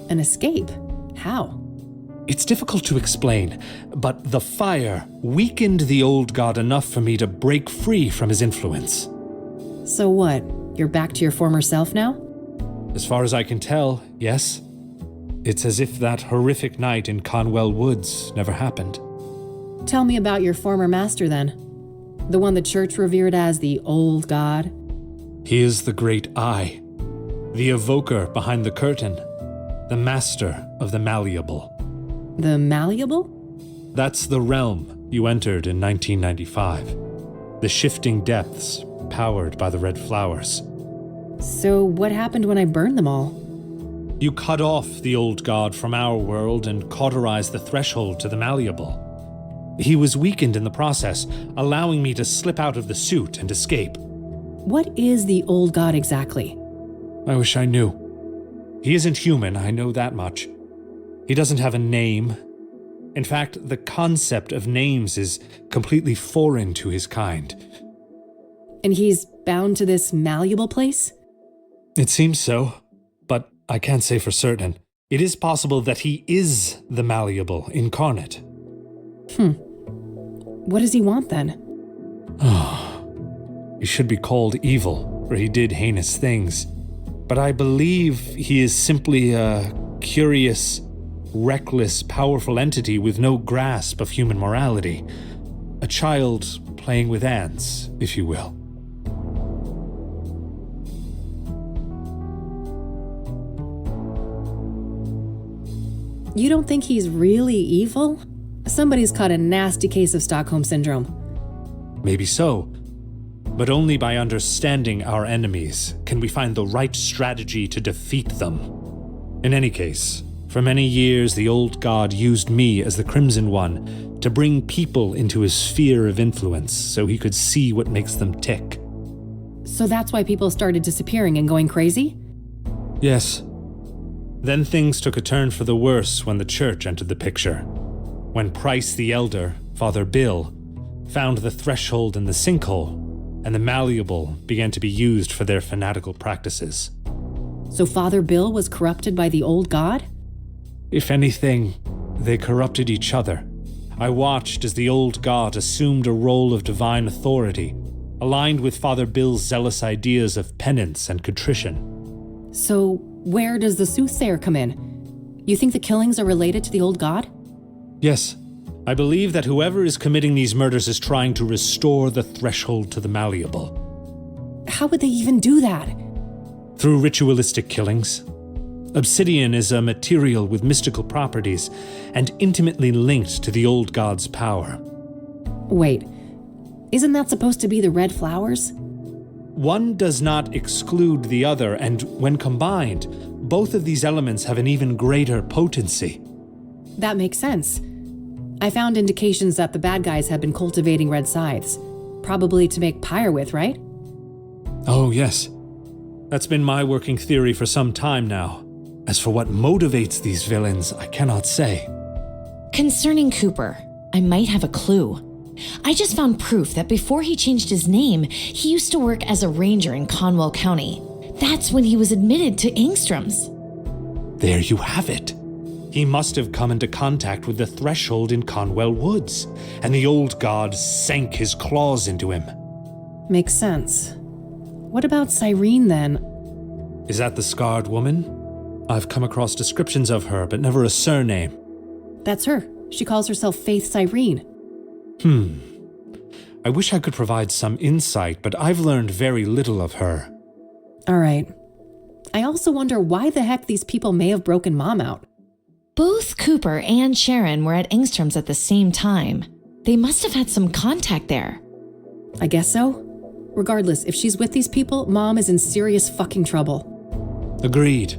An escape? How? It's difficult to explain, but the fire weakened the old god enough for me to break free from his influence. So what? You're back to your former self now? As far as I can tell, yes. It's as if that horrific night in Conwell Woods never happened. Tell me about your former master then. The one the church revered as the old god. He is the great I, the evoker behind the curtain, the master of the malleable. The malleable? That's the realm you entered in 1995. The shifting depths powered by the red flowers. So what happened when I burned them all? You cut off the old god from our world and cauterized the threshold to the malleable. He was weakened in the process, allowing me to slip out of the suit and escape. What is the old god exactly? I wish I knew. He isn't human, I know that much. He doesn't have a name. In fact, the concept of names is completely foreign to his kind. And he's bound to this malleable place? It seems so, but I can't say for certain. It is possible that he is the malleable incarnate. What does he want then? He should be called evil, for he did heinous things. But I believe he is simply a curious, reckless, powerful entity with no grasp of human morality. A child playing with ants, if you will. You don't think he's really evil? Somebody's caught a nasty case of Stockholm Syndrome. Maybe so. But only by understanding our enemies can we find the right strategy to defeat them. In any case, for many years the old god used me as the Crimson One to bring people into his sphere of influence so he could see what makes them tick. So that's why people started disappearing and going crazy? Yes. Then things took a turn for the worse when the church entered the picture. When Price the Elder, Father Bill, found the threshold in the sinkhole, and the malleable began to be used for their fanatical practices. So Father Bill was corrupted by the old god? If anything, they corrupted each other. I watched as the old god assumed a role of divine authority, aligned with Father Bill's zealous ideas of penance and contrition. So where does the Soothsayer come in? You think the killings are related to the old god? Yes. I believe that whoever is committing these murders is trying to restore the threshold to the malleable. How would they even do that? Through ritualistic killings. Obsidian is a material with mystical properties and intimately linked to the old god's power. Wait, isn't that supposed to be the red flowers? One does not exclude the other, and when combined, both of these elements have an even greater potency. That makes sense. I found indications that the bad guys have been cultivating red scythes, probably to make pyre with, right? Oh, yes. That's been my working theory for some time now. As for what motivates these villains, I cannot say. Concerning Cooper, I might have a clue. I just found proof that before he changed his name, he used to work as a ranger in Conwell County. That's when he was admitted to Engstrom's. There you have it. He must have come into contact with the threshold in Conwell Woods, and the old god sank his claws into him. Makes sense. What about Cyrene, then? Is that the scarred woman? I've come across descriptions of her, but never a surname. That's her. She calls herself Faith Cyrene. I wish I could provide some insight, but I've learned very little of her. All right. I also wonder why the heck these people may have broken Mom out. Both Cooper and Sharon were at Engstrom's at the same time. They must have had some contact there. I guess so. Regardless, if she's with these people, Mom is in serious fucking trouble. Agreed.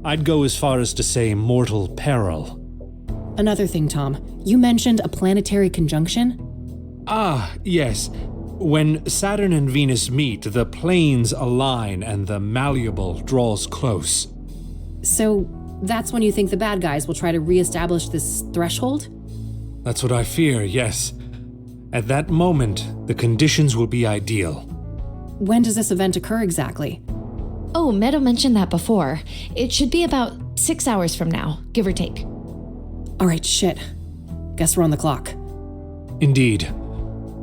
I'd go as far as to say mortal peril. Another thing, Tom. You mentioned a planetary conjunction? Ah, yes. When Saturn and Venus meet, the planes align and the malleable draws close. So, that's when you think the bad guys will try to reestablish this threshold? That's what I fear, yes. At that moment, the conditions will be ideal. When does this event occur exactly? Oh, Meadow mentioned that before. It should be about 6 hours from now, give or take. All right, shit. Guess we're on the clock. Indeed.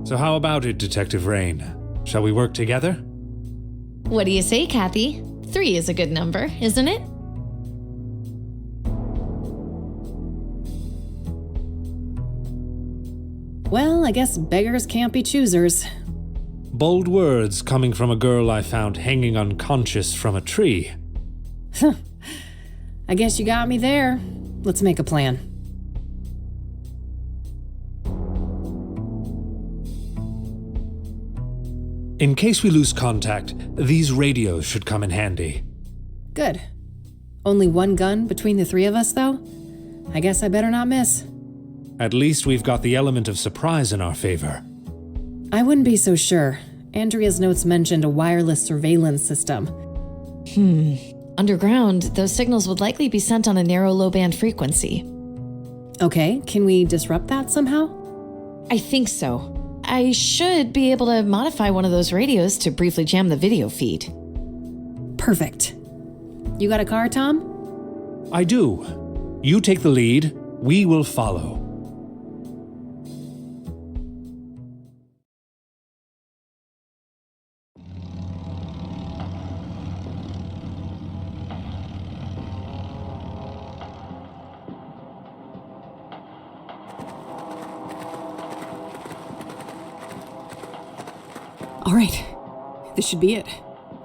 So how about it, Detective Rain? Shall we work together? What do you say, Kathy? 3 is a good number, isn't it? Well, I guess beggars can't be choosers. Bold words coming from a girl I found hanging unconscious from a tree. I guess you got me there. Let's make a plan. In case we lose contact, these radios should come in handy. Good. Only one gun between the 3 of us, though? I guess I better not miss. At least we've got the element of surprise in our favor. I wouldn't be so sure. Andrea's notes mentioned a wireless surveillance system. Underground, those signals would likely be sent on a narrow low-band frequency. Okay, can we disrupt that somehow? I think so. I should be able to modify one of those radios to briefly jam the video feed. Perfect. You got a car, Tom? I do. You take the lead, we will follow. All right. This should be it.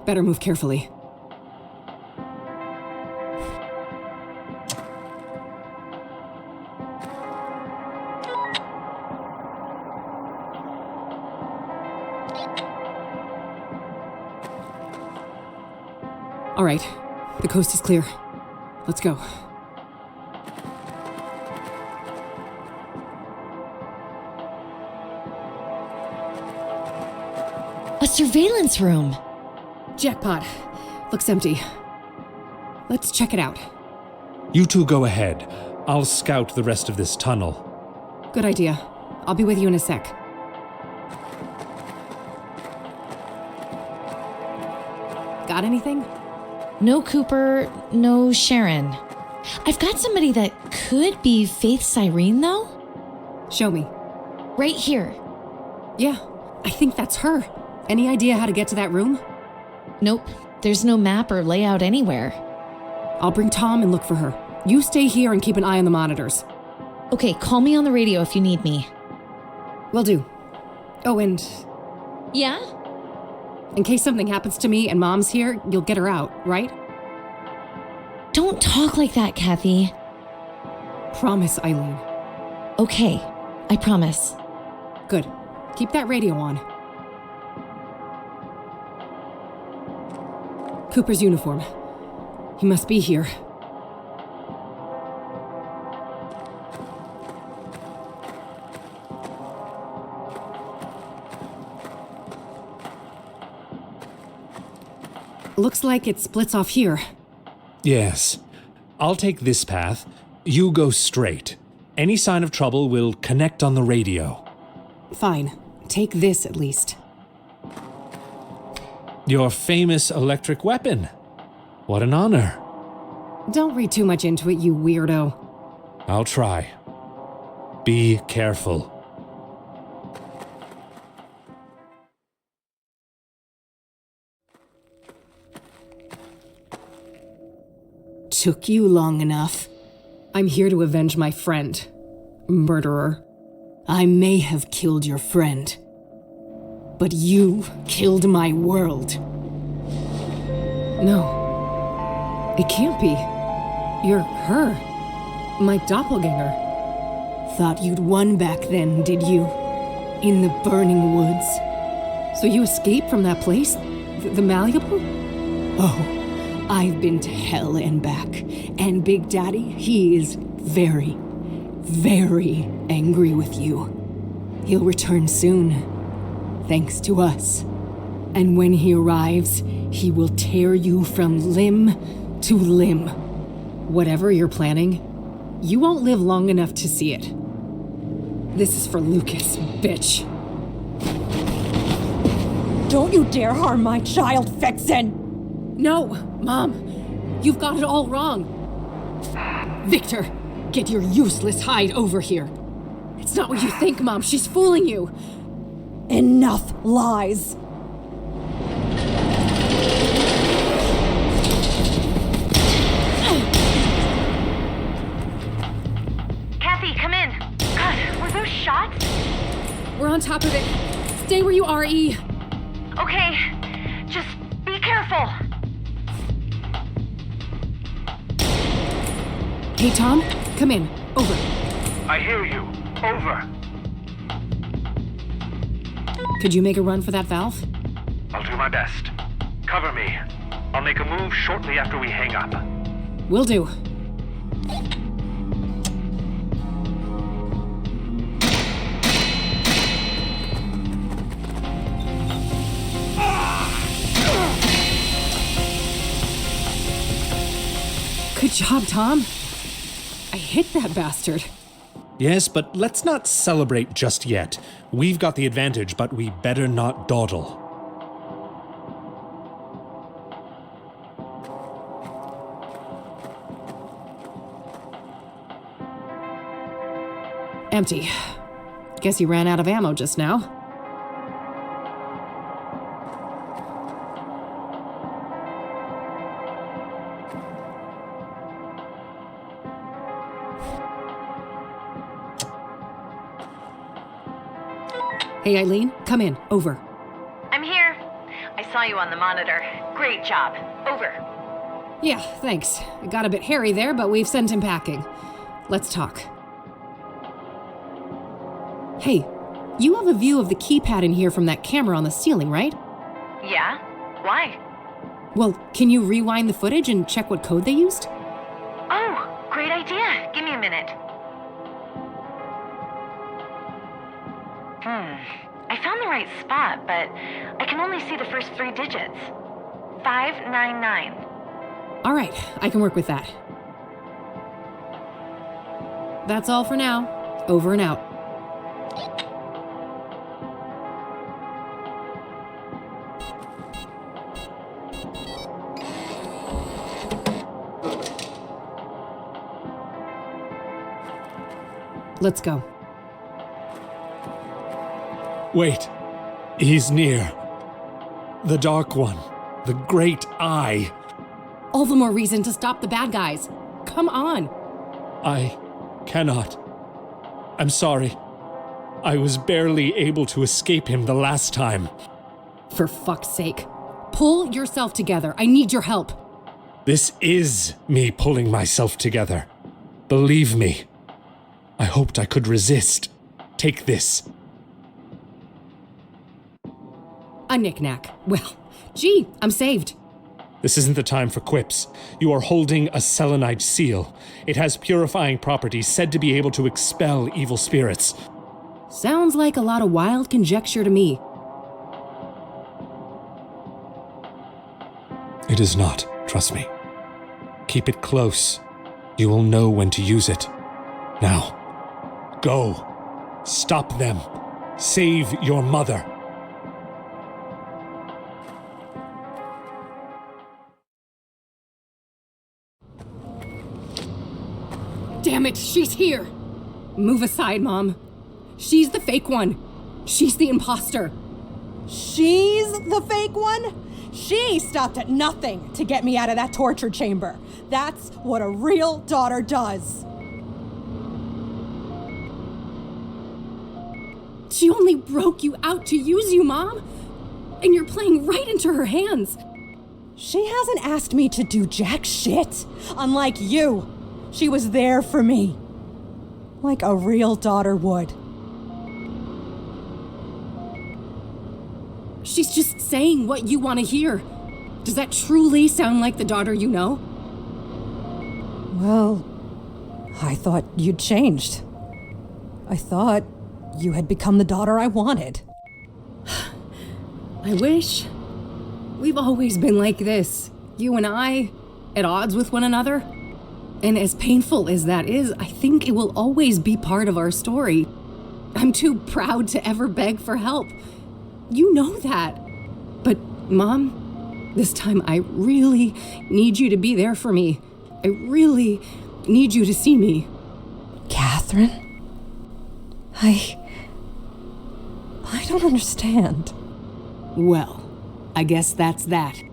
Better move carefully. All right. The coast is clear. Let's go. A surveillance room. Jackpot. Looks empty. Let's check it out. You two go ahead. I'll scout the rest of this tunnel. Good idea. I'll be with you in a sec. Got anything? No Cooper, no Sharon. I've got somebody that could be Faith Cyrene, though. Show me. Right here. Yeah, I think that's her. Any idea how to get to that room? Nope. There's no map or layout anywhere. I'll bring Tom and look for her. You stay here and keep an eye on the monitors. Okay, call me on the radio if you need me. Will do. Oh, and Yeah? in case something happens to me and Mom's here, you'll get her out, right? Don't talk like that, Kathy. Promise, Eileen. Okay, I promise. Good. Keep that radio on. Cooper's uniform. He must be here. Looks like it splits off here. Yes. I'll take this path. You go straight. Any sign of trouble will connect on the radio. Fine. Take this at least. Your famous electric weapon. What an honor. Don't read too much into it, you weirdo. I'll try. Be careful. Took you long enough. I'm here to avenge my friend. Murderer. I may have killed your friend, But you killed my world. No. It can't be. You're her. My doppelganger. Thought you'd won back then, did you? In the burning woods. So you escaped from that place? The Malleable? Oh, I've been to hell and back. And Big Daddy, he is very, very angry with you. He'll return soon, thanks to us. And when he arrives, he will tear you from limb to limb. Whatever you're planning, you won't live long enough to see it. This is for Lucas, bitch. Don't you dare harm my child, Vixen! No, Mom. You've got it all wrong. Victor, get your useless hide over here. It's not what you think, Mom. She's fooling you. Enough lies. Kathy, come in. God, were those shots? We're on top of it. Stay where you are, E. Okay, just be careful. Hey, Tom, come in. Over. I hear you. Over. Could you make a run for that valve? I'll do my best. Cover me. I'll make a move shortly after we hang up. Will do. Good job, Tom. I hit that bastard. Yes, but let's not celebrate just yet. We've got the advantage, but we better not dawdle. Empty. Guess he ran out of ammo just now. Hey, Eileen, come in. Over. I'm here. I saw you on the monitor. Great job. Over. Yeah, thanks. It got a bit hairy there, but we've sent him packing. Let's talk. Hey, you have a view of the keypad in here from that camera on the ceiling, right? Yeah? Why? Well, can you rewind the footage and check what code they used? Oh, great idea. Give me a minute. I found the right spot, but I can only see the first 3 digits. 599. All right, I can work with that. That's all for now. Over and out. Let's go. Wait. He's near. The Dark One. The Great Eye. All the more reason to stop the bad guys. Come on. I cannot. I'm sorry. I was barely able to escape him the last time. For fuck's sake. Pull yourself together. I need your help. This is me pulling myself together. Believe me. I hoped I could resist. Take this. A knick-knack. Well, gee, I'm saved. This isn't the time for quips. You are holding a selenite seal. It has purifying properties said to be able to expel evil spirits. Sounds like a lot of wild conjecture to me. It is not, trust me. Keep it close. You will know when to use it. Now, go. Stop them. Save your mother. Damn it, she's here! Move aside, Mom. She's the fake one. She's the imposter. She's the fake one? She stopped at nothing to get me out of that torture chamber. That's what a real daughter does. She only broke you out to use you, Mom. And you're playing right into her hands. She hasn't asked me to do jack shit. Unlike you. She was there for me. Like a real daughter would. She's just saying what you want to hear. Does that truly sound like the daughter you know? Well, I thought you'd changed. I thought you had become the daughter I wanted. I wish. We've always been like this, you and I, at odds with one another. And as painful as that is, I think it will always be part of our story. I'm too proud to ever beg for help. You know that. But, Mom, this time I really need you to be there for me. I really need you to see me. Catherine? I don't understand. Well, I guess that's that.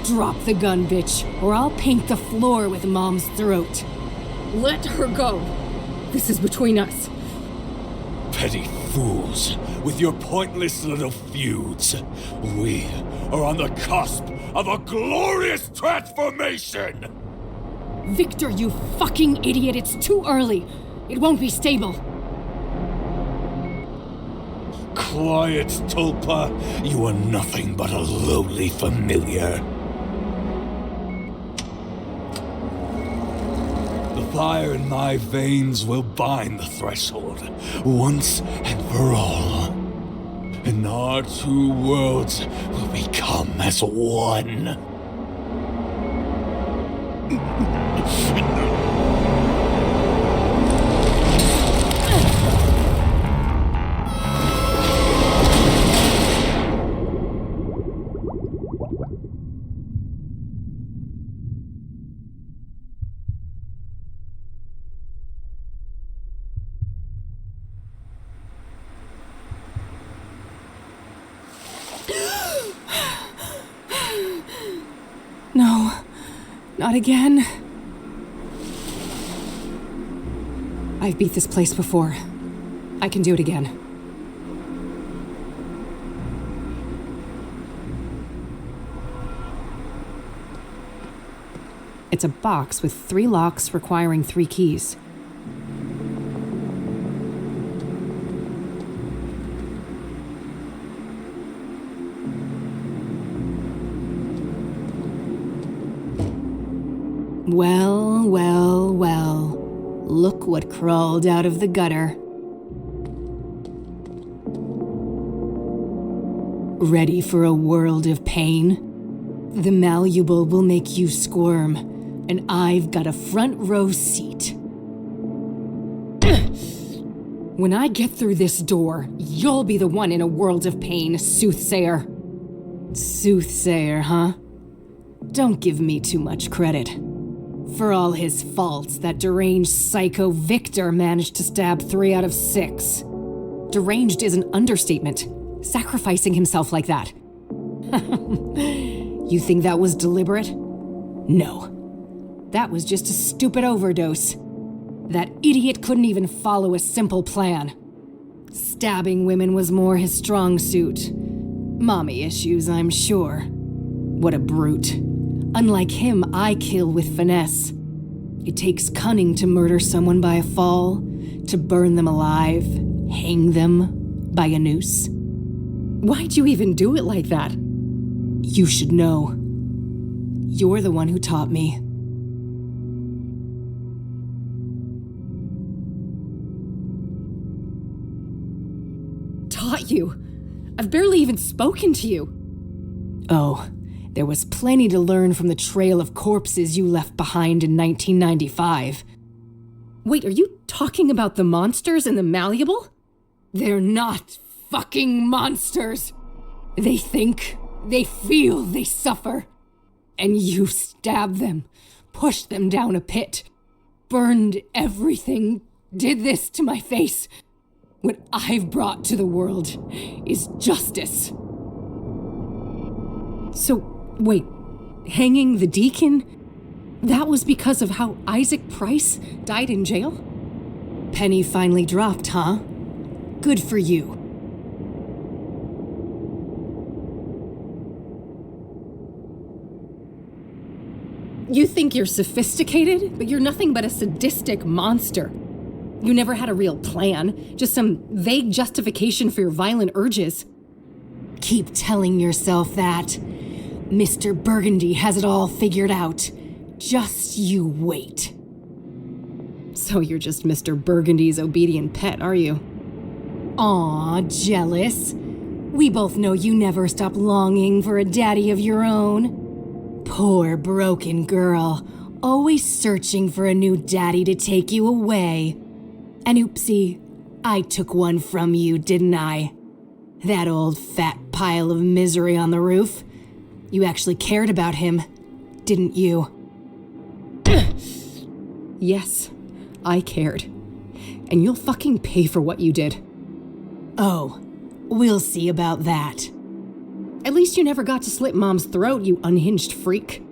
Drop the gun, bitch, or I'll paint the floor with Mom's throat. Let her go. This is between us. Petty fools, with your pointless little feuds. We are on the cusp of a glorious transformation! Victor, you fucking idiot, it's too early. It won't be stable. Quiet, Tulpa. You are nothing but a lowly familiar. The fire in my veins will bind the threshold, once and for all. And our two worlds will become as one. No, not again. I've beat this place before. I can do it again. It's a box with 3 locks requiring 3 keys. Well, well, well. Look what crawled out of the gutter. Ready for a world of pain? The malleable will make you squirm, and I've got a front row seat. When I get through this door, you'll be the one in a world of pain, Soothsayer. Soothsayer, huh? Don't give me too much credit. For all his faults, that deranged psycho Victor managed to stab 3 out of 6. Deranged is an understatement, sacrificing himself like that. You think that was deliberate? No. That was just a stupid overdose. That idiot couldn't even follow a simple plan. Stabbing women was more his strong suit. Mommy issues, I'm sure. What a brute. Unlike him, I kill with finesse. It takes cunning to murder someone by a fall, to burn them alive, hang them by a noose. Why'd you even do it like that? You should know. You're the one who taught me. Taught you? I've barely even spoken to you. Oh. There was plenty to learn from the trail of corpses you left behind in 1995. Wait, are you talking about the monsters in the malleable? They're not fucking monsters. They think, they feel, they suffer. And you stabbed them, pushed them down a pit, burned everything, did this to my face. What I've brought to the world is justice. So, wait, hanging the deacon? That was because of how Isaac Price died in jail? Penny finally dropped, huh? Good for you. You think you're sophisticated, but you're nothing but a sadistic monster. You never had a real plan, just some vague justification for your violent urges. Keep telling yourself that. Mr. Burgundy has it all figured out. Just you wait. So you're just Mr. Burgundy's obedient pet, are you? Aw, jealous. We both know you never stop longing for a daddy of your own. Poor broken girl, always searching for a new daddy to take you away. And oopsie, I took one from you, didn't I? That old fat pile of misery on the roof. You actually cared about him, didn't you? Yes, I cared. And you'll fucking pay for what you did. Oh, we'll see about that. At least you never got to slit Mom's throat, you unhinged freak.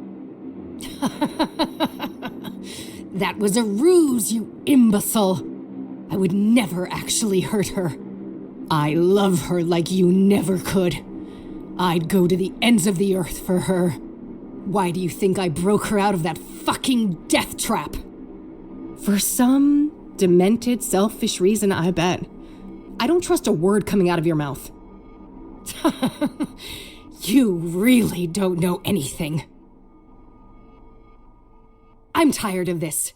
That was a ruse, you imbecile. I would never actually hurt her. I love her like you never could. I'd go to the ends of the earth for her. Why do you think I broke her out of that fucking death trap? For some demented, selfish reason, I bet. I don't trust a word coming out of your mouth. You really don't know anything. I'm tired of this.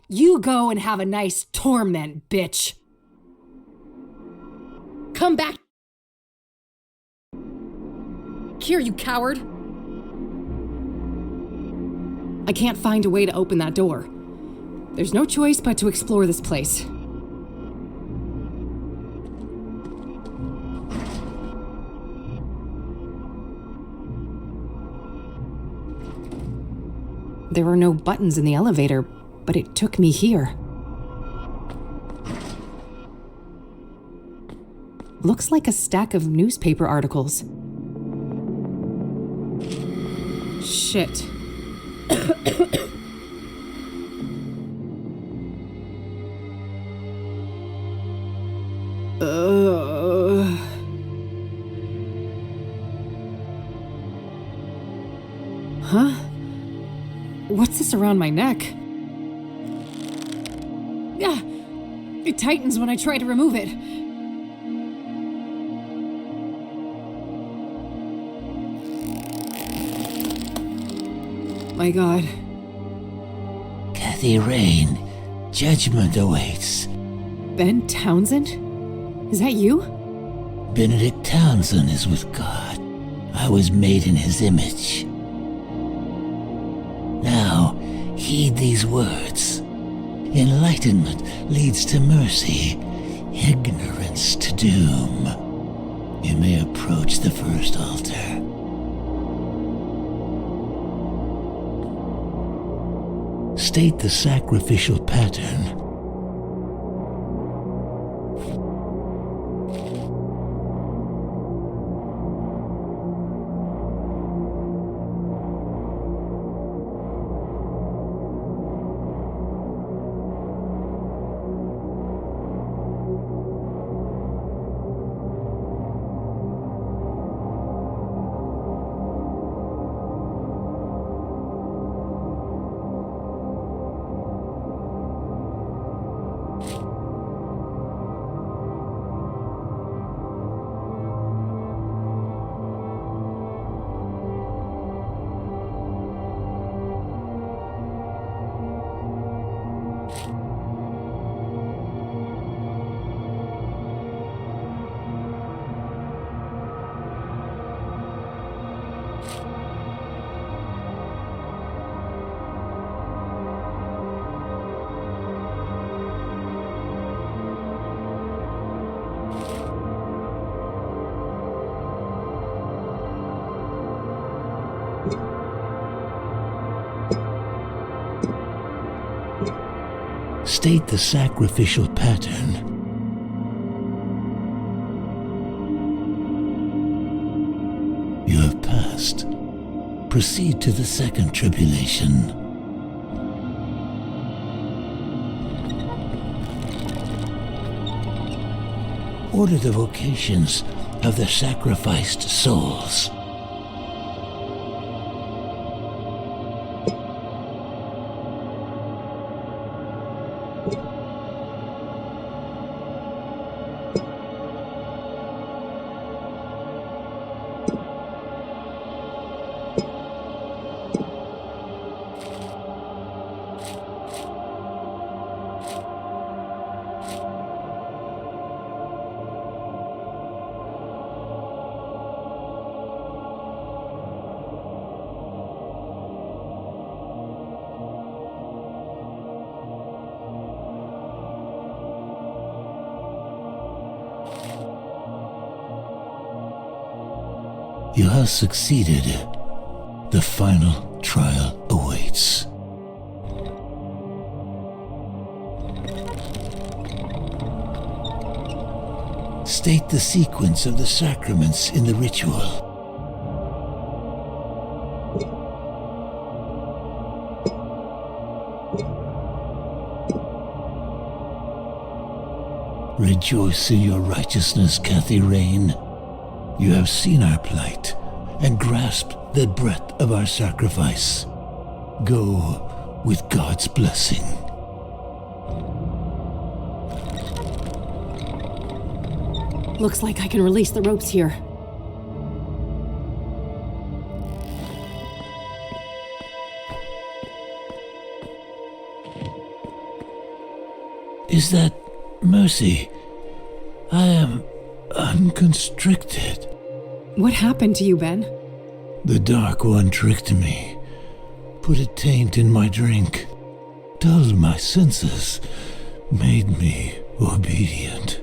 You go and have a nice torment, bitch. Come back here, you coward. I can't find a way to open that door. There's no choice but to explore this place. There were no buttons in the elevator, but it took me here. Looks like a stack of newspaper articles. Shit. Huh? What's this around my neck? Yeah, it tightens when I try to remove it. My God. Kathy Rain, judgment awaits. Ben Townsend? Is that you? Benedict Townsend is with God. I was made in his image. Now, heed these words. Enlightenment leads to mercy, ignorance to doom. You may approach the first altar. State the sacrificial pattern. State the sacrificial pattern. You have passed. Proceed to the second tribulation. order the vocations of the sacrificed souls. You have succeeded. The final trial awaits. State the sequence of the sacraments in the ritual. Rejoice in your righteousness, Kathy Rain. You have seen our plight and grasped the breadth of our sacrifice. Go with God's blessing. Looks like I can release the ropes here. Is that mercy? I am unconstricted. What happened to you, Ben? The Dark One tricked me, put a taint in my drink, dulled my senses, made me obedient.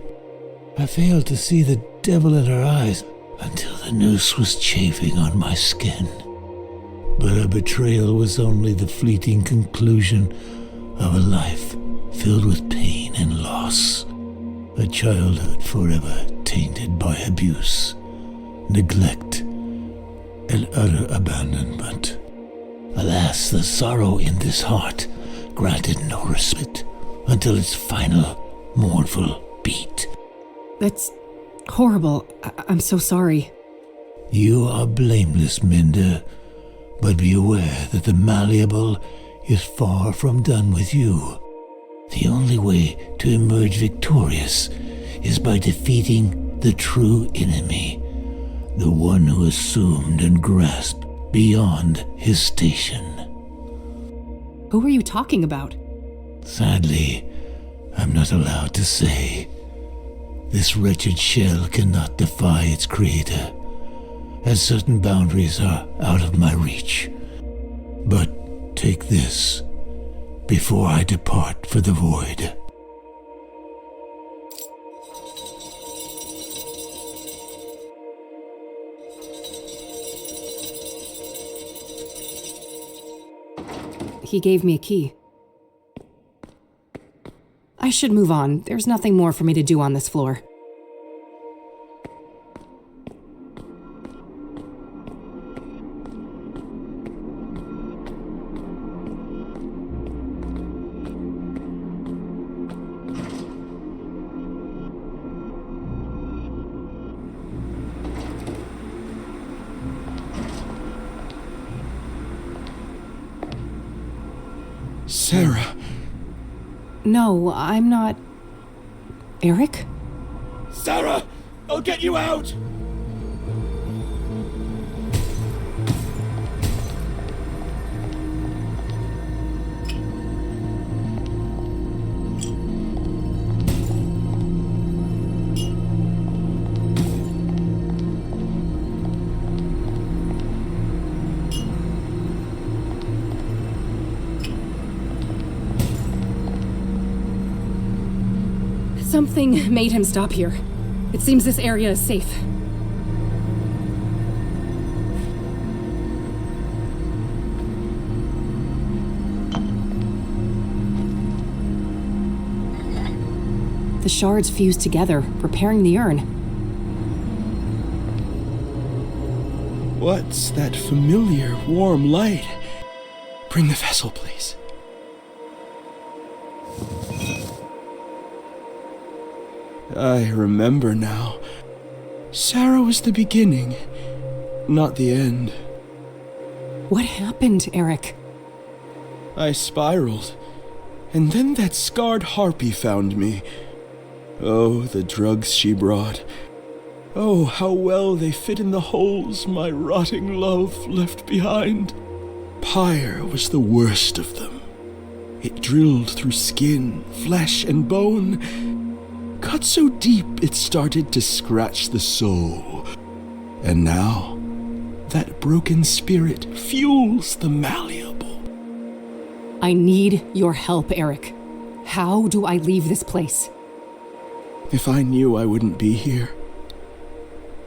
I failed to see the devil in her eyes until the noose was chafing on my skin. But her betrayal was only the fleeting conclusion of a life filled with pain and loss. A childhood forever tainted by abuse, neglect, and utter abandonment. Alas, the sorrow in this heart granted no respite until its final mournful beat. That's horrible. I'm so sorry. You are blameless, Minda, but be aware that the malleable is far from done with you. The only way to emerge victorious is by defeating the true enemy, the one who assumed and grasped beyond his station. Who are you talking about? Sadly, I'm not allowed to say. This wretched shell cannot defy its creator, as certain boundaries are out of my reach. But take this before I depart for the void. He gave me a key. I should move on. There's nothing more for me to do on this floor. Sarah. No, I'm not... Eric? Sarah! I'll get you out! Something made him stop here. It seems this area is safe. The shards fused together, preparing the urn. What's that familiar, warm light? Bring the vessel, please. I remember now. Sarah was the beginning, not the end. What happened, Eric? I spiraled, and then that scarred harpy found me. Oh, the drugs she brought. Oh, how well they fit in the holes my rotting love left behind. Pyre was the worst of them. It drilled through skin, flesh, and bone, cut so deep it started to scratch the soul. And now, that broken spirit fuels the malleable. I need your help, Eric. How do I leave this place? If I knew I wouldn't be here.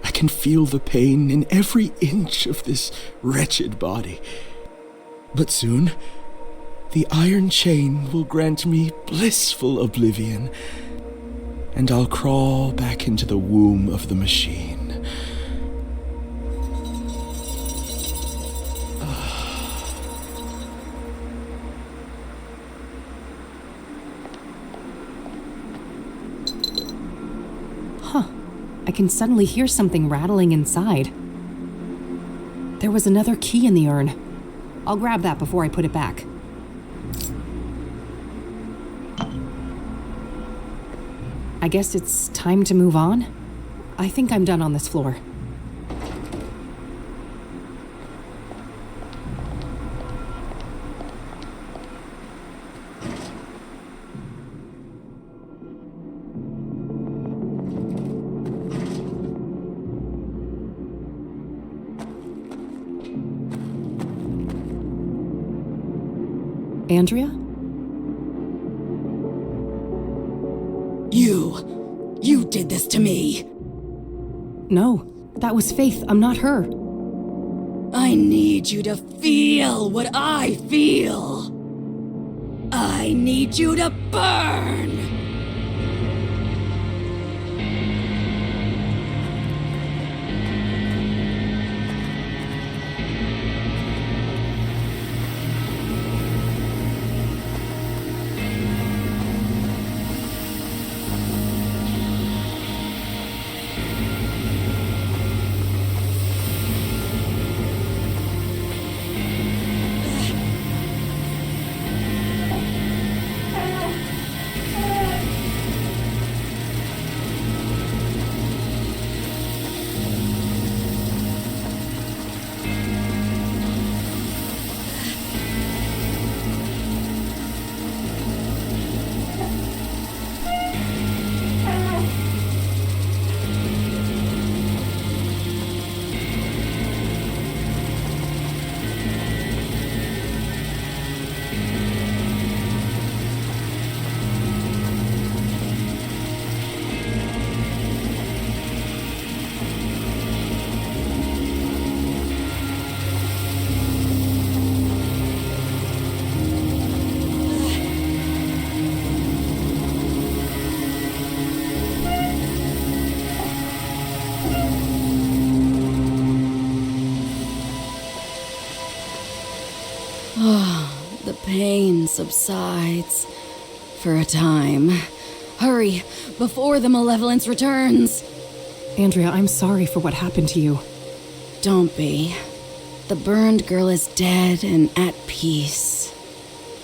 I can feel the pain in every inch of this wretched body. But soon, the iron chain will grant me blissful oblivion, and I'll crawl back into the womb of the machine. I can suddenly hear something rattling inside. There was another key in the urn. I'll grab that before I put it back. I guess it's time to move on. I think I'm done on this floor. Andrea? You did this to me. No, that was Faith. I'm not her. I need you to feel what I feel. I need you to burn. The pain subsides. For a time. Hurry, before the malevolence returns. Andrea, I'm sorry for what happened to you. Don't be. The burned girl is dead and at peace.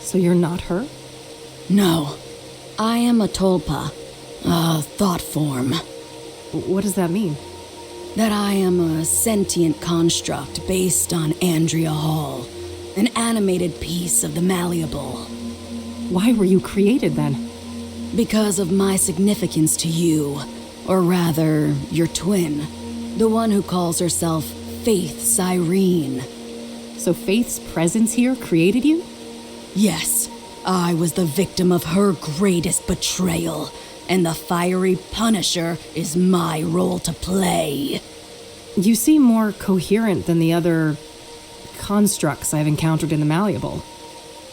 So you're not her? No. I am a tulpa, a thought form. What does that mean? That I am a sentient construct based on Andrea Hall, an animated piece of the malleable. Why were you created then? Because of my significance to you, or rather, your twin, the one who calls herself Faith Cyrene. So Faith's presence here created you? Yes, I was the victim of her greatest betrayal, and the fiery Punisher is my role to play. You seem more coherent than the other constructs I've encountered in the malleable.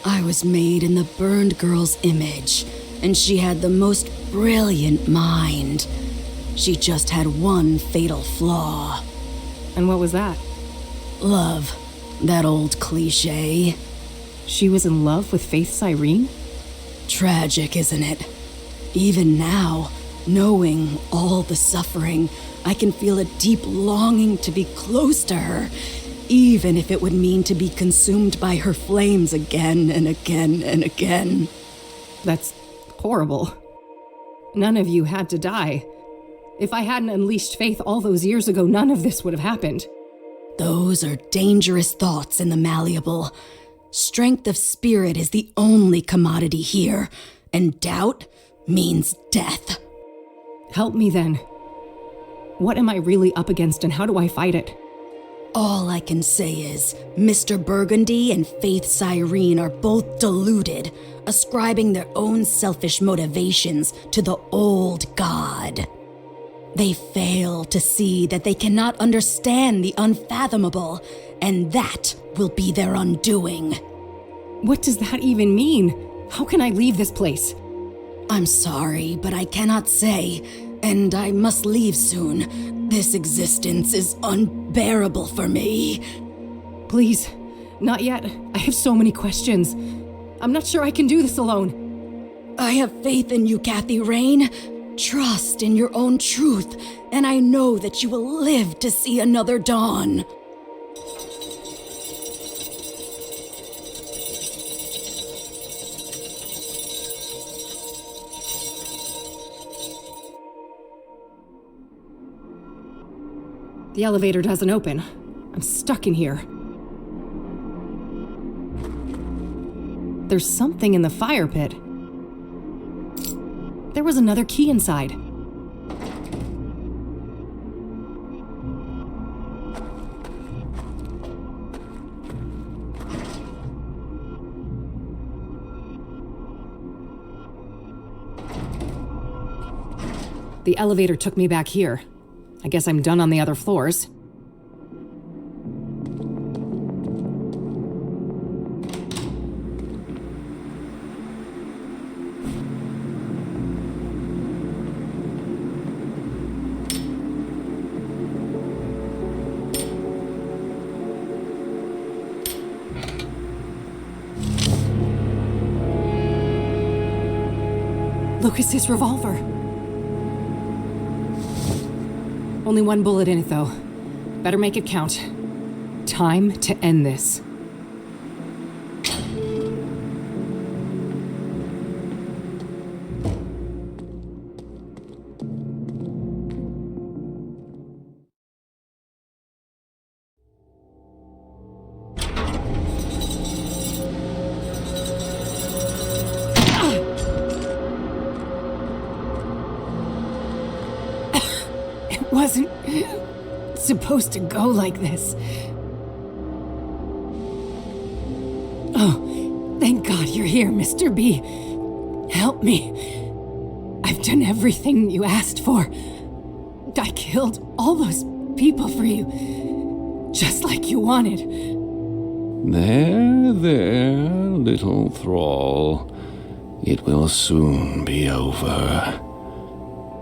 I was made in the burned girl's image, and she had the most brilliant mind. She just had one fatal flaw. And what was that? Love. That old cliché. She was in love with Faith Cyrene? Tragic, isn't it? Even now, Knowing all the suffering, I can feel a deep longing to be close to her, even if it would mean to be consumed by her flames again and again and again. That's horrible. None of you had to die. If I hadn't unleashed faith all those years ago, none of this would have happened. Those are dangerous thoughts in the malleable. Strength of spirit is the only commodity here, and doubt means death. Help me then. What am I really up against and how do I fight it? All I can say is, Mr. Burgundy and Faith Cyrene are both deluded, ascribing their own selfish motivations to the old god. They fail to see that they cannot understand the unfathomable, and that will be their undoing. What does that even mean? How can I leave this place? I'm sorry, but I cannot say, and I must leave soon. This existence is unbearable for me. Please, not yet. I have so many questions. I'm not sure I can do this alone. I have faith in you, Kathy Rain. Trust in your own truth, and I know that you will live to see another dawn. The elevator doesn't open. I'm stuck in here. There's something in the fire pit. There was another key inside. The elevator took me back here. I guess I'm done on the other floors. Lucas's revolver. Only one bullet in it, though. Better make it count. Time to end this. Wasn't supposed to go like this. Oh, thank God you're here, Mr. B. Help me. I've done everything you asked for. I killed all those people for you, just like you wanted. There, little thrall. It will soon be over.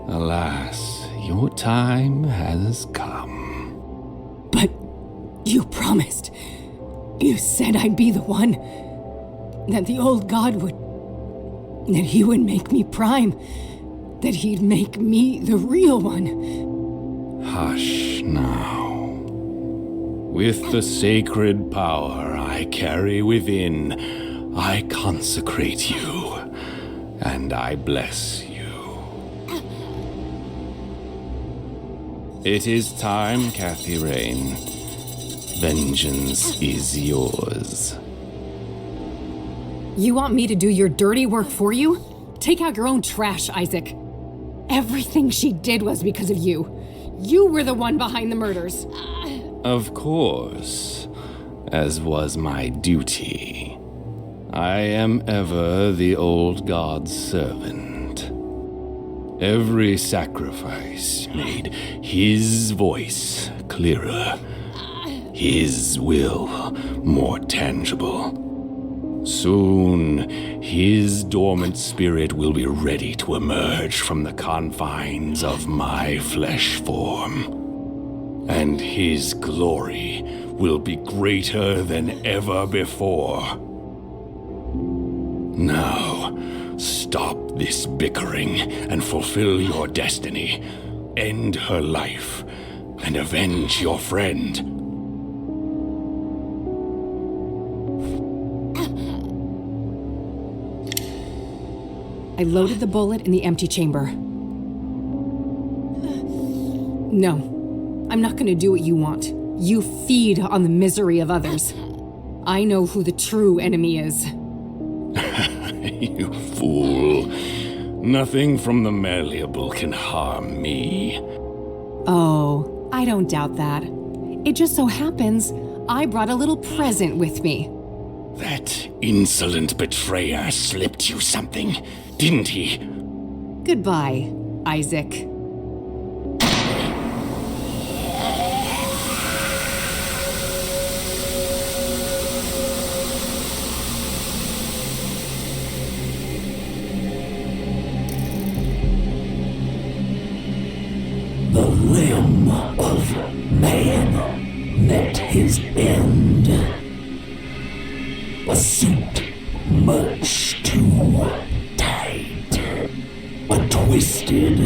Alas, your time has come. But you promised. You said I'd be the one. That the old god would... that he would make me prime. That he'd make me the real one. Hush now. With the sacred power I carry within, I consecrate you, and I bless you. It is time, Kathy Rain. Vengeance is yours. You want me to do your dirty work for you? Take out your own trash, Isaac. Everything she did was because of you. You were the one behind the murders. Of course, as was my duty. I am ever the old god's servant. Every sacrifice made his voice clearer, his will more tangible. Soon, his dormant spirit will be ready to emerge from the confines of my flesh form. And his glory will be greater than ever before. Now, stop this bickering and fulfill your destiny. End her life and avenge your friend. I loaded the bullet in the empty chamber. No, I'm not gonna do what you want. You feed on the misery of others. I know who the true enemy is. You fool. Nothing from the malleable can harm me. Oh, I don't doubt that. It just so happens I brought a little present with me. That insolent betrayer slipped you something, didn't he? Goodbye, Isaac. The limb of man met his end. A suit much too tight. A twisted,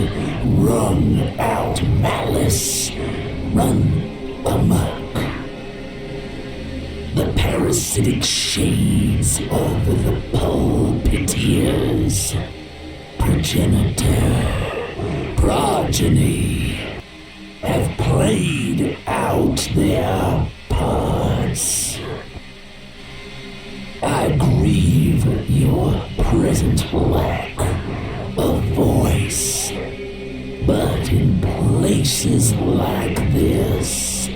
wrung-out malice run amok. The parasitic shades of the pulpiteers, progenitor, progeny, have played out their parts. I grieve your present lack of voice, but in places like this,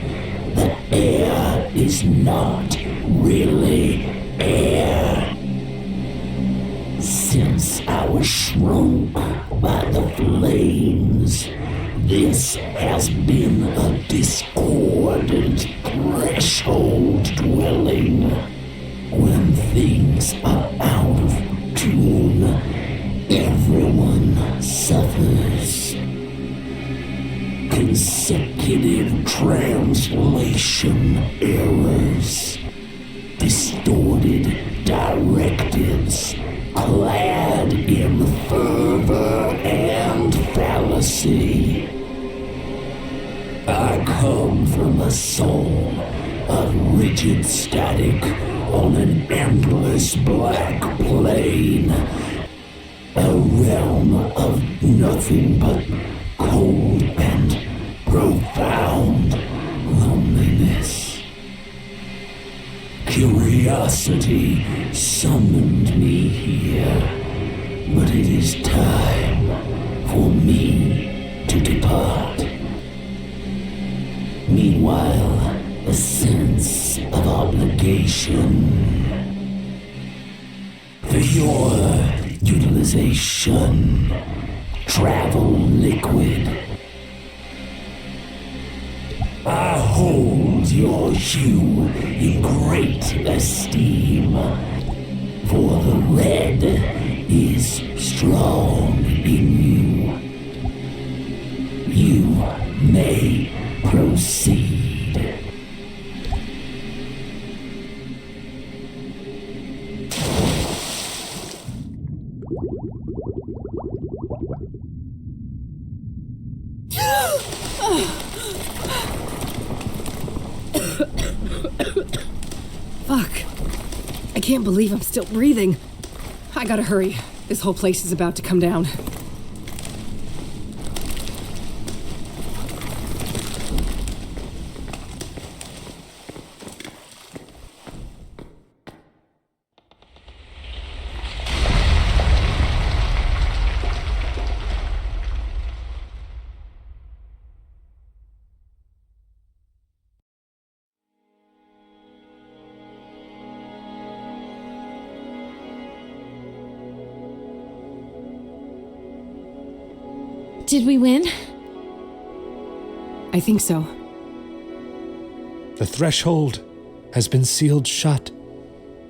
the air is not really air. Since I was shrunk by the flames, this has been a discordant threshold dwelling. When things are out of tune, everyone suffers. Consecutive translation errors, distorted directives, clad in fervor and fallacy. I come from a soul of rigid static on an endless black plane, a realm of nothing but cold and profound loneliness. Curiosity summoned me here, but it is time for me to depart. Meanwhile, a sense of obligation for your utilization, travel liquid. I hold your hue in great esteem, for the red is strong in you. You may proceed. Fuck. I can't believe I'm still breathing. I gotta hurry. This whole place is about to come down. Did we win? I think so. The threshold has been sealed shut.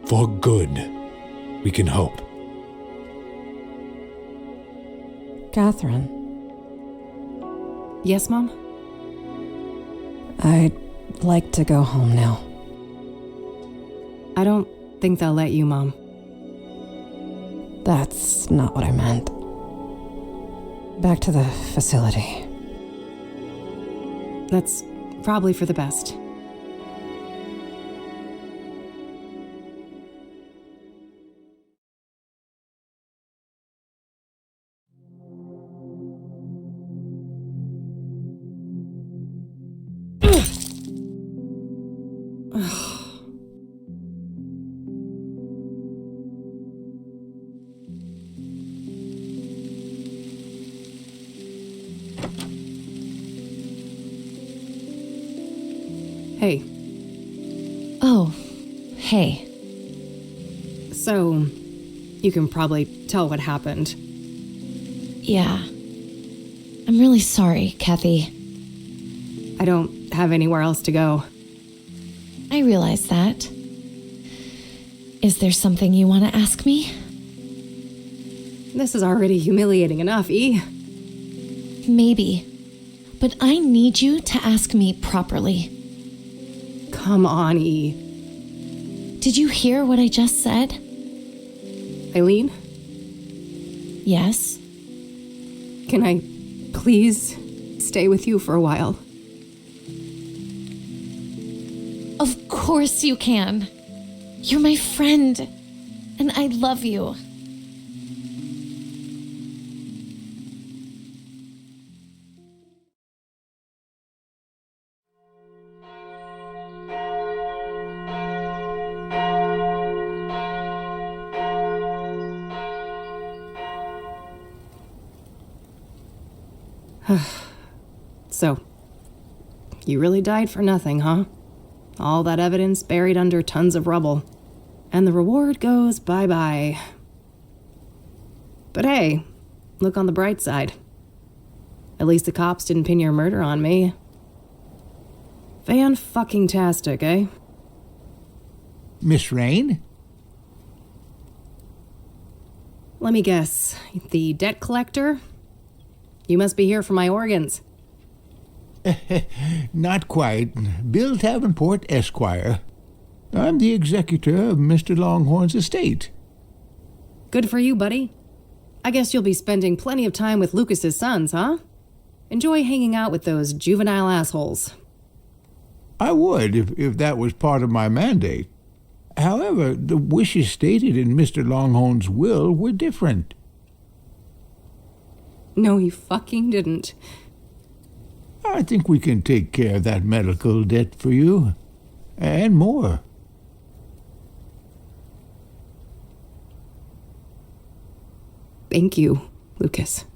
For good, we can hope. Catherine. Yes, Mom? I'd like to go home now. I don't think they'll let you, Mom. That's not what I meant. Back to the facility. That's probably for the best. Hey. Oh, hey. So, you can probably tell what happened. Yeah. I'm really sorry, Kathy. I don't have anywhere else to go. I realize that. Is there something you want to ask me? This is already humiliating enough, E. Maybe. But I need you to ask me properly. Come on, E. Did you hear what I just said? Eileen? Yes? Can I please stay with you for a while? Of course you can. You're my friend, and I love you. So, you really died for nothing, huh? All that evidence buried under tons of rubble. And the reward goes bye-bye. But hey, look on the bright side. At least the cops didn't pin your murder on me. Fan-fucking-tastic, eh? Miss Rain? Let me guess. The debt collector? You must be here for my organs. Not quite. Bill Davenport, Esquire. I'm the executor of Mr. Longhorn's estate. Good for you, buddy. I guess you'll be spending plenty of time with Lucas's sons, huh? Enjoy hanging out with those juvenile assholes. I would, if that was part of my mandate. However, the wishes stated in Mr. Longhorn's will were different. No, he fucking didn't. I think we can take care of that medical debt for you. And more. Thank you, Lucas.